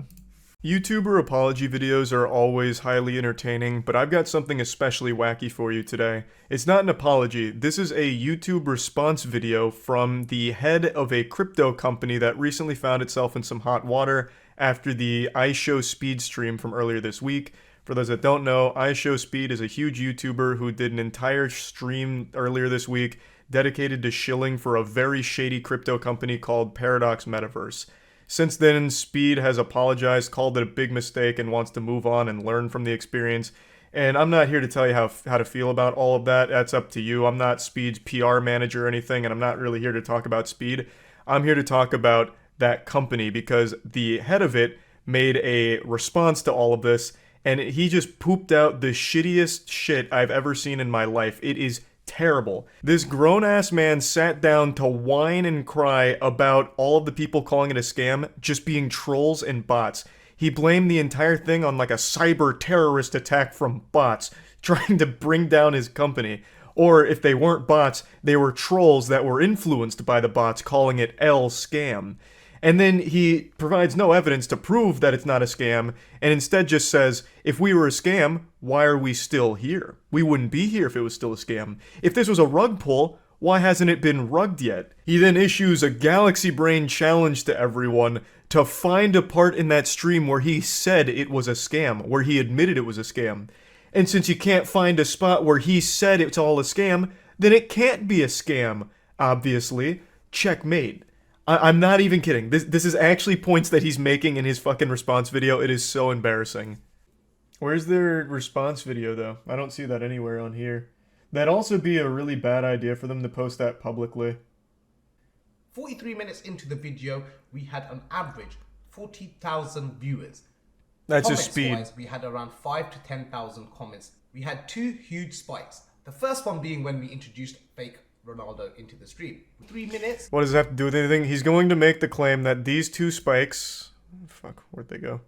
YouTuber apology videos are always highly entertaining, but I've got something especially wacky for you today. It's not an apology. This is a YouTube response video from the head of a crypto company that recently found itself in some hot water after the iShowSpeed stream from earlier this week. For those that don't know, iShowSpeed is a huge YouTuber who did an entire stream earlier this week dedicated to shilling for a very shady crypto company called Paradox Metaverse. Since then, Speed has apologized, called it a big mistake, and wants to move on and learn from the experience. And I'm not here to tell you how to feel about all of that. That's up to you. I'm not Speed's PR manager or anything, and I'm not really here to talk about Speed. I'm here to talk about that company because the head of it made a response to all of this, and he just pooped out the shittiest shit I've ever seen in my life. It is terrible. This grown-ass man sat down to whine and cry about all of the people calling it a scam just being trolls and bots. He blamed the entire thing on like a cyber terrorist attack from bots trying to bring down his company. Or if they weren't bots, they were trolls that were influenced by the bots calling it L scam. And then he provides no evidence to prove that it's not a scam, and instead just says, if we were a scam, why are we still here? We wouldn't be here if it was still a scam. If this was a rug pull, why hasn't it been rugged yet? He then issues a Galaxy Brain challenge to everyone to find a part in that stream where he said it was a scam, where he admitted it was a scam. And since you can't find a spot where he said it's all a scam, then it can't be a scam, obviously. Checkmate. I'm not even kidding. This is actually points that he's making in his fucking response video. It is so embarrassing. Where's their response video, though? I don't see that anywhere on here. That'd also be a really bad idea for them to post that publicly.
43 minutes into the video, we had on average 40,000 viewers.
That's just speed.
Comments-wise, we had around 5 to 10,000 comments. We had 2 huge spikes. The first one being when we introduced fake Ronaldo into the stream. 3 minutes.
What does it have to do with anything? He's going to make the claim that these 2 spikes... Fuck, where'd they go?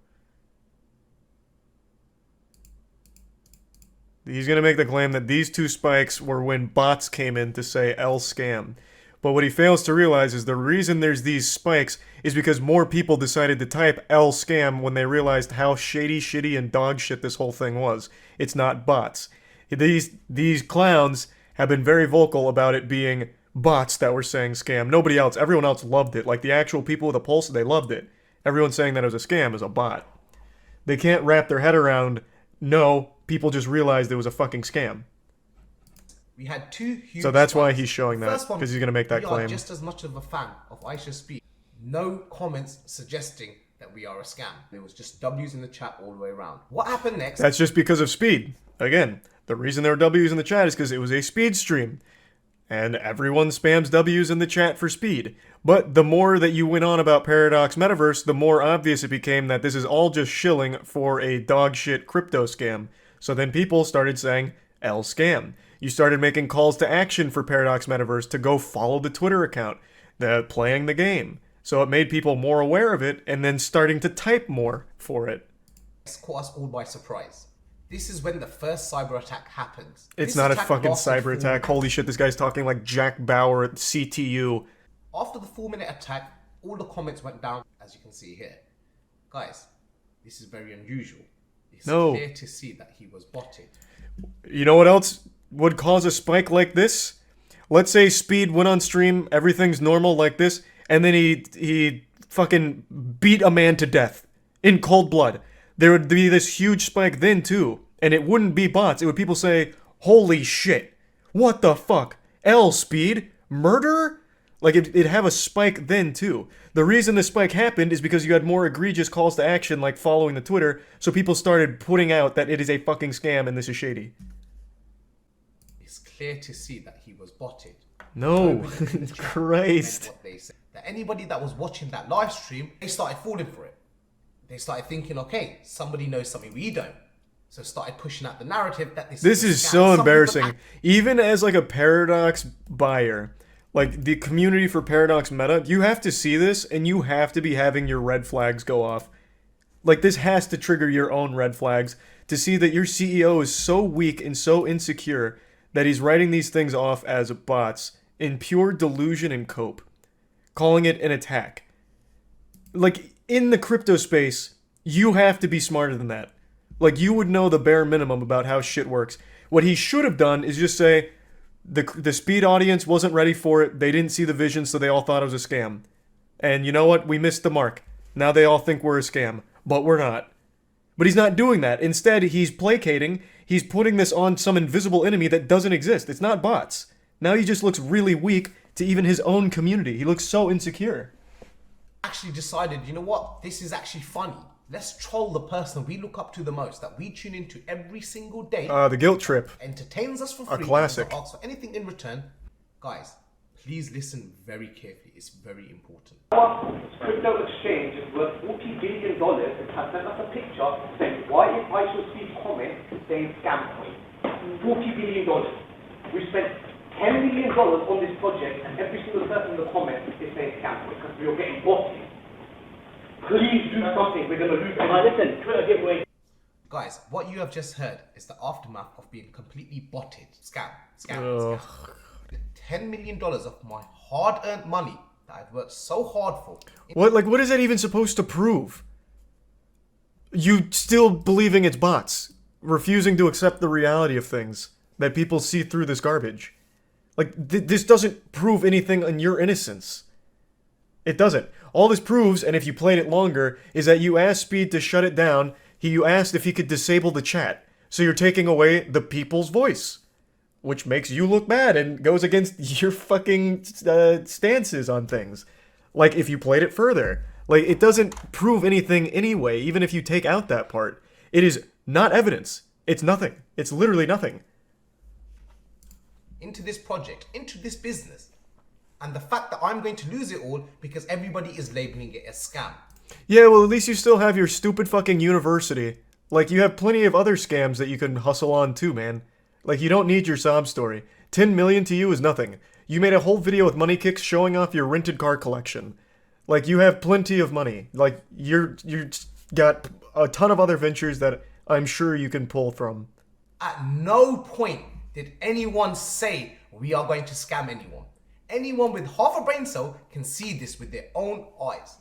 He's going to make the claim that these 2 spikes were when bots came in to say L scam. But what he fails to realize is the reason there's these spikes is because more people decided to type L scam when they realized how shady, shitty, and dog shit this whole thing was. It's not bots. These clowns have been very vocal about it being bots that were saying scam. Nobody else, everyone else loved it. Like the actual people with a pulse, they loved it. Everyone saying that it was a scam is a bot. They can't wrap their head around, no, people just realized it was a fucking scam.
We had 2 huge
So that's why
spikes.
he's showing that, because he's going to make that claim.
We are just as much of a fan of Aisha's speed. No comments suggesting that we are a scam. There was just W's in the chat all the way around. What happened next?
That's just because of speed. Again, the reason there are W's in the chat is because it was a speed stream. And everyone spams W's in the chat for speed. But the more that you went on about Paradox Metaverse, the more obvious it became that this is all just shilling for a dogshit crypto scam. So then people started saying, L scam. You started making calls to action for Paradox Metaverse to go follow the Twitter account, playing the game. So it made people more aware of it, and then starting to type more for it.
It's caught us all by surprise. This is when the first cyber attack happens.
It's not a fucking cyber attack. Holy shit, this guy's talking like Jack Bauer at CTU.
After the 4-minute attack, all the comments went down, as you can see here. Guys, this is very unusual. It's clear to see that he was botted.
You know what else would cause a spike like this? Let's say Speed went on stream, everything's normal like this, and then he fucking beat a man to death in cold blood. There would be this huge spike then too, and it wouldn't be bots. It would people say, holy shit, what the fuck? L Speed? Murder? Like it'd have a spike then too. The reason the spike happened is because you had more egregious calls to action like following the Twitter, so people started putting out that it is a fucking scam and this is shady.
It's clear to see that he was botted.
No, Christ.
What they said. That anybody that was watching that live stream, they started falling for it. They started thinking, okay, somebody knows something we don't. So started pushing out the narrative that this
is so embarrassing. Even as like a Paradox buyer, like the community for Paradox Meta, you have to see this and you have to be having your red flags go off. Like this has to trigger your own red flags to see that your CEO is so weak and so insecure that he's writing these things off as bots in pure delusion and cope, calling it an attack. Like in the crypto space, you have to be smarter than that. Like you would know the bare minimum about how shit works. What he should have done is just say, the Speed audience wasn't ready for it, they didn't see the vision, so they all thought it was a scam. And you know what? We missed the mark. Now they all think we're a scam. But we're not. But he's not doing that. Instead, he's placating, he's putting this on some invisible enemy that doesn't exist. It's not bots. Now he just looks really weak to even his own community. He looks so insecure.
Actually decided, you know what? This is actually funny. Let's troll the person we look up to the most, that we tune into every single day.
The guilt trip.
Entertains us for free.
A classic.
Doesn't ask for anything in return. Guys, please listen very carefully. It's very important.
Our crypto exchange is worth $40 billion and has sent us a picture saying, why is Aisha's comment saying scam coin? $40 billion. We spent $10 million on this project and every single person in the comment is saying scam coin because we are getting botted. Please do something. We're going to lose. Listen, Twitter giveaway.
Guys, what you have just heard is the aftermath of being completely botted. Scam. $10 million of my hard-earned money that I've worked so hard for.
What is that even supposed to prove? You still believing it's bots, refusing to accept the reality of things, that people see through this garbage. Like, this doesn't prove anything on your innocence. It doesn't. All this proves, and if you played it longer, is that you asked Speed to shut it down. You asked if he could disable the chat. So you're taking away the people's voice, which makes you look bad and goes against your fucking stances on things. Like, if you played it further. Like, it doesn't prove anything anyway, even if you take out that part. It is not evidence. It's nothing. It's literally nothing.
Into this project, into this business. And the fact that I'm going to lose it all because everybody is labeling it a scam.
Yeah, well, at least you still have your stupid fucking university. Like, you have plenty of other scams that you can hustle on too, man. Like, you don't need your sob story. 10 million to you is nothing. You made a whole video with Money Kicks showing off your rented car collection. Like, you have plenty of money. Like, you're got a ton of other ventures that I'm sure you can pull from.
At no point did anyone say we are going to scam anyone. Anyone with half a brain cell can see this with their own eyes.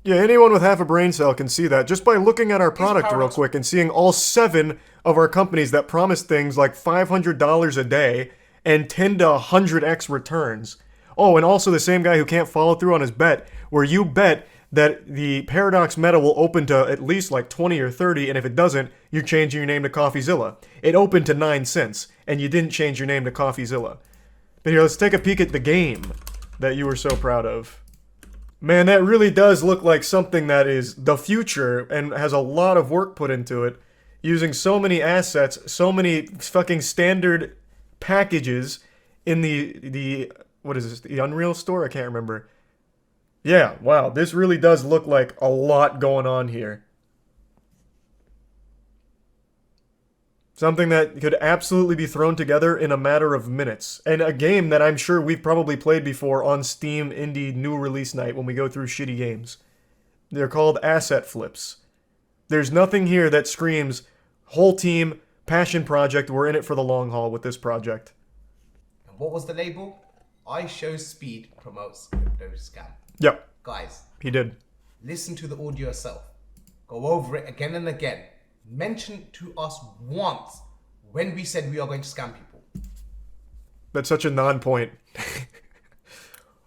Yeah, anyone with half a brain cell can see that just by looking at our product real quick and seeing all 7 of our companies that promise things like $500 a day and 10 to 100x returns. Oh, and also the same guy who can't follow through on his bet, where you bet that the Paradox meta will open to at least like 20 or 30, and if it doesn't, you're changing your name to CoffeeZilla. It opened to 9 cents, and you didn't change your name to CoffeeZilla. But here, let's take a peek at the game that you were so proud of. Man, that really does look like something that is the future and has a lot of work put into it, using so many assets, so many fucking standard packages in the what is this, the Unreal Store? I can't remember. Yeah, wow, this really does look like a lot going on here. Something that could absolutely be thrown together in a matter of minutes. And a game that I'm sure we've probably played before on Steam Indie New Release Night when we go through shitty games. They're called asset flips. There's nothing here that screams, whole team, passion project, we're in it for the long haul with this project.
And what was the label? I Show Speed promotes crypto scam.
Yep.
Guys.
He did.
Listen to the audio yourself. Go over it again and again. Mention to us once when we said we are going to scam people.
That's such a non-point.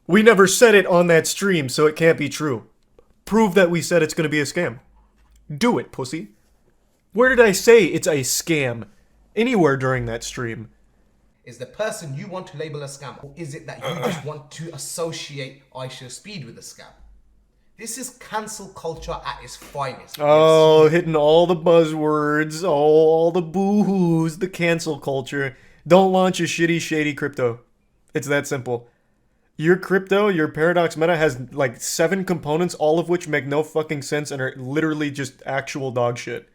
We never said it on that stream, so it can't be true. Prove that we said it's going to be a scam. Do it, pussy. Where did I say it's a scam? Anywhere during that stream.
Is the person you want to label a scam, or is it that you just want to associate I Show Speed with a scam? This is cancel culture at its finest.
Oh, hitting all the buzzwords, all the boo-hoos, the cancel culture. Don't launch a shitty, shady crypto. It's that simple. Your crypto, your Paradox meta has like 7 components, all of which make no fucking sense and are literally just actual dog shit.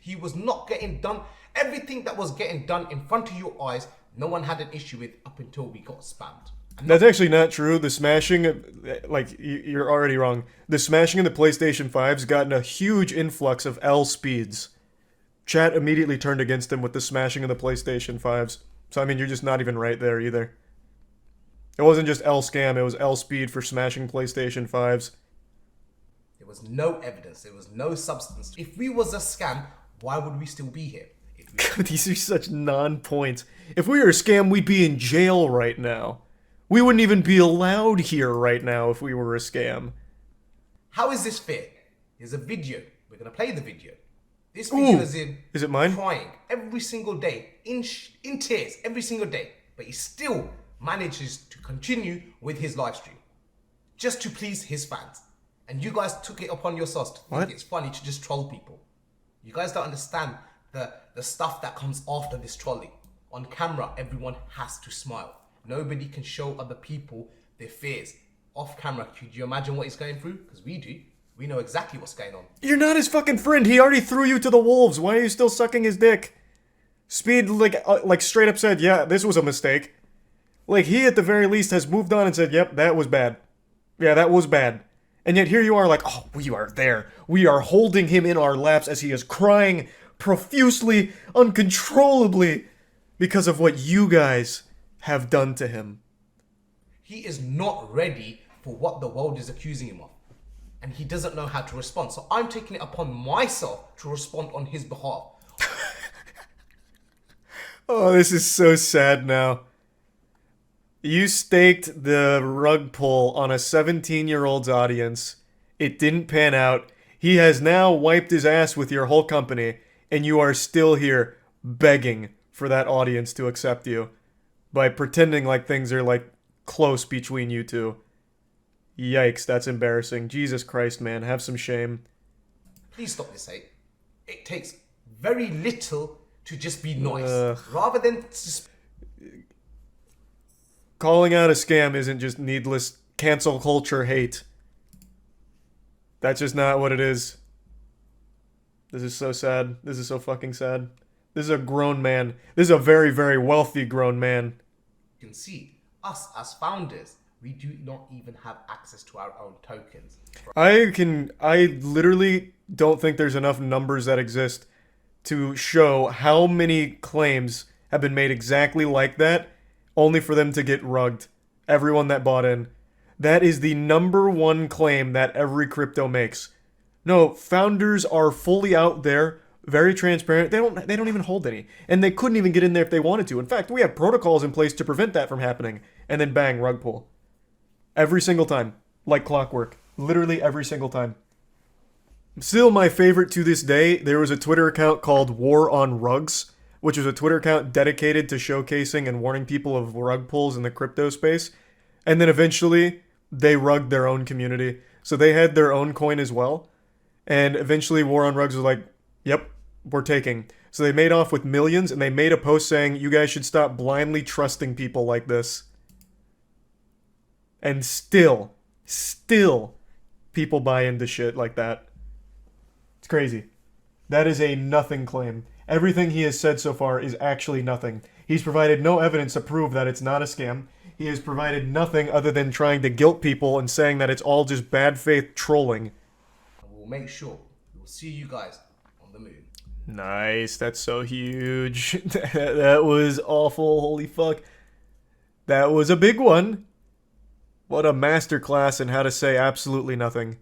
He was not getting done. Everything that was getting done in front of your eyes, no one had an issue with up until we got spammed.
That's actually not true. The smashing, like, you're already wrong. The smashing in the PlayStation 5's gotten a huge influx of L speeds. Chat immediately turned against him with the smashing of the PlayStation 5's. So, I mean, you're just not even right there either. It wasn't just L scam, it was L speed for smashing PlayStation 5's.
There was no evidence, there was no substance. If we was a scam, why would we still be here?
These are such non-points. If we were a scam, we'd be in jail right now. We wouldn't even be allowed here right now if we were a scam.
How is this fair? Here's a video. We're going to play the video. This video is him
is it mine?
Crying every single day, in tears every single day. But he still manages to continue with his live stream. Just to please his fans. And you guys took it upon yourselves to think it's funny to just troll people. You guys don't understand the stuff that comes after this trolling. On camera, everyone has to smile. Nobody can show other people their fears. Off camera, could you imagine what he's going through? Because we do. We know exactly what's going on.
You're not his fucking friend. He already threw you to the wolves. Why are you still sucking his dick? Speed, like straight up said, yeah, this was a mistake. Like, he at the very least has moved on and said, yep, that was bad. Yeah, that was bad. And yet here you are like, oh, we are there. We are holding him in our laps as he is crying profusely, uncontrollably, because of what you guys have done to him.
He is not ready for what the world is accusing him of. And he doesn't know how to respond. So I'm taking it upon myself to respond on his behalf.
Oh, this is so sad now. You staked the rug pull on a 17-year-old's audience. It didn't pan out. He has now wiped his ass with your whole company, and you are still here begging for that audience to accept you by pretending like things are, like, close between you two. Yikes, that's embarrassing. Jesus Christ, man, have some shame.
Please stop this hate. It takes very little to just be nice. Rather than just...
Calling out a scam isn't just needless cancel culture hate. That's just not what it is. This is so sad. This is so fucking sad. This is a grown man. This is a very, very wealthy grown man.
You can see, us as founders, we do not even have access to our own tokens.
I literally don't think there's enough numbers that exist to show how many claims have been made exactly like that, only for them to get rugged. Everyone that bought in. That is the #1 claim that every crypto makes. No, founders are fully out there, very transparent. They don't even hold any. And they couldn't even get in there if they wanted to. In fact, we have protocols in place to prevent that from happening. And then bang, rug pull. Every single time. Like clockwork. Literally every single time. Still my favorite to this day, there was a Twitter account called War on Rugs, which was a Twitter account dedicated to showcasing and warning people of rug pulls in the crypto space. And then eventually, they rugged their own community. So they had their own coin as well. And eventually War on Rugs was like, yep, we're taking. So they made off with millions, and they made a post saying, you guys should stop blindly trusting people like this. And still, people buy into shit like that. It's crazy. That is a nothing claim. Everything he has said so far is actually nothing. He's provided no evidence to prove that it's not a scam. He has provided nothing other than trying to guilt people and saying that it's all just bad faith trolling.
We'll make sure we'll see you guys on the moon.
Nice, that's so huge. That was awful, holy fuck. That was a big one. What a masterclass in how to say absolutely nothing.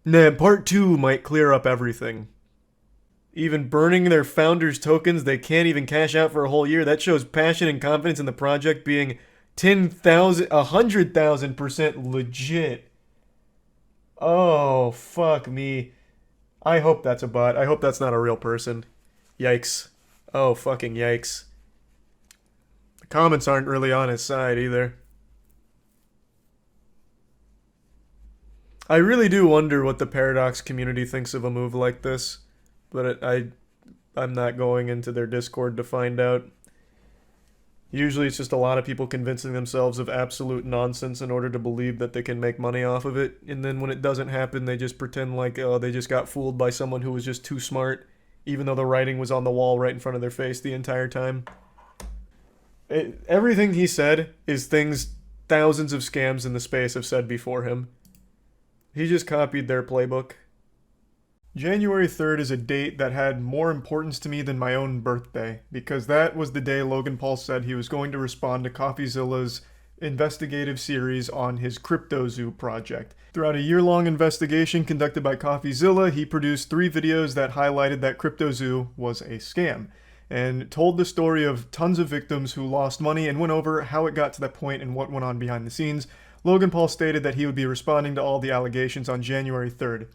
Nah, part 2 might clear up everything. Even burning their founders' tokens they can't even cash out for a whole year. That shows passion and confidence in the project being 10,000, 100,000% legit. Oh, fuck me. I hope that's a bot. I hope that's not a real person. Yikes. Oh, fucking yikes. The comments aren't really on his side either. I really do wonder what the Paradox community thinks of a move like this. But I'm not going into their Discord to find out. Usually it's just a lot of people convincing themselves of absolute nonsense in order to believe that they can make money off of it. And then when it doesn't happen, they just pretend like, oh, they just got fooled by someone who was just too smart, even though the writing was on the wall right in front of their face the entire time. Everything he said is things thousands of scams in the space have said before him. He just copied their playbook. January 3rd is a date that had more importance to me than my own birthday, because that was the day Logan Paul said he was going to respond to CoffeeZilla's investigative series on his CryptoZoo project. Throughout a year-long investigation conducted by CoffeeZilla, he produced 3 videos that highlighted that CryptoZoo was a scam, and told the story of tons of victims who lost money and went over how it got to that point and what went on behind the scenes. Logan Paul stated that he would be responding to all the allegations on January 3rd,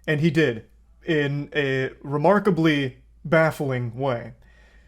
and he did. In a remarkably baffling way.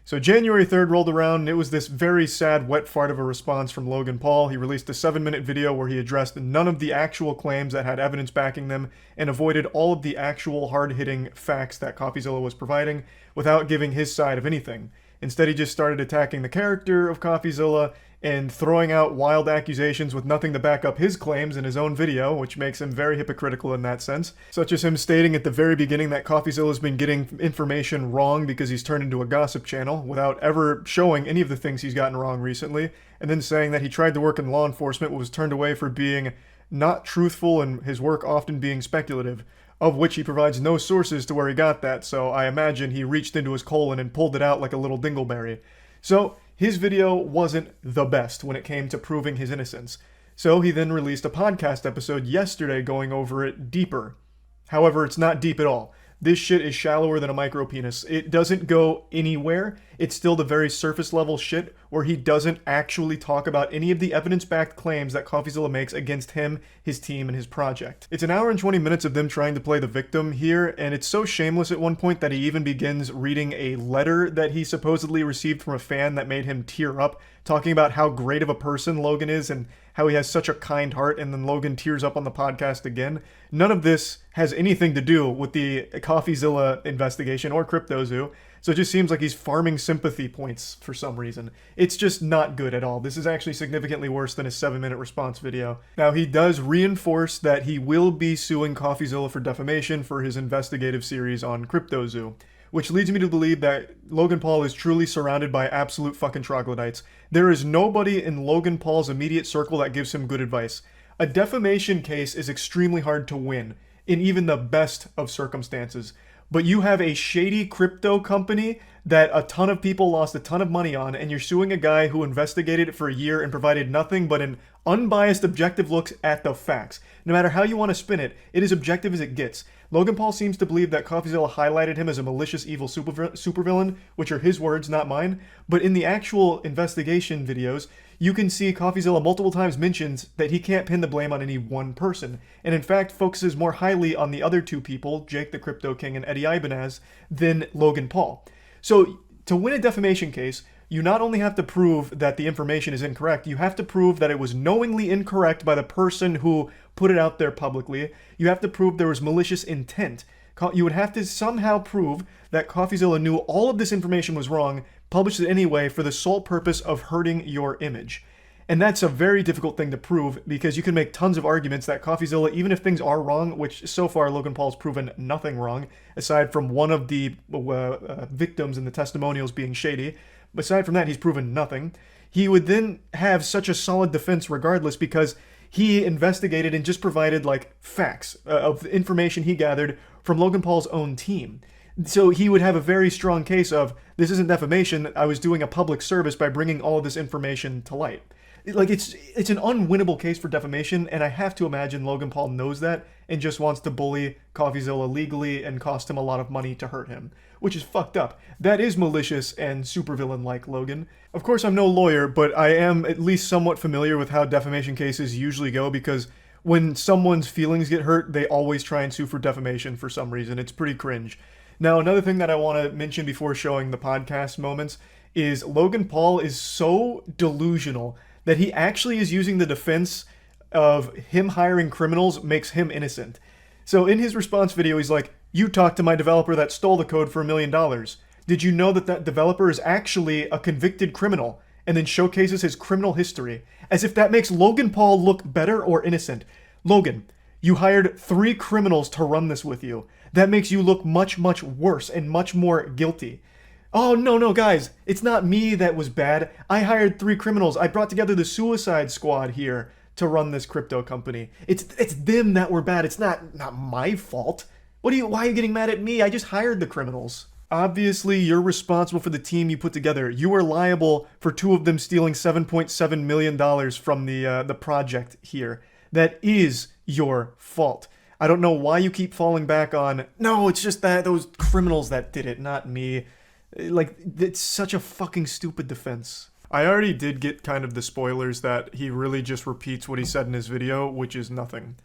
So January 3rd rolled around, and it was this very sad wet fart of a response from Logan Paul. He released a 7-minute video where he addressed none of the actual claims that had evidence backing them and avoided all of the actual hard-hitting facts that CoffeeZilla was providing without giving his side of anything. Instead, he just started attacking the character of CoffeeZilla and throwing out wild accusations with nothing to back up his claims in his own video, which makes him very hypocritical in that sense, such as him stating at the very beginning that CoffeeZilla's been getting information wrong because he's turned into a gossip channel, without ever showing any of the things he's gotten wrong recently, and then saying that he tried to work in law enforcement but was turned away for being not truthful and his work often being speculative, of which he provides no sources to where he got that, so I imagine he reached into his colon and pulled it out like a little dingleberry. So, his video wasn't the best when it came to proving his innocence. So he then released a podcast episode yesterday going over it deeper. However, it's not deep at all. This shit is shallower than a micro penis. It doesn't go anywhere. It's still the very surface level shit where he doesn't actually talk about any of the evidence-backed claims that CoffeeZilla makes against him, his team, and his project. It's an hour and 20 minutes of them trying to play the victim here, and it's so shameless at one point that he even begins reading a letter that he supposedly received from a fan that made him tear up, talking about how great of a person Logan is and how he has such a kind heart, and then Logan tears up on the podcast again. None of this has anything to do with the CoffeeZilla investigation or CryptoZoo, so it just seems like he's farming sympathy points for some reason. It's just not good at all. This is actually significantly worse than his 7-minute response video. Now, he does reinforce that he will be suing CoffeeZilla for defamation for his investigative series on CryptoZoo, which leads me to believe that Logan Paul is truly surrounded by absolute fucking troglodytes. There is nobody in Logan Paul's immediate circle that gives him good advice. A defamation case is extremely hard to win, in even the best of circumstances. But you have a shady crypto company that a ton of people lost a ton of money on, and you're suing a guy who investigated it for a year and provided nothing but an unbiased, objective look at the facts. No matter how you want to spin it, it is objective as it gets. Logan Paul seems to believe that CoffeeZilla highlighted him as a malicious, evil supervillain, which are his words, not mine. But in the actual investigation videos, you can see CoffeeZilla multiple times mentions that he can't pin the blame on any one person, and in fact focuses more highly on the other two people, Jake the Crypto King and Eddie Ibanez, than Logan Paul. So to win a defamation case, you not only have to prove that the information is incorrect, you have to prove that it was knowingly incorrect by the person who put it out there publicly. You have to prove there was malicious intent. You would have to somehow prove that CoffeeZilla knew all of this information was wrong, published it anyway for the sole purpose of hurting your image. And that's a very difficult thing to prove, because you can make tons of arguments that CoffeeZilla, even if things are wrong, which so far Logan Paul's proven nothing wrong, aside from one of the victims in the testimonials being shady, aside from that he's proven nothing, he would then have such a solid defense regardless, because he investigated and just provided like facts of the information he gathered from Logan Paul's own team. So he would have a very strong case of, this isn't defamation, I was doing a public service by bringing all of this information to light. Like, it's an unwinnable case for defamation, and I have to imagine Logan Paul knows that and just wants to bully CoffeeZilla legally and cost him a lot of money to hurt him, which is fucked up. That is malicious and supervillain-like, Logan. Of course, I'm no lawyer, but I am at least somewhat familiar with how defamation cases usually go, because when someone's feelings get hurt, they always try and sue for defamation for some reason. It's pretty cringe. Now, another thing that I want to mention before showing the podcast moments is Logan Paul is so delusional that he actually is using the defense of him hiring criminals makes him innocent. So in his response video, he's like, you talked to my developer that stole the code for $1 million. Did you know that that developer is actually a convicted criminal? And then showcases his criminal history, as if that makes Logan Paul look better or innocent. Logan, you hired 3 criminals to run this with you. That makes you look much, much worse and much more guilty. Oh, no, guys, it's not me that was bad. I hired 3 criminals. I brought together the Suicide Squad here to run this crypto company. It's them that were bad. It's not my fault. Why are you getting mad at me? I just hired the criminals. Obviously, you're responsible for the team you put together. You are liable for 2 of them stealing $7.7 million from the project here. That is your fault. I don't know why you keep falling back on, no, it's just that those criminals that did it, not me. Like, it's such a fucking stupid defense. I already did get kind of the spoilers that he really just repeats what he said in his video, which is nothing.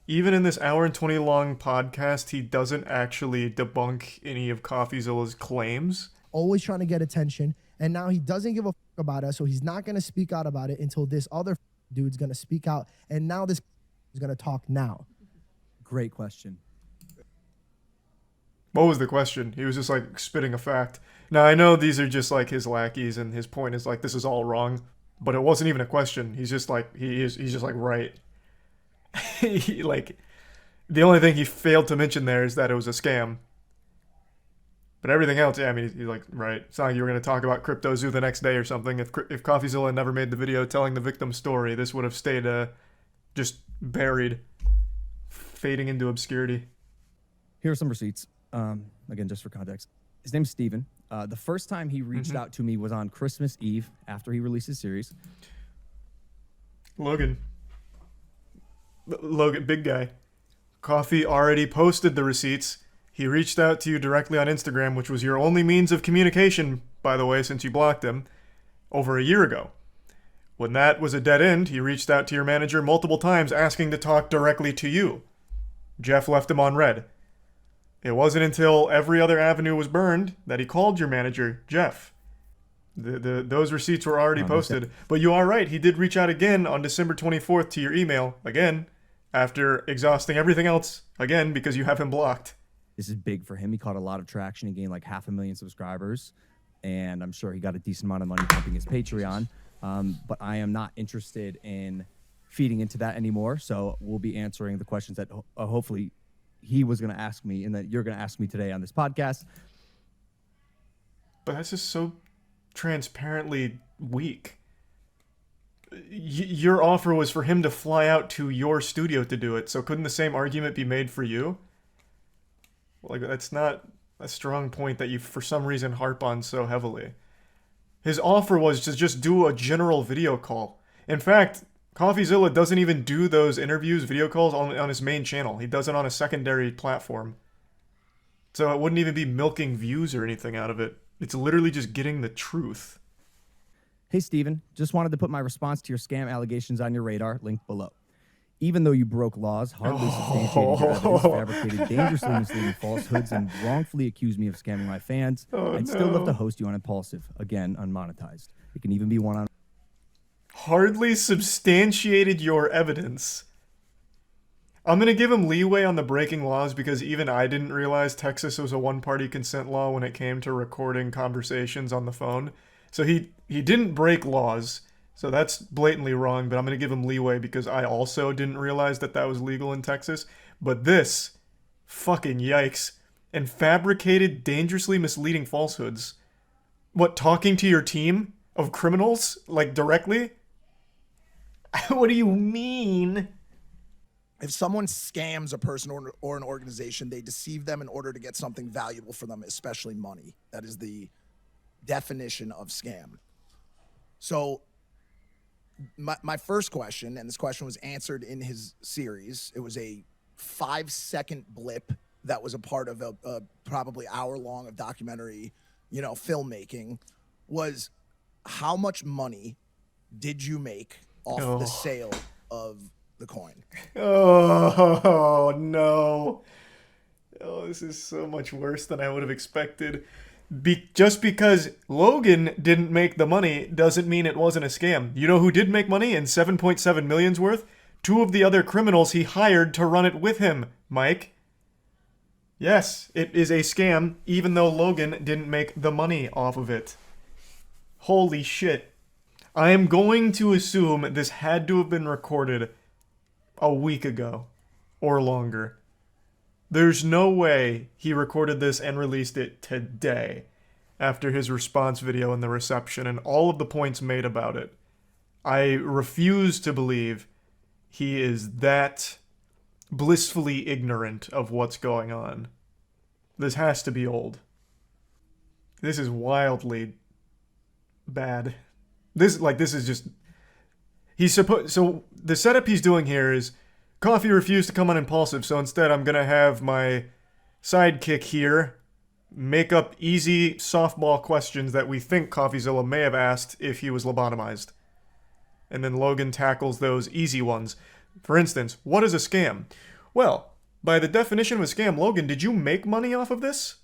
Even in this hour and 20 long podcast, he doesn't actually debunk any of CoffeeZilla's claims.
Always trying to get attention, and now he doesn't give a fuck about us, so he's not going to speak out about it until this other dude's going to speak out, and now this is going to talk now.
Great question.
What was the question? He was just like spitting a fact. Now I know these are just like his lackeys, and his point is like, this is all wrong, but it wasn't even a question. He's just like, he's just like, right. Like, the only thing he failed to mention there is that it was a scam. But everything else, yeah, I mean, he's like, right. It's not like you were going to talk about CryptoZoo the next day or something. If CoffeeZilla never made the video telling the victim's story, this would have stayed just buried, fading into obscurity.
Here are some receipts. Again, just for context. His name's Steven. The first time he reached out to me was on Christmas Eve after he released his series.
Logan, Logan, big guy. Coffee already posted the receipts. He reached out to you directly on Instagram, which was your only means of communication, by the way, since you blocked him, over a year ago. When that was a dead end, he reached out to your manager multiple times asking to talk directly to you. Jeff left him on red. It wasn't until every other avenue was burned that he called your manager, Jeff. Those receipts were already posted. But you are right, he did reach out again on December 24th to your email, again, after exhausting everything else, again, because you have him blocked.
This is big for him. He caught a lot of traction. He gained like 500,000 subscribers, and I'm sure he got a decent amount of money pumping his Patreon. But I am not interested in feeding into that anymore. So we'll be answering the questions that hopefully he was going to ask me and that you're going to ask me today on this podcast.
But that's just so transparently weak. Your offer was for him to fly out to your studio to do it. So couldn't the same argument be made for you? Like, that's not a strong point that you, for some reason, harp on so heavily. His offer was to just do a general video call. In fact, CoffeeZilla doesn't even do those interviews, video calls on his main channel. He does it on a secondary platform. So it wouldn't even be milking views or anything out of it. It's literally just getting the truth.
Hey, Steven, just wanted to put my response to your scam allegations on your radar, linked below. Even though you broke laws, hardly substantiated your evidence, fabricated dangerously misleading falsehoods, and wrongfully accused me of scamming my fans, I'd still love to host you on Impulsive, again, unmonetized. It can even be one-on-one.
Hardly substantiated your evidence. I'm going to give him leeway on the breaking laws because even I didn't realize Texas was a one-party consent law when it came to recording conversations on the phone. So he didn't break laws. So that's blatantly wrong, but I'm going to give him leeway because I also didn't realize that was legal in Texas. But this, fucking yikes. And fabricated, dangerously misleading falsehoods. What, talking to your team of criminals? Like, directly? What do you mean?
If someone scams a person or an organization, they deceive them in order to get something valuable for them, especially money. That is the definition of scam. So my first question, and this question was answered in his series, it was a 5-second blip that was a part of a probably hour-long of documentary, filmmaking, was how much money did you make off the sale of the coin?
Oh, no. Oh, this is so much worse than I would have expected. Just because Logan didn't make the money doesn't mean it wasn't a scam. You know who did make money and 7.7 million's worth? 2 of the other criminals he hired to run it with him, Mike. Yes, it is a scam, even though Logan didn't make the money off of it. Holy shit. I am going to assume this had to have been recorded a week ago or longer. There's no way he recorded this and released it today after his response video and the reception and all of the points made about it. I refuse to believe he is that blissfully ignorant of what's going on. This has to be old. This is wildly bad. This is just... So the setup he's doing here is Coffee refused to come on Impulsive, so instead I'm going to have my sidekick here make up easy softball questions that we think CoffeeZilla may have asked if he was lobotomized. And then Logan tackles those easy ones. For instance, what is a scam? Well, by the definition of a scam, Logan, did you make money off of this?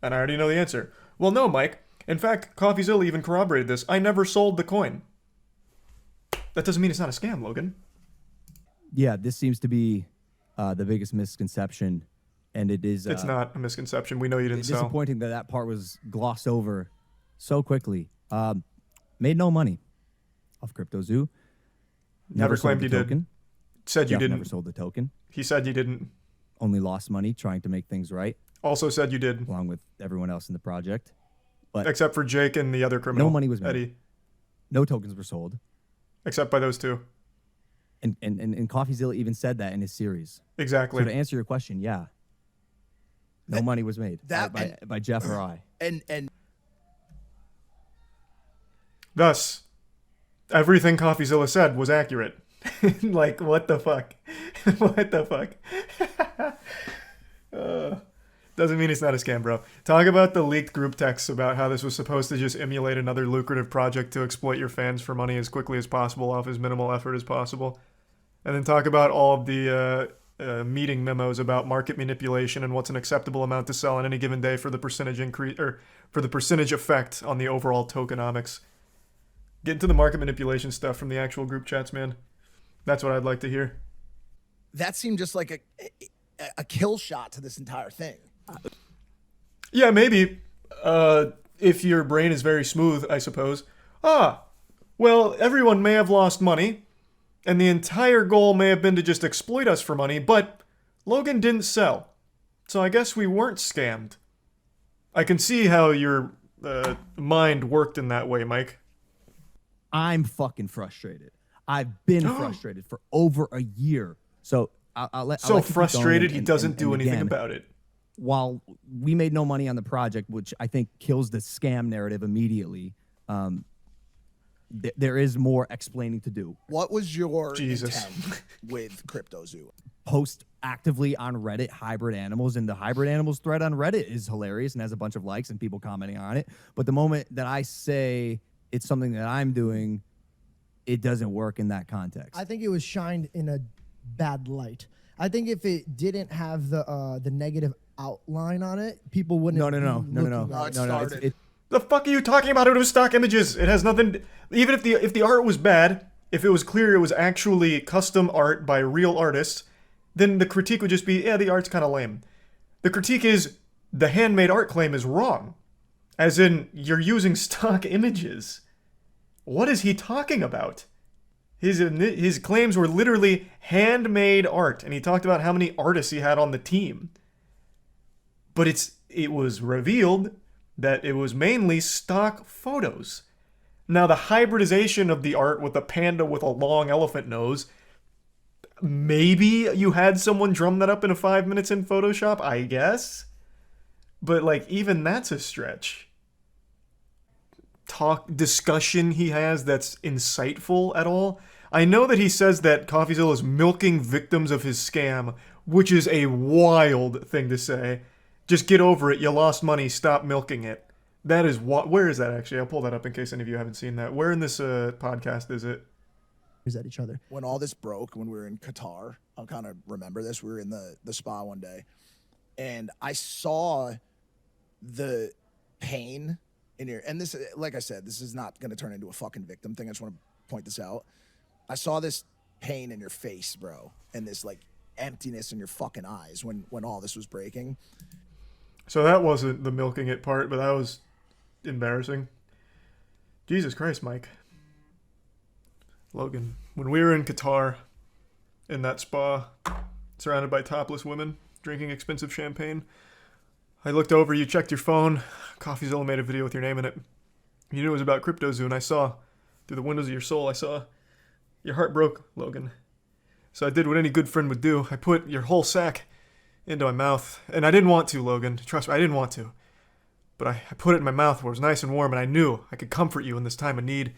And I already know the answer. Well, no, Mike. In fact, CoffeeZilla even corroborated this. I never sold the coin. That doesn't mean it's not a scam, Logan.
Yeah, this seems to be the biggest misconception, and it is...
it's not a misconception. We know you didn't sell.
Disappointing that part was glossed over so quickly. Made no money off CryptoZoo.
Never claimed you did. Said you didn't.
Never sold the token.
He said you didn't.
Only lost money trying to make things right.
Also said you did.
Along with everyone else in the project. But
except for Jake and the other criminal.
No money was made.
Eddie.
No tokens were sold.
Except by those 2.
And CoffeeZilla even said that in his series.
Exactly.
So to answer your question, yeah. No money was made by Jeff or I.
And
thus, everything CoffeeZilla said was accurate. Like, what the fuck? What the fuck? Doesn't mean it's not a scam, bro. Talk about the leaked group texts about how this was supposed to just emulate another lucrative project to exploit your fans for money as quickly as possible off as minimal effort as possible. And then talk about all of the meeting memos about market manipulation and what's an acceptable amount to sell on any given day for the percentage increase or for the percentage effect on the overall tokenomics. Get into the market manipulation stuff from the actual group chats, man. That's what I'd like to hear.
That seemed just like a kill shot to this entire thing.
Yeah, maybe. If your brain is very smooth, I suppose. Well, everyone may have lost money, and the entire goal may have been to just exploit us for money, but Logan didn't sell. So I guess we weren't scammed. I can see how your mind worked in that way, Mike.
I'm fucking frustrated. I've been frustrated for over a year. So I'll let
So
you keep
frustrated
going
he doesn't do anything
again,
about it.
While we made no money on the project, which I think kills the scam narrative immediately, there is more explaining to do.
What was your
Jesus.
intent with CryptoZoo?
Post actively on Reddit hybrid animals, and the hybrid animals thread on Reddit is hilarious and has a bunch of likes and people commenting on it. But the moment that I say it's something that I'm doing, it doesn't work in that context.
I think it was shined in a bad light. I think if it didn't have the negative outline on it, people wouldn't.
No.
The fuck are you talking about? It was stock images. It has nothing. Even if the art was bad, if it was clear it was actually custom art by real artists, then the critique would just be, yeah, the art's kind of lame. The critique is the handmade art claim is wrong, as in you're using stock images. What is he talking about? His claims were literally handmade art, and he talked about how many artists he had on the team. But it was revealed that it was mainly stock photos. Now, the hybridization of the art with a panda with a long elephant nose, maybe you had someone drum that up in 5 minutes in Photoshop, I guess. But, like, even that's a stretch. Discussion he has that's insightful at all. I know that he says that CoffeeZilla is milking victims of his scam, which is a wild thing to say. Just get over it. You lost money. Stop milking it. That is what. Where is that actually? I'll pull that up in case any of you haven't seen that. Where in this podcast is it?
Is at each other.
When all this broke, when we were in Qatar, I'll kind of remember this. We were in the spa one day, and I saw the pain in your. And this, like I said, this is not going to turn into a fucking victim thing. I just want to point this out. I saw this pain in your face, bro, and this like emptiness in your fucking eyes when all this was breaking.
So that wasn't the milking it part, but that was embarrassing. Jesus Christ, Mike. Logan, when we were in Qatar, in that spa, surrounded by topless women, drinking expensive champagne, I looked over, you checked your phone, CoffeeZilla made a video with your name in it. You knew it was about CryptoZoo, and I saw, through the windows of your soul, I saw your heart broke, Logan. So I did what any good friend would do. I put your whole sack into my mouth. And I didn't want to, Logan. Trust me, I didn't want to. But I put it in my mouth where it was nice and warm, and I knew I could comfort you in this time of need.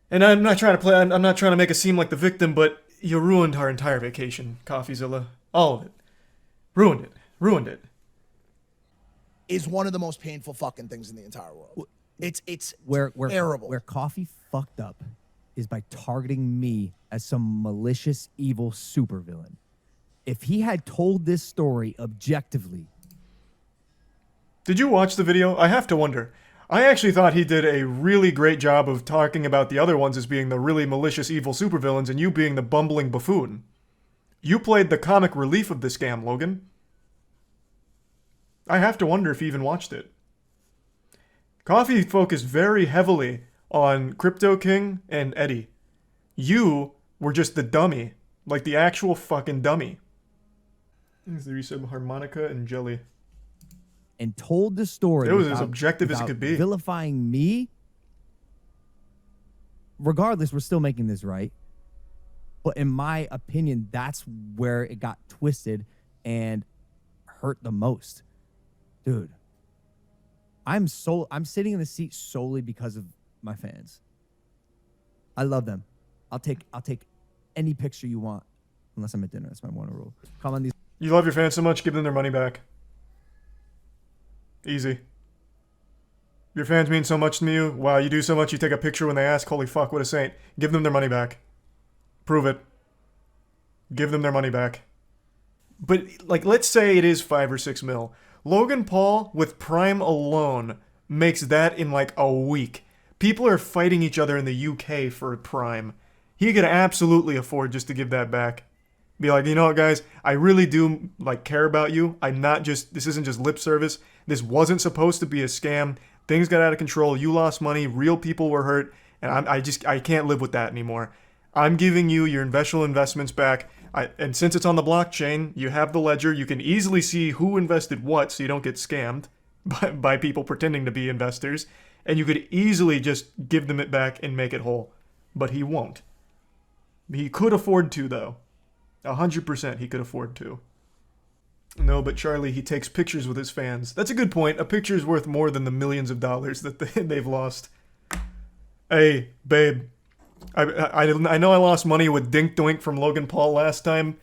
And I'm not trying to make it seem like the victim, but you ruined our entire vacation, CoffeeZilla. All of it. Ruined it.
Is one of the most painful fucking things in the entire world. It's
terrible. Where Coffee fucked up is by targeting me as some malicious, evil supervillain. If he had told this story objectively.
Did you watch the video? I have to wonder. I actually thought he did a really great job of talking about the other ones as being the really malicious, evil supervillains and you being the bumbling buffoon. You played the comic relief of the scam, Logan. I have to wonder if he even watched it. Coffee focused very heavily on Crypto King and Eddie. You were just the dummy. Like the actual fucking dummy. There's the resub harmonica and jelly.
And told the story.
It was as objective as it could be.
Vilifying me. Regardless, we're still making this right. But in my opinion, that's where it got twisted and hurt the most. Dude. I'm sitting in the seat solely because of my fans. I love them. I'll take any picture you want, unless I'm at dinner. That's my one rule. Comment on these.
You love your fans so much, give them their money back. Easy. Your fans mean so much to you. Wow, you do so much, you take a picture when they ask. Holy fuck, what a saint. Give them their money back. Prove it. Give them their money back. But, like, let's say it is 5 or 6 mil. Logan Paul, with Prime alone, makes that in, like, a week. People are fighting each other in the UK for Prime. He could absolutely afford just to give that back. Be like, you know what, guys? I really do, like, care about you. I'm not just... This isn't just lip service. This wasn't supposed to be a scam. Things got out of control. You lost money. Real people were hurt. And I can't live with that anymore. I'm giving you your initial investments back. And since it's on the blockchain, you have the ledger. You can easily see who invested what so you don't get scammed by people pretending to be investors. And you could easily just give them it back and make it whole. But he won't. He could afford to, though. 100% he could afford to. No, but Charlie, he takes pictures with his fans. That's a good point. A picture is worth more than the millions of dollars that they've lost. Hey, babe. I know I lost money with Dink Doink from Logan Paul last time.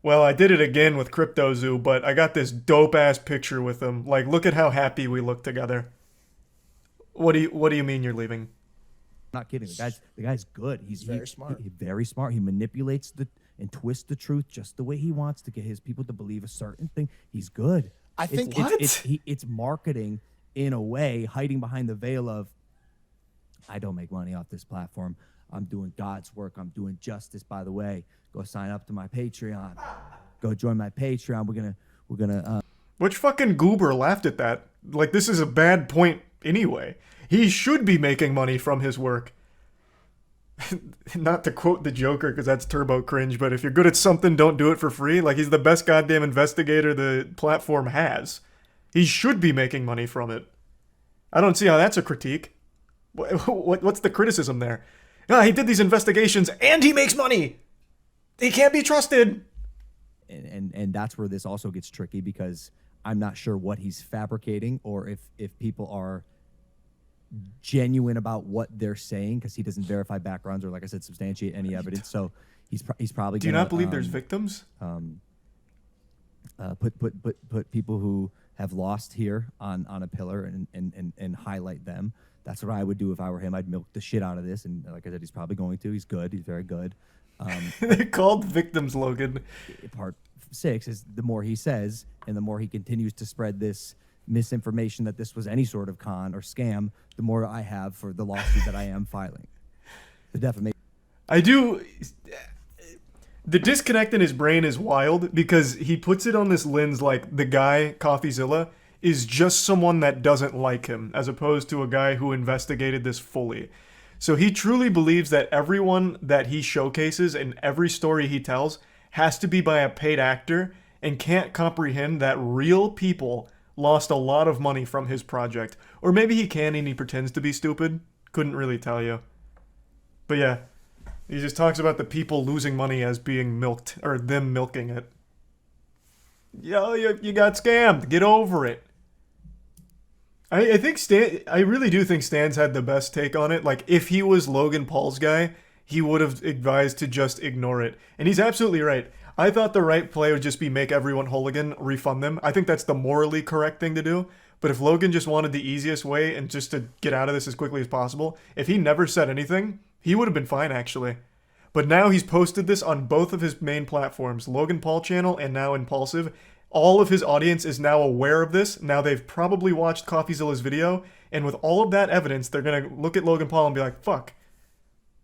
Well, I did it again with Crypto0, but I got this dope-ass picture with him. Like, look at how happy we look together. What do you mean you're leaving?
I'm not kidding. The guy's good. He's
very smart.
He's very smart. He manipulates and twists the truth just the way he wants to get his people to believe a certain thing. He's good.
I think
it's marketing in a way, hiding behind the veil of, I don't make money off this platform. I'm doing God's work. I'm doing justice. By the way, go sign up to my Patreon. Go join my Patreon. We're gonna.
Which fucking goober laughed at that? Like, this is a bad point anyway. He should be making money from his work. Not to quote the Joker, because that's turbo cringe, but if you're good at something, don't do it for free. Like, he's the best goddamn investigator the platform has. He should be making money from it. I don't see how that's a critique. What's the criticism there? He did these investigations and he makes money. He can't be trusted.
And that's where this also gets tricky, because I'm not sure what he's fabricating or if people are genuine about what they're saying, because he doesn't verify backgrounds or, like I said, substantiate any evidence. So he's probably.
Do you not believe there's victims?
Put people who have lost here on a pillar and highlight them. That's what I would do if I were him. I'd milk the shit out of this, and like I said, he's probably going to. He's good. He's very good.
They're called victims, Logan.
Part 6 is the more he says, and the more he continues to spread this misinformation that this was any sort of con or scam, the more I have for the lawsuit that I am filing. The defamation.
I do. The disconnect in his brain is wild, because he puts it on this lens like the guy, CoffeeZilla, is just someone that doesn't like him, as opposed to a guy who investigated this fully. So he truly believes that everyone that he showcases and every story he tells has to be by a paid actor, and can't comprehend that real people lost a lot of money from his project. Or maybe he can and he pretends to be stupid. Couldn't really tell you. But yeah, he just talks about the people losing money as being milked, or them milking it. Yo, you got scammed. Get over it. I think I really do think Stan's had the best take on it. Like, if he was Logan Paul's guy, he would have advised to just ignore it. And he's absolutely right. I thought the right play would just be make everyone whole again, refund them. I think that's the morally correct thing to do. But if Logan just wanted the easiest way and just to get out of this as quickly as possible, if he never said anything, he would have been fine, actually. But now he's posted this on both of his main platforms, Logan Paul channel and now Impulsive. All of his audience is now aware of this. Now they've probably watched CoffeeZilla's video, and with all of that evidence, they're going to look at Logan Paul and be like, fuck,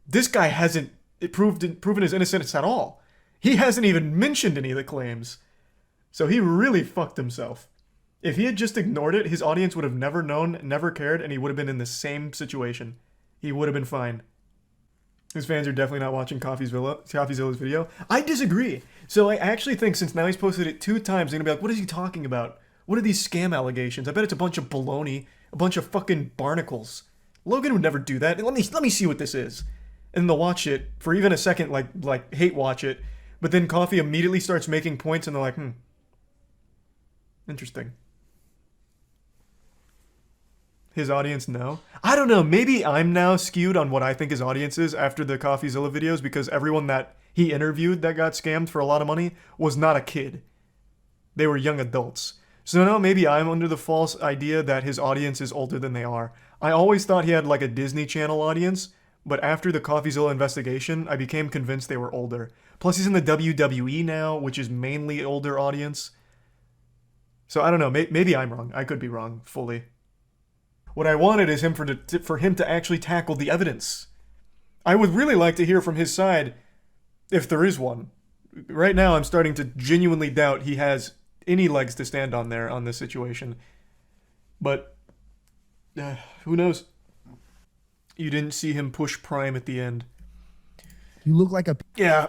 this guy hasn't proven his innocence at all. He hasn't even mentioned any of the claims. So he really fucked himself. If he had just ignored it, his audience would have never known, never cared, and he would have been in the same situation. He would have been fine. His fans are definitely not watching CoffeeZilla's video. I disagree. So I actually think since now he's posted it 2 times, they're going to be like, what is he talking about? What are these scam allegations? I bet it's a bunch of baloney, a bunch of fucking barnacles. Logan would never do that. Let me see what this is. And they'll watch it for even a second, like hate watch it. But then Coffee immediately starts making points and they're like, interesting. his audience know? I don't know. Maybe I'm now skewed on what I think his audience is after the CoffeeZilla videos, because everyone that he interviewed that got scammed for a lot of money was not a kid. They were young adults. So no, maybe I'm under the false idea that his audience is older than they are. I always thought he had like a Disney Channel audience, but after the CoffeeZilla investigation, I became convinced they were older. Plus he's in the WWE now, which is mainly older audience. So I don't know, maybe I'm wrong. I could be wrong fully. What I wanted is for him to actually tackle the evidence. I would really like to hear from his side, if there is one. Right now I'm starting to genuinely doubt he has any legs to stand on there on this situation. But who knows? You didn't see him push Prime at the end.
You look like a...
Yeah,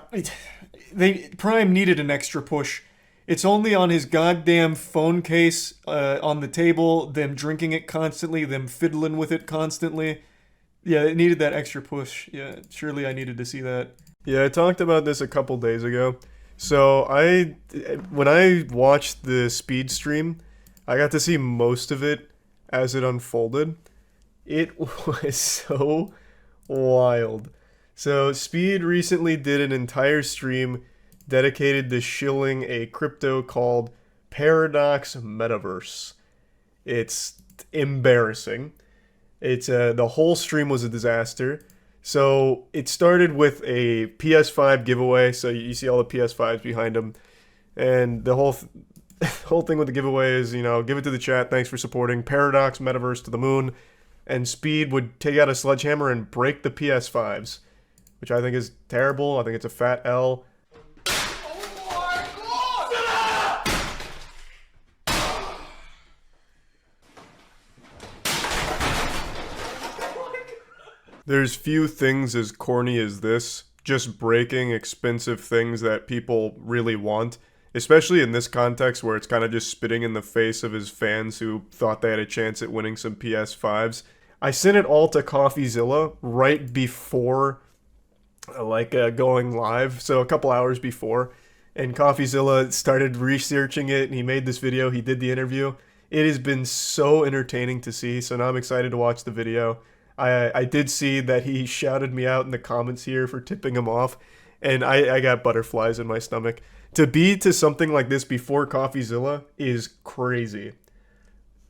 Prime needed an extra push. It's only on his goddamn phone case on the table, them drinking it constantly, them fiddling with it constantly. Yeah, it needed that extra push. Yeah, surely I needed to see that. Yeah, I talked about this a couple days ago. So when I watched the speed stream, I got to see most of it as it unfolded. It was so wild. So Speed recently did an entire stream dedicated to shilling a crypto called Paradox Metaverse. It's embarrassing. It's the whole stream was a disaster. So it started with a PS5 giveaway. So you see all the PS5s behind him, and the whole thing with the giveaway is, give it to the chat. Thanks for supporting Paradox Metaverse to the moon. And Speed would take out a sledgehammer and break the PS5s, which I think is terrible. I think it's a fat L. There's few things as corny as this, just breaking expensive things that people really want, especially in this context where it's kind of just spitting in the face of his fans who thought they had a chance at winning some PS5s. I sent it all to CoffeeZilla right before going live, so a couple hours before, and CoffeeZilla started researching it, and he made this video, he did the interview. It has been so entertaining to see, so now I'm excited to watch the video. I did see that he shouted me out in the comments here for tipping him off, and I got butterflies in my stomach. To be to something like this before CoffeeZilla is crazy.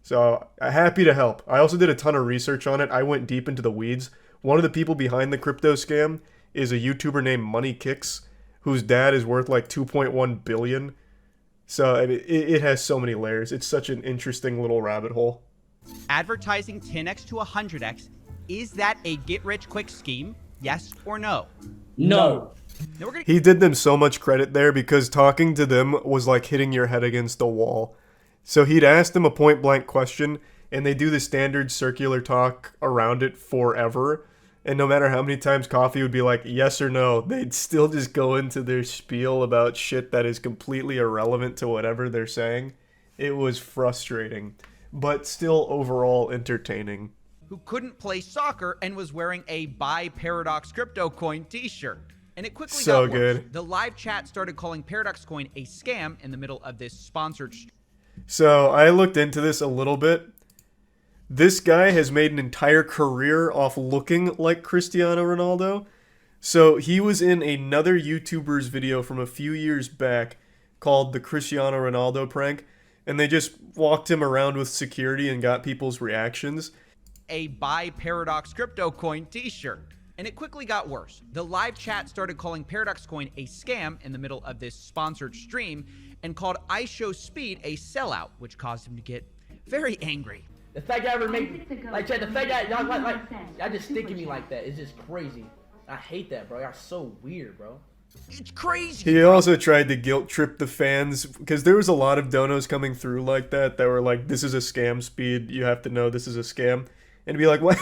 So, happy to help. I also did a ton of research on it. I went deep into the weeds. One of the people behind the crypto scam is a YouTuber named Money Kicks, whose dad is worth like 2.1 billion. So, I mean, it has so many layers. It's such an interesting little rabbit hole.
Advertising 10x to 100x, is that a get-rich-quick scheme? Yes or no?
No.
He did them so much credit there because talking to them was like hitting your head against a wall. So he'd ask them a point-blank question, and they do the standard circular talk around it forever. And no matter how many times Coffee would be like, yes or no, they'd still just go into their spiel about shit that is completely irrelevant to whatever they're saying. It was frustrating, but still overall entertaining.
Who couldn't play soccer and was wearing a Buy Paradox Crypto Coin t-shirt. And it quickly
So
got worse.
good.
The live chat started calling Paradox Coin a scam in the middle of this sponsored
So I looked into this a little bit. This guy has made an entire career off looking like Cristiano Ronaldo. So he was in another YouTuber's video from a few years back called the Cristiano Ronaldo prank. And they just walked him around with security and got people's reactions.
a Buy Paradox Crypto Coin t-shirt. And it quickly got worse. The live chat started calling Paradox Coin a scam in the middle of this sponsored stream and called I Show Speed a sellout, which caused him to get very angry.
The fact y'all ever make, like, the fact that y'all, y'all just sticking me like that is just crazy. I hate that, bro. Y'all so weird, bro.
It's crazy.
He also tried to guilt trip the fans because there was a lot of donos coming through like that were like, this is a scam, Speed. You have to know this is a scam. And be like, why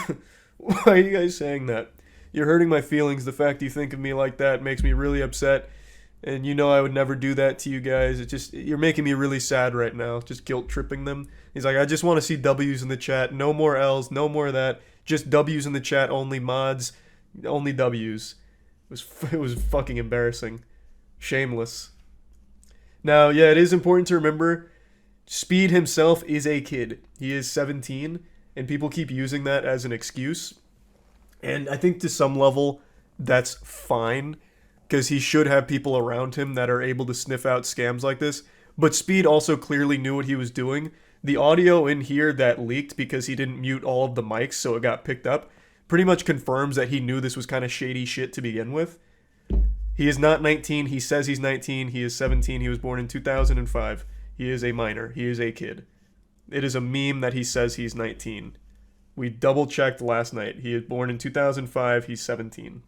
are you guys saying that? You're hurting my feelings. The fact you think of me like that makes me really upset. And you know I would never do that to you guys. It's just, you're making me really sad right now. Just guilt tripping them. He's like, I just want to see W's in the chat. No more L's. No more of that. Just W's in the chat. Only mods. Only W's. It was fucking embarrassing. Shameless. Now, yeah, it is important to remember Speed himself is a kid. He is 17. and people keep using that as an excuse. And I think to some level, that's fine, because he should have people around him that are able to sniff out scams like this. But Speed also clearly knew what he was doing. The audio in here that leaked because he didn't mute all of the mics so it got picked up pretty much confirms that he knew this was kind of shady shit to begin with. He is not 19. He says he's 19. He is 17. He was born in 2005. He is a minor. He is a kid. It is a meme that he says he's 19. We double-checked last night. He is born in 2005. He's 17.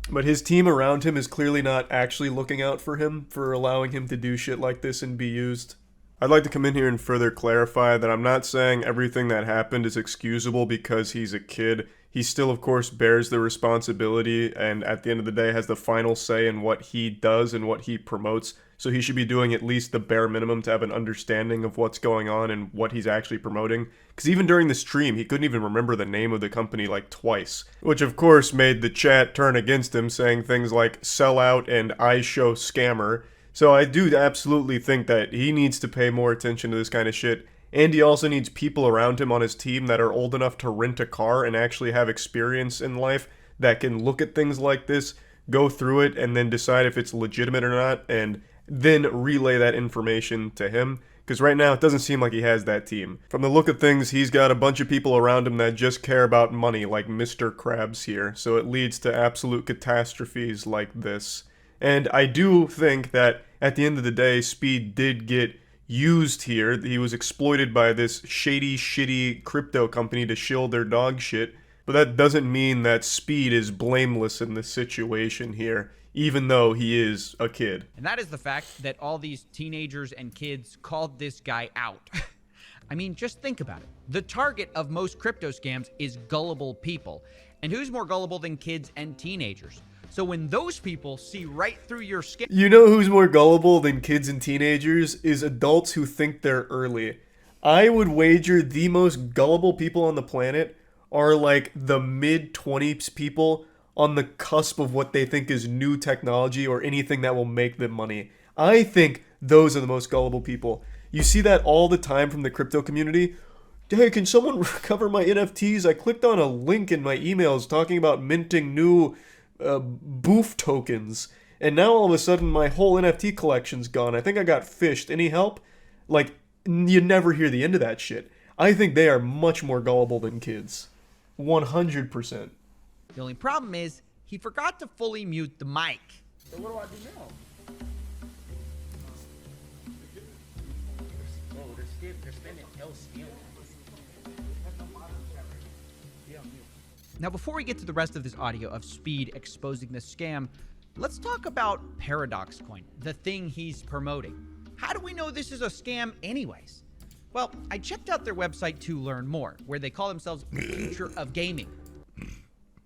But his team around him is clearly not actually looking out for him, for allowing him to do shit like this and be used. I'd like to come in here and further clarify that I'm not saying everything that happened is excusable because he's a kid. He still, of course, bears the responsibility and at the end of the day has the final say in what he does and what he promotes. So he should be doing at least the bare minimum to have an understanding of what's going on and what he's actually promoting. Because even during the stream, he couldn't even remember the name of the company like twice. Which of course made the chat turn against him, saying things like sellout and I show scammer. So I do absolutely think that he needs to pay more attention to this kind of shit. And he also needs people around him on his team that are old enough to rent a car and actually have experience in life that can look at things like this, go through it, and then decide if it's legitimate or not, and then relay that information to him. Because right now, it doesn't seem like he has that team. From the look of things, he's got a bunch of people around him that just care about money, like Mr. Krabs here. So it leads to absolute catastrophes like this. And I do think that, at the end of the day, Speed did get used here. He was exploited by this shady, shitty crypto company to shill their dog shit. But that doesn't mean that Speed is blameless in this situation here, even though he is a kid.
And that is the fact that all these teenagers and kids called this guy out. I mean, just think about it. The target of most crypto scams is gullible people. And who's more gullible than kids and teenagers? So when those people see right through your scam...
You know who's more gullible than kids and teenagers is adults who think they're early. I would wager the most gullible people on the planet are like the mid-20s people on the cusp of what they think is new technology or anything that will make them money. I think those are the most gullible people. You see that all the time from the crypto community. Hey, can someone recover my NFTs? I clicked on a link in my emails talking about minting new boof tokens, and now all of a sudden my whole NFT collection's gone. I think I got fished. Any help? Like, you never hear the end of that shit. I think they are much more gullible than kids. 100%.
The only problem is, he forgot to fully mute the mic.
So what do I do now? Oh, they're spending LCM.
Now, before we get to the rest of this audio of Speed exposing the scam, let's talk about Paradox Coin, the thing he's promoting. How do we know this is a scam anyways? Well, I checked out their website to learn more, where they call themselves the future of gaming.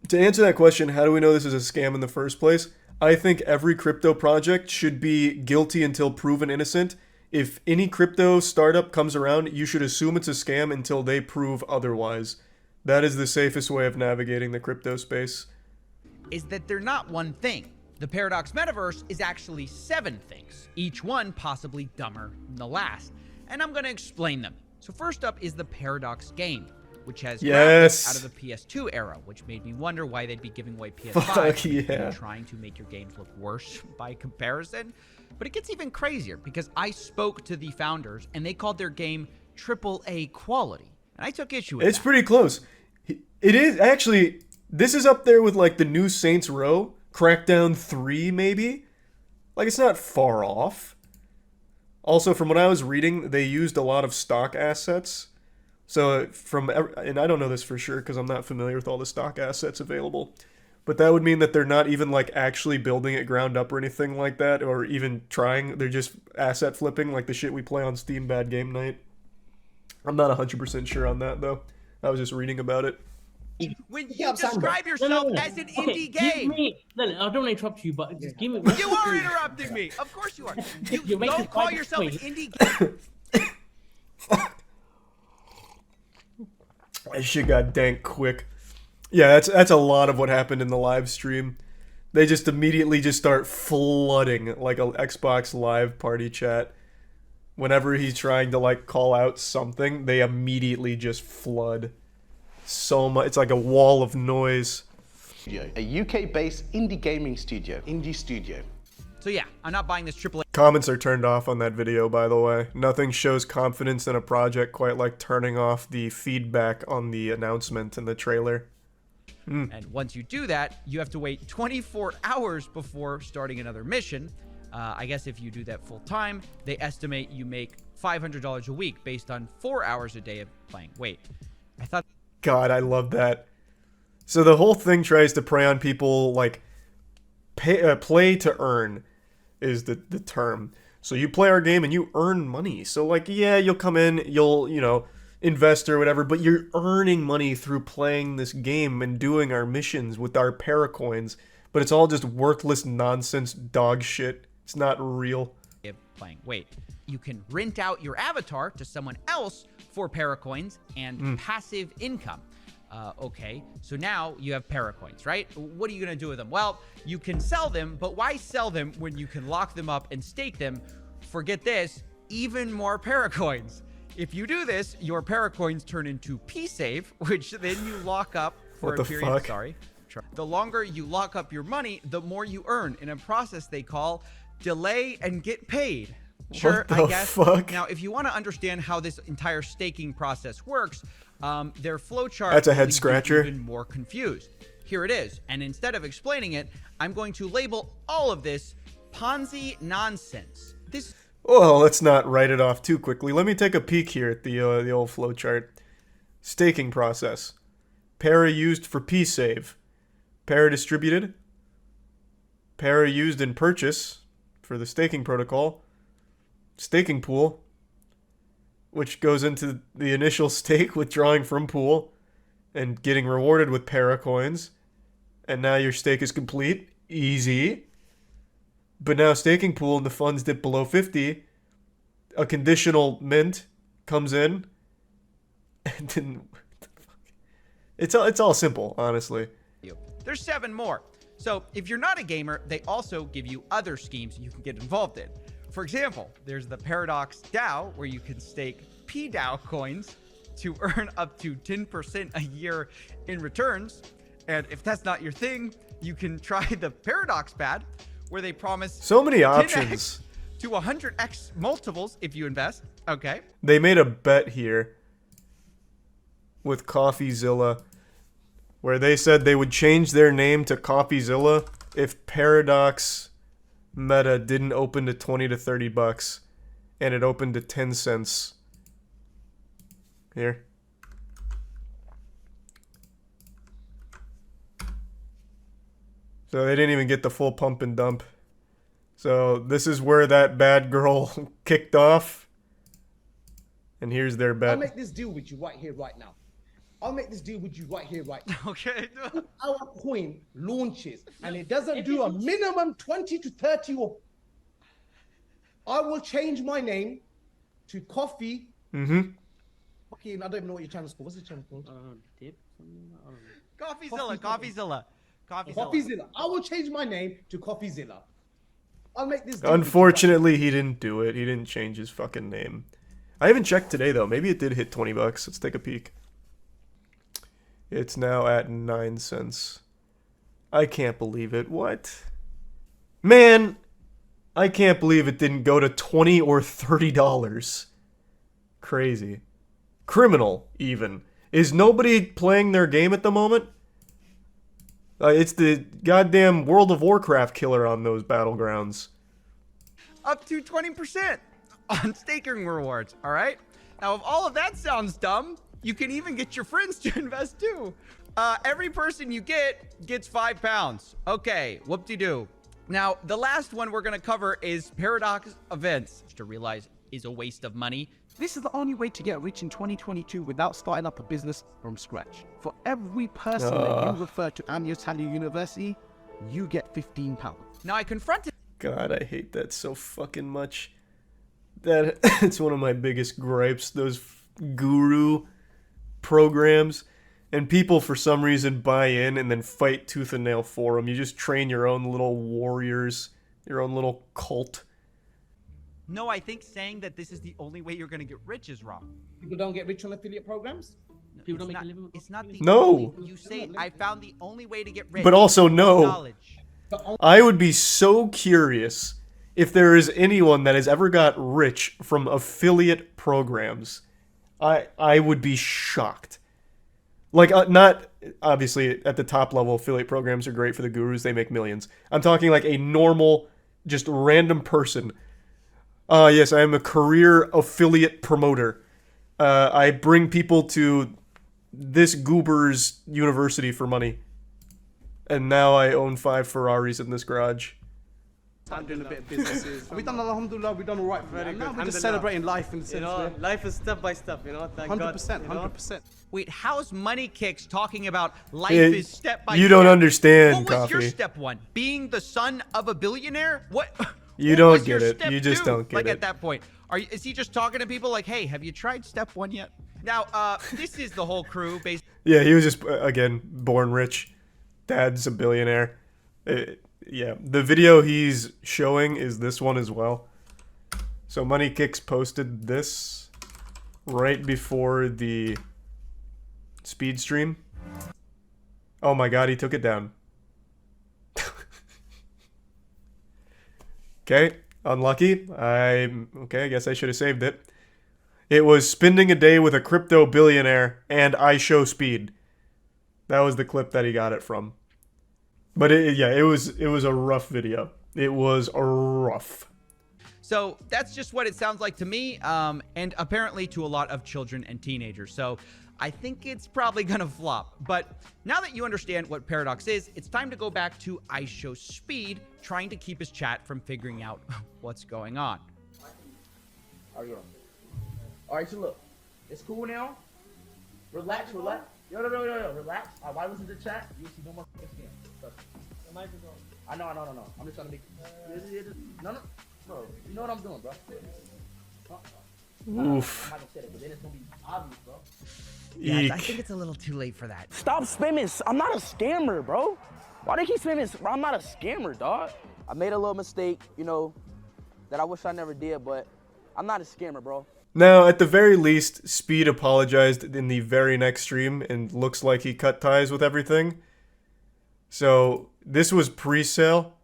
To answer that question, how do we know this is a scam in the first place? I think every crypto project should be guilty until proven innocent. If any crypto startup comes around, you should assume it's a scam until they prove otherwise. That is the safest way of navigating the crypto space.
Is that they're not one thing. The Paradox Metaverse is actually 7 things, each one possibly dumber than the last. And I'm going to explain them. So first up is the Paradox game, which has graphics out of the PS2 era, which made me wonder why they'd be giving away PS5 and trying to make your games look worse by comparison. But it gets even crazier because I spoke to the founders and they called their game AAA quality. And I took issue with
It's pretty close. It is actually, this is up there with like the new Saints Row, Crackdown 3 maybe? Like it's not far off. Also, from what I was reading, they used a lot of stock assets. So and I don't know this for sure because I'm not familiar with all the stock assets available. But that would mean that they're not even like actually building it ground up or anything like that, or even trying. They're just asset flipping like the shit we play on Steam Bad Game Night. I'm not 100% sure on that though. I was just reading about it.
When you describe yourself as an indie game.
I don't interrupt you, but just give me.
You are interrupting me. Of course you are. You don't call yourself an indie game.
That shit got dank quick. Yeah, that's a lot of what happened in the live stream. They just immediately just start flooding like a Xbox Live party chat Whenever he's trying to like call out something, they immediately just flood so much. It's like a wall of noise.
A UK-based indie gaming studio, indie studio.
So yeah, I'm not buying this AAA.
Comments are turned off on that video, by the way. Nothing shows confidence in a project quite like turning off the feedback on the announcement in the trailer.
And once you do that, you have to wait 24 hours before starting another mission. I guess if you do that full time, they estimate you make $500 a week based on 4 hours a day of playing. Wait, I thought...
God, I love that. So the whole thing tries to prey on people, like, play to earn is the term. So you play our game and you earn money. So, like, yeah, you'll come in, you'll, you know, invest or whatever, but you're earning money through playing this game and doing our missions with our paracoins. But it's all just worthless nonsense dog shit. It's not real.
Playing. Wait, you can rent out your avatar to someone else for paracoins and passive income. Okay, so now you have paracoins, right? What are you gonna do with them? Well, you can sell them, but why sell them when you can lock them up and stake them? Forget this, even more paracoins. If you do this, your paracoins turn into P-Save, which then you lock up for a period. Sorry. The longer you lock up your money, the more you earn in a process they call delay and get paid. Sure, I guess.
Fuck?
Now, if you want to understand how this entire staking process works, their flowchart
That's a head
leaves you
scratcher.
even more confused. Here it is. And instead of explaining it, I'm going to label all of this Ponzi nonsense. This.
Well, let's not write it off too quickly. Let me take a peek here at the old flowchart. Staking process. Para used for P-Save. Para distributed. Para used in purchase for the staking protocol. Staking pool, which goes into the initial stake withdrawing from pool and getting rewarded with paracoins. And now your stake is complete. Easy. But now staking pool and the funds dip below 50. A conditional mint comes in. And then it's all simple, honestly.
There's 7 more. So if you're not a gamer, they also give you other schemes you can get involved in. For example, there's the Paradox DAO, where you can stake PDAO coins to earn up to 10% a year in returns. And if that's not your thing, you can try the Paradox Pad, where they promise
so many
10x
options
to 100x multiples if you invest. Okay.
They made a bet here with CoffeeZilla where they said they would change their name to CoffeeZilla if Paradox Meta didn't open to 20 to 30 bucks and it opened to 10 cents. Here. So they didn't even get the full pump and dump. So this is where that bad girl kicked off. And here's their bet.
I'll make this deal with you right here, right now. I'll make this deal with you right here, right now.
Okay.
Our coin launches and it doesn't do a minimum 20 to 30 or... I will change my name to Coffee.
Mm-hmm.
Okay, I don't even know what your channel's called. What's the channel called?
CoffeeZilla.
CoffeeZilla. I will change my name to CoffeeZilla. I'll make this deal.
Unfortunately, he didn't do it. He didn't change his fucking name. I haven't checked today, though. Maybe it did hit 20 bucks. Let's take a peek. It's now at 9 cents. I can't believe it. What? Man, I can't believe it didn't go to $20 or $30. Crazy. Criminal, even. Is nobody playing their game at the moment? It's the goddamn World of Warcraft killer on those battlegrounds.
Up to 20% on staking rewards, all right? Now, if all of that sounds dumb, you can even get your friends to invest too. Every person you get gets £5. Okay, whoop-de-doo. Now, the last one we're gonna cover is Paradox Events, which to realize is a waste of money.
This is the only way to get rich in 2022 without starting up a business from scratch. For every person that you refer to Amyotali University, you get £15.
Now, I confronted...
God, I hate that so fucking much. That it's one of my biggest gripes, those guru programs. And people, for some reason, buy in and then fight tooth and nail for them. You just train your own little warriors, your own little cult.
No, I think saying that this is the only way you're going to get rich is wrong.
People don't get rich on affiliate programs? People don't make a living with
It's not the
No.
only, you say I found the only way to get rich.
But also no.
Knowledge.
I would be so curious if there is anyone that has ever got rich from affiliate programs. I would be shocked. Like, not obviously at the top level, affiliate programs are great for the gurus. They make millions. I'm talking like a normal, just random person. Yes, I am a career affiliate promoter. I bring people to this goober's university for money. And now I own 5 Ferraris in this garage.
I'm doing a bit of businesses. We've done, alhamdulillah, we've done all right. Very good. We're just celebrating life in the sense,
life is step by step, thank
100%, 100%.
Wait, how's Money Kicks talking about life
Yeah,
is step by step?
you don't understand,
What was your
Coffee.
step one? Being the son of a billionaire? What?
You
what
don't
was your
get it.
step
You just
two?
don't get
like
it.
at that point, is he just talking to people like, hey, have you tried step one yet? Now, this is the whole crew based.
Yeah, he was just, again, born rich. Dad's a billionaire. Yeah, the video he's showing is this one as well. So Money Kicks posted this right before the speed stream. Oh my god, he took it down. Okay, unlucky. Okay, I guess I should have saved it. It was spending a day with a crypto billionaire and I show speed. That was the clip that he got it from. But it was a rough video. It was rough.
So that's just what it sounds like to me, and apparently to a lot of children and teenagers. So I think it's probably gonna flop. But now that you understand what Paradox is, it's time to go back to I Show Speed, trying to keep his chat from figuring out what's going on.
Alright, so look. It's cool now. Relax. Yo, relax. Why listen to the chat? You see no more scams. I know. I'm just trying to make. No. Bro, you know what I'm doing, bro.
Oof.
I'm not gonna say it, but then it's gonna be obvious, bro.
Yeah, I think it's a little too late for that.
Stop spamming. I'm not a scammer, bro. Why do you keep spamming? Bro, I'm not a scammer, dog. I made a little mistake, that I wish I never did, but I'm not a scammer, bro.
Now, at the very least, Speed apologized in the very next stream and looks like he cut ties with everything. So, this was pre-sale.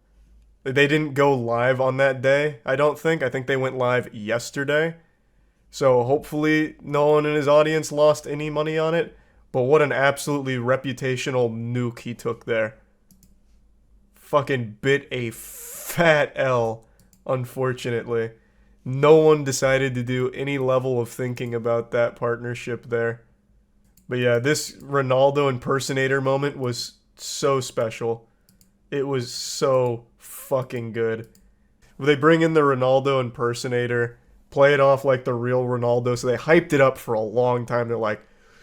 They didn't go live on that day, I don't think. I think they went live yesterday. So, hopefully, no one in his audience lost any money on it. But what an absolutely reputational nuke he took there. Fucking bit a fat L, unfortunately. No one decided to do any level of thinking about that partnership there. But yeah, this Ronaldo impersonator moment was so special. It was so fucking good. They bring in the Ronaldo impersonator, play it off like the real Ronaldo, so they hyped it up for a long time. They're like,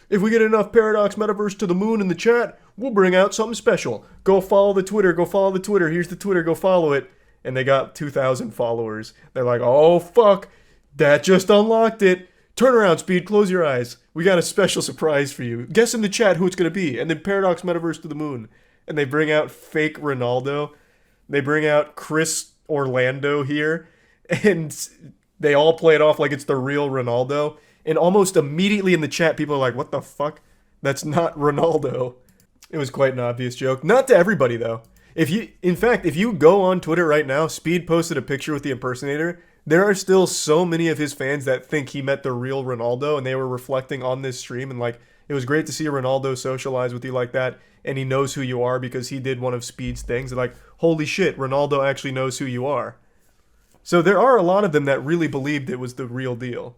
if we get enough Paradox Metaverse to the moon in the chat, we'll bring out something special. Go follow the Twitter, here's the Twitter, go follow it. And they got 2,000 followers. They're like, oh fuck, that just unlocked it. Turn around, Speed, close your eyes. We got a special surprise for you. Guess in the chat who it's going to be. And then Paradox Metaverse to the moon. And they bring out fake Ronaldo. They bring out Chris Orlando here. And they all play it off like it's the real Ronaldo. And almost immediately in the chat, people are like, what the fuck? That's not Ronaldo. It was quite an obvious joke. Not to everybody, though. In fact, if you go on Twitter right now, Speed posted a picture with the impersonator. There are still so many of his fans that think he met the real Ronaldo, and they were reflecting on this stream, and like, it was great to see Ronaldo socialize with you like that, and he knows who you are because he did one of Speed's things. They're like, holy shit, Ronaldo actually knows who you are. So there are a lot of them that really believed it was the real deal.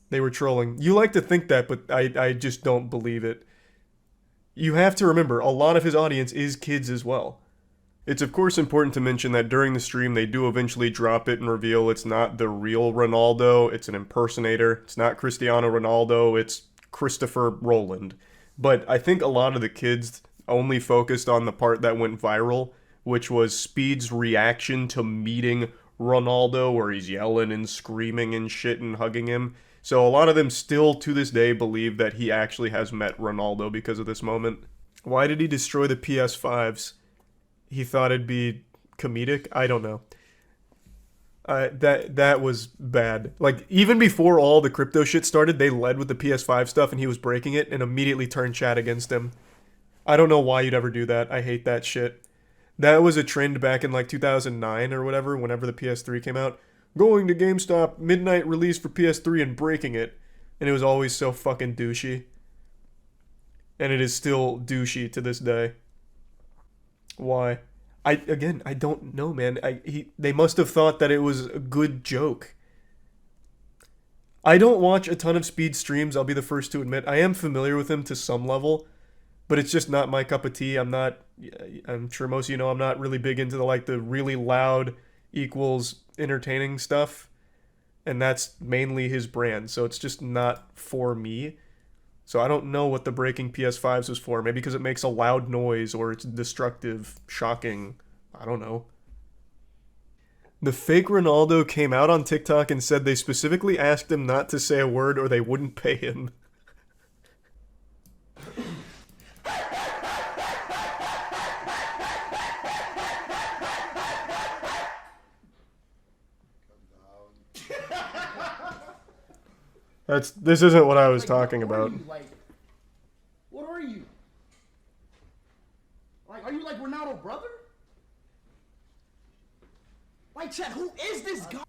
They were trolling. You like to think that, but I just don't believe it. You have to remember, a lot of his audience is kids as well. It's of course important to mention that during the stream they do eventually drop it and reveal it's not the real Ronaldo, it's an impersonator. It's not Cristiano Ronaldo, it's Christopher Rowland. But I think a lot of the kids only focused on the part that went viral, which was Speed's reaction to meeting Ronaldo, where he's yelling and screaming and shit and hugging him. So a lot of them still, to this day, believe that he actually has met Ronaldo because of this moment. Why did he destroy the PS5s? He thought it'd be comedic? I don't know. That was bad. Like, even before all the crypto shit started, they led with the PS5 stuff and he was breaking it and immediately turned chat against him. I don't know why you'd ever do that. I hate that shit. That was a trend back in like 2009 or whatever, whenever the PS3 came out. Going to GameStop, midnight release for PS3 and breaking it. And it was always so fucking douchey. And it is still douchey to this day. Why? I don't know, man. They must have thought that it was a good joke. I don't watch a ton of Speed streams, I'll be the first to admit. I am familiar with him to some level, but it's just not my cup of tea. I'm sure most of you know, I'm not really big into the really loud equals entertaining stuff. And that's mainly his brand, so it's just not for me. So I don't know what the breaking PS5s was for. Maybe because it makes a loud noise or it's destructive, shocking. I don't know. The fake Ronaldo came out on TikTok and said they specifically asked him not to say a word or they wouldn't pay him. This isn't what I was talking about.
What are you? Like, are you like Ronaldo, brother? Like, chat, who is this guy?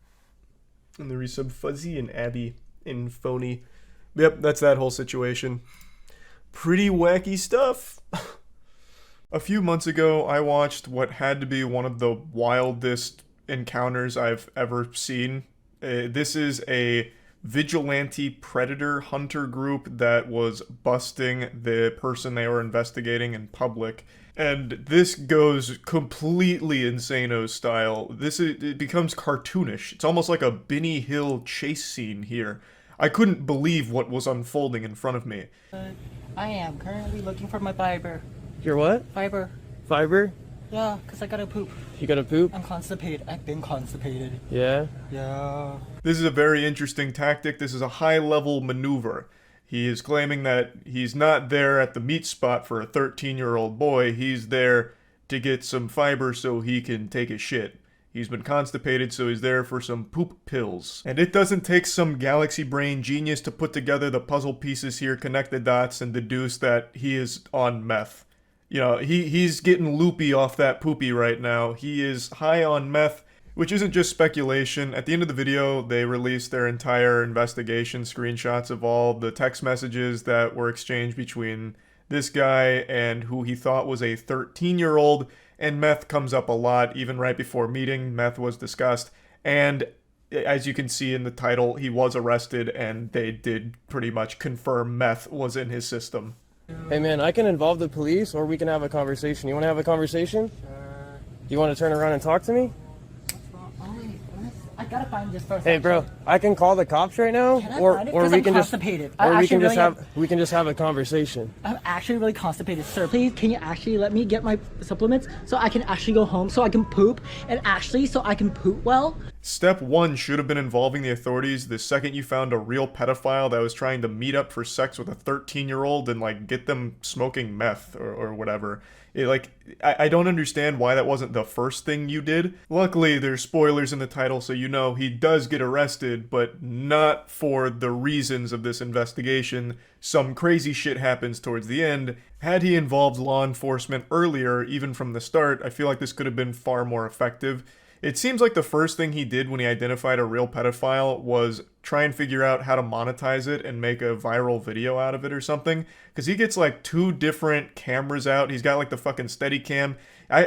And the resub Fuzzy and Abby and Phony. Yep, that's that whole situation. Pretty wacky stuff. A few months ago, I watched what had to be one of the wildest encounters I've ever seen. This is a vigilante predator hunter group that was busting the person they were investigating in public. And this goes completely Insano style. It becomes cartoonish. It's almost like a Benny Hill chase scene here. I couldn't believe what was unfolding in front of me.
I am currently looking for my fiber.
Your what?
Fiber.
Fiber?
Yeah, because I gotta poop.
You gotta poop?
I'm constipated. I've been constipated.
Yeah?
Yeah.
This is a very interesting tactic. This is a high-level maneuver. He is claiming that he's not there at the meat spot for a 13-year-old boy. He's there to get some fiber so he can take a shit. He's been constipated, so he's there for some poop pills. And it doesn't take some galaxy brain genius to put together the puzzle pieces here, connect the dots, and deduce that he is on meth. You know, he's getting loopy off that poopy right now. He is high on meth, which isn't just speculation. At the end of the video, they released their entire investigation, screenshots of all the text messages that were exchanged between this guy and who he thought was a 13-year-old, and meth comes up a lot. Even right before meeting, meth was discussed, and as you can see in the title, he was arrested, and they did pretty much confirm meth was in his system.
Hey man, I can involve the police or we can have a conversation. You want to have a conversation? Sure. Do you want to turn around and talk to me?
I gotta find this first.
Hey bro, I can call the cops right now, or we can just have a conversation.
I'm actually really constipated, sir. Please, can you actually let me get my supplements so I can actually go home, so I can poop, and actually so I can poop well?
Step 1 should have been involving the authorities the second you found a real pedophile that was trying to meet up for sex with a 13-year-old and like get them smoking meth or whatever. I don't understand why that wasn't the first thing you did. Luckily, there's spoilers in the title, so you know he does get arrested, but not for the reasons of this investigation. Some crazy shit happens towards the end. Had he involved law enforcement earlier, even from the start, I feel like this could have been far more effective. It seems like the first thing he did when he identified a real pedophile was try and figure out how to monetize it and make a viral video out of it or something. Because he gets like 2 different cameras out. He's got like the fucking Steadicam.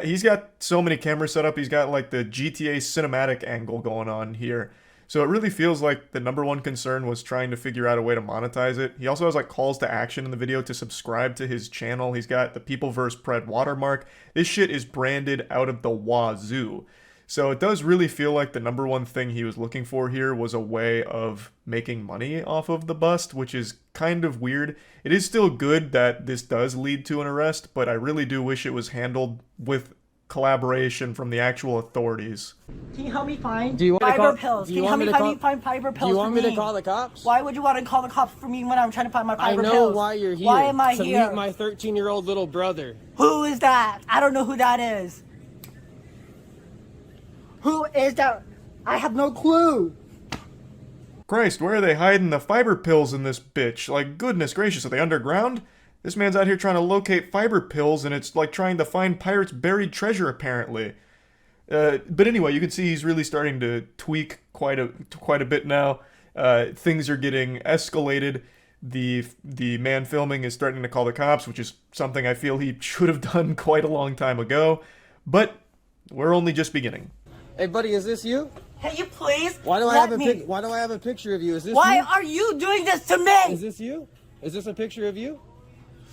He's got so many cameras set up. He's got like the GTA cinematic angle going on here. So it really feels like the #1 concern was trying to figure out a way to monetize it. He also has like calls to action in the video to subscribe to his channel. He's got the People vs. Pred watermark. This shit is branded out of the wazoo. So it does really feel like the #1 thing he was looking for here was a way of making money off of the bust, which is kind of weird. It is still good that this does lead to an arrest, but I really do wish it was handled with collaboration from the actual authorities.
Can you help me find
fiber
pills? Can you help me find fiber pills?
Do you want me to call the cops?
Why would you want to call the cops for me when I'm trying to find my fiber pills?
I know why you're here.
Why am I
to
here?
Meet my 13-year-old little brother.
Who is that? I don't know who that is. Who is that? I have no clue.
Christ, where are they hiding the fiber pills in this bitch? Like, goodness gracious, are they underground? This man's out here trying to locate fiber pills, and it's like trying to find pirates' buried treasure, apparently. But anyway, you can see he's really starting to tweak quite a bit now. Things are getting escalated. The man filming is starting to call the cops, which is something I feel he should have done quite a long time ago. But we're only just beginning.
Hey, buddy, is this you?
Can you please
Why do I
let
have a
me?
Why do I have a picture of you? Is this
Why
you?
are you doing this to me?
Is this you? Is this a picture of you?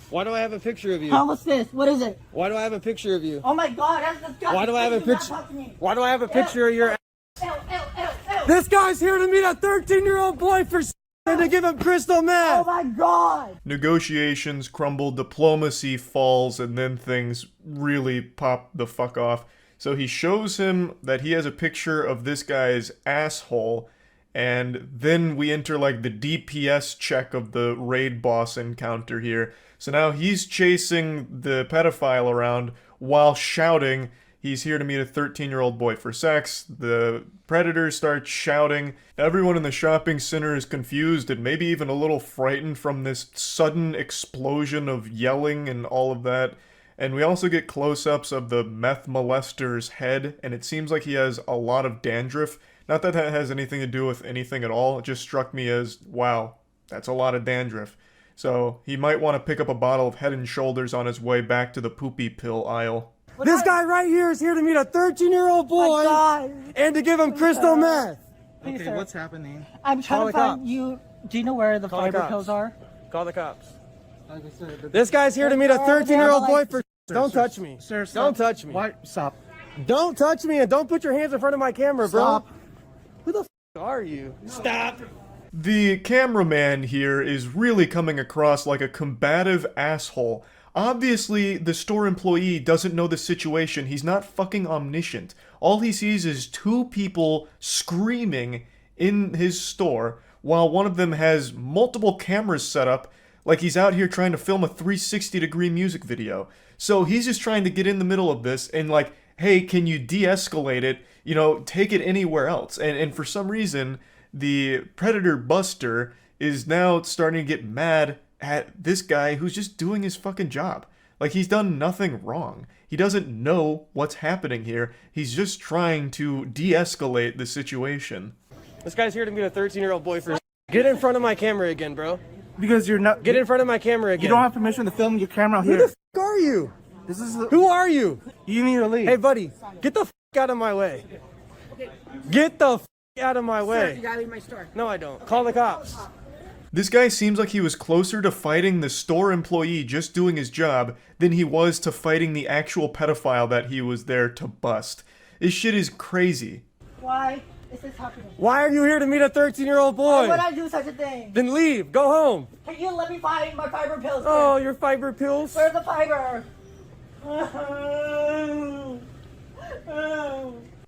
Why do I have a picture of you?
What's this? What is it?
Why do I have a picture of you?
Oh my god, that's disgusting.
Why do I have a
Please do not
picture?
talk to me.
Why do I have a picture of your?
Ew, ew, ew, ew.
This guy's here to meet a 13-year-old boy for and to give him crystal meth.
Oh my god.
Negotiations crumble, diplomacy falls, and then things really pop the fuck off. So he shows him that he has a picture of this guy's asshole, and then we enter like the DPS check of the raid boss encounter here. So now he's chasing the pedophile around while shouting he's here to meet a 13-year-old boy for sex. The predators start shouting. Everyone in the shopping center is confused and maybe even a little frightened from this sudden explosion of yelling and all of that. And we also get close-ups of the meth molester's head, and it seems like he has a lot of dandruff. Not that that has anything to do with anything at all, it just struck me as, wow, that's a lot of dandruff. So he might want to pick up a bottle of Head & Shoulders on his way back to the poopy pill aisle.
This guy right here is here to meet a 13-year-old boy and to give him crystal meth.
Please,
Okay,
sir.
what's happening?
I'm trying
Call
to
the
find
cops.
you. Do you know where the
Call the
fiber
cops.
pills are?
Call the cops. This guy's here to meet a 13-year-old boy for. Don't touch me.
Sir,
Don't touch me.
Why? Stop.
Don't touch me and don't put your hands in front of my camera, bro.
Stop.
Who the are you? Stop.
The cameraman here is really coming across like a combative asshole. Obviously, the store employee doesn't know the situation. He's not fucking omniscient. All he sees is two people screaming in his store while one of them has multiple cameras set up like he's out here trying to film a 360-degree music video. So he's just trying to get in the middle of this and like, hey, can you de-escalate it? You know, take it anywhere else. And for some reason, the Predator Buster is now starting to get mad at this guy who's just doing his fucking job. Like, he's done nothing wrong. He doesn't know what's happening here. He's just trying to de-escalate the situation.
This guy's here to meet a 13-year-old boy for. Get in front of my camera again, bro.
Because you're not.
Get in front of my camera again.
You don't have permission to film your camera here.
Who the f are you?
This is.
Who are you?
You need to leave.
Hey, buddy, get the f out of my way. Get the f out of my way.
You gotta leave my store.
No, I don't. Call the cops.
This guy seems like he was closer to fighting the store employee just doing his job than he was to fighting the actual pedophile that he was there to bust. This shit is crazy.
Why is this happening?
Why are you here to meet a 13-year-old
Why
boy?
would I do such a thing?
Then leave. Go home.
Can you let me find my fiber pills?
Oh, your fiber pills?
Where's the fiber?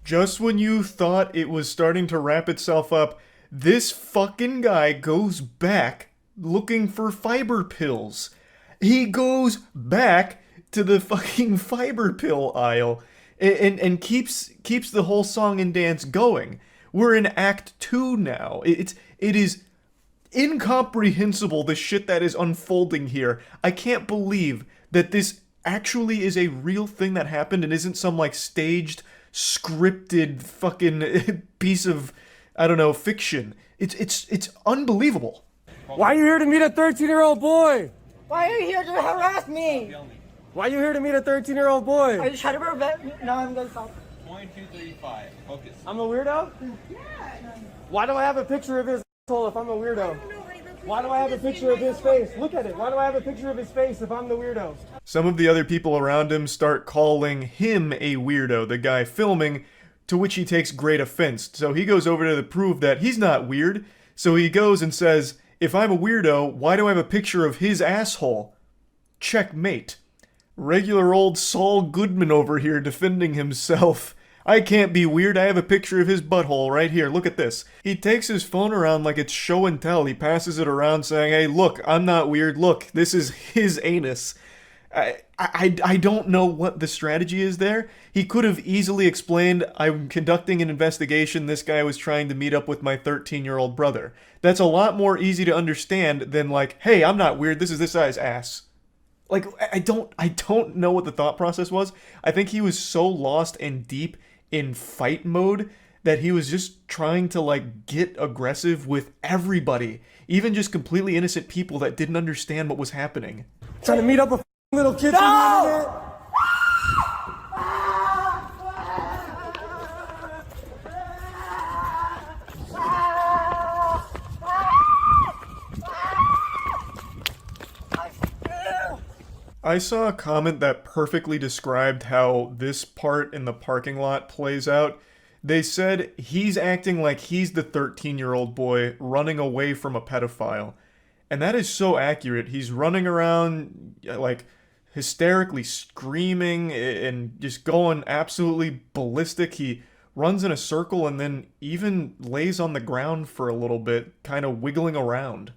Just when you thought it was starting to wrap itself up, this fucking guy goes back looking for fiber pills. He goes back to the fucking fiber pill aisle and keeps the whole song and dance going. We're in Act 2 now. It is incomprehensible the shit that is unfolding here. I can't believe that this actually is a real thing that happened and isn't some like staged, scripted fucking piece of, I don't know, fiction. It's unbelievable.
Why are you here to meet a 13-year-old boy?
Why are you here to harass me?
Why are you here to meet a 13-year-old boy?
Are you trying to prevent me? No, I'm gonna stop.
2235. Focus.
I'm a weirdo? Why do I have a picture of his asshole if I'm a weirdo? Why do I have a picture of his face? Look at it. Why do I have a picture of his face if I'm the weirdo?
Some of the other people around him start calling him a weirdo, the guy filming, to which he takes great offense. So he goes over to prove that he's not weird. So he goes and says, if I'm a weirdo, why do I have a picture of his asshole? Checkmate. Regular old Saul Goodman over here defending himself. I can't be weird, I have a picture of his butthole right here, look at this. He takes his phone around like it's show and tell. He passes it around saying, hey look, I'm not weird, look, this is his anus. I don't know what the strategy is there. He could have easily explained, I'm conducting an investigation, this guy was trying to meet up with my 13-year-old brother. That's a lot more easy to understand than like, hey, I'm not weird, this is this guy's ass. Like, I don't know what the thought process was. I think he was so lost and deep in fight mode that he was just trying to like get aggressive with everybody, even just completely innocent people that didn't understand what was happening.
Trying to meet up with little kids on the internet.
I saw a comment that perfectly described how this part in the parking lot plays out. They said he's acting like he's the 13-year-old boy running away from a pedophile. And that is so accurate. He's running around like hysterically screaming and just going absolutely ballistic. He runs in a circle and then even lays on the ground for a little bit, kind of wiggling around.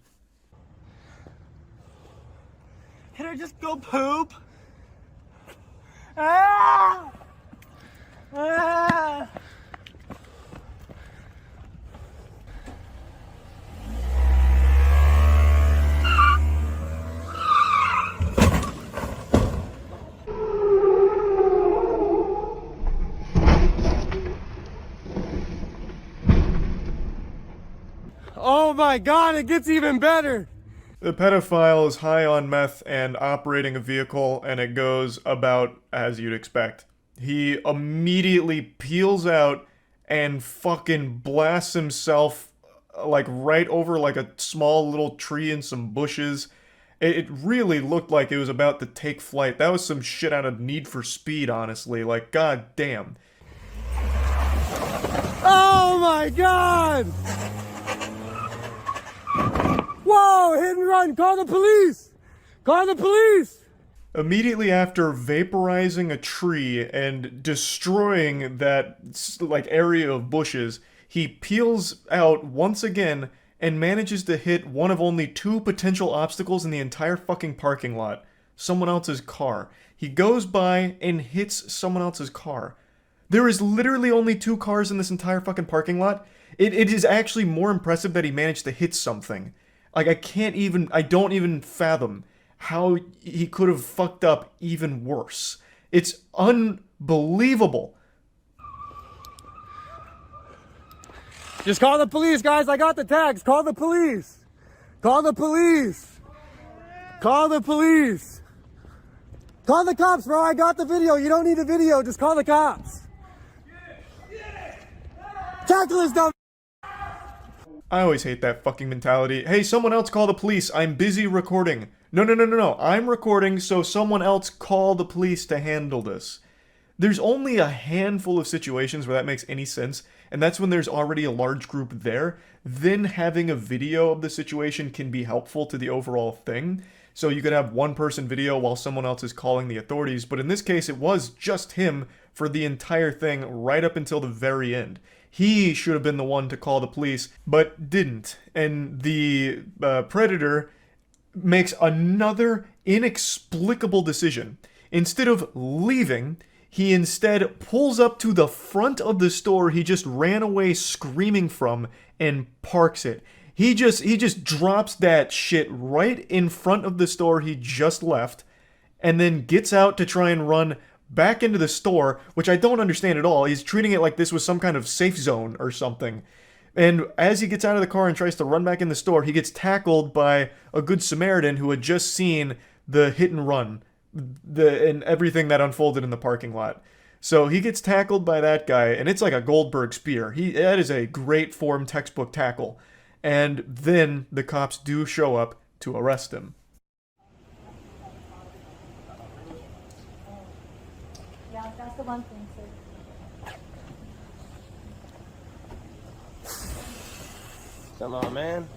Can I just go poop? Ah! Ah!
Oh my god, it gets even better!
The pedophile is high on meth and operating a vehicle, and it goes about as you'd expect. He immediately peels out and fucking blasts himself like right over like a small little tree and some bushes. It really looked like it was about to take flight. That was some shit out of Need for Speed, honestly. Like, god damn.
Oh my god! Whoa, hit and run, call the police! Call the police!
Immediately after vaporizing a tree and destroying that like area of bushes, he peels out once again and manages to hit one of only two potential obstacles in the entire fucking parking lot. Someone else's car. He goes by and hits someone else's car. There is literally only two cars in this entire fucking parking lot. It is actually more impressive that he managed to hit something. Like, I don't even fathom how he could have fucked up even worse. It's unbelievable.
Just call the police, guys. I got the tags. Call the police. Call the police. Call the police. Call the cops, bro. I got the video. You don't need a video. Just call the cops. Tackle this dumb.
I always hate that fucking mentality. Hey, someone else call the police. I'm busy recording. No. I'm recording, so someone else call the police to handle this. There's only a handful of situations where that makes any sense, and that's when there's already a large group there. Then having a video of the situation can be helpful to the overall thing. So you could have one person video while someone else is calling the authorities, but in this case it was just him for the entire thing right up until the very end. He should have been the one to call the police, but didn't. And the predator makes another inexplicable decision. Instead of leaving, he instead pulls up to the front of the store he just ran away screaming from and parks it. He just drops that shit right in front of the store he just left, and then gets out to try and run back into the store, which I don't understand at all. He's treating it like this was some kind of safe zone or something. And as he gets out of the car and tries to run back in the store, he gets tackled by a good Samaritan who had just seen the hit and run, and everything that unfolded in the parking lot. So he gets tackled by that guy, and it's like a Goldberg spear. That is a great form textbook tackle. And then the cops do show up to arrest him.
Yeah, that's the one thing, sir.
Come on, man.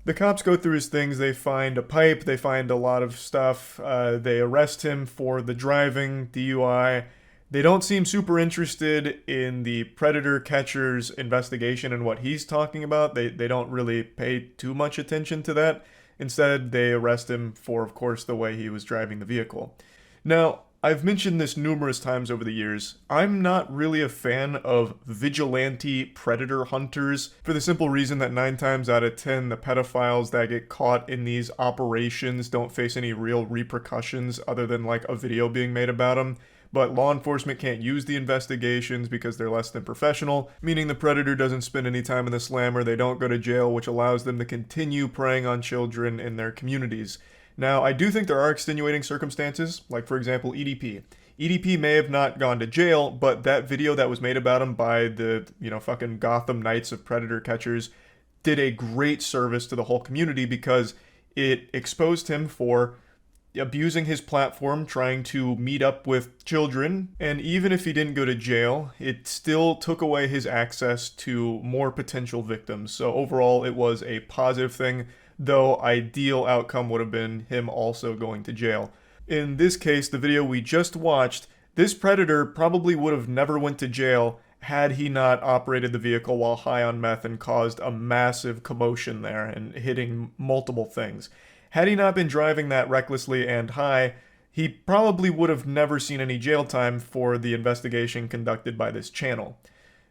The cops go through his things. They find a pipe. They find a lot of stuff. They arrest him for the driving, DUI. They don't seem super interested in the predator catcher's investigation and what he's talking about. They don't really pay too much attention to that. Instead, they arrest him for, of course, the way he was driving the vehicle. Now, I've mentioned this numerous times over the years. I'm not really a fan of vigilante predator hunters for the simple reason that 9 times out of 10, the pedophiles that get caught in these operations don't face any real repercussions other than like a video being made about them. But law enforcement can't use the investigations because they're less than professional, meaning the predator doesn't spend any time in the slammer, they don't go to jail, which allows them to continue preying on children in their communities. Now, I do think there are extenuating circumstances, like for example, EDP. EDP may have not gone to jail, but that video that was made about him by the, fucking Gotham Knights of Predator Catchers did a great service to the whole community because it exposed him for abusing his platform, trying to meet up with children, and even if he didn't go to jail, it still took away his access to more potential victims. So overall, it was a positive thing, though ideal outcome would have been him also going to jail. In this case, the video we just watched, this predator probably would have never went to jail had he not operated the vehicle while high on meth and caused a massive commotion there and hitting multiple things. Had he not been driving that recklessly and high, he probably would have never seen any jail time for the investigation conducted by this channel.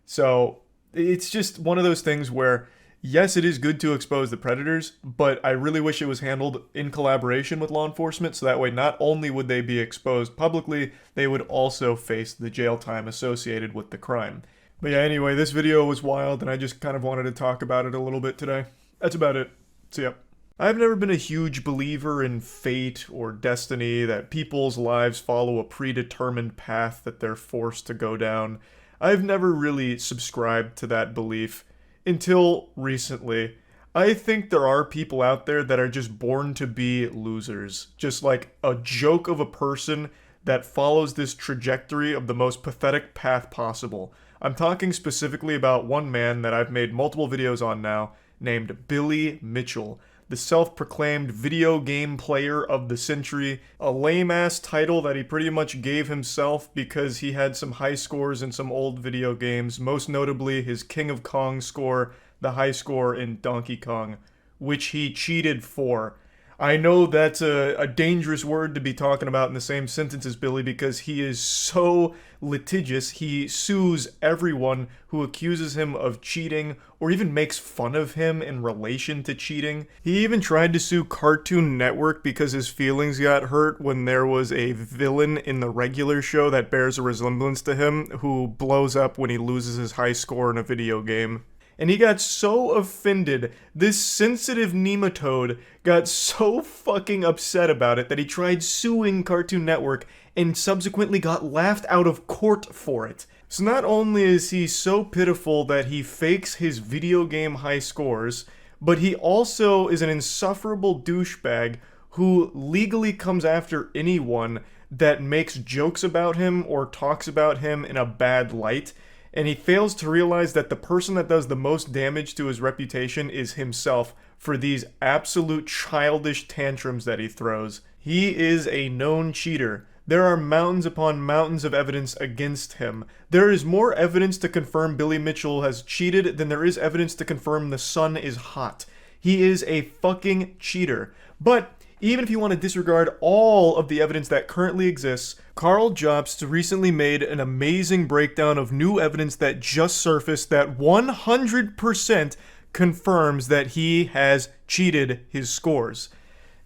So it's just one of those things where, yes, it is good to expose the predators, but I really wish it was handled in collaboration with law enforcement, so that way not only would they be exposed publicly, they would also face the jail time associated with the crime. But yeah, anyway, this video was wild, and I just kind of wanted to talk about it a little bit today. That's about it. See ya. I've never been a huge believer in fate or destiny, that people's lives follow a predetermined path that they're forced to go down. I've never really subscribed to that belief until recently. I think there are people out there that are just born to be losers. Just like a joke of a person that follows this trajectory of the most pathetic path possible. I'm talking specifically about one man that I've made multiple videos on now, named Billy Mitchell. The self-proclaimed video game player of the century, a lame-ass title that he pretty much gave himself because he had some high scores in some old video games, most notably his King of Kong score, the high score in Donkey Kong, which he cheated for. I know that's a dangerous word to be talking about in the same sentence as Billy because he is so litigious. He sues everyone who accuses him of cheating or even makes fun of him in relation to cheating. He even tried to sue Cartoon Network because his feelings got hurt when there was a villain in the regular show that bears a resemblance to him who blows up when he loses his high score in a video game. And he got so offended, this sensitive nematode got so fucking upset about it that he tried suing Cartoon Network and subsequently got laughed out of court for it. So not only is he so pitiful that he fakes his video game high scores, but he also is an insufferable douchebag who legally comes after anyone that makes jokes about him or talks about him in a bad light. And he fails to realize that the person that does the most damage to his reputation is himself for these absolute childish tantrums that he throws. He is a known cheater. There are mountains upon mountains of evidence against him. There is more evidence to confirm Billy Mitchell has cheated than there is evidence to confirm the sun is hot. He is a fucking cheater. But even if you want to disregard all of the evidence that currently exists, Carl Jobst recently made an amazing breakdown of new evidence that just surfaced that 100% confirms that he has cheated his scores.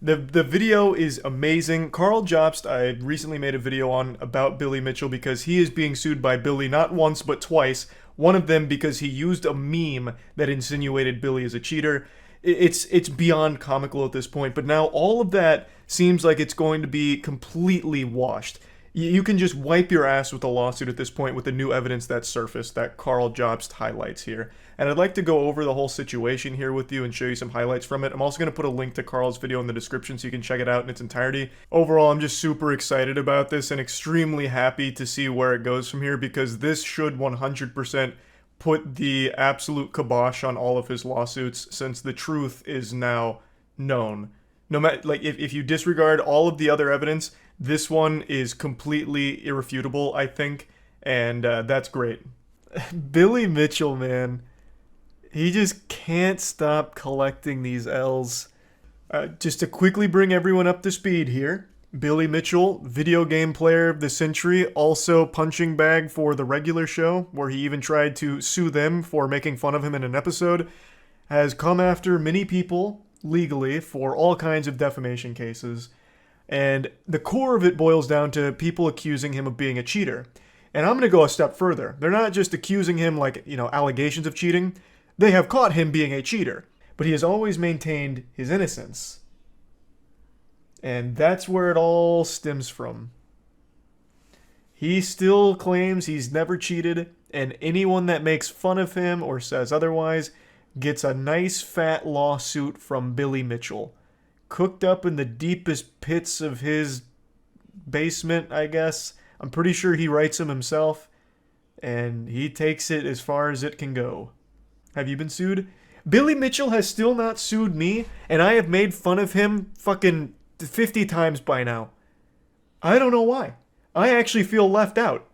The video is amazing. Carl Jobst, I recently made a video on about Billy Mitchell because he is being sued by Billy not once but twice. One of them because he used a meme that insinuated Billy as a cheater. It's beyond comical at this point, but now all of that seems like it's going to be completely washed. You can just wipe your ass with a lawsuit at this point with the new evidence that surfaced that Carl Jobst highlights here. And I'd like to go over the whole situation here with you and show you some highlights from it. I'm also going to put a link to Carl's video in the description so you can check it out in its entirety. Overall, I'm just super excited about this and extremely happy to see where it goes from here because this should 100% put the absolute kibosh on all of his lawsuits since the truth is now known. No matter, like, if you disregard all of the other evidence, this one is completely irrefutable, I think, and that's great. Billy Mitchell, man, he just can't stop collecting these L's. Just to quickly bring everyone up to speed here. Billy Mitchell, video game player of the century, also punching bag for the regular show, where he even tried to sue them for making fun of him in an episode, has come after many people legally for all kinds of defamation cases. And the core of it boils down to people accusing him of being a cheater. And I'm going to go a step further. They're not just accusing him like, allegations of cheating. They have caught him being a cheater. But he has always maintained his innocence. And that's where it all stems from. He still claims he's never cheated, and anyone that makes fun of him or says otherwise gets a nice fat lawsuit from Billy Mitchell. Cooked up in the deepest pits of his basement, I guess. I'm pretty sure he writes them himself, and he takes it as far as it can go. Have you been sued? Billy Mitchell has still not sued me, and I have made fun of him fucking 50 times by now. I don't know why. I actually feel left out.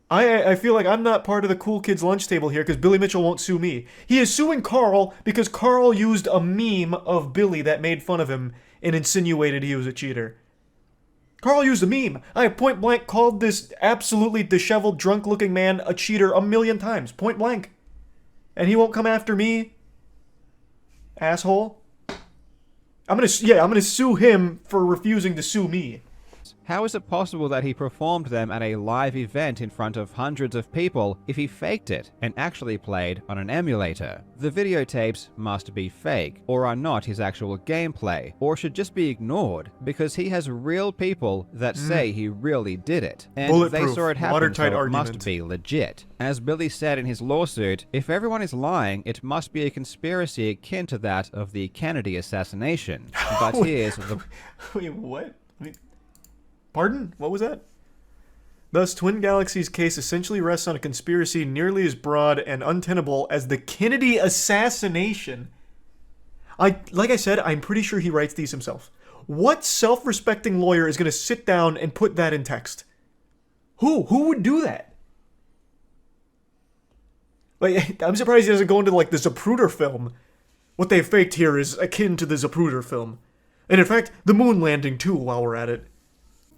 I feel like I'm not part of the cool kids lunch table here because Billy Mitchell won't sue me. He is suing Carl because Carl used a meme of Billy that made fun of him and insinuated he was a cheater. Carl used a meme. I have point blank called this absolutely disheveled, drunk-looking man a cheater a million times. Point blank. And he won't come after me? Asshole. I'm gonna sue him for refusing to sue me.
How is it possible that he performed them at a live event in front of hundreds of people if he faked it and actually played on an emulator? The videotapes must be fake, or are not his actual gameplay, or should just be ignored, because he has real people that say he really did it, and they saw it happen, so it must be legit. As Billy said in his lawsuit, if everyone is lying, it must be a conspiracy akin to that of the Kennedy assassination. But here's the...
Wait, what? Pardon? What was that? Thus, Twin Galaxies' case essentially rests on a conspiracy nearly as broad and untenable as the Kennedy assassination. Like I said, I'm pretty sure he writes these himself. What self-respecting lawyer is going to sit down and put that in text? Who would do that? Like, I'm surprised he doesn't go into like the Zapruder film. What they faked here is akin to the Zapruder film. And in fact, the moon landing too, while we're at it.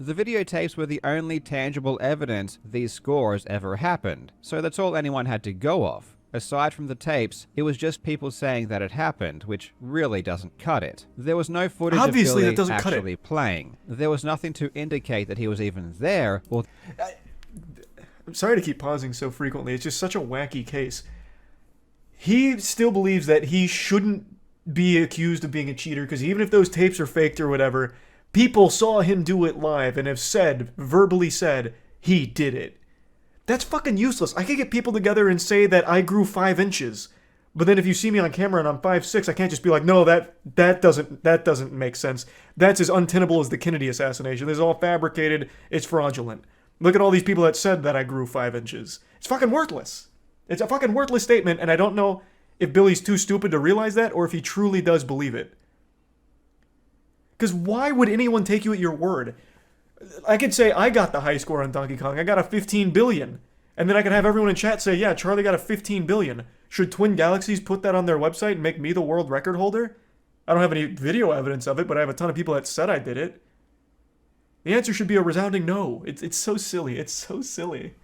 The videotapes were the only tangible evidence these scores ever happened, so that's all anyone had to go off. Aside from the tapes, it was just people saying that it happened, which really doesn't cut it. There was no footage of Billy actually playing. There was nothing to indicate that he was even there, or...
I'm sorry to keep pausing so frequently, it's just such a wacky case. He still believes that he shouldn't be accused of being a cheater, because even if those tapes are faked or whatever... People saw him do it live and have verbally said, he did it. That's fucking useless. I could get people together and say that I grew 5 inches. But then if you see me on camera and I'm 5'6", I can't just be like, no, that doesn't make sense. That's as untenable as the Kennedy assassination. This is all fabricated. It's fraudulent. Look at all these people that said that I grew 5 inches. It's fucking worthless. It's a fucking worthless statement, and I don't know if Billy's too stupid to realize that or if he truly does believe it. Because why would anyone take you at your word? I could say I got the high score on Donkey Kong. I got a 15 billion. And then I could have everyone in chat say, yeah, Charlie got a 15 billion. Should Twin Galaxies put that on their website and make me the world record holder? I don't have any video evidence of it, but I have a ton of people that said I did it. The answer should be a resounding no. It's so silly. It's so silly.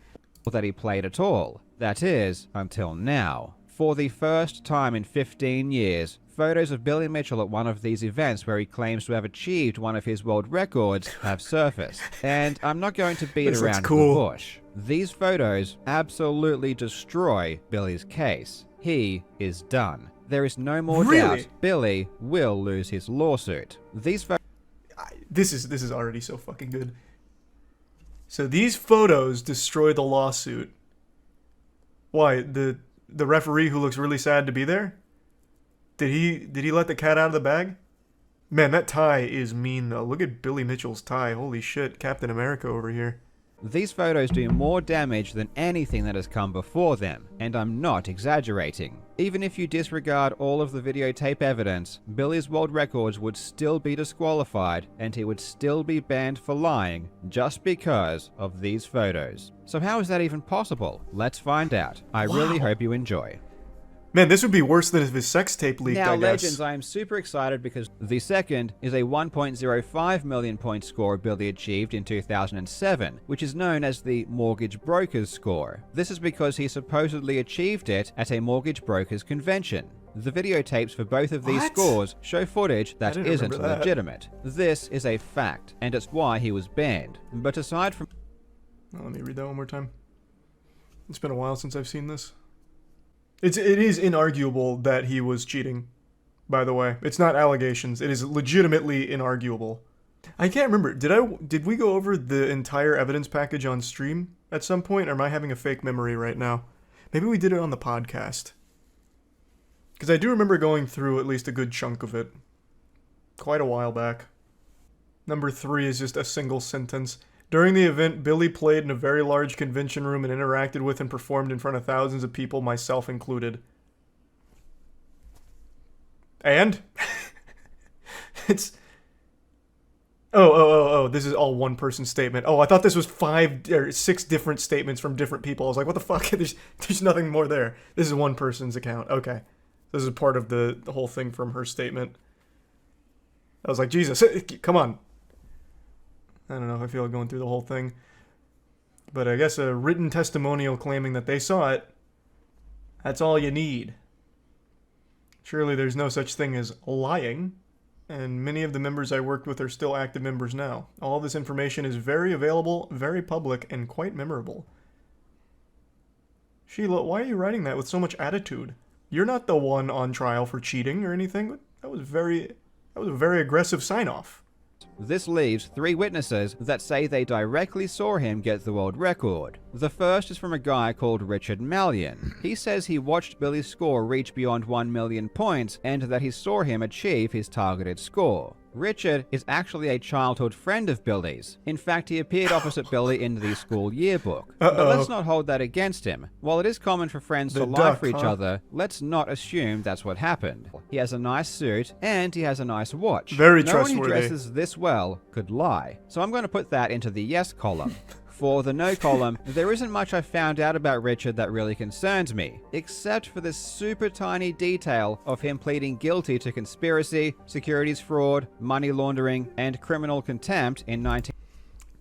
that he played at all. That is, until now. For the first time in 15 years, photos of Billy Mitchell at one of these events where he claims to have achieved one of his world records have surfaced. And I'm not going to beat around the bush. These photos absolutely destroy Billy's case. He is done. There is no more doubt Billy will lose his lawsuit. These
This is already so fucking good. So these photos destroy the lawsuit. Why? The referee who looks really sad to be there? Did he let the cat out of the bag? Man, that tie is mean though. Look at Billy Mitchell's tie. Holy shit, Captain America over here.
These photos do more damage than anything that has come before them, and I'm not exaggerating. Even if you disregard all of the videotape evidence, Billy's world records would still be disqualified, and he would still be banned for lying just because of these photos. So how is that even possible? Let's find out. I really hope you enjoy.
Man, this would be worse than if his sex tape leaked,
Now,
I guess.
Legends, I am super excited because the second is a 1.05 million point score Billy achieved in 2007, which is known as the mortgage broker's score. This is because he supposedly achieved it at a mortgage broker's convention. The videotapes for both of these scores show footage that isn't legitimate. This is a fact, and it's why he was banned. But aside from...
Let me read that one more time. It's been a while since I've seen this. It is inarguable that he was cheating, by the way. It's not allegations. It is legitimately inarguable. I can't remember. Did we go over the entire evidence package on stream at some point, or am I having a fake memory right now? Maybe we did it on the podcast. Because I do remember going through at least a good chunk of it. Quite a while back. Number 3 is just a single sentence. During the event, Billy played in a very large convention room and interacted with and performed in front of thousands of people, myself included. And? It's... Oh, this is all one person's statement. Oh, I thought this was 5 or 6 different statements from different people. I was like, what the fuck? There's nothing more there. This is one person's account. Okay. This is part of the whole thing from her statement. I was like, Jesus, come on. I don't know if I feel like going through the whole thing. But I guess a written testimonial claiming that they saw it, that's all you need. Surely there's no such thing as lying. And many of the members I worked with are still active members now. All this information is very available, very public, and quite memorable. Sheila, why are you writing that with so much attitude? You're not the one on trial for cheating or anything. That was a very aggressive sign-off.
This leaves 3 witnesses that say they directly saw him get the world record. The first is from a guy called Richard Mallion. He says he watched Billy's score reach beyond 1 million points and that he saw him achieve his targeted score. Richard is actually a childhood friend of Billy's. In fact, he appeared opposite Billy in the school yearbook. But let's not hold that against him. While it is common for friends to lie for each other, let's not assume that's what happened. He has a nice suit, and he has a nice watch.
Very
trustworthy. No one who dresses this well could lie. So I'm going to put that into the yes column. For the no column, there isn't much I found out about Richard that really concerns me, except for this super tiny detail of him pleading guilty to conspiracy, securities fraud, money laundering, and criminal contempt in 19...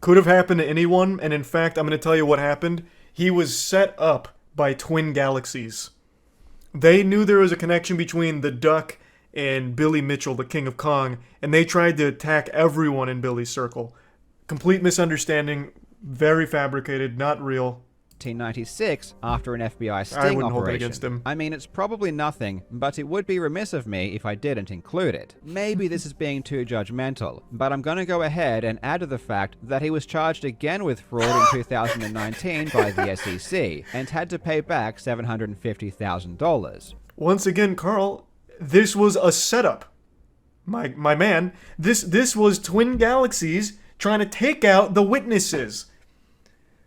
Could have happened to anyone, and in fact, I'm going to tell you what happened. He was set up by twin galaxies. They knew there was a connection between the Duck and Billy Mitchell, the King of Kong, and they tried to attack everyone in Billy's circle. Complete misunderstanding. Very fabricated, not real.
1996, after an FBI sting
I wouldn't
operation.
hold it against him.
I mean, it's probably nothing, but it would be remiss of me if I didn't include it. Maybe this is being too judgmental, but I'm going to go ahead and add to the fact that he was charged again with fraud in 2019 by the SEC and had to pay back $750,000.
Once again, Carl, this was a setup. My man, this was twin galaxies trying to take out the witnesses.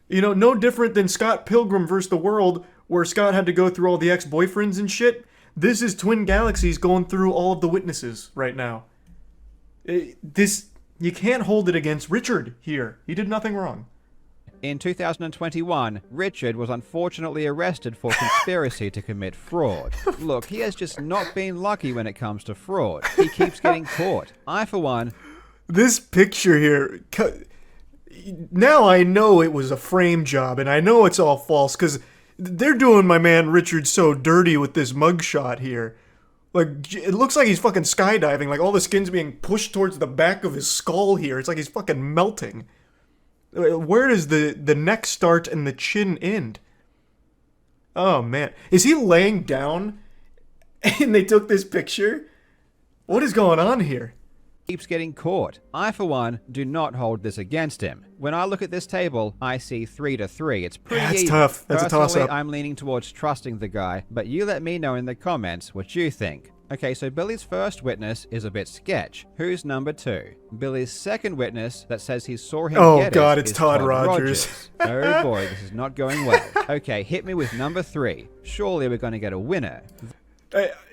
You know, no different than Scott Pilgrim vs. the World, where Scott had to go through all the ex-boyfriends and shit. This is twin galaxies going through all of the witnesses right now. You can't hold it against Richard here. He did nothing wrong.
In 2021, Richard was unfortunately arrested for conspiracy to commit fraud. Look, he has just not been lucky when it comes to fraud. He keeps getting caught. I, for one...
This picture here... Now I know it was a frame job, and I know it's all false, because they're doing my man Richard so dirty with this mugshot here. Like, it looks like he's fucking skydiving, like all the skin's being pushed towards the back of his skull here. It's like he's fucking melting. Where does the neck start and the chin end? Oh, man. Is he laying down and they took this picture? What is going on here?
Keeps getting caught. I, for one, do not hold this against him. When I look at this table, I see 3-3. It's pretty
That's
even.
tough. That's
Personally,
a toss-up.
I'm leaning towards trusting the guy, but you let me know in the comments what you think. Okay, so Billy's first witness is a bit sketch. Who's number 2? Billy's second witness that says he saw him
Oh
get
god,
it
it's
is
Todd Rogers.
Oh boy, this is not going well. Okay, hit me with number 3. Surely we're going to get a winner.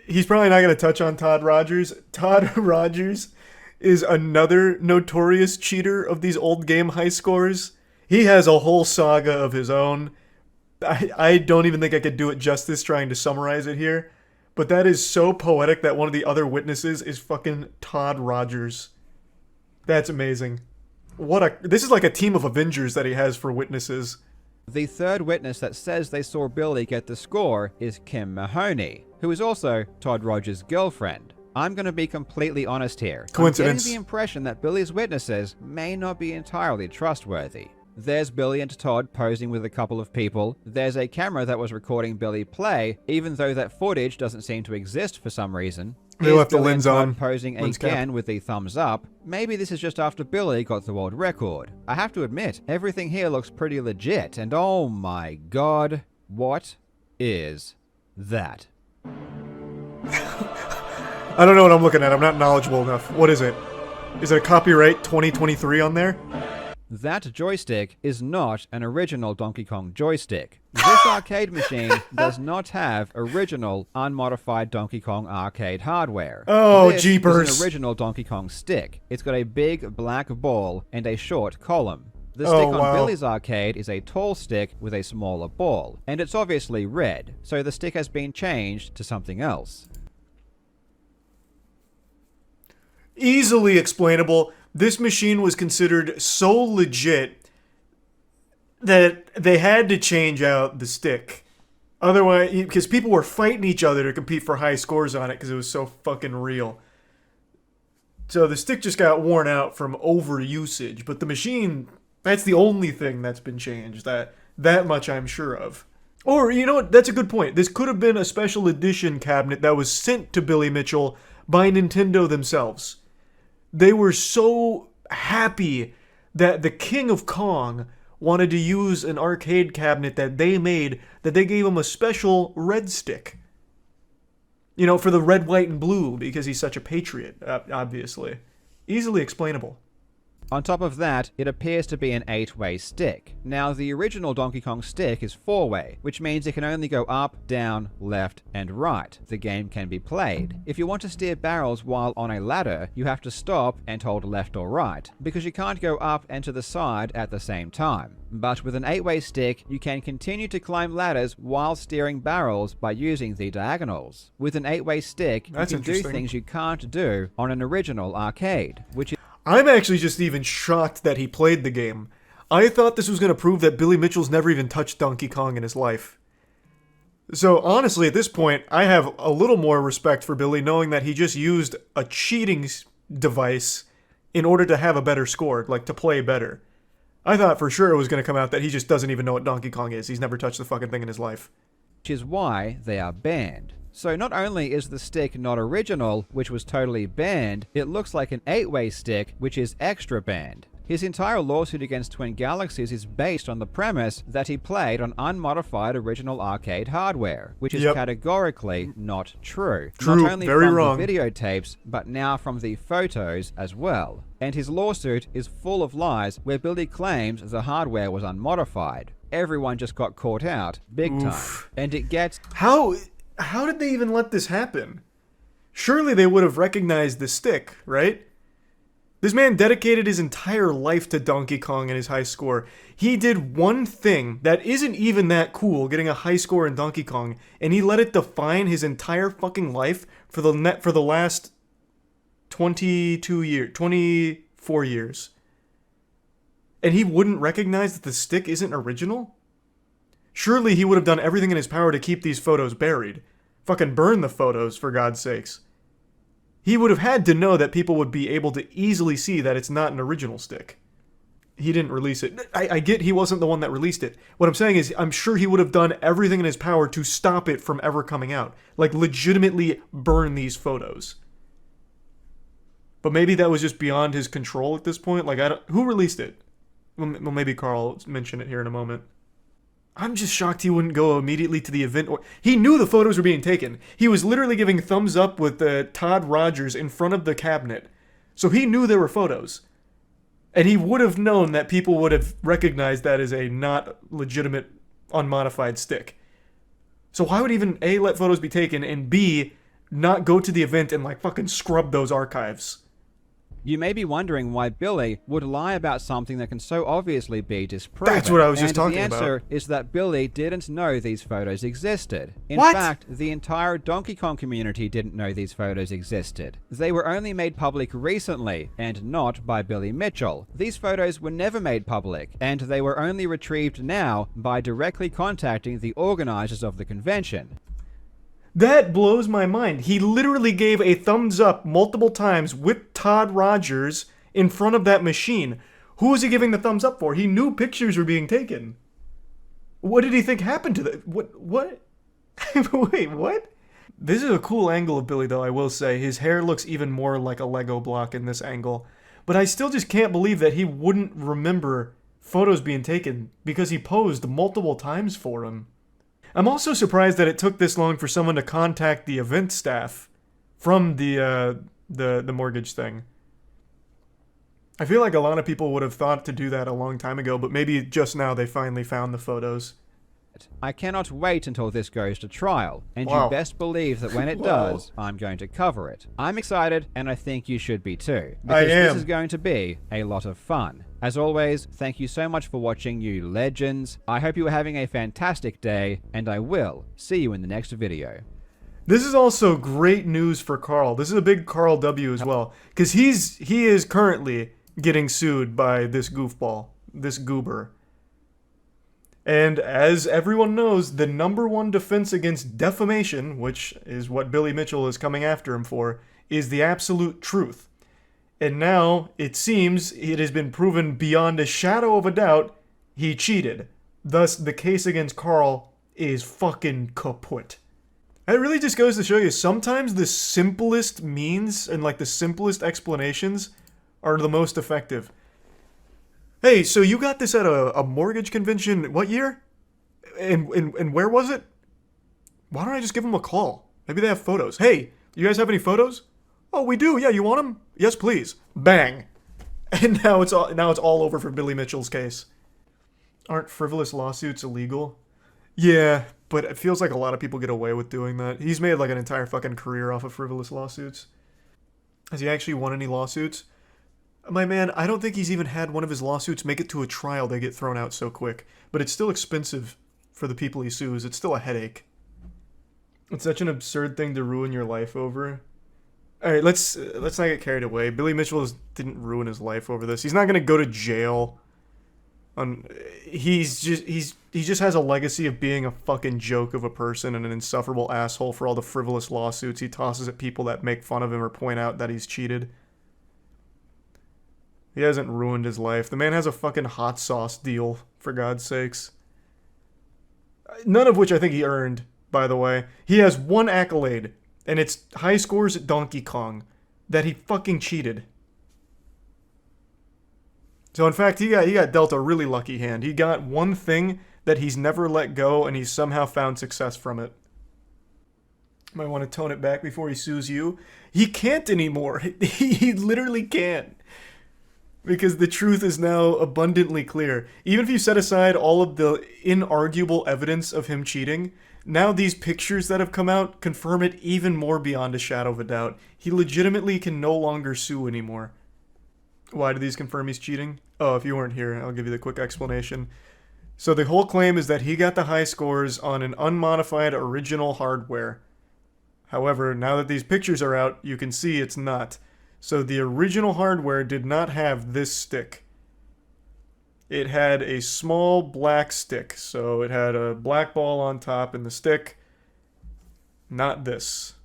He's probably not going to touch on Todd Rogers. Todd Rogers is another notorious cheater of these old game high scores. He has a whole saga of his own. I don't even think I could do it justice trying to summarize it here. but that is so poetic that one of the other witnesses is fucking Todd Rogers. That's amazing. This is like a team of Avengers that he has for witnesses.
The third witness that says they saw Billy get the score is Kim Mahoney, who is also Todd Rogers' girlfriend. I'm going to be completely honest here.
Coincidence.
I'm getting the impression that Billy's witnesses may not be entirely trustworthy. There's Billy and Todd posing with a couple of people. There's a camera that was recording Billy play, even though that footage doesn't seem to exist for some reason.
They left the lens
Todd
on.
Posing
Lens
again
cap.
with the thumbs up. Maybe this is just after Billy got the world record. I have to admit, everything here looks pretty legit, and oh my god, what is that?
I don't know what I'm looking at. I'm not knowledgeable enough. What is it? Is it a copyright 2023 on there?
That joystick is not an original Donkey Kong joystick. This arcade machine does not have original, unmodified Donkey Kong arcade hardware.
Oh,
this
jeepers.
is an original Donkey Kong stick. It's got a big black ball and a short column. The
Oh,
stick on
wow.
Billy's arcade is a tall stick with a smaller ball, and it's obviously red, so the stick has been changed to something else.
Easily explainable. This machine was considered so legit that they had to change out the stick. Otherwise, because people were fighting each other to compete for high scores on it because it was so fucking real. So the stick just got worn out from overusage, but the machine, that's the only thing that's been changed. That much I'm sure of. Or, you know what, that's a good point. This could have been a special edition cabinet that was sent to Billy Mitchell by Nintendo themselves. They were so happy that the King of Kong wanted to use an arcade cabinet that they made that they gave him a special red stick. You know, for the red, white, and blue, because he's such a patriot, obviously. Easily explainable.
On top of that, it appears to be an 8-way stick. Now, the original Donkey Kong stick is 4-way, which means it can only go up, down, left, and right. The game can be played. If you want to steer barrels while on a ladder, you have to stop and hold left or right, because you can't go up and to the side at the same time. But with an 8-way stick, you can continue to climb ladders while steering barrels by using the diagonals. With an 8-way stick,
That's
you can do
interesting.
things you can't do on an original arcade, which is
I'm actually just even shocked that he played the game. I thought this was going to prove that Billy Mitchell's never even touched Donkey Kong in his life. So honestly, at this point, I have a little more respect for Billy knowing that he just used a cheating device in order to have a better score, like to play better. I thought for sure it was going to come out that he just doesn't even know what Donkey Kong is. He's never touched the fucking thing in his life.
which is why they are banned. So not only is the stick not original, which was totally banned, it looks like an 8-way stick, which is extra banned. His entire lawsuit against Twin Galaxies is based on the premise that he played on unmodified original arcade hardware, which is categorically not true.
True,
Not only
very
from
wrong.
the videotapes, but now from the photos as well. And his lawsuit is full of lies where Billy claims the hardware was unmodified. Everyone just got caught out, big time. And it gets...
How did they even let this happen? Surely they would have recognized the stick, right? This man dedicated his entire life to Donkey Kong and his high score. He did one thing that isn't even that cool, getting a high score in Donkey Kong, and he let it define his entire fucking life for the last 24 years. And he wouldn't recognize that the stick isn't original? Surely he would have done everything in his power to keep these photos buried. Fucking burn the photos, for God's sakes. He would have had to know that people would be able to easily see that it's not an original stick. He didn't release it. I get he wasn't the one that released it. What I'm saying is, I'm sure he would have done everything in his power to stop it from ever coming out. Like, legitimately burn these photos. But maybe that was just beyond his control at this point. Like, who released it? Well, maybe Carl will mention it here in a moment. I'm just shocked he wouldn't go immediately to the event. He knew the photos were being taken. He was literally giving thumbs up with Todd Rogers in front of the cabinet. So he knew there were photos. And he would have known that people would have recognized that as a not legitimate, unmodified stick. So why would even A, let photos be taken, and B, not go to the event and like fucking scrub those archives?
You may be wondering why Billy would lie about something that can so obviously be disproven.
That's what I was just
And
talking
the
about.
answer is that Billy didn't know these photos existed. In
What?
fact, the entire Donkey Kong community didn't know these photos existed. They were only made public recently, and not by Billy Mitchell. These photos were never made public, and they were only retrieved now by directly contacting the organizers of the convention.
That blows my mind. He literally gave a thumbs up multiple times with Todd Rogers in front of that machine. Who was he giving the thumbs up for? He knew pictures were being taken. What did he think happened to that? What? Wait, what? This is a cool angle of Billy, though, I will say. His hair looks even more like a Lego block in this angle. But I still just can't believe that he wouldn't remember photos being taken because he posed multiple times for him. I'm also surprised that it took this long for someone to contact the event staff from the mortgage thing. I feel like a lot of people would have thought to do that a long time ago, but maybe just now they finally found the photos.
I cannot wait until this goes to trial, and
Wow.
you best believe that when it
Wow.
does, I'm going to cover it. I'm excited, and I think you should be too,
I
because
am.
this is going to be a lot of fun. As always, thank you so much for watching, you legends. I hope you are having a fantastic day, and I will see you in the next video.
This is also great news for Carl. This is a big Carl W as well, because he is currently getting sued by this goofball, this goober. And as everyone knows, the #1 defense against defamation, which is what Billy Mitchell is coming after him for, is the absolute truth. And now, it seems, it has been proven beyond a shadow of a doubt, he cheated. Thus, the case against Carl is fucking kaput. It really just goes to show you, sometimes the simplest means and like the simplest explanations are the most effective. Hey, so you got this at a mortgage convention, what year? And where was it? Why don't I just give them a call? Maybe they have photos. Hey, you guys have any photos? Oh, we do. Yeah, you want them? Yes, please. Bang. And now it's all over for Billy Mitchell's case. Aren't frivolous lawsuits illegal? Yeah, but it feels like a lot of people get away with doing that. He's made like an entire fucking career off of frivolous lawsuits. Has he actually won any lawsuits? My man, I don't think he's even had one of his lawsuits make it to a trial. They get thrown out so quick. But it's still expensive for the people he sues. It's still a headache. It's such an absurd thing to ruin your life over. Alright, let's not get carried away. Billy Mitchell didn't ruin his life over this. He's not gonna go to jail. He just has a legacy of being a fucking joke of a person and an insufferable asshole for all the frivolous lawsuits he tosses at people that make fun of him or point out that he's cheated. He hasn't ruined his life. The man has a fucking hot sauce deal, for God's sakes. None of which I think he earned, by the way. He has one accolade, and it's high scores at Donkey Kong, that he fucking cheated. So in fact, he got dealt a really lucky hand. He got one thing that he's never let go, and he's somehow found success from it. Might want to tone it back before he sues you. He can't anymore. He literally can't. Because the truth is now abundantly clear. Even if you set aside all of the inarguable evidence of him cheating, now these pictures that have come out confirm it even more beyond a shadow of a doubt. He legitimately can no longer sue anymore. Why do these confirm he's cheating? Oh, if you weren't here, I'll give you the quick explanation. So the whole claim is that he got the high scores on an unmodified original hardware. However, now that these pictures are out, you can see it's not. So the original hardware did not have this stick. It had a small black stick. So it had a black ball on top and the stick. Not this.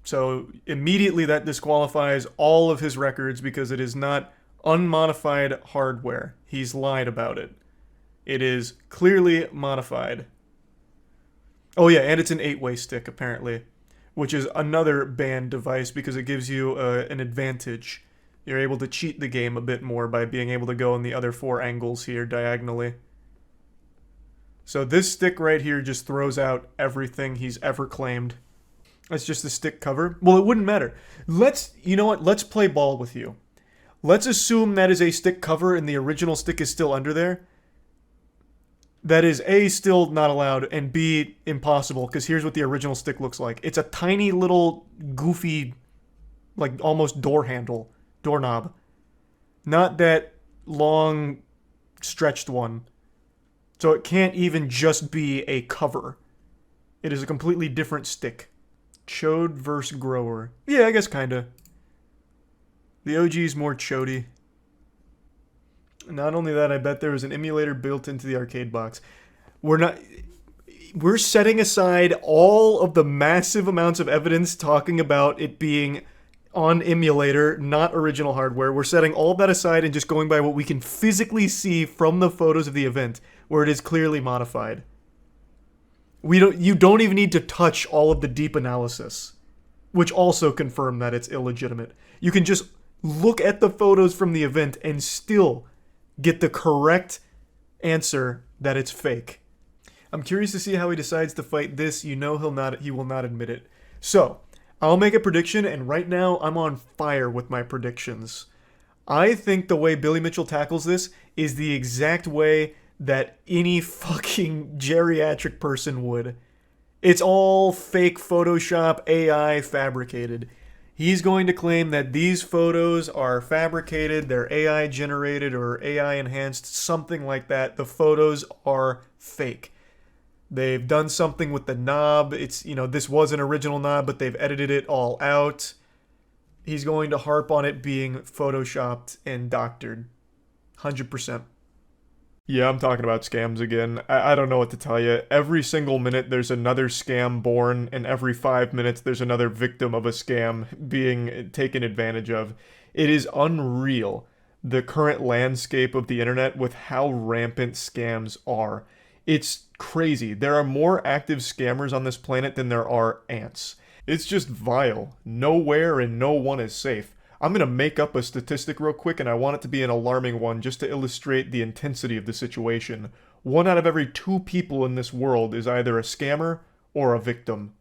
So immediately that disqualifies all of his records because it is not unmodified hardware. He's lied about it. It is clearly modified. Oh yeah, and it's an 8-way stick apparently. Which is another banned device because it gives you an advantage. You're able to cheat the game a bit more by being able to go in the other 4 angles here diagonally. So this stick right here just throws out everything he's ever claimed. That's just the stick cover. Well, it wouldn't matter. You know what? Let's play ball with you. Let's assume that is a stick cover and the original stick is still under there. That is A, still not allowed, and B, impossible, because here's what the original stick looks like. It's a tiny little goofy like almost doorknob. Not that long stretched one. So it can't even just be a cover. It is a completely different stick. Chode versus grower. Yeah, I guess kinda. The OG is more chody. Not only that, I bet there was an emulator built into the arcade box. We're setting aside all of the massive amounts of evidence talking about it being on emulator, not original hardware. We're setting all of that aside and just going by what we can physically see from the photos of the event, where it is clearly modified. You don't even need to touch all of the deep analysis, which also confirm that it's illegitimate. You can just look at the photos from the event and still get the correct answer that it's fake. I'm curious to see how he decides to fight this. You know he will not admit it. So, I'll make a prediction, and right now I'm on fire with my predictions. I think the way Billy Mitchell tackles this is the exact way that any fucking geriatric person would. It's all fake Photoshop, AI, fabricated. He's going to claim that these photos are fabricated, they're AI generated or AI enhanced, something like that. The photos are fake. They've done something with the knob. It's, this was an original knob, but they've edited it all out. He's going to harp on it being photoshopped and doctored. 100%. Yeah, I'm talking about scams again. I don't know what to tell you. Every single minute there's another scam born, and every 5 minutes there's another victim of a scam being taken advantage of. It is unreal, the current landscape of the internet with how rampant scams are. It's crazy. There are more active scammers on this planet than there are ants. It's just vile. Nowhere and no one is safe. I'm going to make up a statistic real quick, and I want it to be an alarming one just to illustrate the intensity of the situation. 1 out of every 2 people in this world is either a scammer or a victim.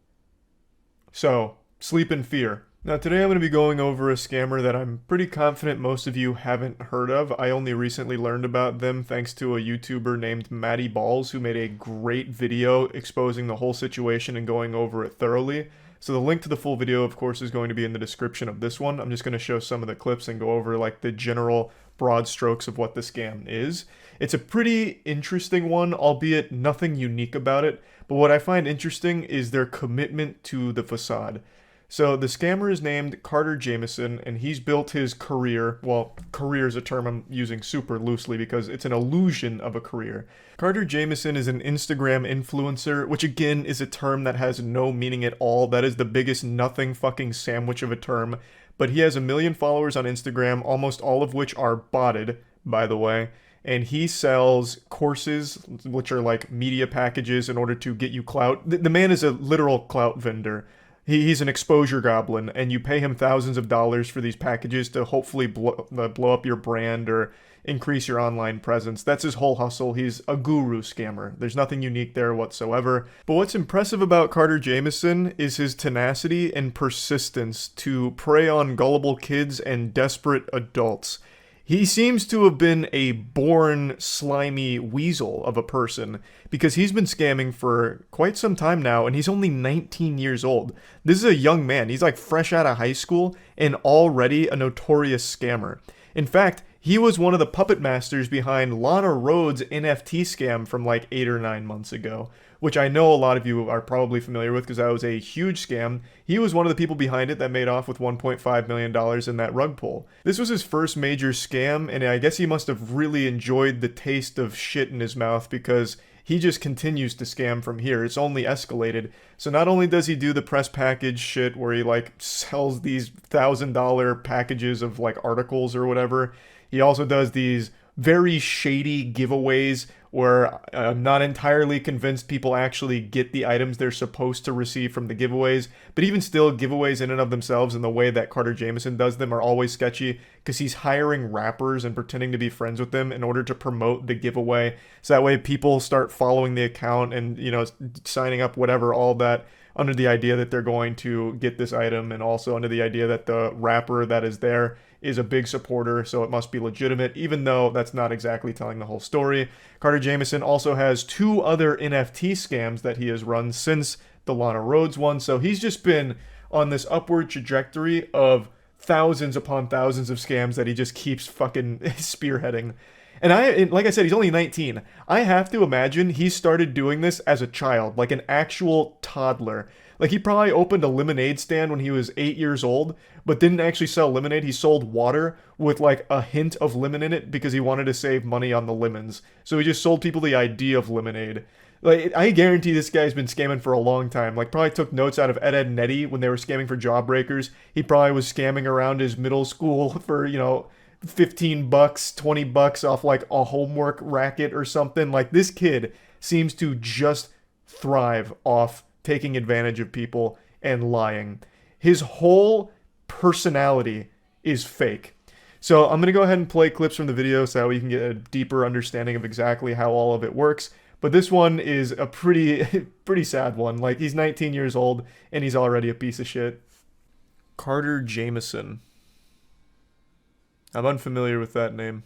So, sleep in fear. Now today I'm going to be going over a scammer that I'm pretty confident most of you haven't heard of. I only recently learned about them thanks to a YouTuber named Matty Balls, who made a great video exposing the whole situation and going over it thoroughly. So the link to the full video, of course, is going to be in the description of this one. I'm just going to show some of the clips and go over like the general broad strokes of what the scam is. It's a pretty interesting one, albeit nothing unique about it. But what I find interesting is their commitment to the facade. So the scammer is named Carter Jameson, and he's built his career, well, career is a term I'm using super loosely because it's an illusion of a career. Carter Jameson is an Instagram influencer, which again is a term that has no meaning at all. That is the biggest nothing fucking sandwich of a term. But he has 1 million followers on Instagram, almost all of which are botted, by the way. And he sells courses, which are like media packages in order to get you clout. The man is a literal clout vendor. He's an exposure goblin, and you pay him thousands of dollars for these packages to hopefully blow up your brand or increase your online presence. That's his whole hustle. He's a guru scammer. There's nothing unique there whatsoever. But what's impressive about Carter Jameson is his tenacity and persistence to prey on gullible kids and desperate adults. He seems to have been a born slimy weasel of a person because he's been scamming for quite some time now, and he's only 19 years old. This is a young man. He's like fresh out of high school and already a notorious scammer. In fact, he was one of the puppet masters behind Lana Rhoades' NFT scam from like 8 or 9 months ago, which I know a lot of you are probably familiar with because that was a huge scam. He was one of the people behind it that made off with $1.5 million in that rug pull. This was his first major scam, and I guess he must have really enjoyed the taste of shit in his mouth because he just continues to scam from here. It's only escalated. So not only does he do the press package shit where he like sells these $1,000 packages of like articles or whatever, he also does these very shady giveaways where I'm not entirely convinced people actually get the items they're supposed to receive from the giveaways. But even still, giveaways in and of themselves and the way that Carter Jameson does them are always sketchy because he's hiring rappers and pretending to be friends with them in order to promote the giveaway. So that way people start following the account and, signing up, whatever, all that, under the idea that they're going to get this item, and also under the idea that the rapper that is there is a big supporter, so it must be legitimate, even though that's not exactly telling the whole story. Carter Jameson also has 2 other NFT scams that he has run since the Lana Rhoades one, so he's just been on this upward trajectory of thousands upon thousands of scams that he just keeps fucking spearheading. And like I said, he's only 19. I have to imagine he started doing this as a child, like an actual toddler. Like, he probably opened a lemonade stand when he was 8 years old, but didn't actually sell lemonade. He sold water with, like, a hint of lemon in it because he wanted to save money on the lemons. So he just sold people the idea of lemonade. Like, I guarantee this guy's been scamming for a long time. Like, probably took notes out of Ed, Edd n Eddy when they were scamming for Jawbreakers. He probably was scamming around his middle school for, you know, $15, $20 off, like, a homework racket or something. Like, this kid seems to just thrive off taking advantage of people and lying. His whole personality is fake. So I'm going to go ahead and play clips from the video so that we can get a deeper understanding of exactly how all of it works. But this one is a pretty sad one. Like, he's 19 years old and he's already a piece of shit. Carter Jameson. I'm unfamiliar with that name.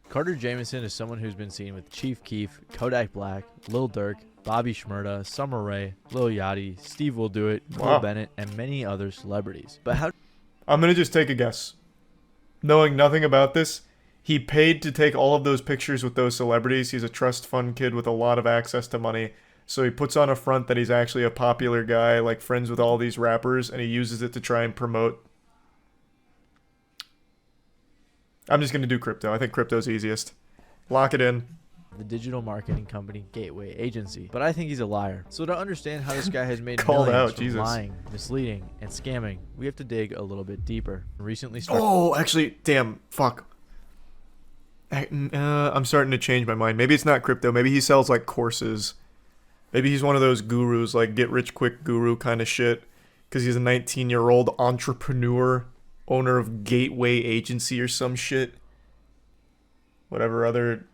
Carter Jameson is someone who's been seen with Chief Keef, Kodak Black, Lil Durk, Bobby Shmurda, Summer Rae, Lil Yachty, Steve Will Do It, Will Bennett, and many other celebrities. But how...
I'm going to just take a guess. Knowing nothing about this, he paid to take all of those pictures with those celebrities. He's a trust fund kid with a lot of access to money. So he puts on a front that he's actually a popular guy, like friends with all these rappers, and he uses it to try and promote. I'm just going to do crypto. I think crypto's easiest. Lock it in.
The digital marketing company Gateway Agency. But I think he's a liar. So to understand how this guy has made
Called
millions
out,
from
Jesus.
lying, misleading, and scamming, we have to dig a little bit deeper. Recently
Oh, actually, damn, fuck. I'm starting to change my mind. Maybe it's not crypto. Maybe he sells, like, courses. Maybe he's one of those gurus, like, get-rich-quick guru kind of shit. Because he's a 19-year-old entrepreneur, owner of Gateway Agency or some shit. Whatever other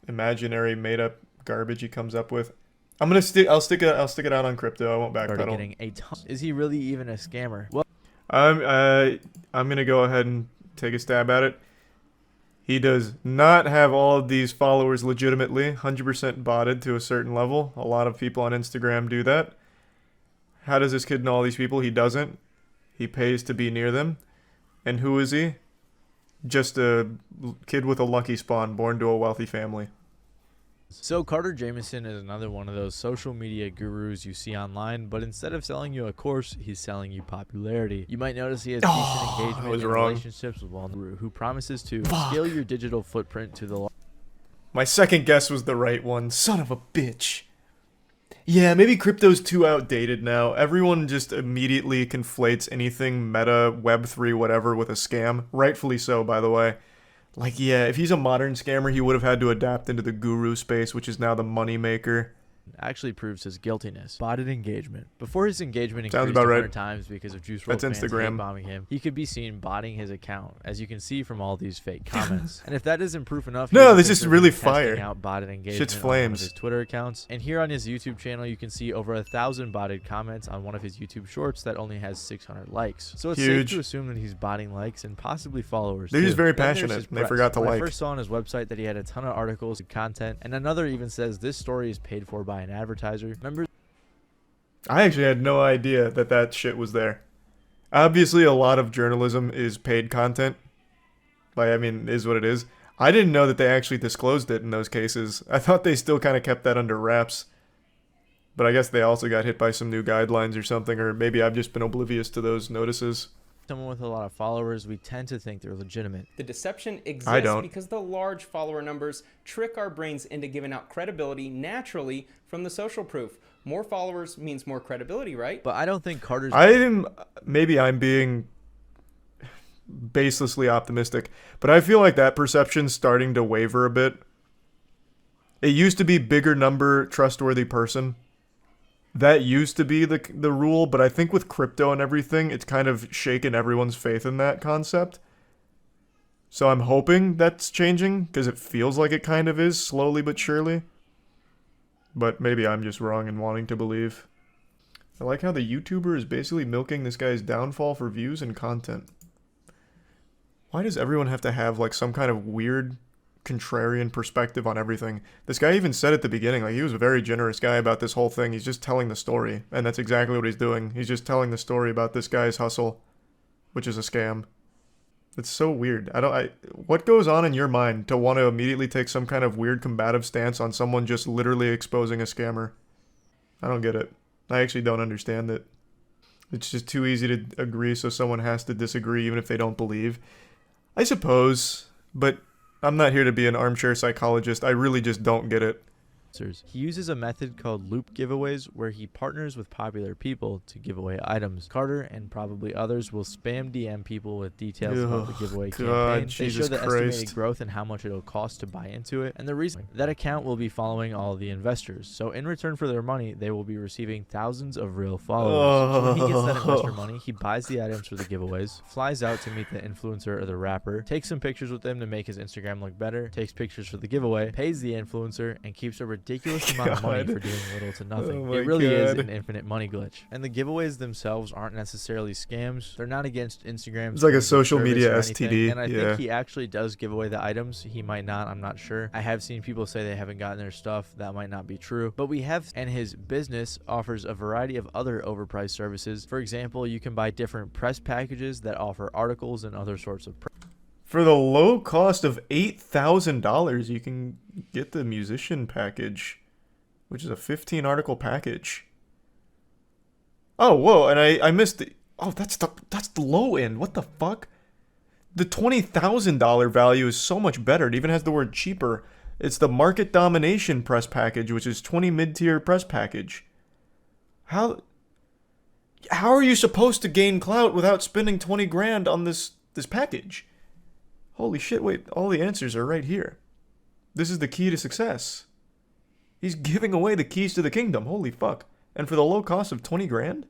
imaginary made-up garbage he comes up with. I'll stick it out on crypto. I won't backpedal.
getting a ton. Is he really even a scammer? Well,
I'm gonna go ahead and take a stab at it. He does not have all of these followers legitimately, 100% botted to a certain level. A lot of people on Instagram do that. How does this kid know all these people? He doesn't. He pays to be near them. And who is he? Just a kid with a lucky spawn, born to a wealthy family.
so Carter Jameson is another one of those social media gurus you see online, but instead of selling you a course, he's selling you popularity. You might notice he has decent engagement and relationships with one guru who promises to scale your digital footprint to the...
My second guess was the right one. Son of a bitch. Yeah, maybe crypto's too outdated now. Everyone just immediately conflates anything meta, Web3, whatever with a scam. Rightfully so, by the way. Like, yeah, if he's a modern scammer, he would have had to adapt into the guru space, which is now the moneymaker.
actually proves his guiltiness. Botted engagement. Before his engagement
Sounds
increased
about
100
right.
times because of Juice
That's
WRLD fans
Instagram.
hate bombing him, he could be seen botting his account, as you can see from all these fake comments. And if that isn't proof enough,
No,
here's a
this is
picture of
really
him testing
fire.
out botted engagement
Shit's
on one of
flames.
his Twitter accounts. And here on his YouTube channel, you can see over 1,000 botted comments on one of his YouTube shorts that only has 600 likes. So it's
Huge.
safe to assume that he's botting likes and possibly followers.
They're
too.
just very
Then there's
passionate,
his
and they
press.
forgot to
When
like.
I first saw on his website that he had a ton of articles and content, and another even says this story is paid for by an advertiser. Members
I actually had no idea that that shit was there. Obviously, a lot of journalism is paid content. I mean, is what it is. I didn't know that they actually disclosed it in those cases. I thought they still kind of kept that under wraps. But I guess they also got hit by some new guidelines or something, or maybe I've just been oblivious to those notices.
someone with a lot of followers, we tend to think they're legitimate.
The deception
I
exists
don't.
because the large follower numbers trick our brains into giving out credibility naturally from the social proof. More followers means more credibility, right?
But I don't think Carter's...
Maybe I'm being baselessly optimistic, but I feel like that perception's starting to waver a bit. It used to be bigger number, trustworthy person. That used to be the rule, but I think with crypto and everything, it's kind of shaken everyone's faith in that concept. So I'm hoping that's changing, because it feels like it kind of is, slowly but surely. But maybe I'm just wrong in wanting to believe. I like how the YouTuber is basically milking this guy's downfall for views and content. Why does everyone have to have like some kind of weird contrarian perspective on everything? This guy even said at the beginning, like, he was a very generous guy about this whole thing. He's just telling the story, and that's exactly what he's doing. He's just telling the story about this guy's hustle. which is a scam. It's so weird. What goes on in your mind to want to immediately take some kind of weird combative stance on someone just literally exposing a scammer? I don't get it. I actually don't understand it. It's just too easy to agree, so someone has to disagree even if they don't believe. I suppose, but I'm not here to be an armchair psychologist. I really just don't get it.
He uses a method called loop giveaways where he partners with popular people to give away items. Carter and probably others will spam DM people with details about the giveaway campaign. They show the estimated growth and how much it'll cost to buy into it, and the reason that account will be following all the investors. So in return for their money, they will be receiving thousands of real followers. So when he gets that investor money, he buys the items for the giveaways, flies out to meet the influencer or the rapper, takes some pictures with them to make his Instagram look better, takes pictures for the giveaway, pays the influencer, and keeps a ridiculous amount of money for doing little to nothing. It really is an infinite money glitch. And the giveaways themselves aren't necessarily scams. They're not against Instagram.
It's like a social media STD.
And I think he actually does give away the items. He might not, I'm not sure. I have seen people say they haven't gotten their stuff. That might not be true. But we have, and his business offers a variety of other overpriced services. For example, you can buy different press packages that offer articles and other sorts of
For the low cost of $8,000, you can get the musician package, which is a 15 article package. Oh, whoa, and I missed the... Oh, that's the low end. What the fuck? The $20,000 value is so much better. It even has the word cheaper. It's the market domination press package, which is 20 mid-tier press package. How are you supposed to gain clout without spending 20 grand on this package? Holy shit, wait, all the answers are right here. This is the key to success. He's giving away the keys to the kingdom, holy fuck. And for the low cost of 20 grand?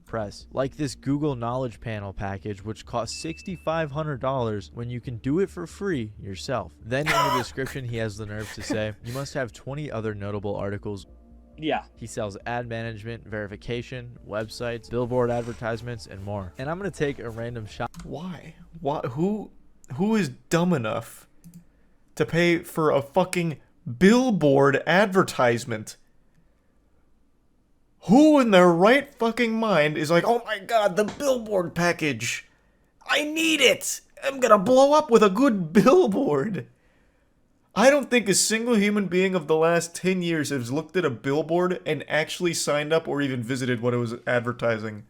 Press, like this Google Knowledge Panel package, which costs $6,500 when you can do it for free yourself. Then in the description, he has the nerve to say, you must have 20 other notable articles. Yeah. He sells ad management, verification, websites, billboard advertisements, and more. And I'm going to take a random shot.
Why? Who is dumb enough to pay for a fucking billboard advertisement? Who in their right fucking mind is like, oh my god, the billboard package. I need it. I'm gonna blow up with a good billboard. I don't think a single human being of the last 10 years has looked at a billboard and actually signed up or even visited what it was advertising.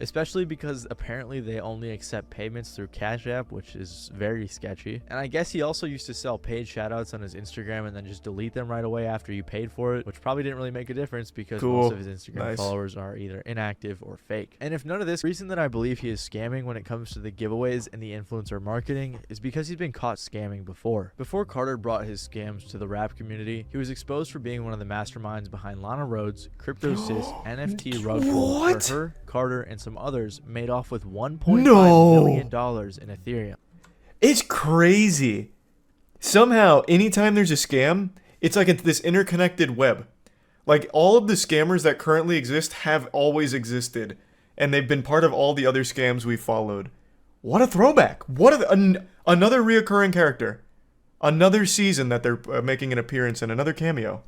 Especially because apparently they only accept payments through Cash App, which is very sketchy. And I guess he also used to sell paid shoutouts on his Instagram and then just delete them right away after you paid for it, which probably didn't really make a difference because most of his Instagram followers are either inactive or fake. And if none of this, the reason that I believe he is scamming when it comes to the giveaways and the influencer marketing is because he's been caught scamming before. Before Carter brought his scams to the rap community, he was exposed for being one of the masterminds behind Lana Rhoades, CryptoSys, NFT Rug Pull, where her, Carter, and some others made off with $1.5 million in Ethereum.
It's crazy. Somehow, anytime there's a scam, it's like this interconnected web. Like, all of the scammers that currently exist have always existed, and they've been part of all the other scams we've followed. What a throwback. What another reoccurring character. Another season that they're making an appearance in, another cameo.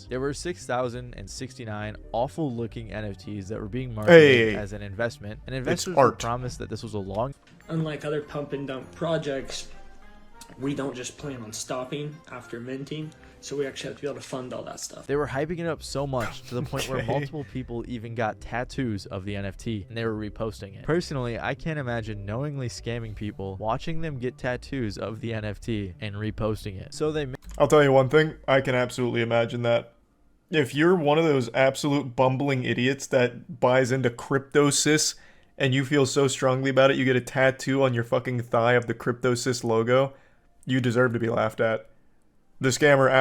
There were 6,069 awful looking NFTs that were being marketed as an investment, and investors were promised that this was a long...
Unlike other pump and dump projects, we don't just plan on stopping after minting, so we actually have to be able to fund all that stuff.
They were hyping it up so much to the point where multiple people even got tattoos of the NFT and they were reposting it. Personally, I can't imagine knowingly scamming people, watching them get tattoos of the NFT and reposting it. So they...
I'll tell you one thing, I can absolutely imagine that. If you're one of those absolute bumbling idiots that buys into CryptoSys and you feel so strongly about it, you get a tattoo on your fucking thigh of the CryptoSys logo, you deserve to be laughed at. The scammer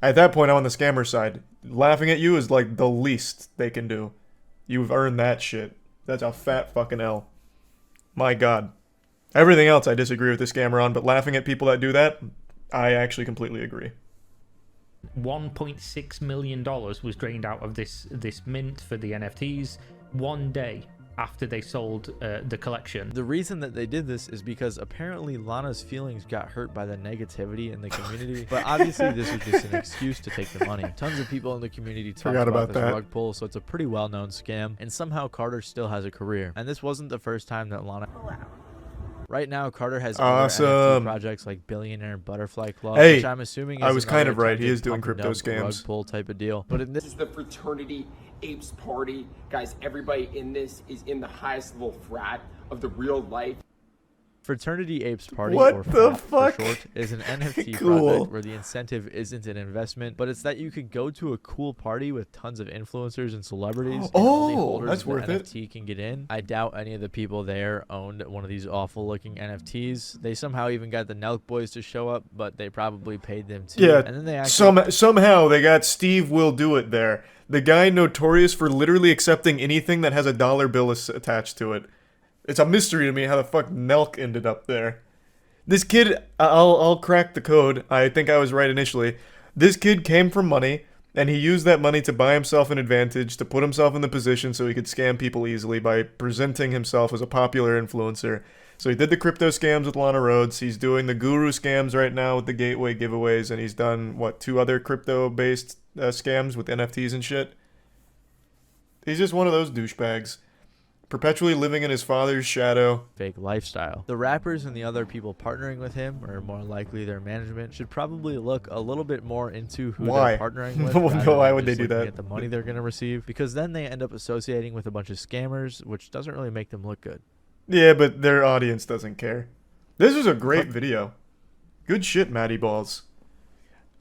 at that point, I'm on the scammer side. Laughing at you is like the least they can do. You've earned that shit. That's a fat fucking L. My god. Everything else I disagree with the scammer on, but laughing at people that do that, I actually completely agree.
$1.6 million was drained out of this mint for the NFTs one day after they sold the collection.
The reason that they did this is because apparently Lana's feelings got hurt by the negativity in the community, but obviously this was just an excuse to take the money. Tons of people in the community talked about this rug pull, so it's a pretty well-known scam, and somehow Carter still has a career. And this wasn't the first time that Lana... Right now, Carter has other NFT projects like Billionaire Butterfly Club, which I'm assuming is
I was kind of right. He is doing crypto scams.
Rug pull type of deal. But in
This is the fraternity apes party. Guys, everybody in this is in the highest level frat of the real life.
Fraternity Apes Party,
What
or
the
FAP
fuck?
for short, is an NFT
Cool.
project where the incentive isn't an investment, but it's that you could go to a cool party with tons of influencers and celebrities, and only holders
that's
of the
worth it.
NFT can get in. I doubt any of the people there owned one of these awful-looking NFTs. They somehow even got the Nelk Boys to show up, but they probably paid them too.
Yeah,
and then they actually
somehow they got Steve Will Do It there. The guy notorious for literally accepting anything that has a dollar bill attached to it. It's a mystery to me how the fuck Nelk ended up there. This kid, I'll crack the code. I think I was right initially. This kid came from money, and he used that money to buy himself an advantage, to put himself in the position so he could scam people easily by presenting himself as a popular influencer. So he did the crypto scams with Lana Rhodes. He's doing the guru scams right now with the gateway giveaways, and he's done, what, 2 other crypto-based scams with NFTs and shit? He's just one of those douchebags. Perpetually living in his father's shadow.
Fake lifestyle. The rappers and the other people partnering with him, or more likely their management, should probably look a little bit more into who they're partnering with.
Why would they do that?
At the money they're going to receive, because then they end up associating with a bunch of scammers, which doesn't really make them look good.
Yeah, but their audience doesn't care. This was a great video. Good shit, Matty Balls.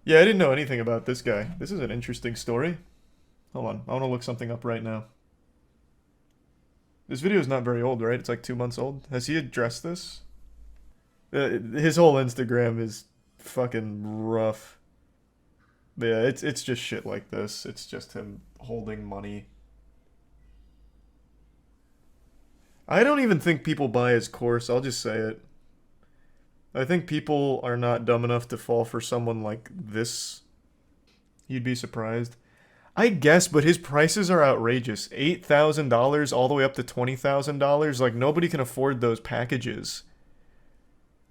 Yeah, I didn't know anything about this guy. This is an interesting story. Hold on, I want to look something up right now. This video is not very old, right? It's like 2 months old. Has he addressed this? His whole Instagram is fucking rough. But yeah, it's just shit like this. It's just him holding money. I don't even think people buy his course, I'll just say it. I think people are not dumb enough to fall for someone like this. You'd be surprised. I guess, but his prices are outrageous. $8,000 all the way up to $20,000. Like, nobody can afford those packages.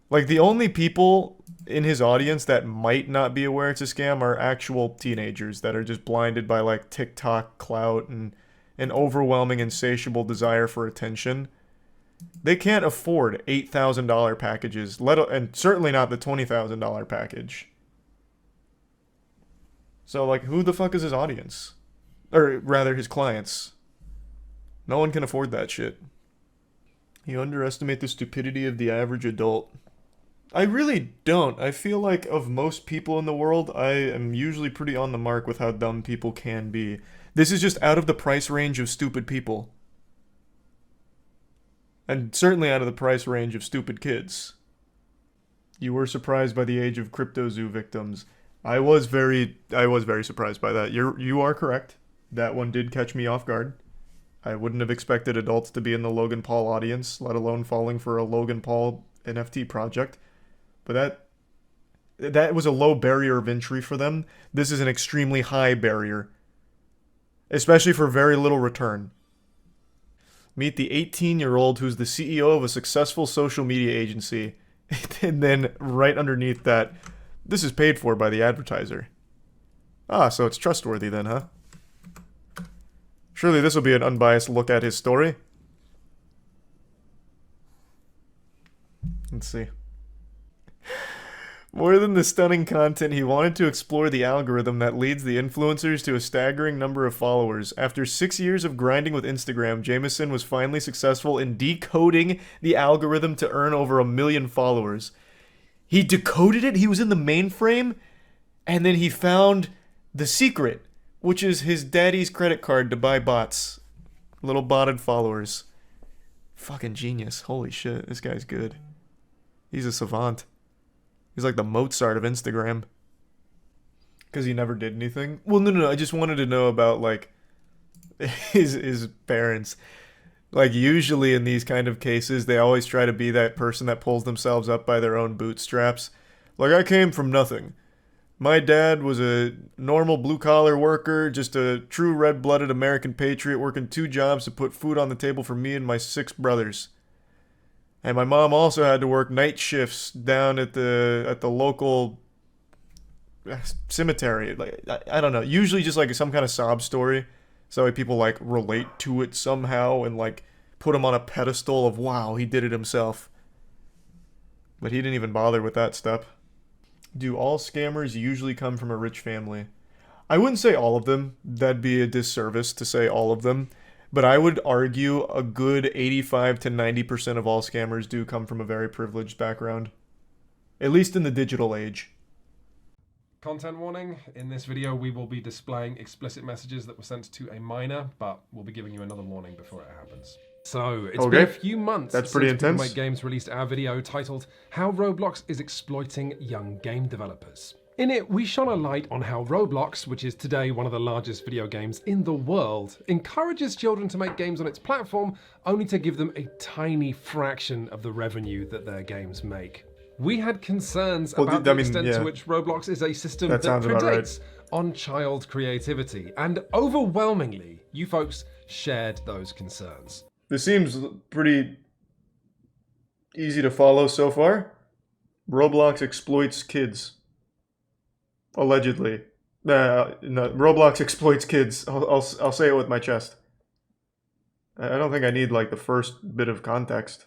Like, the only people in his audience that might not be aware it's a scam are actual teenagers that are just blinded by, like, TikTok clout and an overwhelming, insatiable desire for attention. They can't afford $8,000 packages, and certainly not the $20,000 package. So, like, who the fuck is his audience? Or, rather, his clients. No one can afford that shit. You underestimate the stupidity of the average adult. I really don't. I feel like of most people in the world, I am usually pretty on the mark with how dumb people can be. This is just out of the price range of stupid people. And certainly out of the price range of stupid kids. You were surprised by the age of Crypto0 victims. I was very surprised by that. You are correct. That one did catch me off guard. I wouldn't have expected adults to be in the Logan Paul audience, let alone falling for a Logan Paul NFT project. But that was a low barrier of entry for them. This is an extremely high barrier. Especially for very little return. Meet the 18-year-old who's the CEO of a successful social media agency. And then right underneath that, this is paid for by the advertiser. Ah, so it's trustworthy then, huh? Surely this will be an unbiased look at his story. Let's see. More than the stunning content, he wanted to explore the algorithm that leads the influencers to a staggering number of followers. After 6 years of grinding with Instagram, Jameson was finally successful in decoding the algorithm to earn over 1 million followers. He decoded it? He was in the mainframe? And then he found the secret, which is his daddy's credit card to buy bots. Little botted followers. Fucking genius. Holy shit, this guy's good. He's a savant. He's like the Mozart of Instagram. Because he never did anything. Well, no, I just wanted to know about, like, his parents. Like, usually in these kind of cases, they always try to be that person that pulls themselves up by their own bootstraps. Like, I came from nothing. My dad was a normal blue-collar worker, just a true red-blooded American patriot working 2 jobs to put food on the table for me and my 6 brothers. And my mom also had to work night shifts down at the local cemetery. Like I don't know, usually just like some kind of sob story, so like people like relate to it somehow and like put him on a pedestal of wow, he did it himself. But he didn't even bother with that step. Do all scammers usually come from a rich family? I wouldn't say all of them. That'd be a disservice to say all of them. But I would argue a good 85 to 90% of all scammers do come from a very privileged background. At least in the digital age.
Content warning. In this video, we will be displaying explicit messages that were sent to a minor, but we'll be giving you another warning before it happens. So, it's been a few months
That's pretty
since
intense.
Make Games released our video titled How Roblox is Exploiting Young Game Developers. In it, we shone a light on how Roblox, which is today one of the largest video games in the world, encourages children to make games on its platform only to give them a tiny fraction of the revenue that their games make. We had concerns about the extent to which Roblox is a system that predates on child creativity, and overwhelmingly, you folks shared those concerns.
This seems pretty easy to follow so far. Roblox exploits kids. Allegedly. No, Roblox exploits kids. I'll say it with my chest. I don't think I need like the first bit of context.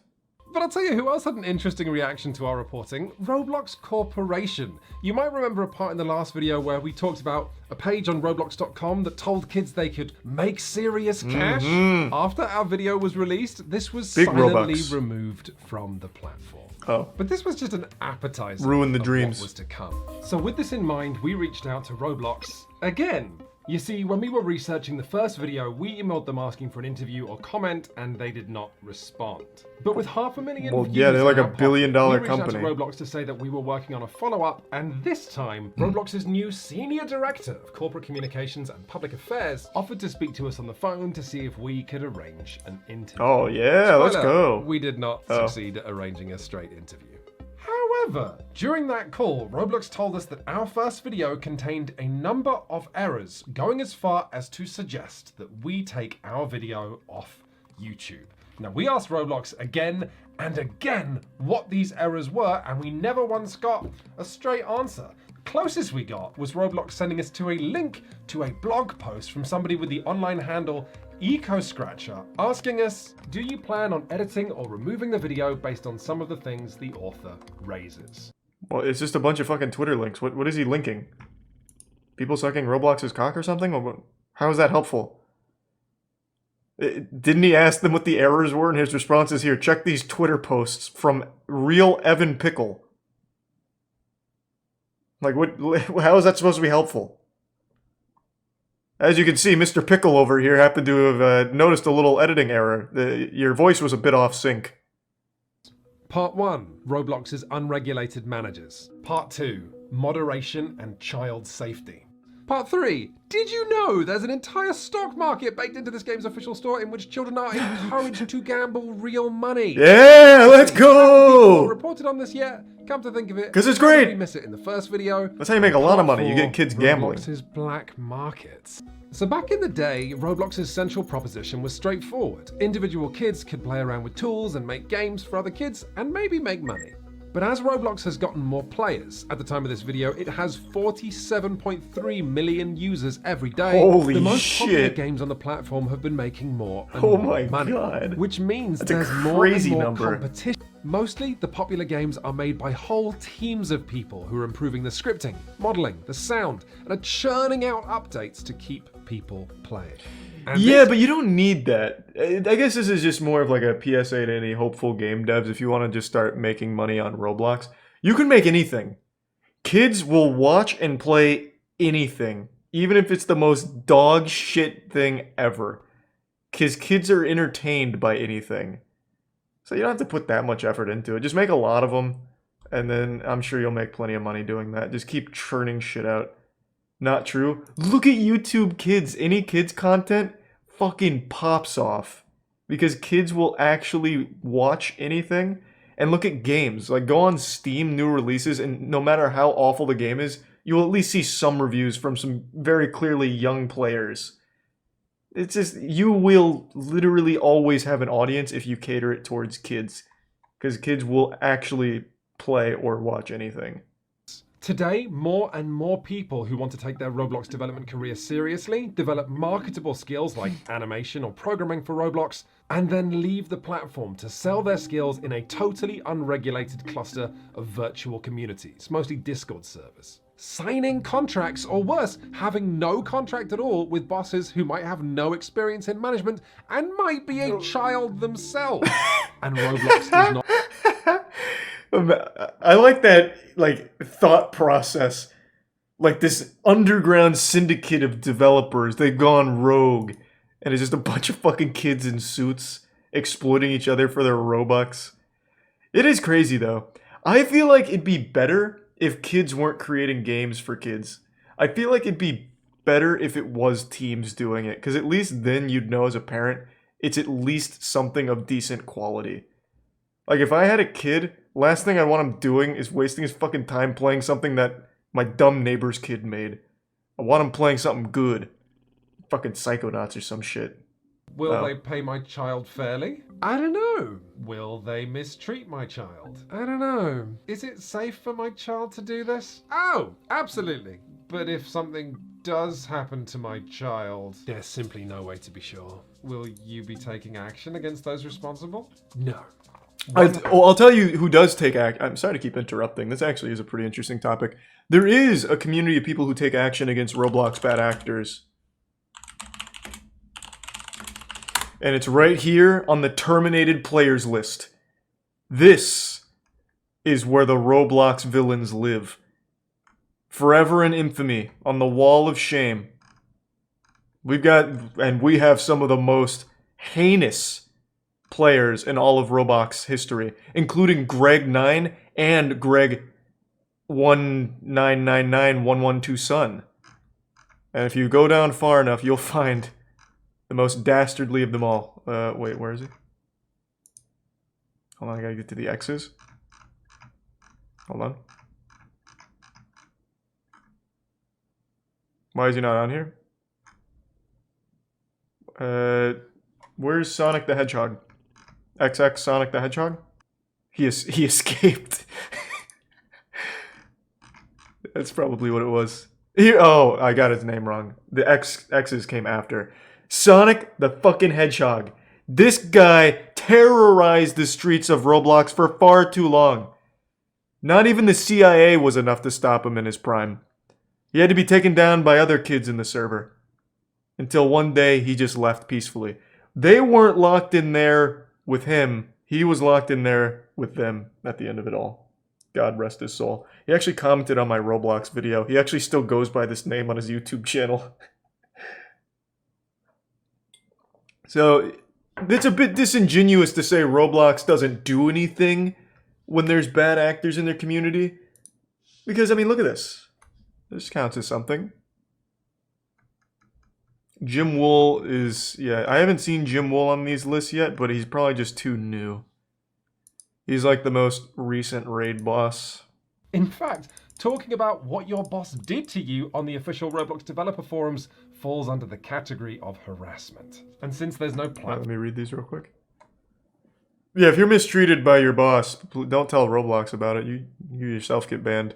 But I'll tell you who else had an interesting reaction to our reporting. Roblox Corporation. You might remember a part in the last video where we talked about a page on Roblox.com that told kids they could make serious cash. After our video was released, this was silently removed from the platform.
Oh.
But this was just an appetizer.
Ruin the
of
dreams.
what was to come. So with this in mind, we reached out to Roblox again. You see, when we were researching the first video, we emailed them asking for an interview or comment, and they did not respond. But with 500,000 views,
yeah, they're like a
$1
billion
we reached
company.
out to Roblox to say that we were working on a follow-up, and this time, Roblox's new Senior Director of Corporate Communications and Public Affairs offered to speak to us on the phone to see if we could arrange an interview.
Oh yeah, let's go.
We did not succeed at arranging a straight interview. However, during that call, Roblox told us that our first video contained a number of errors, going as far as to suggest that we take our video off YouTube. Now, we asked Roblox again and again what these errors were, and we never once got a straight answer. Closest we got was Roblox sending us to a link to a blog post from somebody with the online handle EcoScratcher asking us, do you plan on editing or removing the video based on some of the things the author raises?
Well, it's just a bunch of fucking Twitter links. What is he linking? People sucking Roblox's cock or something? How is that helpful? Didn't he ask them what the errors were? And his response is here, check these Twitter posts from real Evan Pickle. Like, how is that supposed to be helpful? As you can see, Mr. Pickle over here happened to have noticed a little editing error. Your voice was a bit off sync.
Part 1, Roblox's unregulated managers. Part 2, moderation and child safety. Part 3, did you know there's an entire stock market baked into this game's official store in which children are encouraged to gamble real money?
Yeah, let's go!
Reported on this yet? Come to think of it,
'cause it's great.
We miss it in the first video.
That's how you make a lot of money. You get kids gambling.
Roblox's black markets. So back in the day, Roblox's central proposition was straightforward. Individual kids could play around with tools and make games for other kids and maybe make money. But as Roblox has gotten more players, at the time of this video, it has 47.3 million users every day.
Holy
the most popular
shit.
games on the platform have been making more and
Oh
more
my
money,
God.
which means
That's a
there's more and
crazy
more
number.
competition. Mostly, the popular games are made by whole teams of people who are improving the scripting, modeling, the sound, and are churning out updates to keep people playing. And
Yeah, but you don't need that. I guess this is just more of like a PSA to any hopeful game devs if you want to just start making money on Roblox. You can make anything. Kids will watch and play anything, even if it's the most dog shit thing ever. Because kids are entertained by anything. So you don't have to put that much effort into it. Just make a lot of them, and then I'm sure you'll make plenty of money doing that. Just keep churning shit out. Not true. Look at YouTube Kids. Any kids content fucking pops off. Because kids will actually watch anything. And look at games. Like, go on Steam, new releases, and no matter how awful the game is, you will at least see some reviews from some very clearly young players. It's just, you will literally always have an audience if you cater it towards kids. Because kids will actually play or watch anything.
Today, more and more people who want to take their Roblox development career seriously develop marketable skills like animation or programming for Roblox, and then leave the platform to sell their skills in a totally unregulated cluster of virtual communities, mostly Discord servers. Signing contracts, or worse, having no contract at all with bosses who might have no experience in management and might be a child themselves. And Roblox does not...
I like that, like, thought process. Like, this underground syndicate of developers, they've gone rogue. And it's just a bunch of fucking kids in suits exploiting each other for their Robux. It is crazy, though. I feel like it'd be better if kids weren't creating games for kids. I feel like it'd be better if it was teams doing it. Because at least then you'd know as a parent, it's at least something of decent quality. Like, if I had a kid, last thing I want him doing is wasting his fucking time playing something that my dumb neighbor's kid made. I want him playing something good. Fucking Psychonauts or some shit.
Will they pay my child fairly? I don't know. Will they mistreat my child? I don't know. Is it safe for my child to do this? Oh, absolutely. But if something does happen to my child, there's simply no way to be sure. Will you be taking action against those responsible? No.
I'll tell you who does take action. I'm sorry to keep interrupting. This actually is a pretty interesting topic. There is a community of people who take action against Roblox bad actors. And it's right here on the terminated players list. This is where the Roblox villains live. Forever in infamy, on the wall of shame. We have some of the most heinous players in all of Roblox history, including Greg9 and Greg1999112 son. And if you go down far enough, you'll find the most dastardly of them all. Wait, where is he? Hold on, I gotta get to the X's. Hold on. Why is he not on here? Where's Sonic the Hedgehog? XX Sonic the Hedgehog? He escaped. That's probably what it was. Oh, I got his name wrong. The X's came after. Sonic the fucking Hedgehog. This guy terrorized the streets of Roblox for far too long. Not even the CIA was enough to stop him in his prime. He had to be taken down by other kids in the server. Until one day, he just left peacefully. They weren't locked in there with him. He was locked in there with them at the end of it all. God rest his soul. He actually commented on my Roblox video. He actually still goes by this name on his YouTube channel. So, it's a bit disingenuous to say Roblox doesn't do anything when there's bad actors in their community. Because, I mean, look at this. This counts as something. Jim Wool is... Yeah, I haven't seen Jim Wool on these lists yet, but he's probably just too new. He's like the most recent raid boss.
In fact, talking about what your boss did to you on the official Roblox developer forums falls under the category of harassment. And since there's no plan...
Let me read these real quick. Yeah, if you're mistreated by your boss, don't tell Roblox about it. You yourself get banned.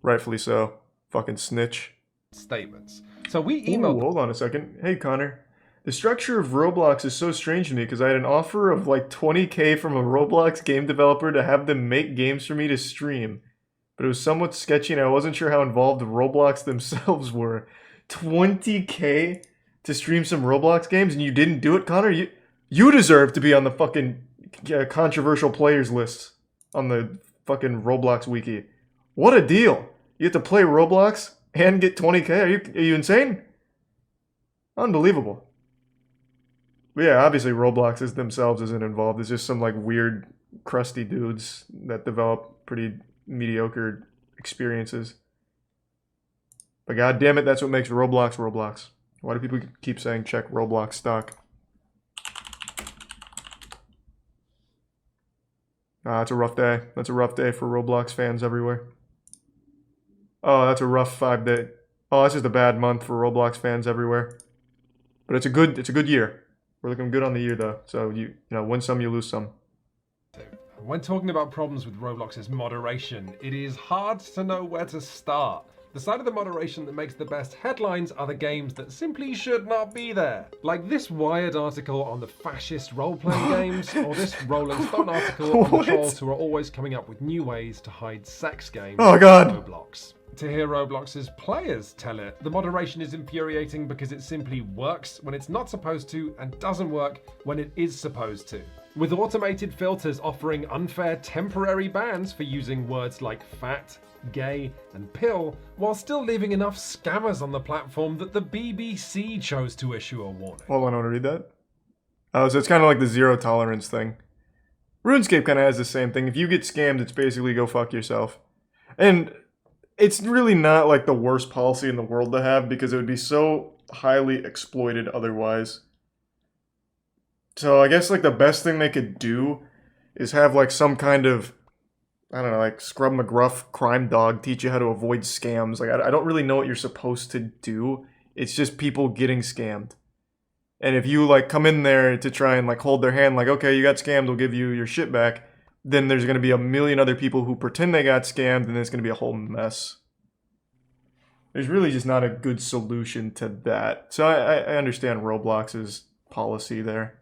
Rightfully so. Fucking snitch.
Statements. So we emailed...
Ooh, hold on a second. Hey, Connor. The structure of Roblox is so strange to me because I had an offer of like 20k from a Roblox game developer to have them make games for me to stream. But it was somewhat sketchy and I wasn't sure how involved Roblox themselves were. 20k to stream some Roblox games and you didn't do it, Connor? You deserve to be on the fucking controversial players list on the fucking Roblox wiki. What a deal! You have to play Roblox and get 20k? Are you insane? Unbelievable. But yeah, obviously Roblox themselves isn't involved. It's just some like weird, crusty dudes that develop pretty mediocre experiences. But god damn it, that's what makes Roblox Roblox. Why do people keep saying check Roblox stock? Ah, it's a rough day. That's a rough day for Roblox fans everywhere. Oh, that's a rough 5 day. Oh, that's just a bad month for Roblox fans everywhere. But it's a good year. We're looking good on the year though. So you know, win some, you lose some.
When talking about problems with Roblox's moderation, it is hard to know where to start. The side of the moderation that makes the best headlines are the games that simply should not be there. Like this Wired article on the fascist role-playing games, or this Rolling Stone article on the trolls who are always coming up with new ways to hide sex games
Oh god!
on Roblox. To hear Roblox's players tell it, the moderation is infuriating because it simply works when it's not supposed to and doesn't work when it is supposed to. With automated filters offering unfair temporary bans for using words like fat, gay, and pill, while still leaving enough scammers on the platform that the BBC chose to issue a warning.
Hold on, I want to read that. Oh, so it's kind of like the zero tolerance thing. RuneScape kind of has the same thing. If you get scammed, it's basically go fuck yourself. And it's really not like the worst policy in the world to have because it would be so highly exploited otherwise. So I guess like the best thing they could do is have like some kind of, I don't know, like Scrub McGruff crime dog teach you how to avoid scams. Like I don't really know what you're supposed to do. It's just people getting scammed. And if you like come in there to try and like hold their hand like, okay, you got scammed, we'll give you your shit back, then there's going to be a million other people who pretend they got scammed and it's going to be a whole mess. There's really just not a good solution to that. So I understand Roblox's policy there.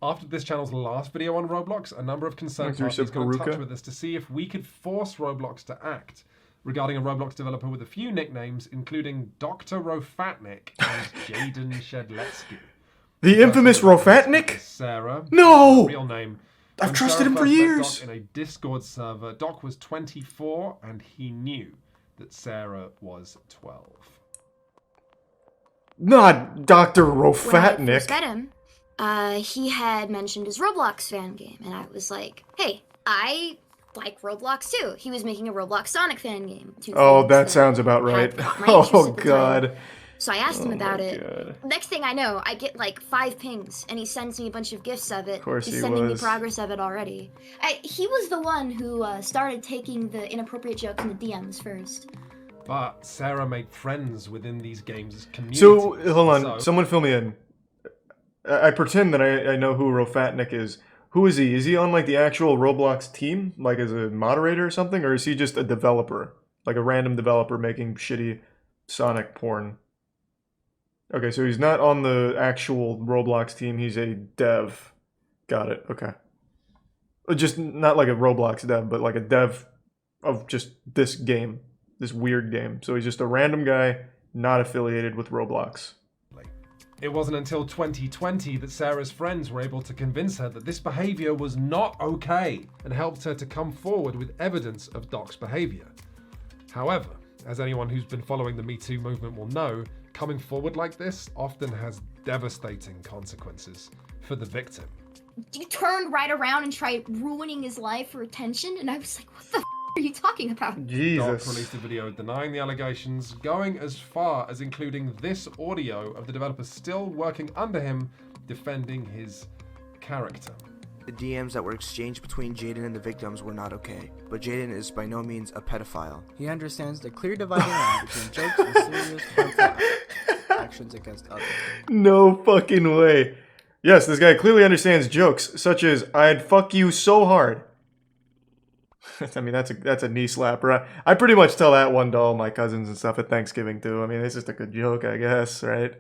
After this channel's last video on Roblox, a number of concerned parties got in touch with us to see if we could force Roblox to act regarding a Roblox developer with a few nicknames, including Dr. Rofatnik and Jaden Shedletsky.
The infamous Rofatnik?
Sarah.
No!
Real name.
I've trusted him for years.
Doc in a Discord server, Doc was 24 and he knew that Sarah was 12.
Not Dr. Rofatnik.
When I first met him, he had mentioned his Roblox fan game, and I was like, hey, I like Roblox too. He was making a Roblox Sonic fan game.
Oh, that sounds about right. Oh, God.
So I asked him about it. Next thing I know, I get like 5 pings, and he sends me a bunch of gifs of it.
Of course
He's sending me progress of it already. He was the one who started taking the inappropriate jokes in the DMs first.
But Sarah made friends within these games' community.
So, hold on. Someone fill me in. I pretend that I know who Rofatnik is. Who is he? Is he on like the actual Roblox team? Like as a moderator or something? Or is he just a developer? Like a random developer making shitty Sonic porn? Okay, so he's not on the actual Roblox team. He's a dev. Got it. Okay. Just not like a Roblox dev, but like a dev of just this game. This weird game. So he's just a random guy not affiliated with Roblox.
It wasn't until 2020 that Sarah's friends were able to convince her that this behavior was not okay and helped her to come forward with evidence of Doc's behavior. However, as anyone who's been following the Me Too movement will know, coming forward like this often has devastating consequences for the victim.
You turned right around and tried ruining his life for attention, and I was like, what the f are you talking about?
Jesus.
Doc released a video denying the allegations, going as far as including this audio of the developer still working under him, defending his character.
The DMs that were exchanged between Jaden and the victims were not okay, but Jaden is by no means a pedophile. He understands the clear dividing line between jokes and serious, harmful actions against others.
No fucking way. Yes, this guy clearly understands jokes, such as, I'd fuck you so hard. I mean, that's a knee slapper. I pretty much tell that one to all my cousins and stuff at Thanksgiving, too. I mean, it's just a good joke, I guess, right?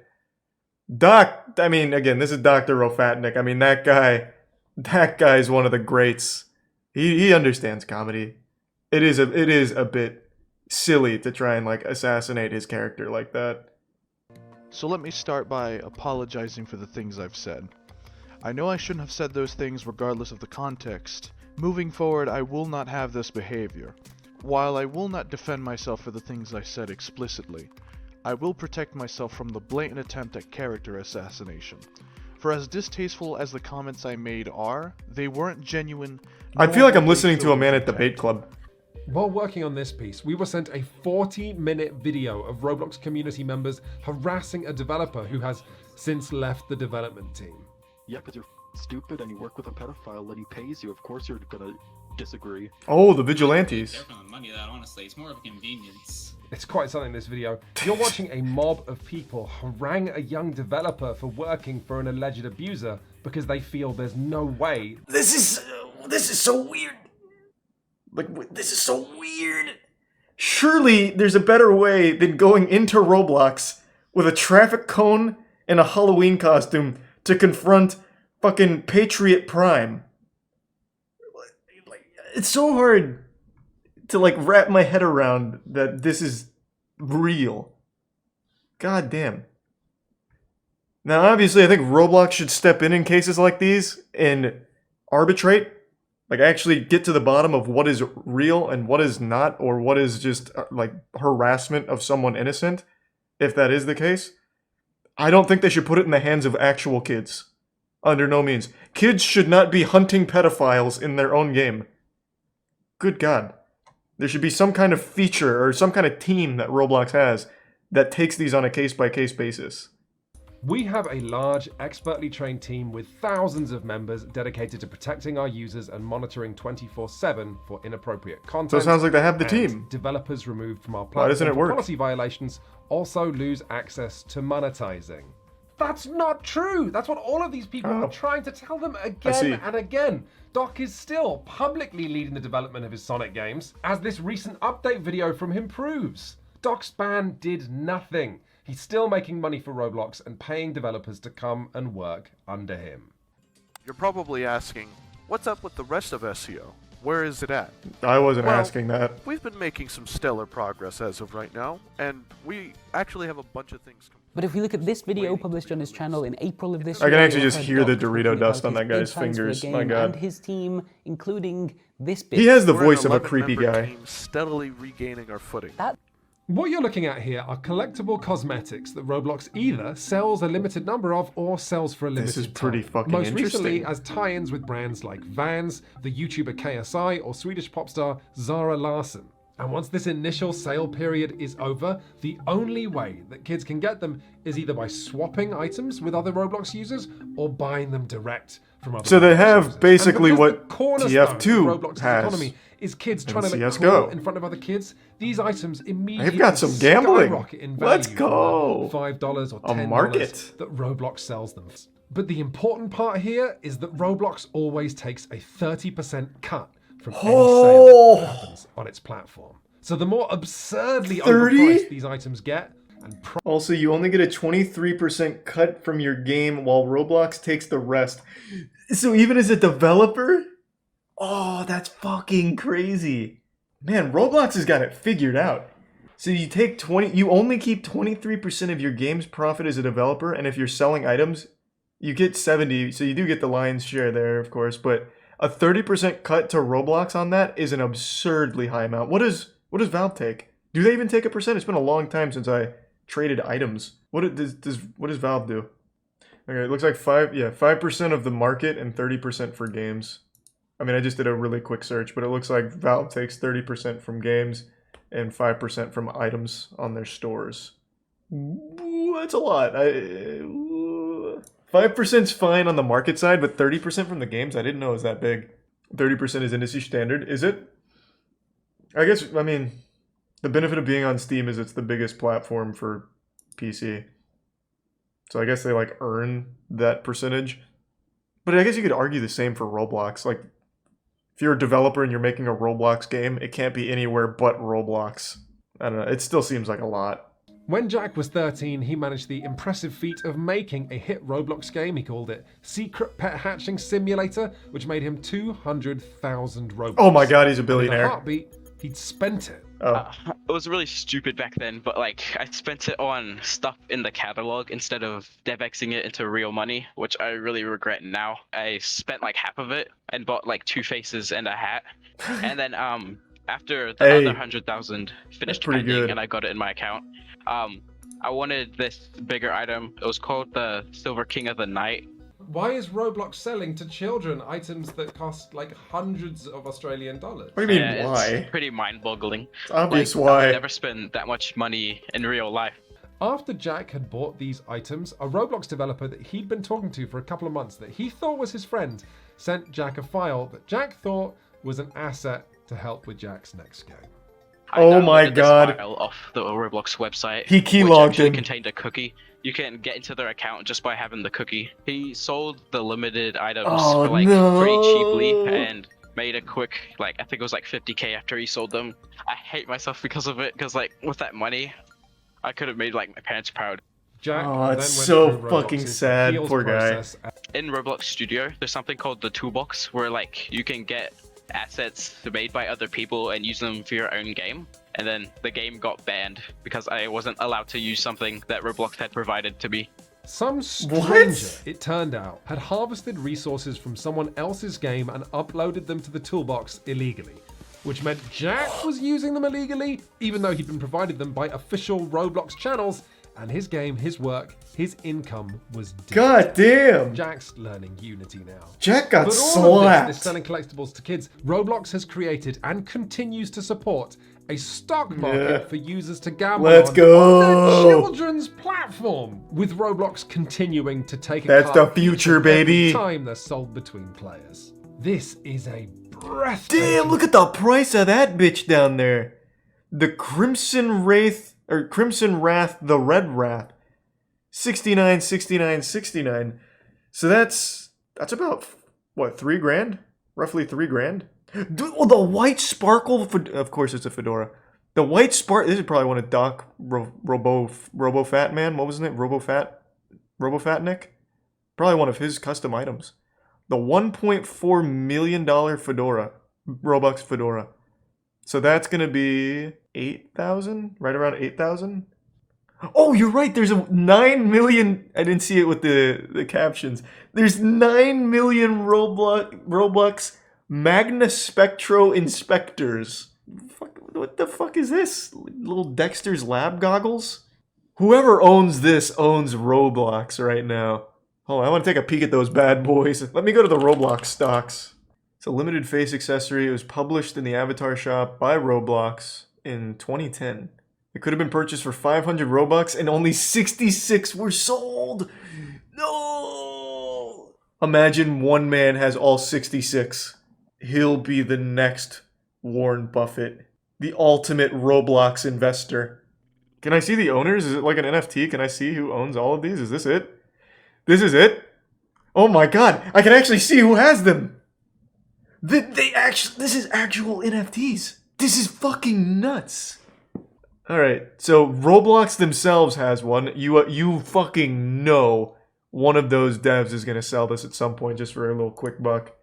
I mean, again, this is Dr. Rofatnik. I mean, that guy's one of the greats. He understands comedy. It is a bit silly to try and, like, assassinate his character like that.
So let me start by apologizing for the things I've said. I know I shouldn't have said those things regardless of the context. Moving forward, I will not have this behavior. While I will not defend myself for the things I said explicitly, I will protect myself from the blatant attempt at character assassination. For as distasteful as the comments I made are, they weren't genuine.
I feel like I'm listening to a man at Debate Club.
While working on this piece, we were sent a 40-minute video of Roblox community members harassing a developer who has since left the development team.
Yeah, because you're stupid and you work with a pedophile and he pays you. Of course you're gonna
disagree.
Oh, the vigilantes.
They're from the money, that honestly, it's more of a convenience.
It's quite something, this video. You're watching a mob of people harangue a young developer for working for an alleged abuser because they feel there's no way.
This is so weird. Like, this is so weird. Surely there's a better way than going into Roblox with a traffic cone and a Halloween costume to confront fucking Patriot Prime. It's so hard to like wrap my head around that this is real. God damn. Now obviously I think Roblox should step in cases like these and arbitrate. Like actually get to the bottom of what is real and what is not, or what is just like harassment of someone innocent, if that is the case. I don't think they should put it in the hands of actual kids. Under no means. Kids should not be hunting pedophiles in their own game. Good God. There should be some kind of feature or some kind of team that Roblox has that takes these on a case-by-case basis.
We have a large, expertly trained team with thousands of members dedicated to protecting our users and monitoring 24/7 for inappropriate content.
So it sounds like they have the
And
team.
Developers removed from our
Why
platform
doesn't it
for
work?
policy violations also lose access to monetizing. That's not true. That's what all of these people are trying to tell them again and again. Doc is still publicly leading the development of his Sonic games, as this recent update video from him proves. Doc's ban did nothing. He's still making money for Roblox and paying developers to come and work under him.
You're probably asking, what's up with the rest of SEO? Where is it at?
I wasn't
Well,
asking that.
We've been making some stellar progress as of right now, and we actually have a bunch of things.
But if we look at this video published on his channel in April of this
I
year,
can actually
you'll
just
have
hear the
Doc
Dorito
talking
dust
about
on that
his big
guy's
plans for the
fingers.
game
My God.
and his team, including this bit.
He has the
We're
voice
an
of a creepy
11-member
guy.
team steadily regaining our footing.
What you're looking at here are collectible cosmetics that Roblox either sells a limited number of or sells for a limited
This is pretty
time.
fucking
Most recently
interesting.
as tie-ins with brands like Vans, the YouTuber KSI, or Swedish pop star Zara Larsson. And once this initial sale period is over, the only way that kids can get them is either by swapping items with other Roblox users or buying them direct from other
So they
Roblox
have
users.
basically
And because
what
the cornerstone of
TF2
Roblox's
has
economy is kids
in
trying to look
CS:GO.
cool in front of other kids, these items immediately
They've got some gambling.
skyrocket in value.
Let's go.
From $5 or
A
$10
market.
that Roblox sells them. But the important part here is that Roblox always takes a 30% cut from any sale that happens on its platform. So the more absurdly
30?
overpriced these items get, and
Also, you only get a 23% cut from your game while Roblox takes the rest. So even as a developer? Oh, that's fucking crazy. Man, Roblox has got it figured out. So you take you only keep 23% of your game's profit as a developer, and if you're selling items, you get 70, so you do get the lion's share there, of course, but a 30% cut to Roblox on that is an absurdly high amount. What does Valve take? Do they even take a percent? It's been a long time since I traded items. What does Valve do? Okay, it looks like 5% of the market and 30% for games. I mean, I just did a really quick search, but it looks like Valve takes 30% from games and 5% from items on their stores. Ooh, that's a lot. 5%'s fine on the market side, but 30% from the games, I didn't know it was that big. 30% is industry standard. Is it? I guess, I mean, the benefit of being on Steam is it's the biggest platform for PC. So I guess they like earn that percentage. But I guess you could argue the same for Roblox. Like, if you're a developer and you're making a Roblox game, it can't be anywhere but Roblox. I don't know, it still seems like a lot.
when Jack was 13, he managed the impressive feat of making a hit Roblox game. He called it Secret Pet Hatching Simulator, which made him 200,000 Robux.
Oh my god, he's a
And in
billionaire.
a heartbeat, he'd spent it.
It was really stupid back then, but like I spent it on stuff in the catalog instead of DevXing it into real money, which I really regret now. I spent like half of it and bought like 2 faces and a hat, and then after the other 100,000 finished
pretty
pending
good.
and I got it in my account, I wanted this bigger item. It was called the Silver King of the Night.
Why is Roblox selling to children items that cost like hundreds of Australian dollars?
What do you mean,
Yeah,
why?
It's pretty mind-boggling.
It's obvious
like, I
why.
would never spend that much money in real life.
After Jack had bought these items, a Roblox developer that he'd been talking to for a couple of months that he thought was his friend sent Jack a file that Jack thought was an asset to help with Jack's next game.
Oh my god.
This file off the Roblox website.
He keylogged
which actually
in.
contained a cookie. You can get into their account just by having the cookie. He sold the limited items for like pretty cheaply and made a quick, like, I think it was like 50k after he sold them. I hate myself because of it, because like with that money, I could have made like my parents proud.
Jack
it's so fucking sad, poor guy.
In Roblox Studio, there's something called the toolbox where like you can get assets made by other people and use them for your own game. And then the game got banned because I wasn't allowed to use something that Roblox had provided to me.
Some stranger, it turned out, had harvested resources from someone else's game and uploaded them to the toolbox illegally, which meant Jack was using them illegally, even though he'd been provided them by official Roblox channels, and his game, his work, his income was dead.
God damn!
Jack's learning Unity now.
Jack got
But all of
slapped.
this selling collectibles to kids, Roblox has created and continues to support a stock market for users to gamble
Let's
on
go.
their children's platform, with Roblox continuing to take a
That's
cut
the
of each
future,
and every
baby.
time they're sold between players. This is a breathtaking...
Damn, look at the price of that bitch down there. The Crimson Wraith, or Crimson Wrath, the Red Wrath. 69, 69, 69. So that's about, what, 3 grand? Roughly 3 grand? Dude, well, the white sparkle, of course it's a fedora. The white spark, this is probably one of Doc RoboFat Man, what was his name? RoboFat Nick? Probably one of his custom items. The $1.4 million fedora, Robux fedora. So that's gonna be 8,000? Right around 8,000? Oh, you're right, there's a 9 million, I didn't see it with the captions. There's 9 million Robux Magna Spectro Inspectors. What the fuck is this? Little Dexter's Lab goggles? Whoever owns this owns Roblox right now. Hold on, I want to take a peek at those bad boys. Let me go to the Roblox stocks. It's a limited face accessory. It was published in the Avatar shop by Roblox in 2010. It could have been purchased for 500 Robux and only 66 were sold. No! Imagine one man has all 66. He'll be the next Warren Buffett, the ultimate Roblox investor. Can I see the owners? Is it like an NFT? Can I see who owns all of these? Is this it? This is it? Oh my god, I can actually see who has them. This is actual NFTs. This is fucking nuts. Alright, so Roblox themselves has one. You fucking know one of those devs is gonna sell this at some point just for a little quick buck.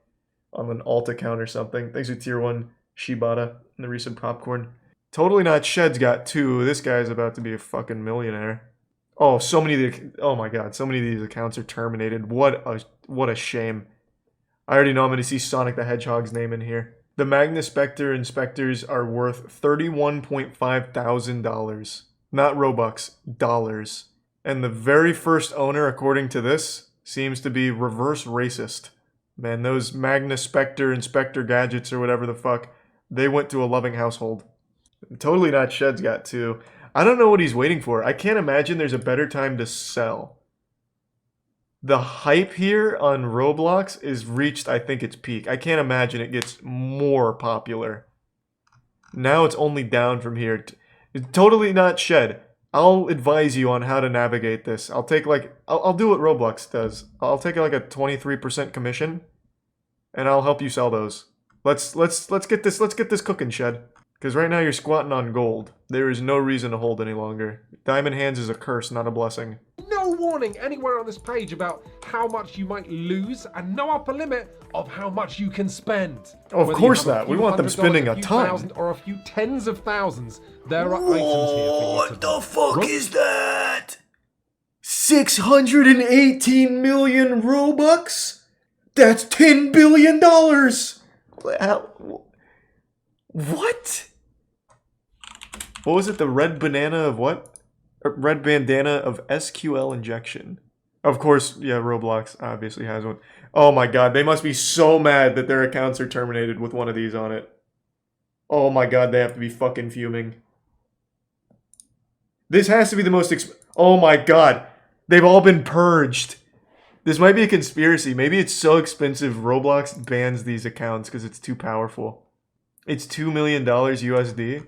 On an alt account or something. Thanks to Tier 1 Shibata and the recent popcorn. Totally Not Shed's got 2. This guy's about to be a fucking millionaire. Oh, so many of the... Oh my god, so many of these accounts are terminated. What a shame. I already know I'm going to see Sonic the Hedgehog's name in here. The Magna Spectre Inspectors are worth $31.5 thousand. Not Robux, dollars. And the very first owner, according to this, seems to be reverse racist. Man, those Magna Spectre Inspector gadgets or whatever the fuck, they went to a loving household. Totally Not Shed's got 2. I don't know what he's waiting for. I can't imagine there's a better time to sell. The hype here on Roblox is reached, I think, its peak. I can't imagine it gets more popular. Now it's only down from here. Totally Not Shed. I'll advise you on how to navigate this. I'll take I'll do what Roblox does. I'll take like a 23% commission, and I'll help you sell those. Let's get this cooking, Shed. Because right now you're squatting on gold. There is no reason to hold any longer. Diamond Hands is a curse, not a blessing.
No warning anywhere on this page about how much you might lose, and no upper limit of how much you can spend.
Oh, of course not. We want them spending a ton.
$1,000 or a few tens of thousands. There are items here for you.
What the fuck is that? 618 million Robux? That's $10 billion! What? What was it? The red banana of what? Red bandana of SQL injection. Of course, yeah, Roblox obviously has one. Oh my god, they must be so mad that their accounts are terminated with one of these on it. Oh my god, they have to be fucking fuming. This has to be the most oh my god. They've all been purged. This might be a conspiracy. Maybe it's so expensive Roblox bans these accounts because it's too powerful. It's $2 million USD.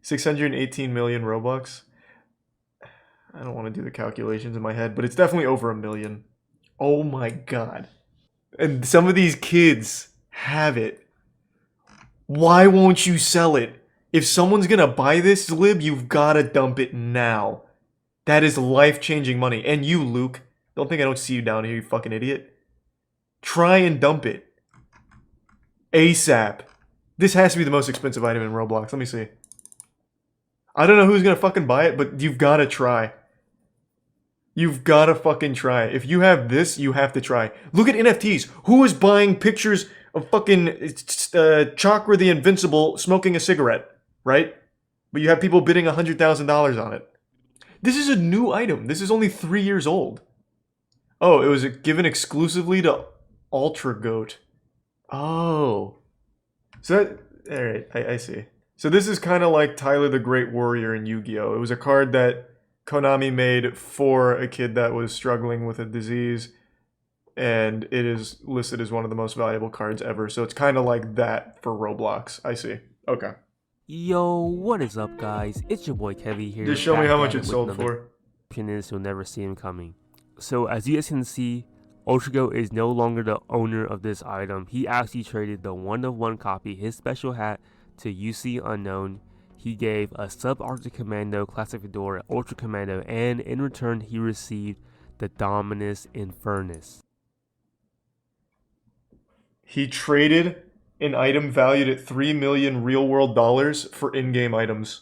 618 million Robux. I don't want to do the calculations in my head, but it's definitely over 1 million. Oh my god. And some of these kids have it. Why won't you sell it? If someone's gonna buy this, Lib, you've gotta dump it now. That is life-changing money. And you, Luke, don't think I don't see you down here, you fucking idiot. Try and dump it. ASAP. This has to be the most expensive item in Roblox. Let me see. I don't know who's gonna fucking buy it, but you've gotta try. You've gotta fucking try. If you have this, you have to try. Look at NFTs. Who is buying pictures of fucking Chakra the Invincible smoking a cigarette, right? But you have people bidding $100,000 on it. This is a new item. This is only 3 years old. Oh, it was given exclusively to Ultra Goat. Oh. So that, alright, I see. So this is kind of like Tyler the Great Warrior in Yu-Gi-Oh! It was a card that Konami made for a kid that was struggling with a disease, and it is listed as one of the most valuable cards ever. So it's kind of like that for Roblox. I see. Okay.
Yo, what is up, guys? It's your boy Kevy here.
Just show me how much it sold for.
You'll never see him coming. So as you guys can see, Ultrago is no longer the owner of this item. He actually traded the 1-of-1 copy, his special hat, to UC Unknown. He gave a Sub-Arctic Commando Classic Fedora Ultra Commando, and in return he received the Dominus Infernus.
He traded an item valued at 3 million real-world dollars for in-game items.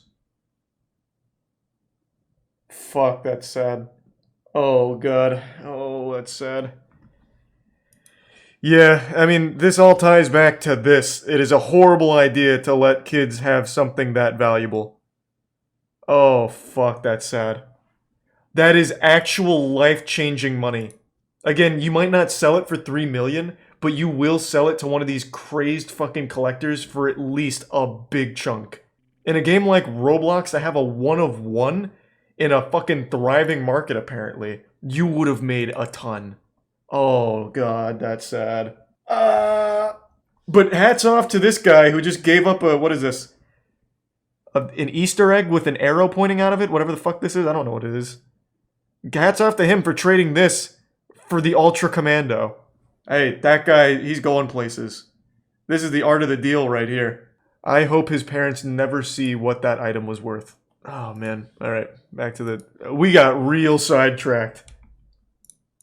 Fuck, that's sad. Oh god. Oh, that's sad. Yeah, I mean, this all ties back to this. It is a horrible idea to let kids have something that valuable. Oh, fuck, that's sad. That is actual life-changing money. Again, you might not sell it for 3 million, but you will sell it to one of these crazed fucking collectors for at least a big chunk. In a game like Roblox, to have a 1-of-1 in a fucking thriving market, apparently, you would have made a ton. Oh god, that's sad. But hats off to this guy who just gave up a, what is this? An Easter egg with an arrow pointing out of it? Whatever the fuck this is, I don't know what it is. Hats off to him for trading this for the Ultra Commando. Hey, that guy, he's going places. This is the art of the deal right here. I hope his parents never see what that item was worth. Oh man, alright, back to the... We got real sidetracked.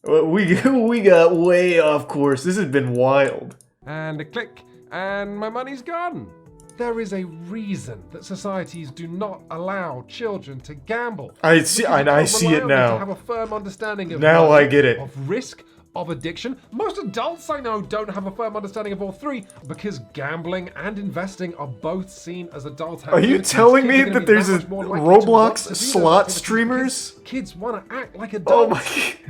We got way off course. This has been wild.
And a click, and my money's gone. There is a reason that societies do not allow children to gamble.
I see it now.
To have a firm understanding of
now I get it.
Of risk, of addiction. Most adults I know don't have a firm understanding of all three because gambling and investing are both seen as adult
activities. Are you telling me that there's a Roblox slot streamers?
Kids want to act like adults. Oh my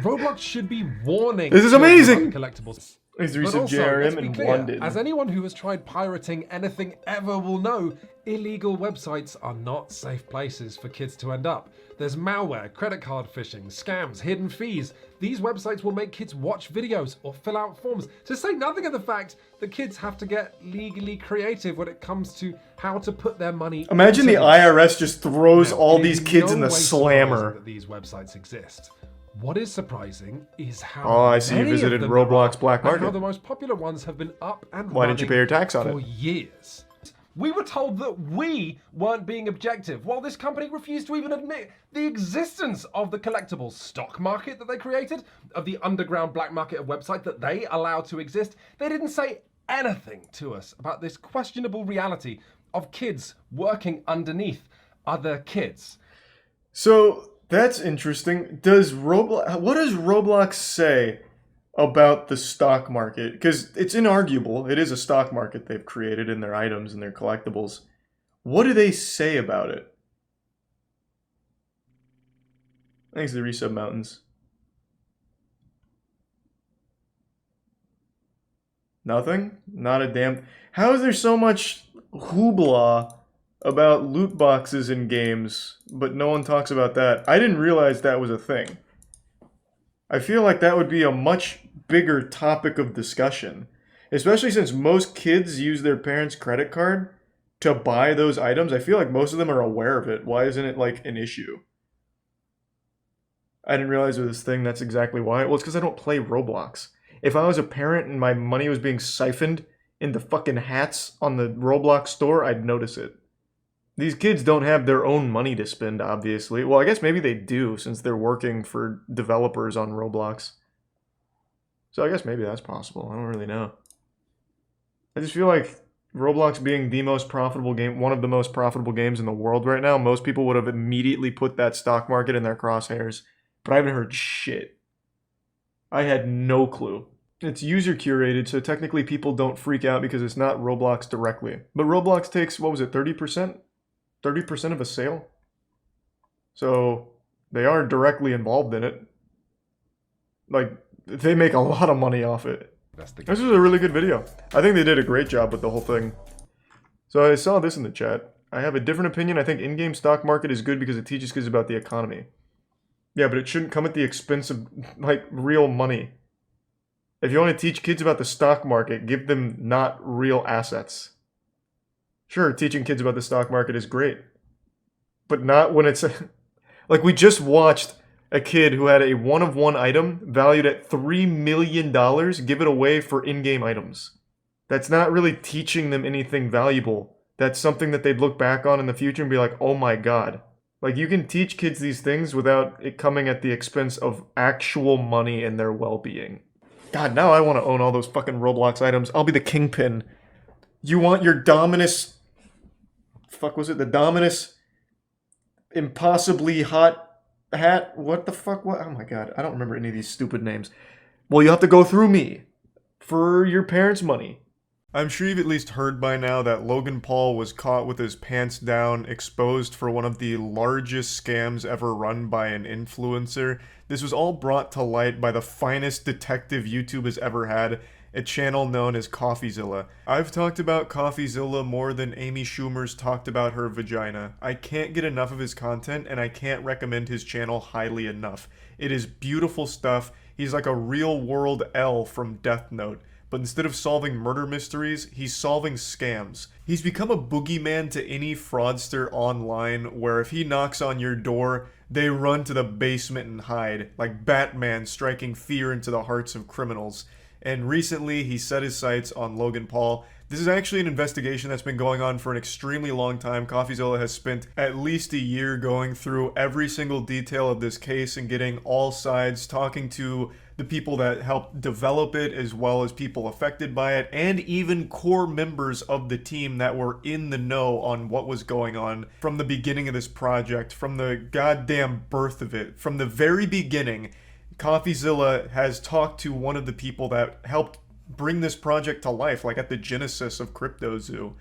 Roblox should be warning.
This is amazing.
Collectibles.
He's recent JRM in London.
As anyone who has tried pirating anything ever will know, illegal websites are not safe places for kids to end up. There's malware, credit card phishing, scams, hidden fees. These websites will make kids watch videos or fill out forms, to say nothing of the fact that kids have to get legally creative when it comes to how to put their money.
Imagine the IRS just throws all these kids in the slammer.
That these websites exist. What is surprising is how
I see you visited Roblox Black Market.
How the most popular ones have been up and
Why didn't you pay your tax on
for years. We were told that we weren't being objective, while this company refused to even admit the existence of the collectibles stock market that they created, of the underground black market of website that they allowed to exist. They didn't say anything to us about this questionable reality of kids working underneath other kids.
So that's interesting. What does Roblox say about the stock market? Because it's inarguable. It is a stock market they've created in their items and their collectibles. What do they say about it? Thanks to the Resub Mountains. Nothing? Not a damn... How is there so much hoopla about loot boxes in games, but no one talks about that? I didn't realize that was a thing. I feel like that would be a much bigger topic of discussion, especially since most kids use their parents' credit card to buy those items. I feel like most of them are aware of it. Why isn't it like an issue? I didn't realize it was this thing. That's exactly why. Well, it's because I don't play Roblox. If I was a parent and my money was being siphoned into fucking hats on the Roblox store, I'd notice it. These kids don't have their own money to spend, obviously. Well, I guess maybe they do, since they're working for developers on Roblox. So I guess maybe that's possible. I don't really know. I just feel like Roblox being the most profitable game, one of the most profitable games in the world right now, most people would have immediately put that stock market in their crosshairs. But I haven't heard shit. I had no clue. It's user curated, so technically people don't freak out because it's not Roblox directly. But Roblox takes, what was it, 30%? 30% of a sale? So they are directly involved in it. Like, they make a lot of money off it. This was a really good video. I think they did a great job with the whole thing. So I saw this in the chat. I have a different opinion. I think in-game stock market is good because it teaches kids about the economy. Yeah, but it shouldn't come at the expense of, like, real money. If you want to teach kids about the stock market, give them not real assets. Sure, teaching kids about the stock market is great. But not when it's... like, we just watched a kid who had a one-of-one item valued at $3 million give it away for in-game items. That's not really teaching them anything valuable. That's something that they'd look back on in the future and be like, oh my god. Like, you can teach kids these things without it coming at the expense of actual money and their well-being. God, now I want to own all those fucking Roblox items. I'll be the kingpin. You want your Dominus... fuck was it? The Dominus impossibly hot hat? What the fuck? What? Oh my god, I don't remember any of these stupid names. Well, you have to go through me for your parents' money. I'm sure you've at least heard by now that Logan Paul was caught with his pants down, exposed for one of the largest scams ever run by an influencer. This was all brought to light by the finest detective YouTube has ever had, a channel known as CoffeeZilla. I've talked about CoffeeZilla more than Amy Schumer's talked about her vagina. I can't get enough of his content, and I can't recommend his channel highly enough. It is beautiful stuff. He's like a real-world L from Death Note. But instead of solving murder mysteries, he's solving scams. He's become a boogeyman to any fraudster online, where if he knocks on your door, they run to the basement and hide, like Batman striking fear into the hearts of criminals. And recently, he set his sights on Logan Paul. This is actually an investigation that's been going on for an extremely long time. CoffeeZilla has spent at least a year going through every single detail of this case and getting all sides, talking to the people that helped develop it, as well as people affected by it, and even core members of the team that were in the know on what was going on from the beginning of this project, from the goddamn birth of it, from the very beginning. CoffeeZilla has talked to one of the people that helped bring this project to life, like at the genesis of CryptoZoo.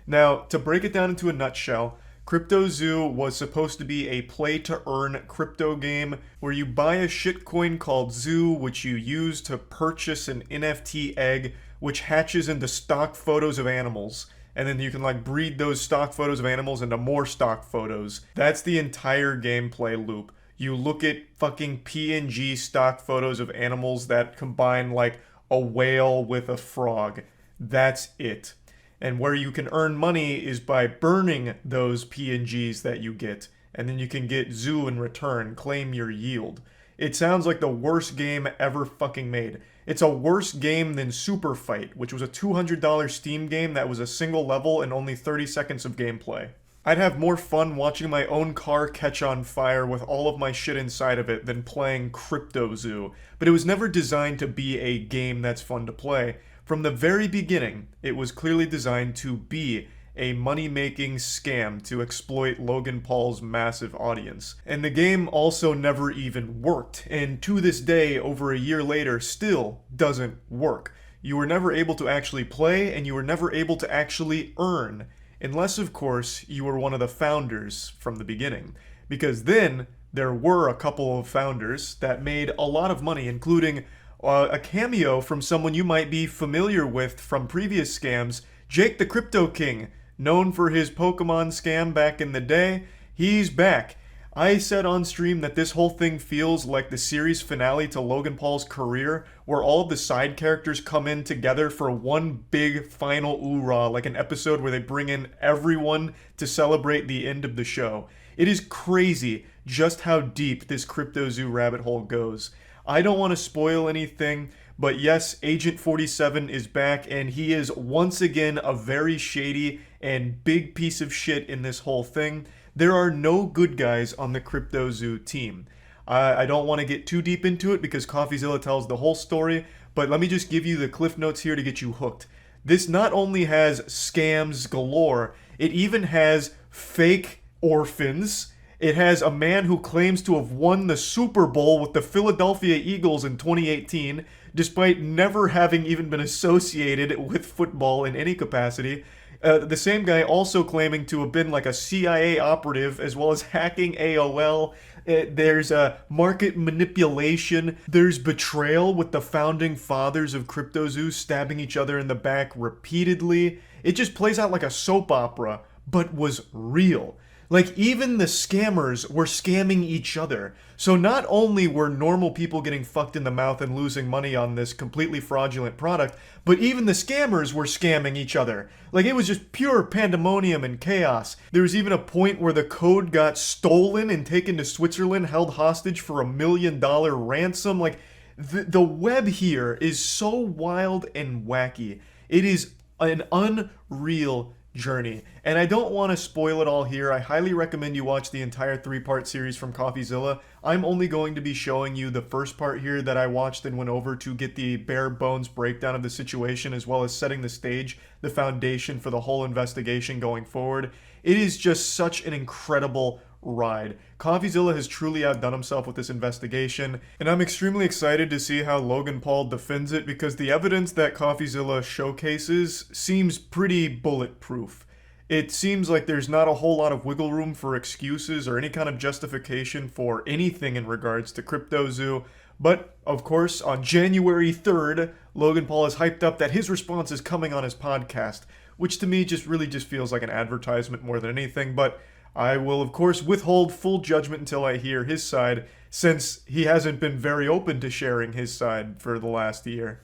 Now, to break it down into a nutshell, CryptoZoo was supposed to be a play-to-earn crypto game where you buy a shitcoin called Zoo, which you use to purchase an NFT egg, which hatches into stock photos of animals. And then you can like breed those stock photos of animals into more stock photos. That's the entire gameplay loop. You look at fucking PNG stock photos of animals that combine like a whale with a frog. That's it. And where you can earn money is by burning those PNGs that you get. And then you can get Zoo in return, claim your yield. It sounds like the worst game ever fucking made. It's a worse game than Super Fight, which was a $200 Steam game that was a single level and only 30 seconds of gameplay. I'd have more fun watching my own car catch on fire with all of my shit inside of it than playing CryptoZoo. But it was never designed to be a game that's fun to play. From the very beginning, it was clearly designed to be a money-making scam to exploit Logan Paul's massive audience. And the game also never even worked, and to this day, over a year later, still doesn't work. You were never able to actually play, and you were never able to actually earn. Unless, of course, you were one of the founders from the beginning. Because then, there were a couple of founders that made a lot of money, including a cameo from someone you might be familiar with from previous scams, Jake the Crypto King, known for his Pokemon scam back in the day. He's back. I said on stream that this whole thing feels like the series finale to Logan Paul's career, where all of the side characters come in together for one big final oorah, like an episode where they bring in everyone to celebrate the end of the show. It is crazy just how deep this CryptoZoo rabbit hole goes. I don't want to spoil anything, but yes, Agent 47 is back, and he is once again a very shady and big piece of shit in this whole thing. There are no good guys on the CryptoZoo team. I don't want to get too deep into it because CoffeeZilla tells the whole story, but let me just give you the cliff notes here to get you hooked. This not only has scams galore, it even has fake orphans. It has a man who claims to have won the Super Bowl with the Philadelphia Eagles in 2018, despite never having even been associated with football in any capacity. The same guy also claiming to have been like a CIA operative, as well as hacking AOL. There's market manipulation. There's betrayal with the founding fathers of CryptoZoo stabbing each other in the back repeatedly. It just plays out like a soap opera, but was real. Like, even the scammers were scamming each other. So not only were normal people getting fucked in the mouth and losing money on this completely fraudulent product, but even the scammers were scamming each other. Like, it was just pure pandemonium and chaos. There was even a point where the code got stolen and taken to Switzerland, held hostage for $1 million ransom. Like, the web here is so wild and wacky. It is an unreal journey, and I don't want to spoil it all here. I highly recommend you watch the entire 3-part series from CoffeeZilla. I'm only going to be showing you the first part here that I watched and went over to get the bare bones breakdown of the situation, as well as setting the stage, the foundation for the whole investigation going forward. It is just such an incredible ride. CoffeeZilla has truly outdone himself with this investigation, and I'm extremely excited to see how Logan Paul defends it, because the evidence that CoffeeZilla showcases seems pretty bulletproof. It seems like there's not a whole lot of wiggle room for excuses or any kind of justification for anything in regards to CryptoZoo. But, of course, on January 3rd, Logan Paul has hyped up that his response is coming on his podcast, which to me just feels like an advertisement more than anything, but I will, of course, withhold full judgment until I hear his side, since he hasn't been very open to sharing his side for the last year.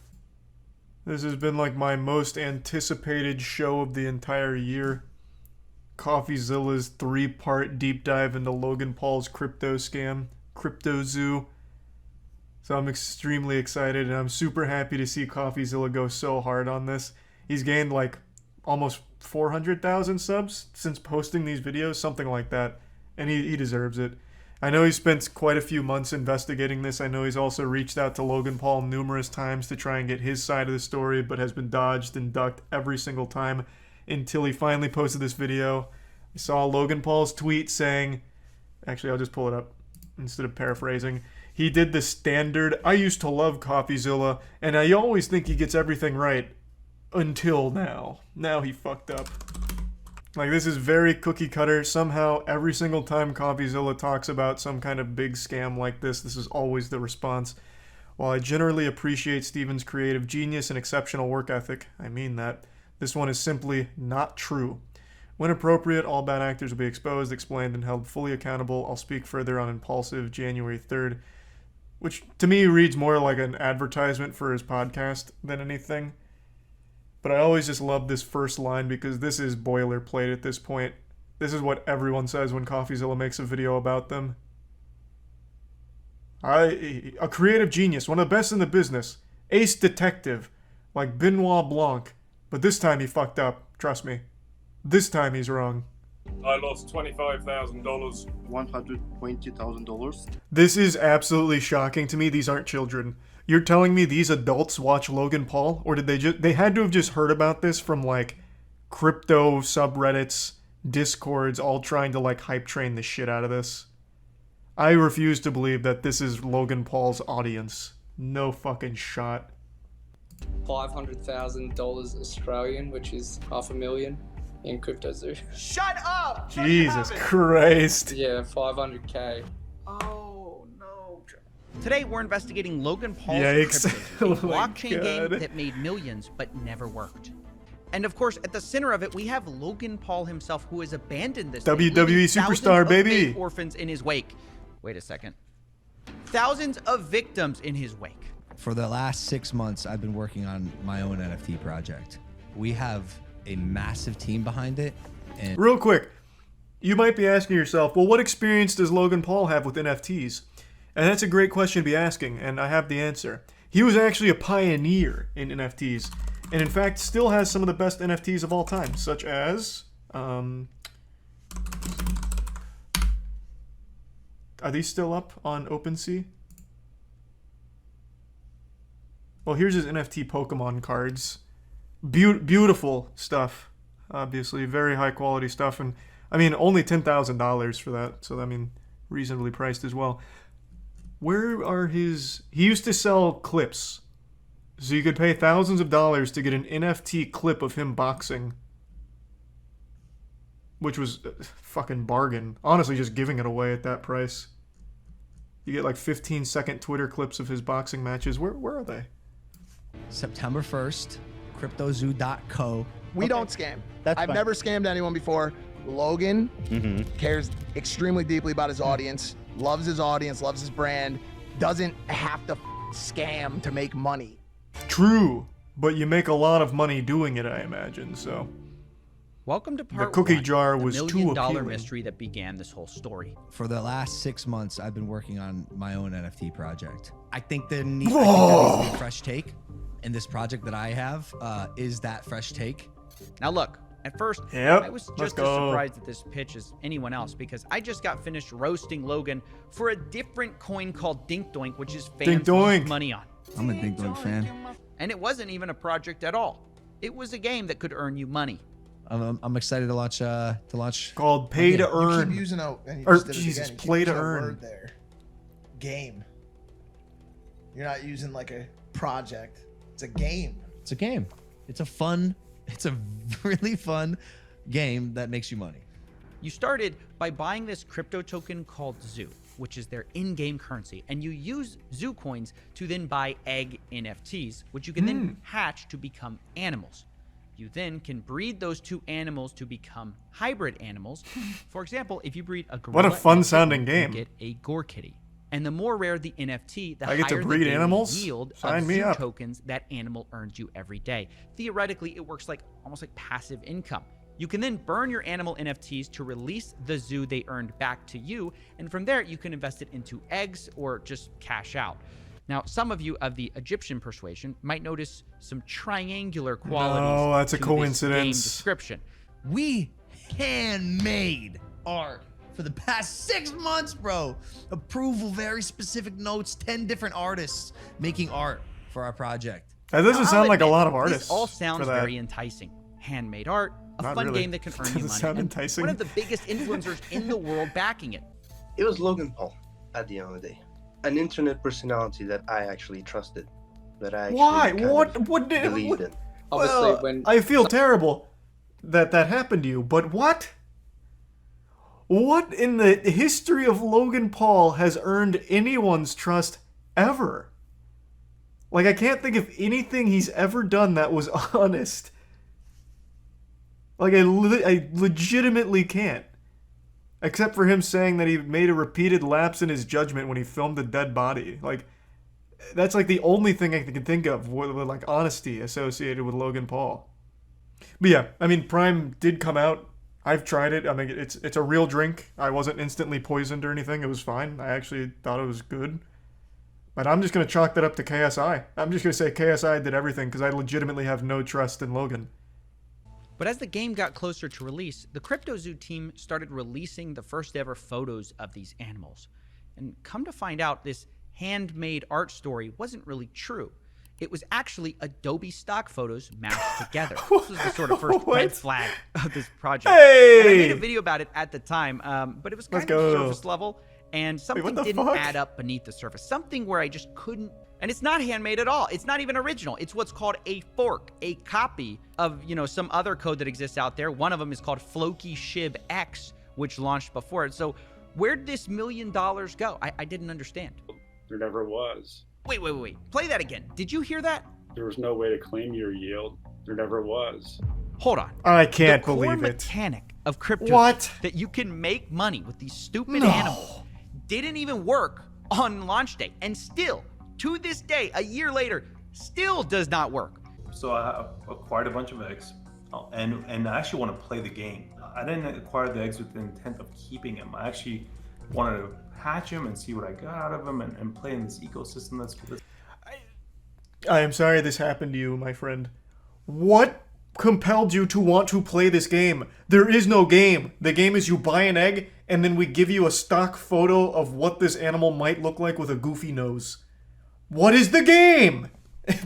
This has been like my most anticipated show of the entire year. CoffeeZilla's 3-part deep dive into Logan Paul's crypto scam, CryptoZoo. So I'm extremely excited, and I'm super happy to see CoffeeZilla go so hard on this. He's gained like almost 400,000 subs since posting these videos, something like that, and he deserves it. I know he spent quite a few months investigating this. I know he's also reached out to Logan Paul numerous times to try and get his side of the story, but has been dodged and ducked every single time until he finally posted this video. I saw Logan Paul's tweet saying, actually I'll just pull it up instead of paraphrasing. He did the standard, "I used to love CoffeeZilla, and I always think he gets everything right. Until now. Now he fucked up." Like, this is very cookie cutter. Somehow, every single time CoffeeZilla talks about some kind of big scam like this is always the response. While I generally appreciate Steven's creative genius and exceptional work ethic, I mean that, this one is simply not true. When appropriate, all bad actors will be exposed, explained, and held fully accountable. I'll speak further on Impulsive January 3rd, which to me reads more like an advertisement for his podcast than anything. But I always just love this first line because this is boilerplate at this point. This is what everyone says when CoffeeZilla makes a video about them. A creative genius, one of the best in the business. Ace detective, like Benoit Blanc. But this time he fucked up, trust me. This time he's wrong.
I lost $25,000. $120,000.
This is absolutely shocking to me. These aren't children. You're telling me these adults watch Logan Paul? Or did they had to have just heard about this from like crypto subreddits, discords, all trying to like hype train the shit out of this? I refuse to believe that this is Logan Paul's audience. No fucking shot.
$500,000 Australian, which is $500,000 in CryptoZoo.
Shut up!
Jesus Christ.
Yeah, 500K.
Oh no.
Today we're investigating Logan Paul's
Yikes.
CryptoZoo, a
Oh my
blockchain
God.
game that made millions but never worked. And of course, at the center of it, we have Logan Paul himself, who has abandoned this
WWE
thing, leaving
superstar,
thousands
baby.
of orphans in his wake. Wait a second. Thousands of victims in his wake.
For the last 6 months, I've been working on my own NFT project. We have a massive team behind it. And
Real quick, you might be asking yourself, well, what experience does Logan Paul have with NFTs? And that's a great question to be asking, and I have the answer. He was actually a pioneer in NFTs, and in fact still has some of the best NFTs of all time, such as... are these still up on OpenSea? Well, here's his NFT Pokemon cards. Beautiful stuff. Obviously, very high quality stuff, and I mean, only $10,000 for that, so I mean, reasonably priced as well. Where are his... He used to sell clips. So you could pay thousands of dollars to get an NFT clip of him boxing. Which was a fucking bargain. Honestly, just giving it away at that price. You get like 15-second Twitter clips of his boxing matches. Where are they?
September 1st, cryptozoo.co.
We don't scam.
That's
I've
fine.
never scammed anyone before. Logan cares extremely deeply about his audience, loves his audience, loves his brand, doesn't have to scam to make money.
True, but you make a lot of money doing it, I imagine, so...
Welcome to part
The cookie
one,
jar
the
was too
$1 million
appealing.
mystery that began this whole story.
For the last 6 months, I've been working on my own NFT project. I think there needs to be a fresh take, and this project that I have is that fresh take.
Now look, at first,
Yep,
I was
let's
just as
go.
surprised at this pitch as anyone else because I just got finished roasting Logan for a different coin called Dink Doink, which is fans
Dink Doink.
lose money on.
I'm a Dink Doink fan.
And it wasn't even a project at all. It was a game that could earn you money.
I'm excited to launch.
Called Pay to
You
Earn.
keep using a, and you
Or,
just did it
Jesus,
again, you keep
Play to
using a
Earn.
word there. Game. You're not using like a project. It's a game.
It's a game. It's a really fun game that makes you money.
You started by buying this crypto token called Zoo, which is their in-game currency, and you use Zoo coins to then buy egg NFTs, which you can then hatch to become animals. You then can breed those two animals to become hybrid animals. For example, if you breed a gorilla
What a fun
and
sounding
you
game.
get a gore kitty. And the more rare the NFT, the
I get to
higher
breed
the daily
animals?
yield
Sign
of
me
Zoo
up.
tokens that animal earns you every day. Theoretically, it works like almost like passive income. You can then burn your animal NFTs to release the zoo they earned back to you, and from there you can invest it into eggs or just cash out. Now, some of you of the Egyptian persuasion might notice some triangular qualities.
No, that's a
to this game
coincidence.
description.
We handmade art for the past 6 months, bro. Approval, very specific notes, 10 different artists making art for our project.
That doesn't
Now, I'll
sound like a
admit,
lot of artists.
This all
for
sounds
that.
very enticing. Handmade art, a
Not
fun
really.
game that can earn
Doesn't
you money.
sound
and
enticing.
one of the biggest influencers in the world backing it.
It was Logan Paul at the end of the day. An internet personality that I actually trusted. That I actually
Why?
kind
What?
of
What did?
believed
What,
in.
Obviously,
well,
when
I feel terrible that that happened to you, but what? What in the history of Logan Paul has earned anyone's trust ever? Like, I can't think of anything he's ever done that was honest. Like, I legitimately can't. Except for him saying that he made a repeated lapse in his judgment when he filmed a dead body. Like, that's like the only thing I can think of with like honesty associated with Logan Paul. But yeah, I mean, Prime did come out. I've tried it. I mean, it's a real drink. I wasn't instantly poisoned or anything. It was fine. I actually thought it was good. But I'm just going to chalk that up to KSI. I'm just going to say KSI did everything because I legitimately have no trust in Logan.
But as the game got closer to release, the CryptoZoo team started releasing the first ever photos of these animals. And come to find out, this handmade art story wasn't really true. It was actually Adobe stock photos mashed together. This was the sort of first red flag of this project.
Hey!
And I made a video about it at the time, but it was kind of surface level, and something didn't add up beneath the surface. Something where I just couldn't. And it's not handmade at all. It's not even original. It's what's called a fork, a copy of, some other code that exists out there. One of them is called Floki Shib X, which launched before it. So where did this $1 million go? I didn't understand.
There never was.
Wait. Play that again. Did you hear that?
There was no way to claim your yield. There never was.
Hold on.
I can't
the core
believe it.
mechanic of crypto
What?
that you can make money with these stupid animals didn't even work on launch day, and still, to this day, a year later, still does not work.
So I acquired a bunch of eggs, and I actually want to play the game. I didn't acquire the eggs with the intent of keeping them. I actually wanted to hatch them and see what I got out of them and play in this ecosystem that's.
I am sorry this happened to you, my friend. What compelled you to want to play this game? There is no game. The game is you buy an egg, and then we give you a stock photo of what this animal might look like with a goofy nose. What is the game?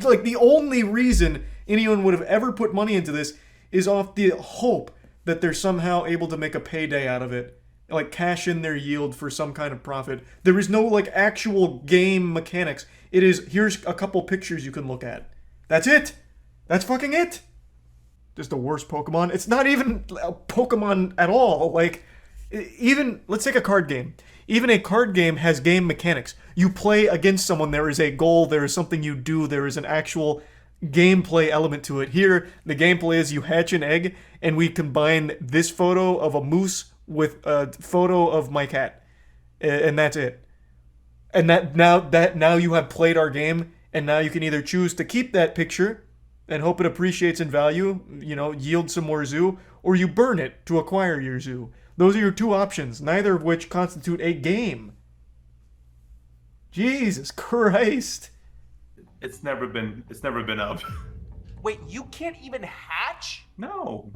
Like, the only reason anyone would have ever put money into this is off the hope that they're somehow able to make a payday out of it. Like, cash in their yield for some kind of profit. There is no, like, actual game mechanics. It is, here's a couple pictures you can look at. That's it. That's fucking it. Just the worst Pokemon. It's not even a Pokemon at all. Like, even, let's take a card game. Even a card game has game mechanics. You play against someone, there is a goal, there is something you do, there is an actual gameplay element to it. Here, the gameplay is you hatch an egg, and we combine this photo of a moose with a photo of my cat. And that's it. And now you have played our game, and now you can either choose to keep that picture and hope it appreciates in value, you know, yield some more zoo, or you burn it to acquire your zoo. Those are your two options, neither of which constitute a game. Jesus Christ.
It's never been up.
Wait, you can't even hatch?
No,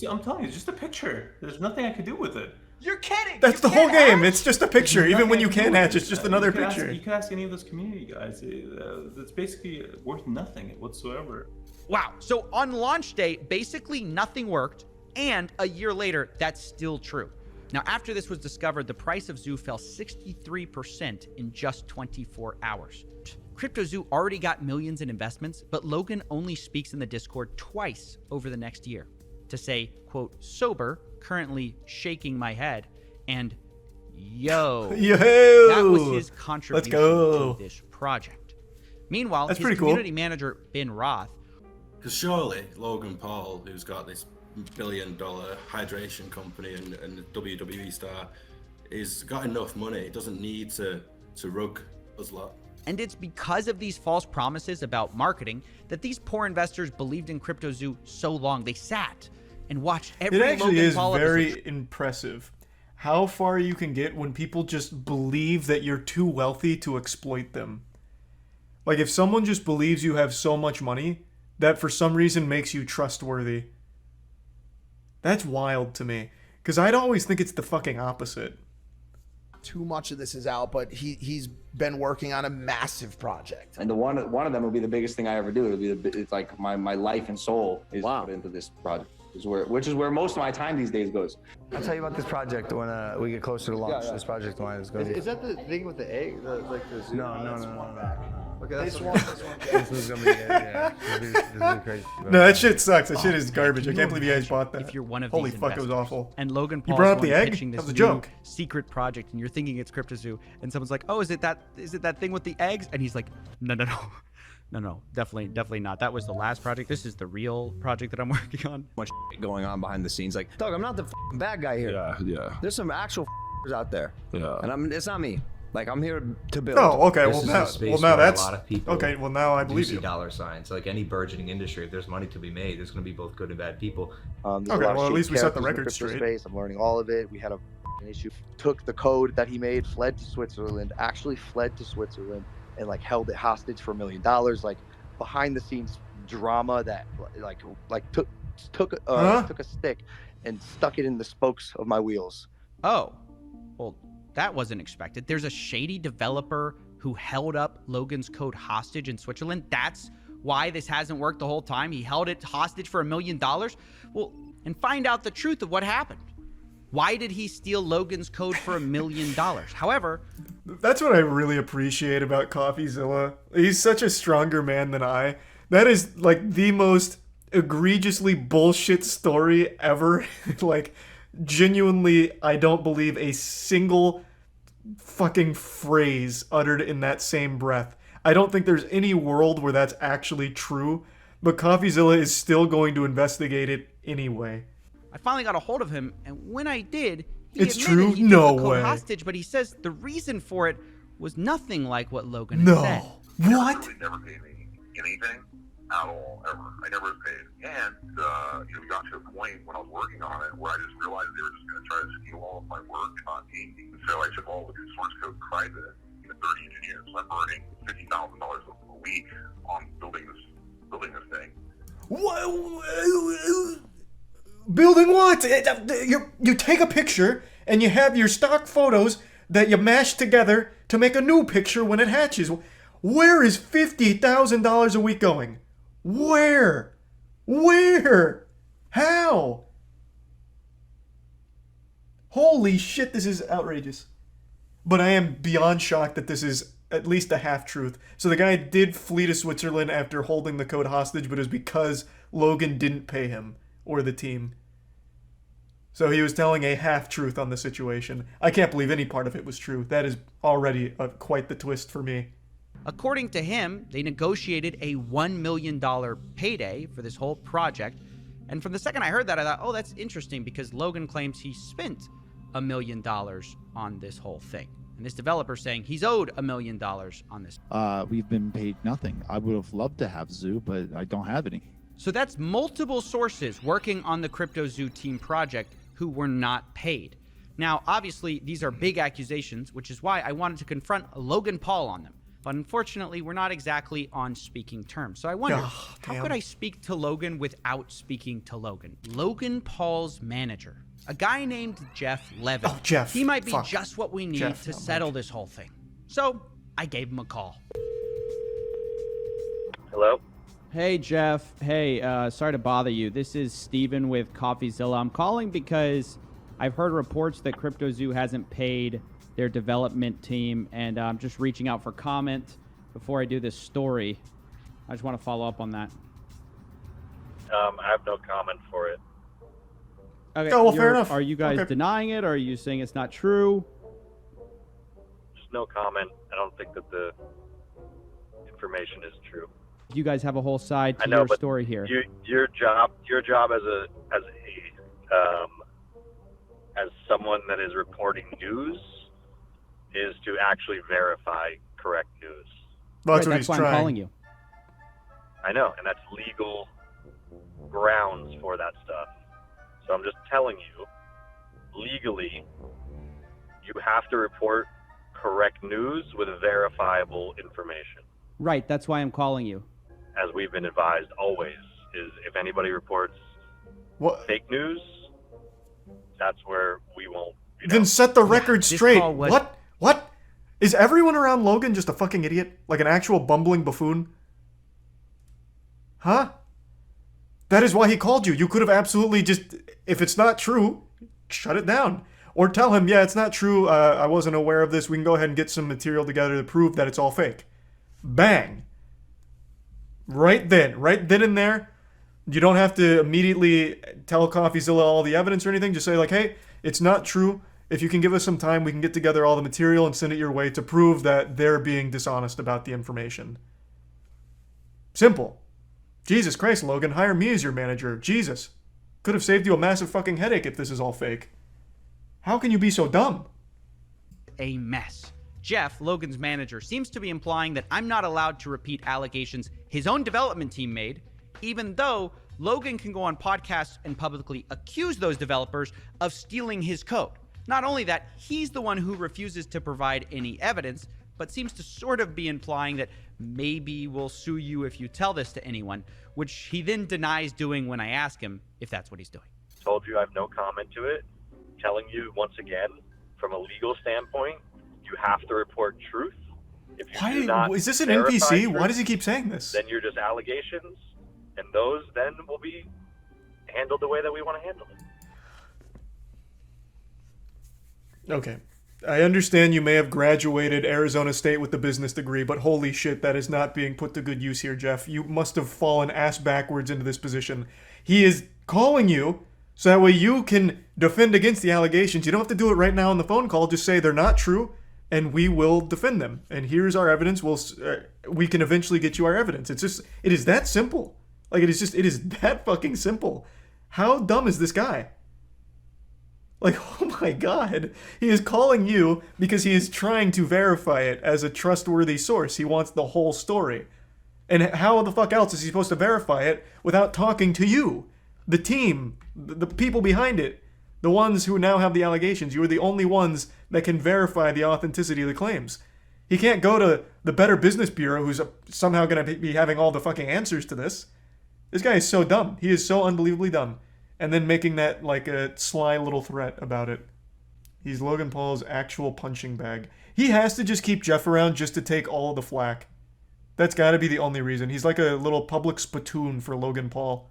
I'm telling you, it's just a picture. There's nothing I could do with it.
You're kidding!
That's the whole game. It's just a picture. Even when you can hatch, it's just another picture.
You can ask any of those community guys. It's basically worth nothing whatsoever.
Wow. So on launch day, basically nothing worked. And a year later, that's still true. Now, after this was discovered, the price of Zoo fell 63% in just 24 hours. CryptoZoo already got millions in investments, but Logan only speaks in the Discord twice over the next year to say, quote, sober, currently shaking my head, and yo. That was his contribution to this project. Meanwhile, his community manager, Ben Roth.
Because surely Logan Paul, who's got this billion-dollar hydration company and a WWE star, he's got enough money. He doesn't need to rug us lot.
And it's because of these false promises about marketing that these poor investors believed in CryptoZoo so long. They sat and watched every Logan Paul episode.
It actually is very impressive how far you can get when people just believe that you're too wealthy to exploit them. Like, if someone just believes you have so much money, that for some reason makes you trustworthy. That's wild to me, because I'd always think it's the fucking opposite.
Too much of this is out, but he's been working on a massive project.
And one of them will be the biggest thing I ever do. It's like my life and soul is put into this project, which is where most of my time these days goes.
I'll tell you about this project when we get closer to launch. This project of mine is going to be.
Is that the thing with the egg? Like the zoo?
No.
Okay, that's
this is gonna be this is crazy.
No, that shit sucks. That shit is garbage. I can't believe you guys bought that.
If you're one of
Holy
these
fuck, it
investors,
was awful.
And Logan
You
Paul's
brought up the egg?
pitching
That
this
was a
new
joke.
secret project, and you're thinking it's CryptoZoo, and someone's like, "Oh, is it that thing with the eggs?" And he's like, "No, definitely not. That was the last project. This is the real project that I'm working on."
Much going on behind the scenes. Like, dog, I'm not the bad guy here. Yeah. There's some actual out there. Yeah. And it's not me. Like, I'm here to build.
Oh, okay.
This is a space
now
where
that's
a lot of people
okay. Well, now I
do
believe
see
you.
dollar signs. Like any burgeoning industry, if there's money to be made, there's going to be both good and bad people.
Okay, well, at least we set the record straight.
Space. I'm learning all of it. We had an issue. Took the code that he made, fled to Switzerland, and like held it hostage for $1 million. Like behind the scenes drama that took a stick and stuck it in the spokes of my wheels.
Oh, well, that wasn't expected. There's a shady developer who held up Logan's code hostage in Switzerland. That's why this hasn't worked the whole time. He held it hostage for $1 million. Well, and find out the truth of what happened. Why did he steal Logan's code for $1 million? However,
that's what I really appreciate about CoffeeZilla. He's such a stronger man than I. That is like the most egregiously bullshit story ever. Like, genuinely, I don't believe a single fucking phrase uttered in that same breath. I don't think there's any world where that's actually true. but CoffeeZilla is still going to investigate it anyway.
I finally got a hold of him, and when I did, he
It's
admitted
true?
he took
No
the code
way.
hostage, but he says the reason for it was nothing like what Logan had
No.
said.
What?
Never paid me anything at all, ever. I never was paid. And, we got to a point when I was working on it where I just realized they were just going to try to steal all of my work and not pay me. So I took all the source code private, 30 engineers. So I'm burning $50,000 a week on building this thing.
Building what? You take a picture and you have your stock photos that you mash together to make a new picture when it hatches. Where is $50,000 a week going? Where? How? Holy shit, this is outrageous. But I am beyond shocked that this is at least a half-truth. So the guy did flee to Switzerland after holding the code hostage, but it was because Logan didn't pay him or the team. So he was telling a half-truth on the situation. I can't believe any part of it was true. That is already quite the twist for me.
According to him, they negotiated a $1 million payday for this whole project. And from the second I heard that, I thought, oh, that's interesting, because Logan claims he spent $1 million on this whole thing. And this developer saying he's owed $1 million on this.
We've been paid nothing. I would have loved to have Zoo, but I don't have any.
So that's multiple sources working on the CryptoZoo team project who were not paid. Now, obviously, these are big accusations, which is why I wanted to confront Logan Paul on them. But unfortunately, we're not exactly on speaking terms. So I wonder, how could I speak to Logan without speaking to Logan? Logan Paul's manager, a guy named Jeff Levin.
Oh, Jeff.
He might be
Fuck.
just what we need
Jeff,
to
not
settle this whole thing. So I gave him a call.
Hello?
Hey, Jeff. Hey, sorry to bother you. This is Steven with CoffeeZilla. I'm calling because I've heard reports that CryptoZoo hasn't paid their development team, and I'm just reaching out for comment before I do this story. I just want to follow up on that.
I have no comment for it.
Okay,
Oh, well, fair enough.
Are you guys
Okay.
denying it, or are you saying it's not true?
Just no comment. I don't think that the information is true.
You guys have a whole side to
I know,
your
but
story here.
Your job as someone that is reporting news is to actually verify correct news.
Well, that's
Right,
what
that's
he's
why
trying.
I'm calling you.
I know, and that's legal grounds for that stuff. So I'm just telling you, legally, you have to report correct news with verifiable information.
Right, that's why I'm calling you.
As we've been advised always, is if anybody reports fake news, that's where we won't.
Then set the record
this
straight.
call was-
What? Is everyone around Logan just a fucking idiot? Like an actual bumbling buffoon? Huh? That is why he called you. You could have absolutely just, if it's not true, shut it down. Or tell him, yeah, it's not true. I wasn't aware of this. We can go ahead and get some material together to prove that it's all fake. Bang. Right then and there. You don't have to immediately tell CoffeeZilla all the evidence or anything. Just say like, hey, it's not true. If you can give us some time, we can get together all the material and send it your way to prove that they're being dishonest about the information. Simple. Jesus Christ, Logan, hire me as your manager. Jesus. Could have saved you a massive fucking headache if this is all fake. How can you be so dumb?
A mess. Jeff, Logan's manager, seems to be implying that I'm not allowed to repeat allegations his own development team made, even though Logan can go on podcasts and publicly accuse those developers of stealing his code. Not only that, he's the one who refuses to provide any evidence, but seems to sort of be implying that maybe we'll sue you if you tell this to anyone, which he then denies doing when I ask him if that's what he's doing.
Told you I have no comment to it. Telling you once again, from a legal standpoint, you have to report truth. If you do not
Is this an
verify
NPC?
truth,
Why does he keep saying this?
Then you're just allegations, and those then will be handled the way that we want to handle it.
Okay. I understand you may have graduated Arizona State with the business degree, but holy shit, that is not being put to good use here, Jeff. You must have fallen ass backwards into this position. He is calling you so that way you can defend against the allegations. You don't have to do it right now on the phone call. Just say they're not true, and we will defend them. And here's our evidence. We can eventually get you our evidence. It is that simple. Like, it is that fucking simple. How dumb is this guy? Like, oh my god. He is calling you because he is trying to verify it as a trustworthy source. He wants the whole story. And how the fuck else is he supposed to verify it without talking to you? The team, the people behind it, the ones who now have the allegations. You are the only ones that can verify the authenticity of the claims. He can't go to the Better Business Bureau, who's somehow going to be having all the fucking answers to this. This guy is so dumb. He is so unbelievably dumb. And then making that like a sly little threat about it. He's Logan Paul's actual punching bag. He has to just keep Jeff around just to take all of the flack. That's got to be the only reason. He's like a little public spittoon for Logan Paul.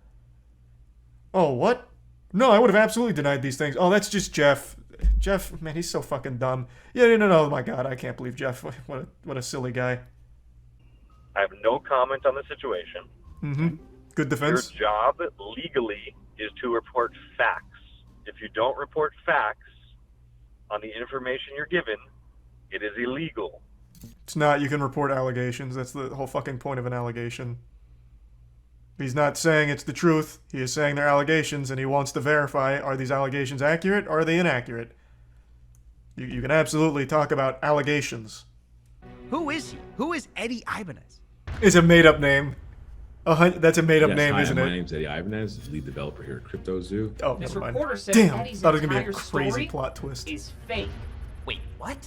Oh, what? No, I would have absolutely denied these things. Oh, that's just Jeff. Jeff, man, he's so fucking dumb. Yeah, no, oh my god, I can't believe Jeff. What a silly guy.
I have no comment on the situation.
Mm-hmm. Good defense.
Your job legally is to report facts. If you don't report facts on the information you're given, it is illegal.
It's not. You can report allegations. That's the whole fucking point of an allegation. He's not saying it's the truth. He is saying they're allegations, and he wants to verify, are these allegations accurate, or are they inaccurate? You can absolutely talk about allegations.
Who is he? Who is Eddie Ibanez?
It's a made-up name. That's a made-up name,
hi,
isn't
my
it?
name's Eddie Ibanez, lead developer here at Crypto0.
Oh,
This
never mind.
reporter said
Damn,
Eddie's
thought it was going to be a
entire
crazy
story
plot twist.
is fake. Wait, what?